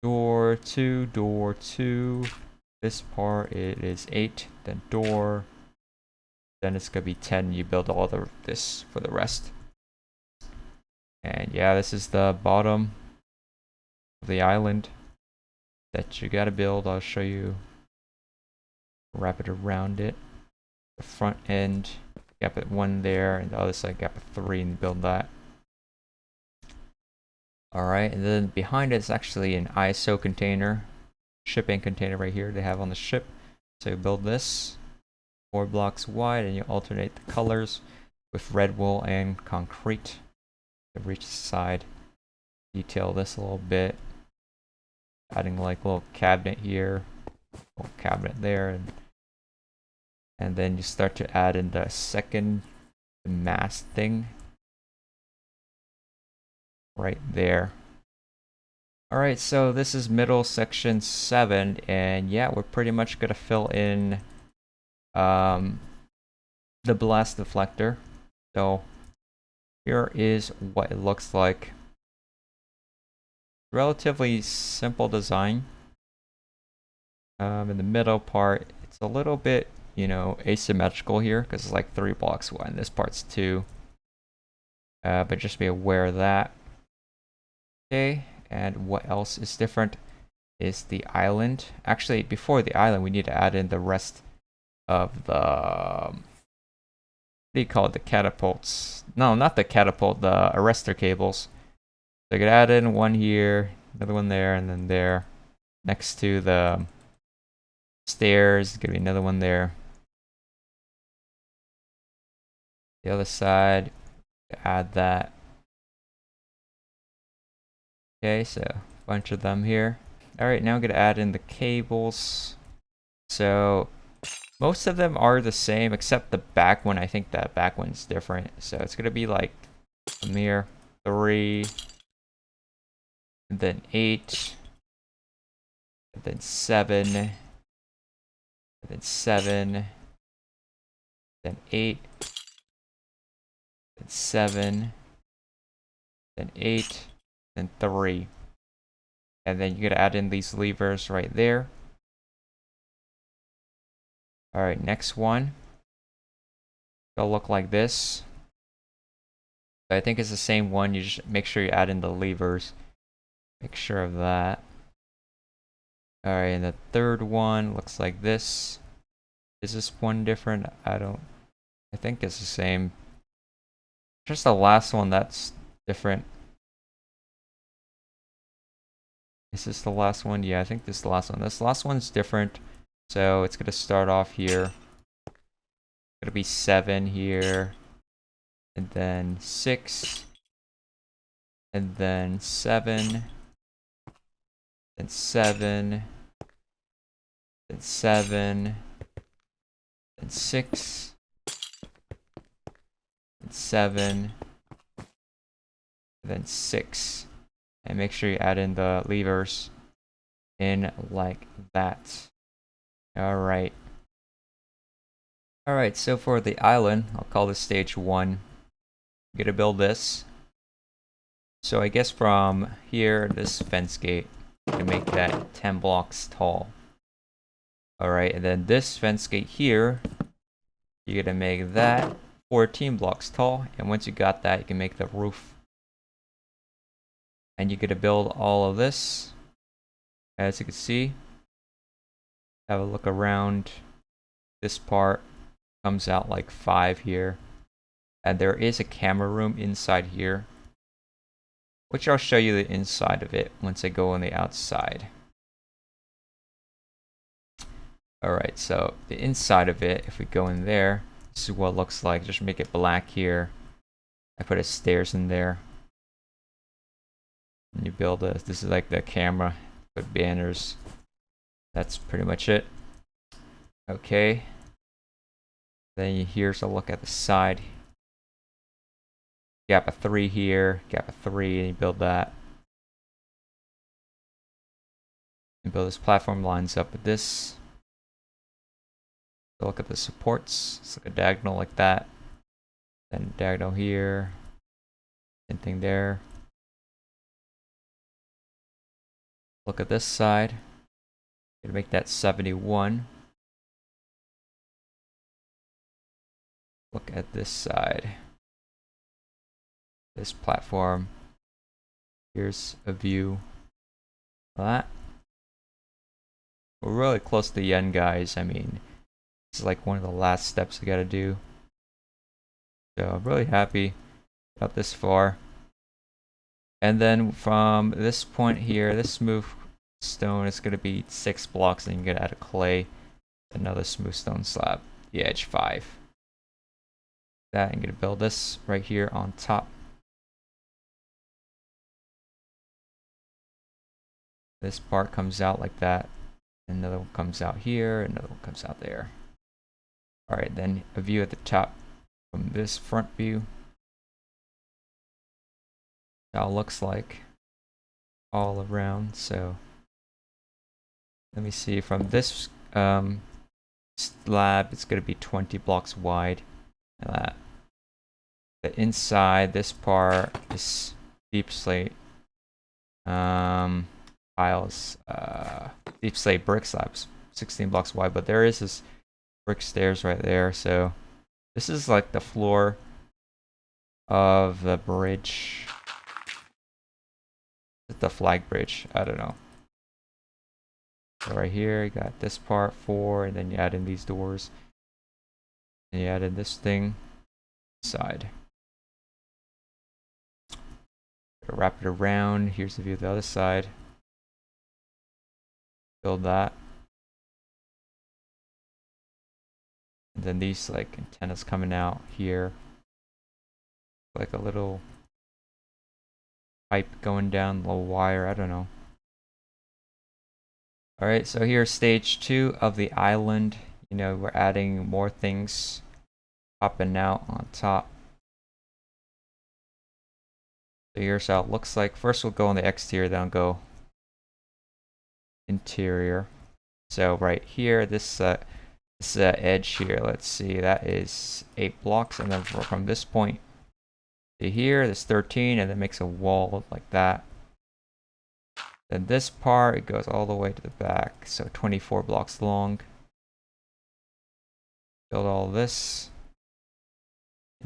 door, 2 door, 2. This part it is 8, then door, then it's going to be 10. You build all this for the rest. And yeah, this is the bottom of the island that you got to build. I'll show you. Wrap it around it. The front end, gap at 1 there, and the other side gap at 3, and build that. Alright, and then behind it is actually an ISO container, shipping container right here they have on the ship. So you build this 4 blocks wide, and you alternate the colors with red wool and concrete to reach the side. Detail this a little bit, adding like a little cabinet here, little cabinet there, and then you start to add in the second mast thing right there. Alright, so this is middle section 7, and yeah, we're pretty much gonna fill in the blast deflector. So here is what it looks like. Relatively simple design. In the middle part, it's a little bit, you know, asymmetrical here because it's like 3 blocks wide, and this part's 2. But just be aware of that. Okay, and what else is different is the island. Actually, before the island, we need to add in the rest of the what do you call it? The catapults. No, not the catapult, the arrestor cables. So I could add in one here, another one there, and then there. Next to the stairs, gonna be another one there. The other side, add that. Okay, so a bunch of them here. Alright, now I'm gonna add in the cables. So most of them are the same except the back one. I think that back one's different. So it's gonna be like from here, 3, and then 8, and then 7, and then 7, then 8, then 7, then 8, then 3. And then you're gonna add in these levers right there. Alright, next one. It'll look like this. So I think it's the same one. You just make sure you add in the levers. Make sure of that. Alright, and the third one looks like this. Is this one different? I think it's the same. Just the last one that's different. Is this the last one? Yeah, I think this is the last one. This last one's different. So it's gonna start off here. It's gonna be 7 here. And then 6. And then 7. Then 7. Then 7. Then 6. Then 7. Then 6. And make sure you add in the levers in like that. Alright. Alright, so for the island, I'll call this stage 1. I'm gonna build this. So I guess from here, this fence gate, you can make that 10 blocks tall. Alright, and then this fence gate here, you're gonna make that 14 blocks tall. And once you got that, you can make the roof. And you're gonna build all of this. As you can see, have a look around. This part comes out like 5 here. And there is a camera room inside here, which I'll show you the inside of it once I go on the outside. Alright, so the inside of it, if we go in there, this is what it looks like. Just make it black here. I put a stairs in there. And you build a, this is like the camera, put banners. That's pretty much it. Okay. Then here's a look at the side. Gap of 3 here, gap of 3, and you build that. You build this platform, lines up with this. So look at the supports. It's like a diagonal like that. Then diagonal here. Same thing there. Look at this side. Gonna make that 71. Look at this side. This platform. Here's a view of that. We're really close to the end, guys. I mean, this is like one of the last steps I gotta do. So I'm really happy about this far. And then from this point here, this smooth stone is gonna be 6 blocks, and you're gonna add a clay, another smooth stone slab, the edge 5. That I'm gonna build this right here on top. This part comes out like that. Another one comes out here, another one comes out there. Alright, then a view at the top from this front view. How it looks like all around. So let me see, from this slab, it's going to be 20 blocks wide. The inside, this part is deep slate piles, deep slate brick slabs, 16 blocks wide, but there is this brick stairs right there. So this is like the floor of the bridge. The flag bridge, I don't know. So right here, you got this part 4, and then you add in these doors, and you add in this thing side. Wrap it around. Here's the view of the other side. Build that. And then these like antennas coming out here, like a little pipe going down, a little wire, I don't know. Alright, so here's stage 2 of the island. You know, we're adding more things popping out on top. So here's how it looks like. First we'll go on the exterior, then I'll go interior. So right here, this edge here, let's see, that is 8 blocks, and then from this point to here, there's 13, and then makes a wall like that. Then this part, it goes all the way to the back, so 24 blocks long. Build all this.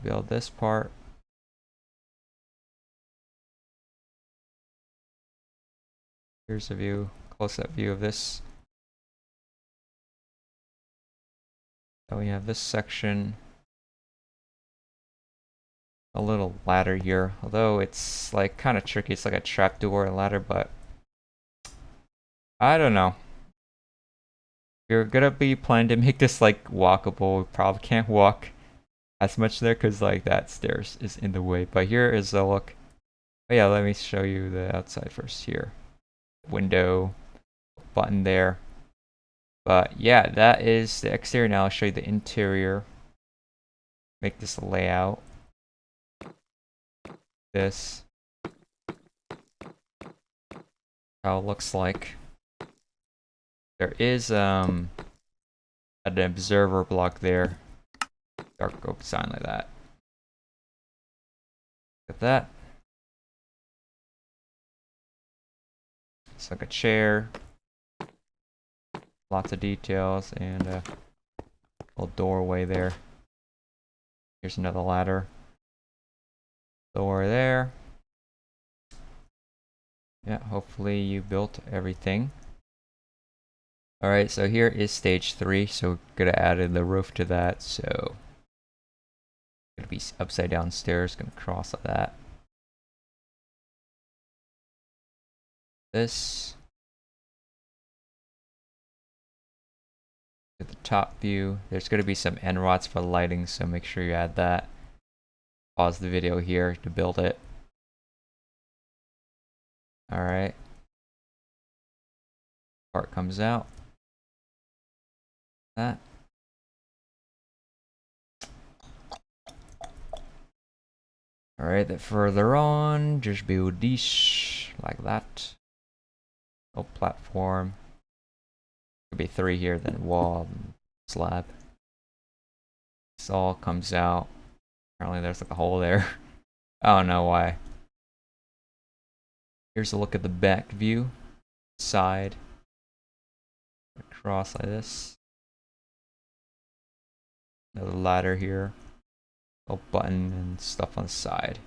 Build this part. Here's a view, close-up view of this. Then we have this section. A little ladder here, although it's like kind of tricky. It's like a trapdoor ladder, but I don't know. You're gonna be planning to make this like walkable. We probably can't walk as much there because like that stairs is in the way. But here is a look. Oh yeah, let me show you the outside first here. Window, button there. But yeah, that is the exterior. Now I'll show you the interior. Make this a layout. This. How it looks like. There is an observer block there. Dark oak sign like that. Look at that. It's like a chair. Lots of details and a little doorway there. Here's another ladder. Door there. Yeah, hopefully you built everything. Alright, so here is stage 3. So we're gonna add in the roof to that. So gonna be upside down stairs, gonna cross like that. This. at the top view. There's going to be some end rods for lighting, so make sure you add that. Pause the video here to build it. Alright. Part comes out. That. Alright, then further on, just build this like that. Oh, platform. Could be 3 here, then wall, and slab. This all comes out. Apparently there's like a hole there. I don't know why. Here's a look at the back view. Side. Across like this. Another ladder here. Little button and stuff on the side.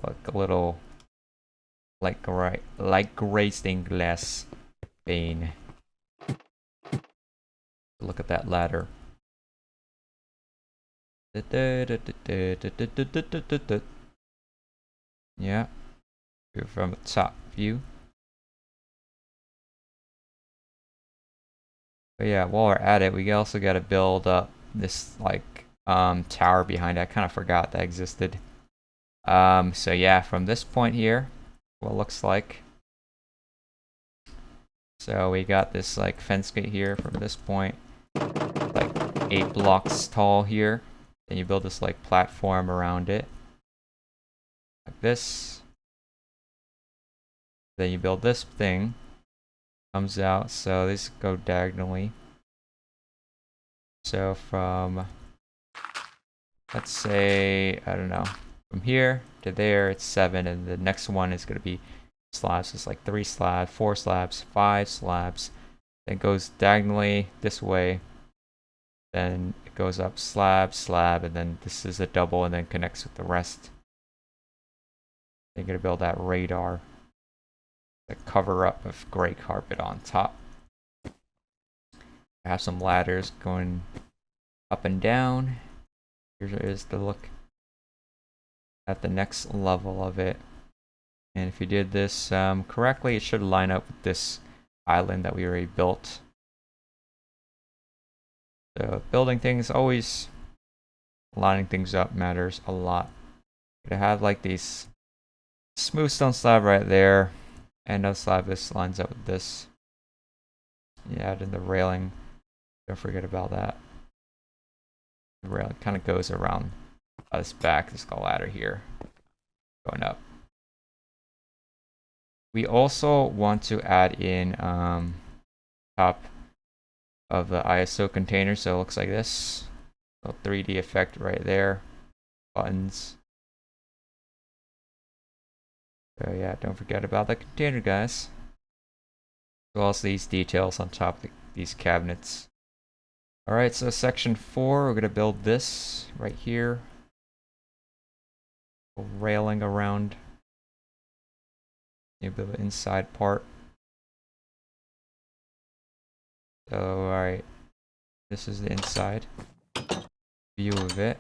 Like a little like gray stained glass pane. Look at that ladder. Yeah. From the top view. But yeah, while we're at it, we also got to build up this like tower behind it. I kind of forgot that existed. So yeah, from this point here, what it looks like. So we got this like fence gate here from this point, like 8 blocks tall here. Then you build this like platform around it, like this. Then you build this thing, comes out. So these go diagonally. So from, let's say, I don't know, from here to there, it's 7, and the next one is going to be slabs. It's like 3 slabs, 4 slabs, 5 slabs. Then it goes diagonally this way. Then it goes up slab, slab, and then this is a double, and then connects with the rest. You're going to build that radar. The cover up of gray carpet on top. I have some ladders going up and down. Here is the look at the next level of it. And if you did this correctly, it should line up with this island that we already built. So building things, always lining things up matters a lot. You have like these smooth stone slab right there. And no slab, this lines up with this. You add in the railing. Don't forget about that. The railing kind of goes around this back. This ladder here. Going up. We also want to add in top of the ISO container. So it looks like this. A 3D effect right there. Buttons. So yeah, don't forget about the container, guys. As well as these details on top of these cabinets. Alright, so section 4, we're going to build this right here. A railing around. You build the inside part. So, alright. This is the inside view of it.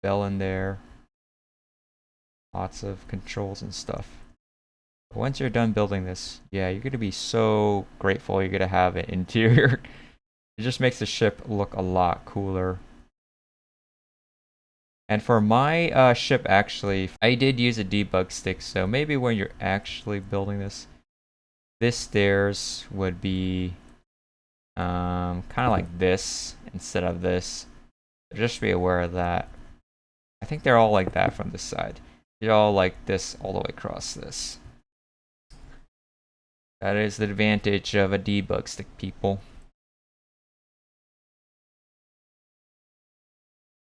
Bell in there. Lots of controls and stuff. But once you're done building this, yeah, you're going to be so grateful you're going to have an interior. It just makes the ship look a lot cooler. And for my ship, actually, I did use a debug stick, so maybe when you're actually building this stairs would be kind of like this instead of this. So just be aware of that. I think they're all like that from this side. They're all like this all the way across this. That is the advantage of a debug stick, people.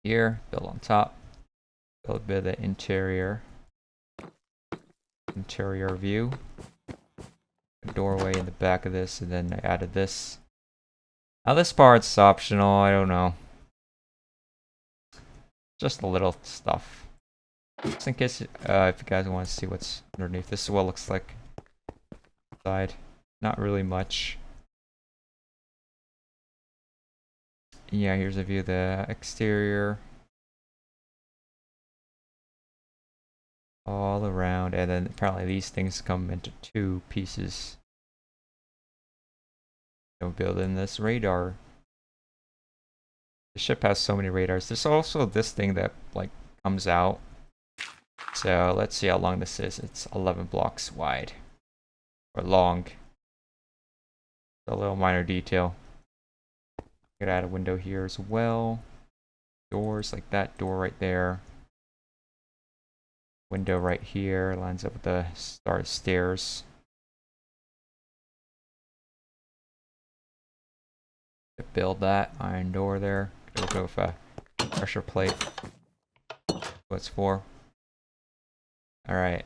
Here, build on top. Build a bit of the interior view. A doorway in the back of this, and then I added this. Now this part's optional, I don't know. Just a little stuff. Just in case if you guys want to see what's underneath. This is what it looks like. Side. Not really much. Yeah, here's a view of the exterior. All around, and then apparently these things come into 2 pieces. We'll build in this radar. The ship has so many radars. There's also this thing that like comes out. So let's see how long this is. It's 11 blocks wide. Or long. A little minor detail. Could add a window here as well. Doors like that door right there. Window right here lines up with the stairs. To build that iron door there. It'll go with a pressure plate. What it's for. Alright.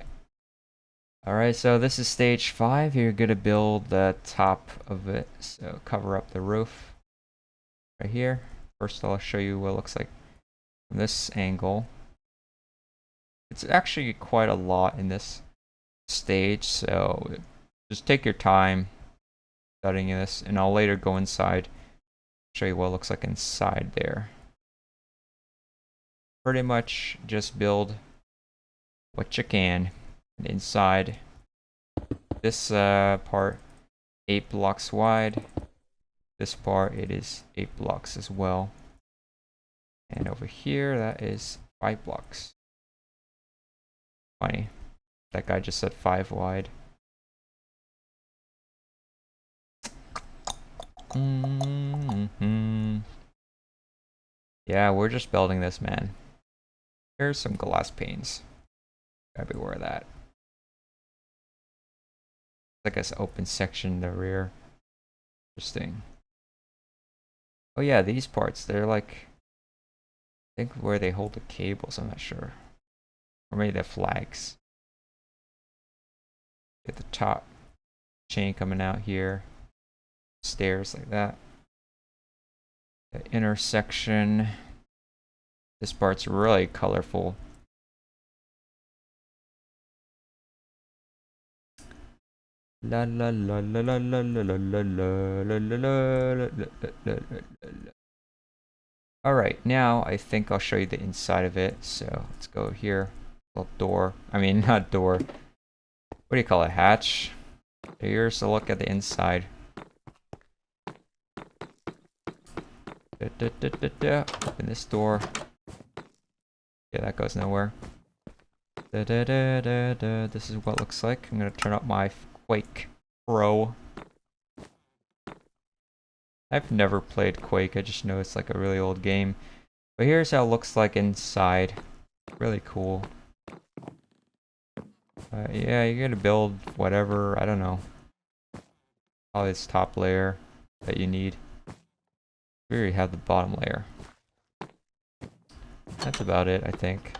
Alright, so this is stage 5. You're gonna build the top of it. So cover up the roof. Right here. First I'll show you what it looks like from this angle. It's actually quite a lot in this stage, so just take your time studying this, and I'll later go inside, show you what it looks like inside there. Pretty much just build what you can. And inside this part, 8 blocks wide. This part, it is 8 blocks as well. And over here, that is 5 blocks. Funny. That guy just said 5 wide. Yeah, we're just building this, man. Here's some glass panes. Gotta be aware of that. Like an open section in the rear. Interesting. Oh yeah, these parts, they're like, I think where they hold the cables, I'm not sure. Or maybe the flags. Get the top chain coming out here. Stairs like that. The intersection. This part's really colorful. La la la la la la la la la la la la. Alright, now I think I'll show you the inside of it. So let's go here. Little door. I mean, not door. What do you call it? Hatch. Here's a look at the inside. Open this door. Yeah, that goes nowhere. This is what it looks like. I'm gonna turn up my Quake Pro. I've never played Quake, I just know it's like a really old game. But here's how it looks like inside. Really cool. Yeah, you're gonna build whatever, I don't know. Probably this top layer that you need. We already have the bottom layer. That's about it, I think.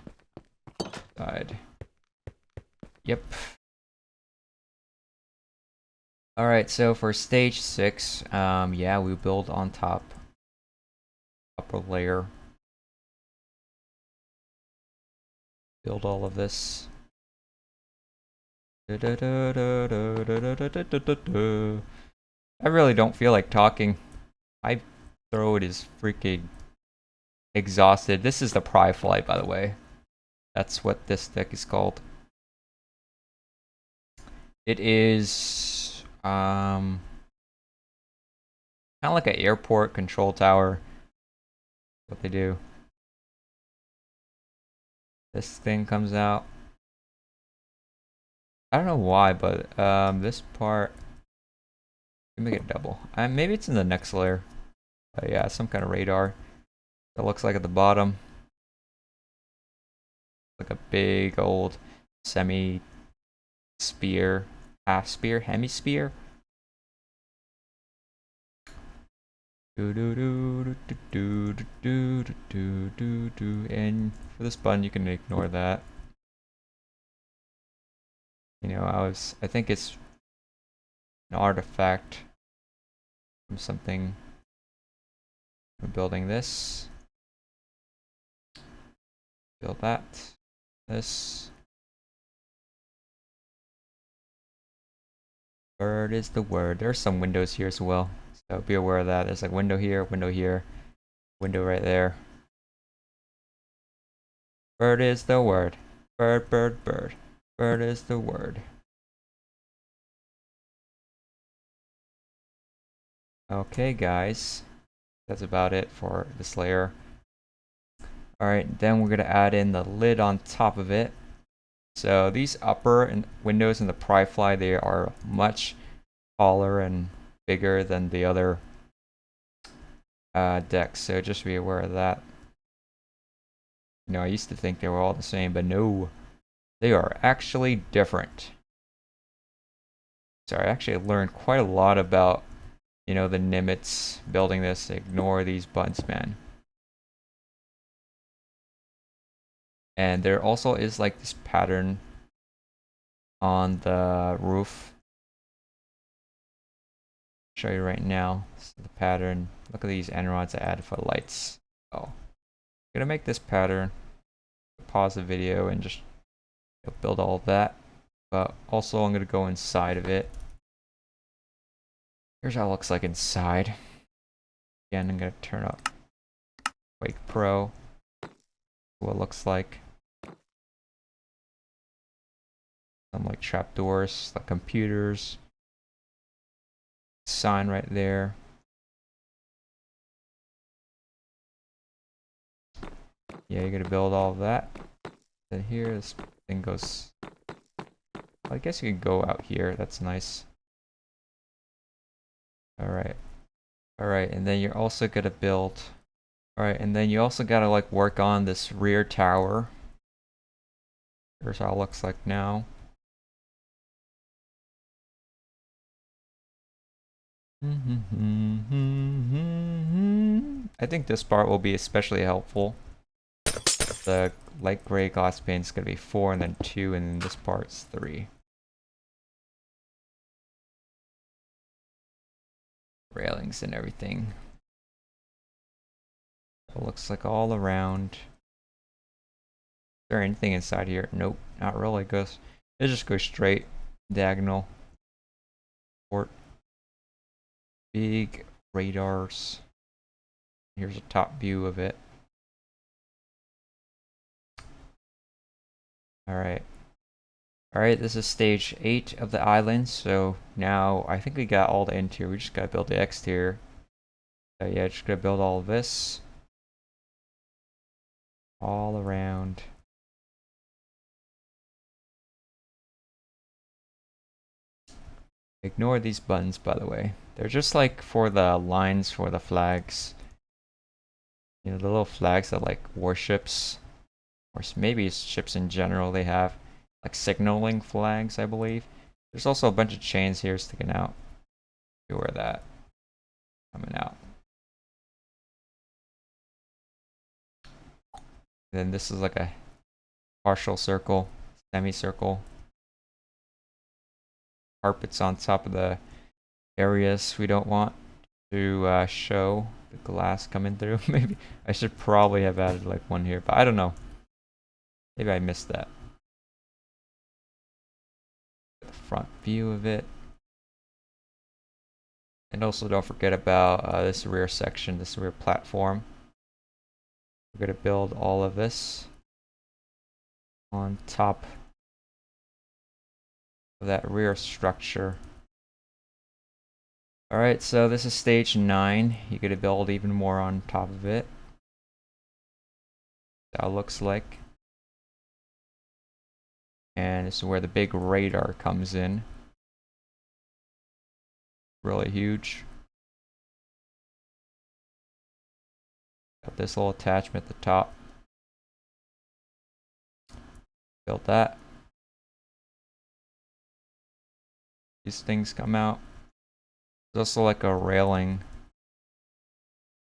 Side. Yep. Alright, so for stage 6, yeah, we build on top. Upper layer. Build all of this. I really don't feel like talking. My throat is freaking exhausted. This is the Pry Flight, by the way. That's what this deck is called. It is kind of like an airport control tower. What they do. This thing comes out. I don't know why, but this part, let me make it double. Maybe it's in the next layer. But yeah, some kind of radar. It looks like at the bottom. Like a big old semi-spear, half-spear, hemisphere. And for this button, you can ignore that. You know, I think it's an artifact from something. We're building this. Build that. This. Bird is the word. There's some windows here as well. So be aware of that. There's like window here, window right there. Bird is the word. Bird, bird, bird. Bird is the word. Okay, guys, that's about it for this layer. Alright, then we're going to add in the lid on top of it. So these upper and windows in the pry fly, they are much taller and bigger than the other decks, so just be aware of that. You know, I used to think they were all the same, but no, they are actually different. So I actually learned quite a lot about, you know, the Nimitz building this. Ignore these buttons, man. And there also is like this pattern on the roof. I'll show you right now. This is the pattern. Look at these end rods I added for lights. Oh, I'm gonna make this pattern. Pause the video and just build all of that. But also I'm gonna go inside of it. Here's how it looks like inside. Again, I'm gonna turn up Wake Pro. What it looks like. Some like trapdoors, like computers. Sign right there. Yeah, you're gonna build all of that. Then here, this thing goes. I guess you can go out here. That's nice. Alright. Alright, and then you're also gonna build. Alright, and then you also gotta like work on this rear tower. Here's how it looks like now. I think this part will be especially helpful. The light gray glass pane is going to be 4 and then 2, and then this part's 3. Railings and everything. It looks like all around. Is there anything inside here? Nope, not really. It just goes straight, diagonal. Port. Big radars. Here's a top view of it. Alright. Alright, this is stage 8 of the island, so now I think we got all the interior. We just gotta build the exterior. So yeah, just gonna build all of this. All around. Ignore these buttons, by the way. They're just like for the lines for the flags. You know, the little flags that like warships, or maybe it's ships in general, they have like signaling flags, I believe. There's also a bunch of chains here sticking out. Beware that. Coming out. And then this is like a partial circle, semicircle. Carpets on top of the areas we don't want to show the glass coming through. Maybe I should probably have added like one here, but I don't know. Maybe I missed that. The front view of it. And also don't forget about this rear section, this rear platform. We're going to build all of this on top of that rear structure. Alright, so this is stage 9. You're going to build even more on top of it. That looks like. And this is where the big radar comes in. Really huge. Got this little attachment at the top. Built that. These things come out. There's also like a railing.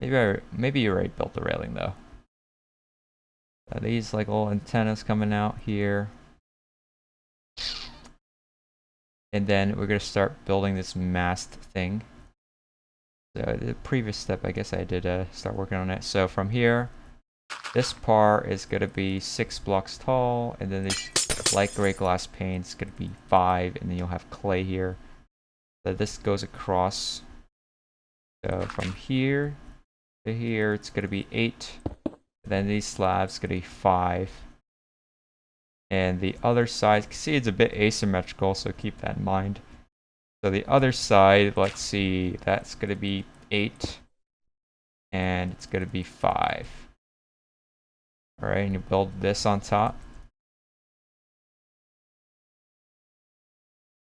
Maybe you already built the railing though. These like little antennas coming out here. And then we're gonna start building this mast thing. So the previous step, I guess I did start working on it. So from here, this part is gonna be 6 blocks tall, and then this light gray glass pane is gonna be 5, and then you'll have clay here. So this goes across. So from here to here, it's gonna be 8. Then these slabs gonna be 5. And the other side, see it's a bit asymmetrical, so keep that in mind. So the other side, let's see, that's going to be 8. And it's going to be 5. Alright, and you build this on top.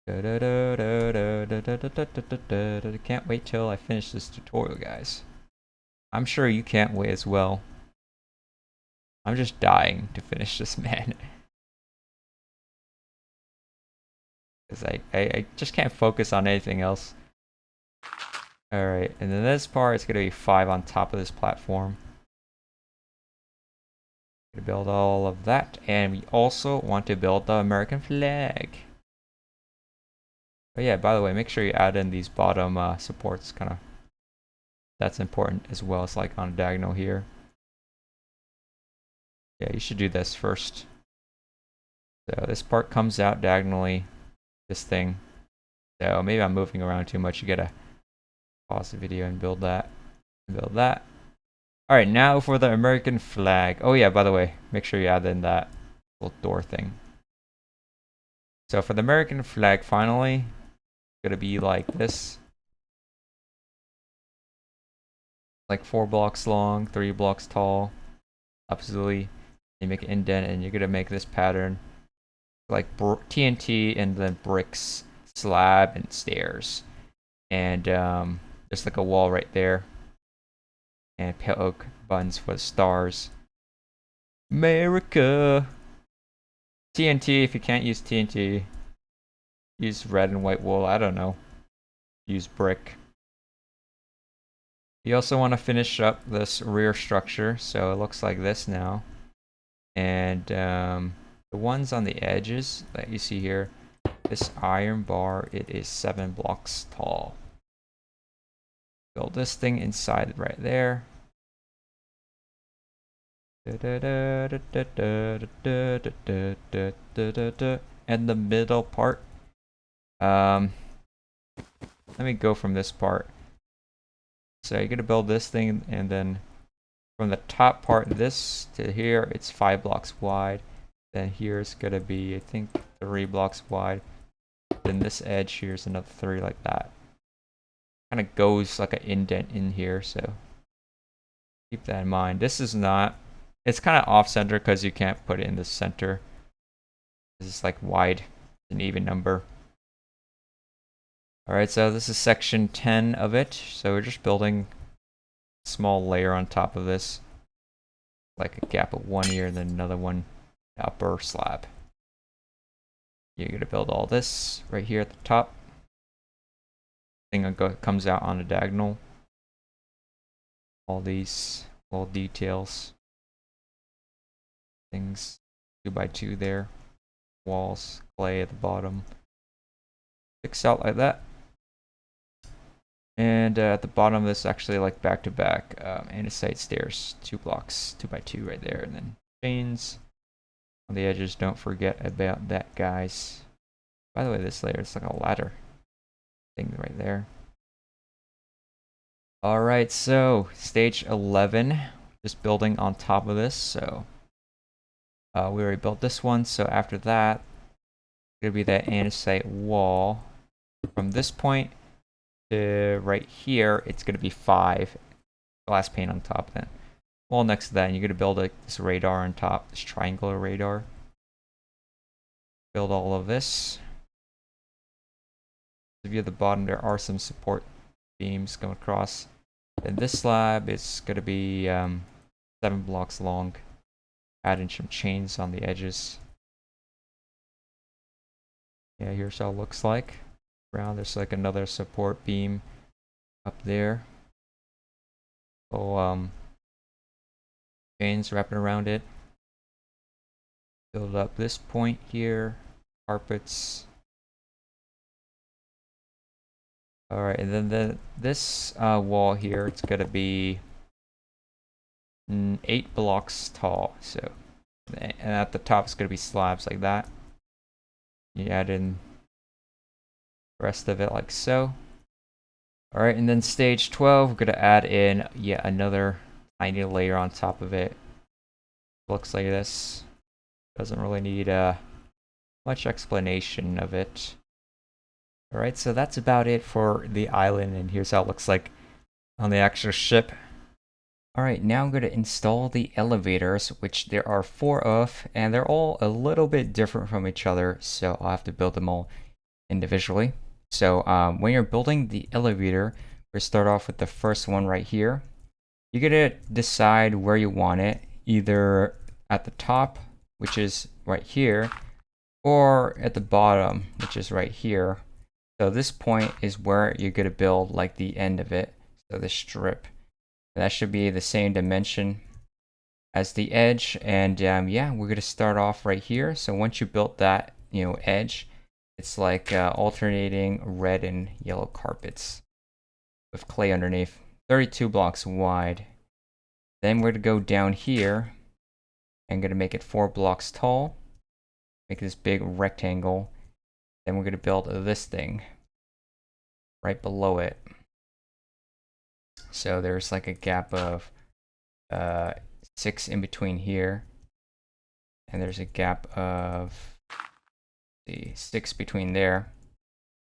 Can't wait till I finish this tutorial, guys. I'm sure you can't wait as well. I'm just dying to finish this, man. Because I just can't focus on anything else. Alright, and then this part is going to be 5 on top of this platform. Going to build all of that. And we also want to build the American flag. Oh yeah, by the way, make sure you add in these bottom supports, that's important as well. It's like on a diagonal here. Yeah, you should do this first. So this part comes out diagonally, this thing. So maybe I'm moving around too much. You gotta pause the video and build that. Build that. Alright, now for the American flag. Oh yeah, by the way, make sure you add in that little door thing. So for the American flag, finally, gonna be like this, like 4 blocks long, 3 blocks tall. Absolutely, you make an indent, and you're gonna make this pattern like TNT, and then bricks, slab, and stairs, and there's like a wall right there, and pale oak buttons for the stars. America. TNT. If you can't use TNT, use red and white wool. I don't know. Use brick. You also want to finish up this rear structure, so it looks like this now. And the ones on the edges that you see here, this iron bar, it is 7 blocks tall. Build this thing inside right there. And the middle part. Let me go from this part. So you're gonna build this thing, and then from the top part, this to here, it's 5 blocks wide. Then here's gonna be, I think, 3 blocks wide. Then this edge here's another 3, like that. Kind of goes like an indent in here, so keep that in mind. This is not. It's kind of off center because you can't put it in the center. This is like wide, an even number. Alright, so this is section 10 of it. So we're just building a small layer on top of this. Like a gap of 1 here and then another one upper slab. You're going to build all this right here at the top. Thing comes out on a diagonal. All these little details. Things 2x2 there. Walls, clay at the bottom. Sticks out like that. And at the bottom of this, actually like back to back andesite stairs, 2 blocks, 2x2 right there, and then chains on the edges. Don't forget about that, guys. By the way, this layer is like a ladder thing right there. Alright, so stage 11, just building on top of this. So we already built this one, so after that, it's gonna be that andesite wall. From this point to right here, it's gonna be 5 glass pane on top. Then, well, next to that, and you're gonna build this radar on top, this triangular radar. Build all of this. If you're at the bottom, there are some support beams going across. And this slab is gonna be 7 blocks long. Add in some chains on the edges. Yeah, here's how it looks like. Around there's like another support beam up there. So chains wrapping around it. Build up this point here. Carpets. Alright, and then this wall here, it's gonna be 8 blocks tall. So, and at the top it's gonna be slabs like that. You add in the rest of it like so. Alright, and then stage 12, we're gonna add in yet another tiny layer on top of it. Looks like this. Doesn't really need much explanation of it. Alright, so that's about it for the island, and here's how it looks like on the actual ship. Alright, now I'm going to install the elevators, which there are 4 of, and they're all a little bit different from each other, so I'll have to build them all individually. So when you're building the elevator, we'll start off with the first one right here. You're going to decide where you want it, either at the top, which is right here, or at the bottom, which is right here. So this point is where you're going to build like the end of it, so the strip. That should be the same dimension as the edge, and yeah, we're going to start off right here. So once you built that, edge, it's like alternating red and yellow carpets with clay underneath, 32 blocks wide. Then we're going to go down here and going to make it 4 blocks tall, make this big rectangle. Then we're going to build this thing right below it. So there's like a gap of 6 in between here, and there's a gap of 6 between there.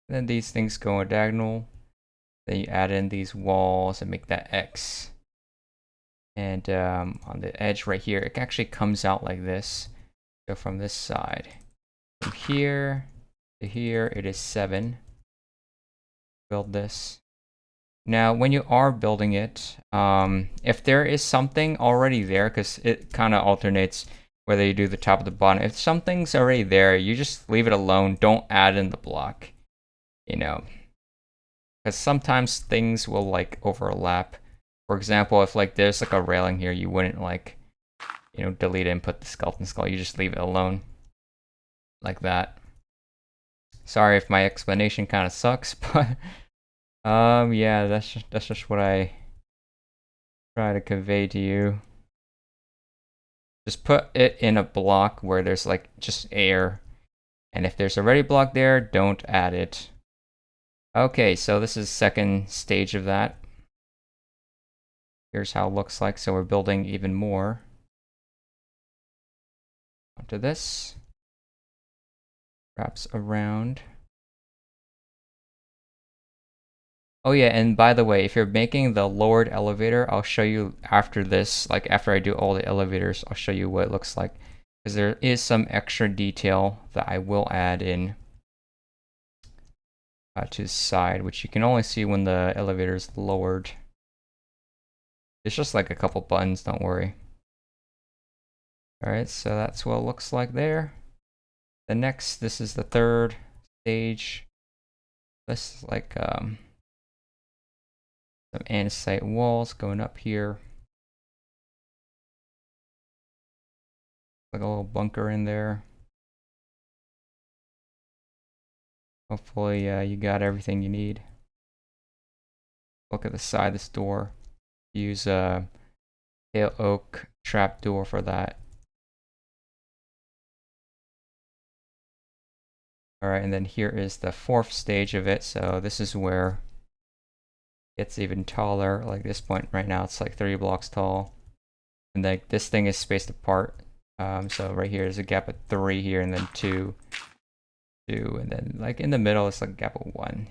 And then these things go diagonal. Then you add in these walls and make that X. And on the edge right here, it actually comes out like this. So from this side, from here to here, it is 7. Build this. Now, when you are building it, if there is something already there, because it kind of alternates whether you do the top or the bottom. If something's already there, you just leave it alone. Don't add in the block, because sometimes things will like overlap. For example, if like there's like a railing here, you wouldn't like, delete it and put the skeleton skull. You just leave it alone like that. Sorry if my explanation kind of sucks, but yeah, that's just what I try to convey to you. Just put it in a block where there's like just air, and if there's already a block there, don't add it. Okay, so this is second stage of that. Here's how it looks like. So we're building even more onto this. Wraps around. Oh yeah, and by the way, if you're making the lowered elevator, I'll show you after this, like after I do all the elevators, I'll show you what it looks like. Because there is some extra detail that I will add in to the side, which you can only see when the elevator is lowered. It's just like a couple buttons, don't worry. Alright, so that's what it looks like there. This is the third stage. This is like some andesite walls going up here. Like a little bunker in there. Hopefully you got everything you need. Look at the side of this door. Use a pale oak trapdoor for that. Alright, and then here is the fourth stage of it. So this is where it's even taller. Like this point right now, it's like 30 blocks tall. And like this thing is spaced apart. So right here is a gap of 3 here, and then 2, and then like in the middle it's like a gap of 1.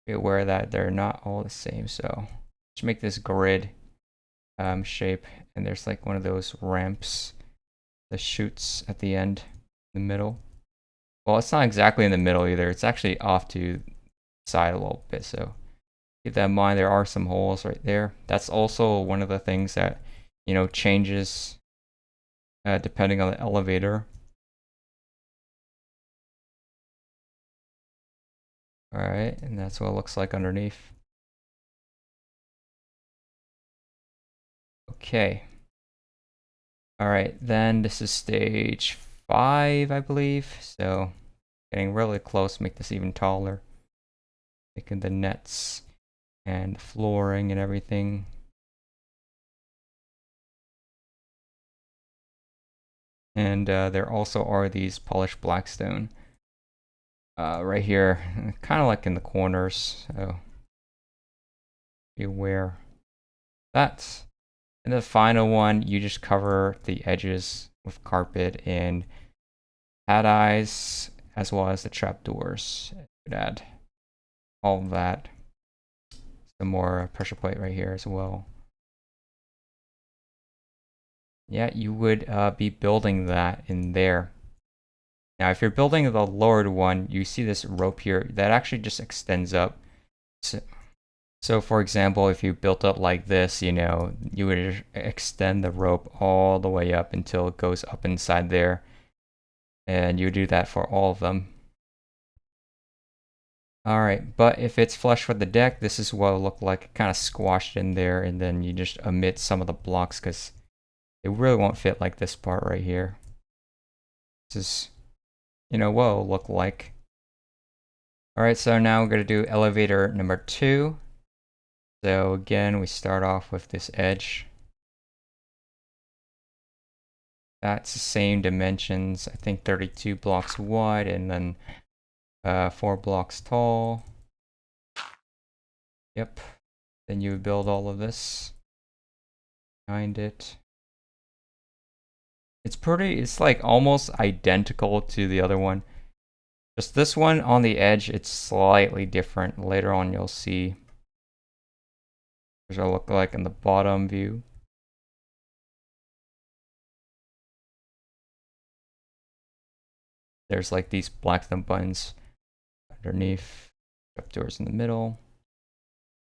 Be aware that they're not all the same. So just make this grid shape, and there's like one of those ramps, the chutes at the end, in the middle. Well, it's not exactly in the middle either. It's actually off to the side a little bit. So keep that in mind. There are some holes right there. That's also one of the things that changes depending on the elevator. Alright, and that's what it looks like underneath. Okay. Alright, then this is stage 5, I believe. So getting really close, make this even taller. Making the nets and flooring and everything. And there also are these polished blackstone right here, kind of like in the corners. So be aware of that. And the final one, you just cover the edges with carpet and cat eyes as well as the trapdoors. Could add all of that. Some more pressure plate right here as well. Yeah, you would be building that in there. Now, if you're building the lowered one, you see this rope here that actually just extends up. So for example, if you built up like this, you know, you would extend the rope all the way up until it goes up inside there. And you do that for all of them. Alright, but if it's flush with the deck, this is what it'll look like, kind of squashed in there, and then you just omit some of the blocks because it really won't fit like this part right here. This is, you know, what it'll look like. Alright, so now we're going to do elevator number 2. So again, we start off with this edge. That's the same dimensions, I think 32 blocks wide and then 4 blocks tall. Yep. Then you build all of this behind it. It's like almost identical to the other one. Just this one on the edge, it's slightly different. Later on you'll see. Here's what it'll look like in the bottom view. There's like these black thumb buttons underneath, trapdoors in the middle.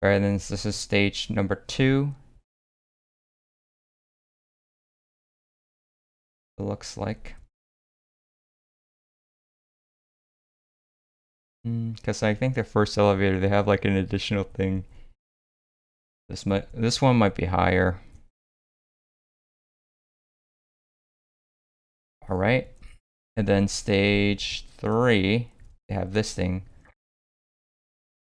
Alright, then this is stage number 2. It looks like. Because I think the first elevator, they have like an additional thing. This one might be higher. Alright. And then stage 3, they have this thing.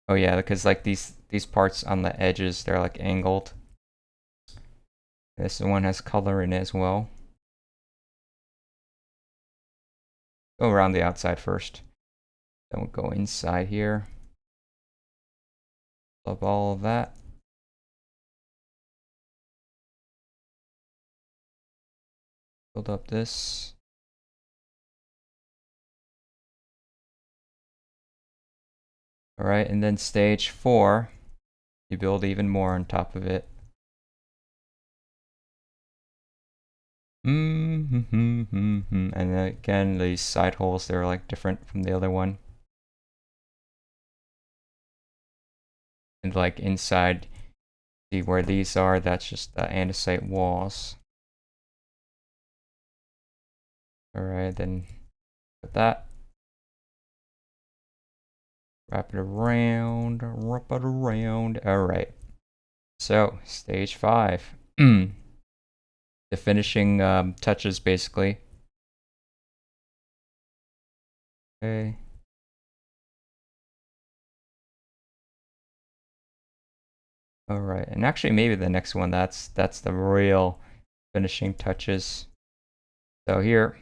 Oh yeah, because like these parts on the edges, they're like angled. This one has color in it as well. Go around the outside first. Then we'll go inside here. Love all of that. Build up this. Alright, and then stage 4, you build even more on top of it. And then again, these side holes, they're like different from the other one. And like inside, see where these are, that's just the andesite walls. Alright, then put that. Wrap it around. Alright. So, stage 5. The finishing touches, basically. Okay. Alright, and actually maybe the next one, that's the real finishing touches. So here,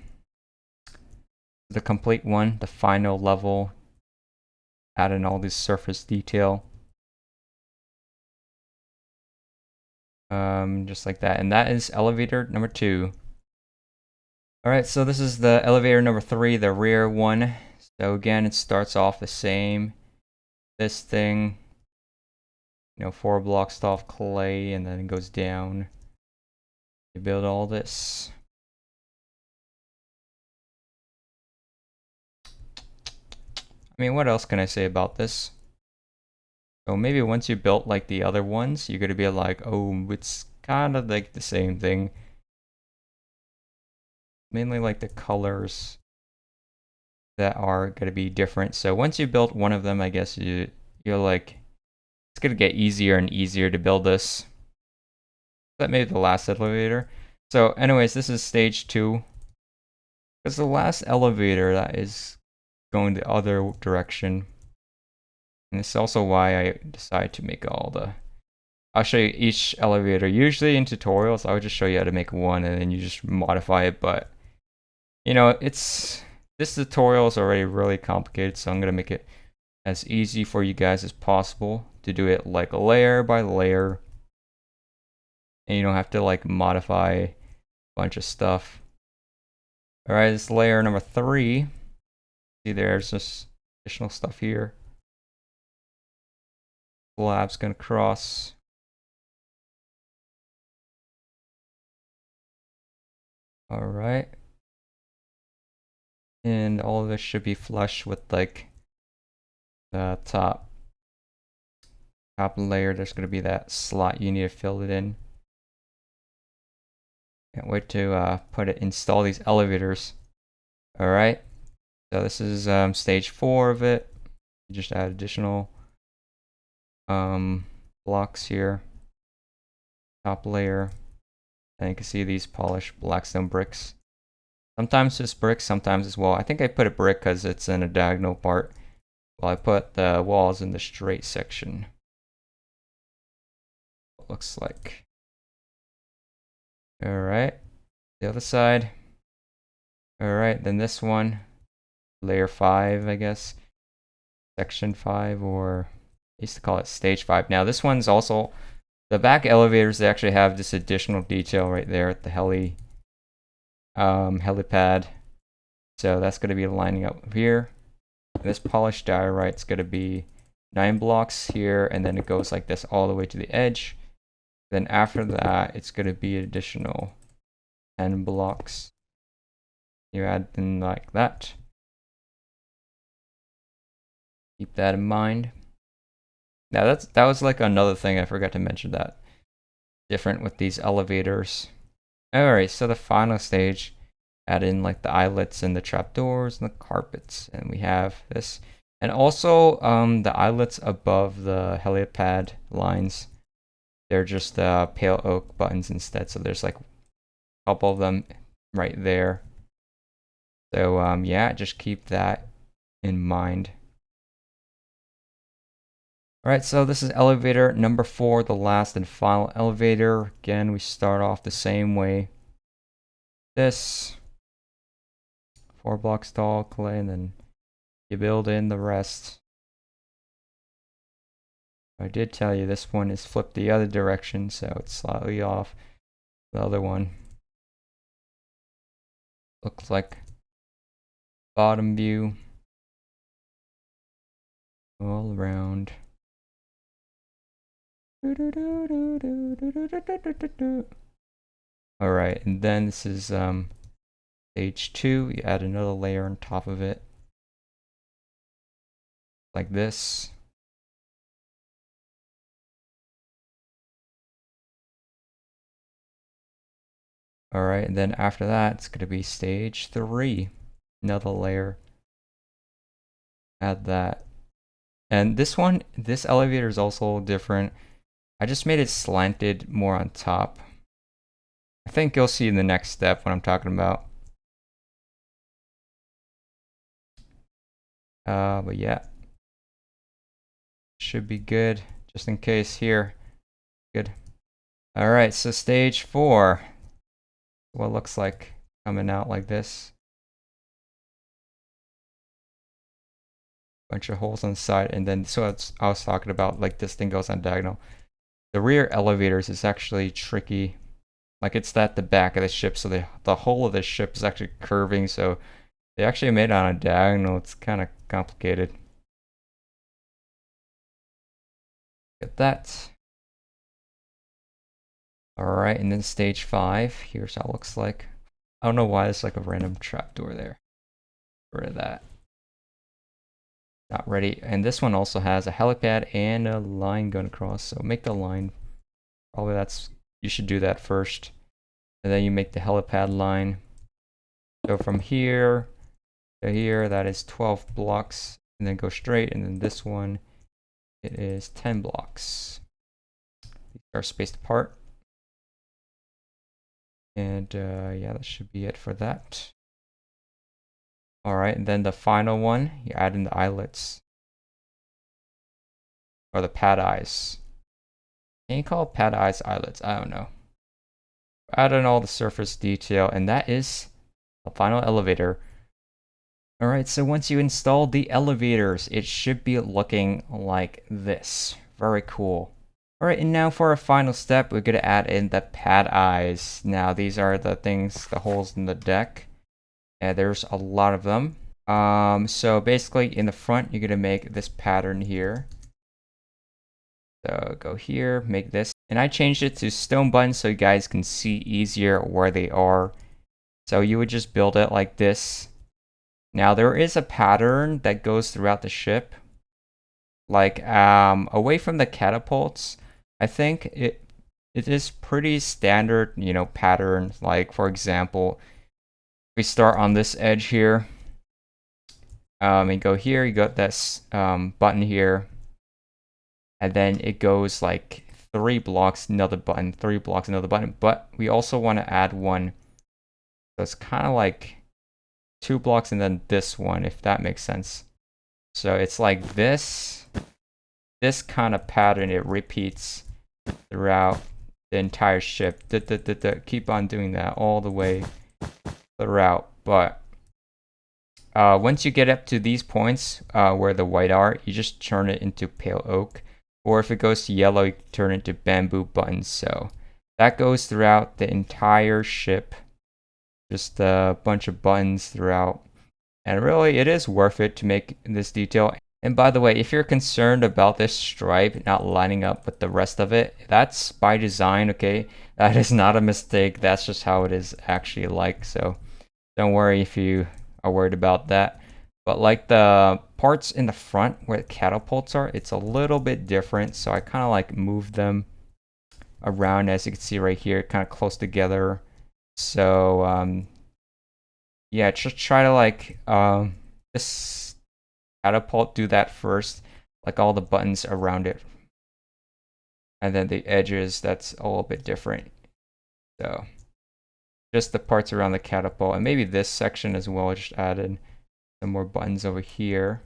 the complete one, the final level. Add in all this surface detail. Just like that. And that is elevator number 2. Alright, so this is the elevator number 3, the rear one. So again, it starts off the same. This thing, you know, 4 blocks tall of clay, and then it goes down. You build all this. I mean, what else can I say about this? So maybe once you built like the other ones, you're gonna be like, oh, it's kind of like the same thing. Mainly like the colors that are gonna be different. So once you built one of them, I guess you're like, it's gonna get easier and easier to build this. That may be the last elevator. So anyways, this is stage 2. Because the last elevator that is going the other direction. And this is also why I decided to make all the... I'll show you each elevator. Usually in tutorials, I would just show you how to make one and then you just modify it. But, you know, this tutorial is already really complicated, so I'm going to make it as easy for you guys as possible to do it like layer by layer. And you don't have to like modify a bunch of stuff. Alright, this is layer number 3. See, there's this additional stuff here. Slab's gonna cross. All right. And all of this should be flush with like the top layer. There's gonna be that slot you need to fill it in. Can't wait to install these elevators. All right. So this is stage 4 of it. You just add additional blocks here. Top layer. And you can see these polished blackstone bricks. Sometimes it's brick, sometimes it's wall. I think I put a brick because it's in a diagonal part, while I put the walls in the straight section. What looks like. Alright, the other side. Alright, then this one, layer 5, I guess. Section 5, or I used to call it stage 5. Now this one's also, the back elevators, they actually have this additional detail right there at the helipad. So that's going to be lining up here. This polished diorite's going to be 9 blocks here, and then it goes like this all the way to the edge. Then after that, it's going to be an additional 10 blocks. You add them like that. Keep that in mind. Now that was like another thing I forgot to mention, that different with these elevators. Alright, so the final stage, add in like the eyelets and the trapdoors and the carpets, and we have this. And also the eyelets above the helipad lines, they're just pale oak buttons instead, so there's like a couple of them right there. So yeah, just keep that in mind. Alright, so this is elevator number 4, the last and final elevator. Again, we start off the same way. This 4 blocks tall clay, and then you build in the rest. I did tell you this one is flipped the other direction, so it's slightly off the other one. Looks like bottom view all around. Alright, and then this is stage 2. You add another layer on top of it, like this. Alright, and then after that, it's going to be stage 3. Another layer. Add that. And this elevator is also different. I just made it slanted more on top. I think you'll see in the next step what I'm talking about. But yeah. Should be good, just in case here. Good. Alright, so stage 4. What looks like coming out like this. Bunch of holes on the side, and then so I was talking about, like this thing goes on diagonal. The rear elevators is actually tricky. Like it's at the back of the ship, so the whole of the ship is actually curving, so they actually made it on a diagonal. It's kind of complicated. Get that. Alright, and then stage 5. Here's how it looks like. I don't know why there's like a random trapdoor there. Get rid of that. Not ready. And this one also has a helipad and a line going across, so make the line. Probably you should do that first. And then you make the helipad line. So from here to here, that is 12 blocks. And then go straight, and then this one, it is 10 blocks. These are spaced apart. And yeah, that should be it for that. Alright, and then the final one, you add in the eyelets. Or the pad eyes. Can you call pad eyes eyelets? I don't know. Add in all the surface detail, and that is the final elevator. Alright, so once you install the elevators, it should be looking like this. Very cool. Alright, and now for our final step, we're going to add in the pad eyes. Now, these are the holes in the deck. And there's a lot of them. So basically in the front, you're gonna make this pattern here. So go here, make this. And I changed it to stone buttons so you guys can see easier where they are. So you would just build it like this. Now there is a pattern that goes throughout the ship. Like away from the catapults, I think it is pretty standard, you know, pattern. Like for example, we start on this edge here. And go here, you got this button here. And then it goes like 3 blocks, another button, 3 blocks, another button. But we also want to add one. So it's kind of like 2 blocks and then this one, if that makes sense. So it's like this kind of pattern. It repeats throughout the entire ship. Keep on doing that all the way throughout. But once you get up to these points where the white are, you just turn it into pale oak. Or if it goes to yellow, you turn it to bamboo buttons. So that goes throughout the entire ship. Just a bunch of buttons throughout. And really, it is worth it to make this detail. And by the way, if you're concerned about this stripe not lining up with the rest of it, that's by design, okay? That is not a mistake. That's just how it is actually like. So don't worry if you are worried about that. But like the parts in the front where the catapults are, it's a little bit different. So I kind of like move them around, as you can see right here, kind of close together. So yeah, just try to like this catapult, do that first, like all the buttons around it. And then the edges, that's a little bit different. So just the parts around the catapult, and maybe this section as well, just added some more buttons over here.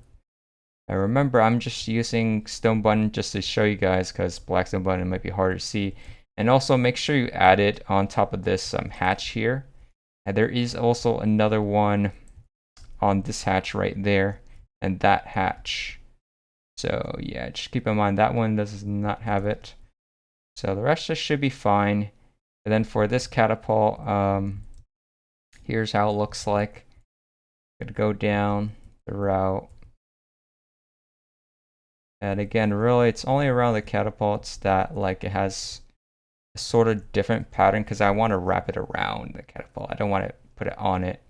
And remember, I'm just using stone button just to show you guys, because black stone button might be harder to see. And also make sure you add it on top of this hatch here. And there is also another one on this hatch right there, and that hatch. So yeah, just keep in mind that one does not have it. So the rest just should be fine. And then for this catapult, here's how it looks like. Gonna go down the route. And again, really, it's only around the catapults that like it has a sort of different pattern, because I want to wrap it around the catapult. I don't want to put it on it.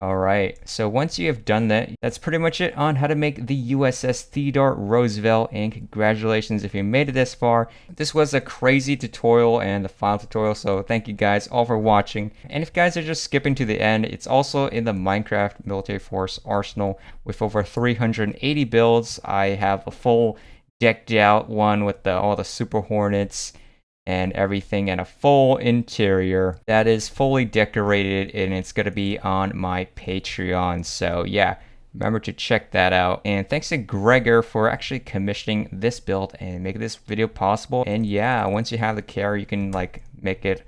Alright, so once you have done that, that's pretty much it on how to make the USS Theodore Roosevelt, and congratulations if you made it this far. This was a crazy tutorial and the final tutorial, so thank you guys all for watching. And if you guys are just skipping to the end, it's also in the Minecraft Military Force arsenal with over 380 builds. I have a full decked out one with all the Super Hornets and everything, and a full interior that is fully decorated, and it's going to be on my Patreon. So yeah, remember to check that out. And thanks to Gregor for actually commissioning this build and making this video possible. And yeah, once you have the carrier, you can like make it.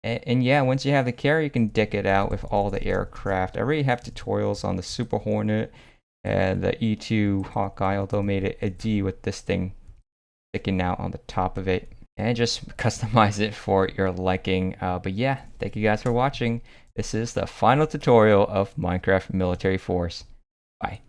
And yeah, once you have the carrier, you can deck it out with all the aircraft. I already have tutorials on the Super Hornet and the E2 Hawkeye, although made it a D with this thing sticking out on the top of it. And just customize it for your liking. But yeah, thank you guys for watching. This is the final tutorial of Minecraft Military Force. Bye.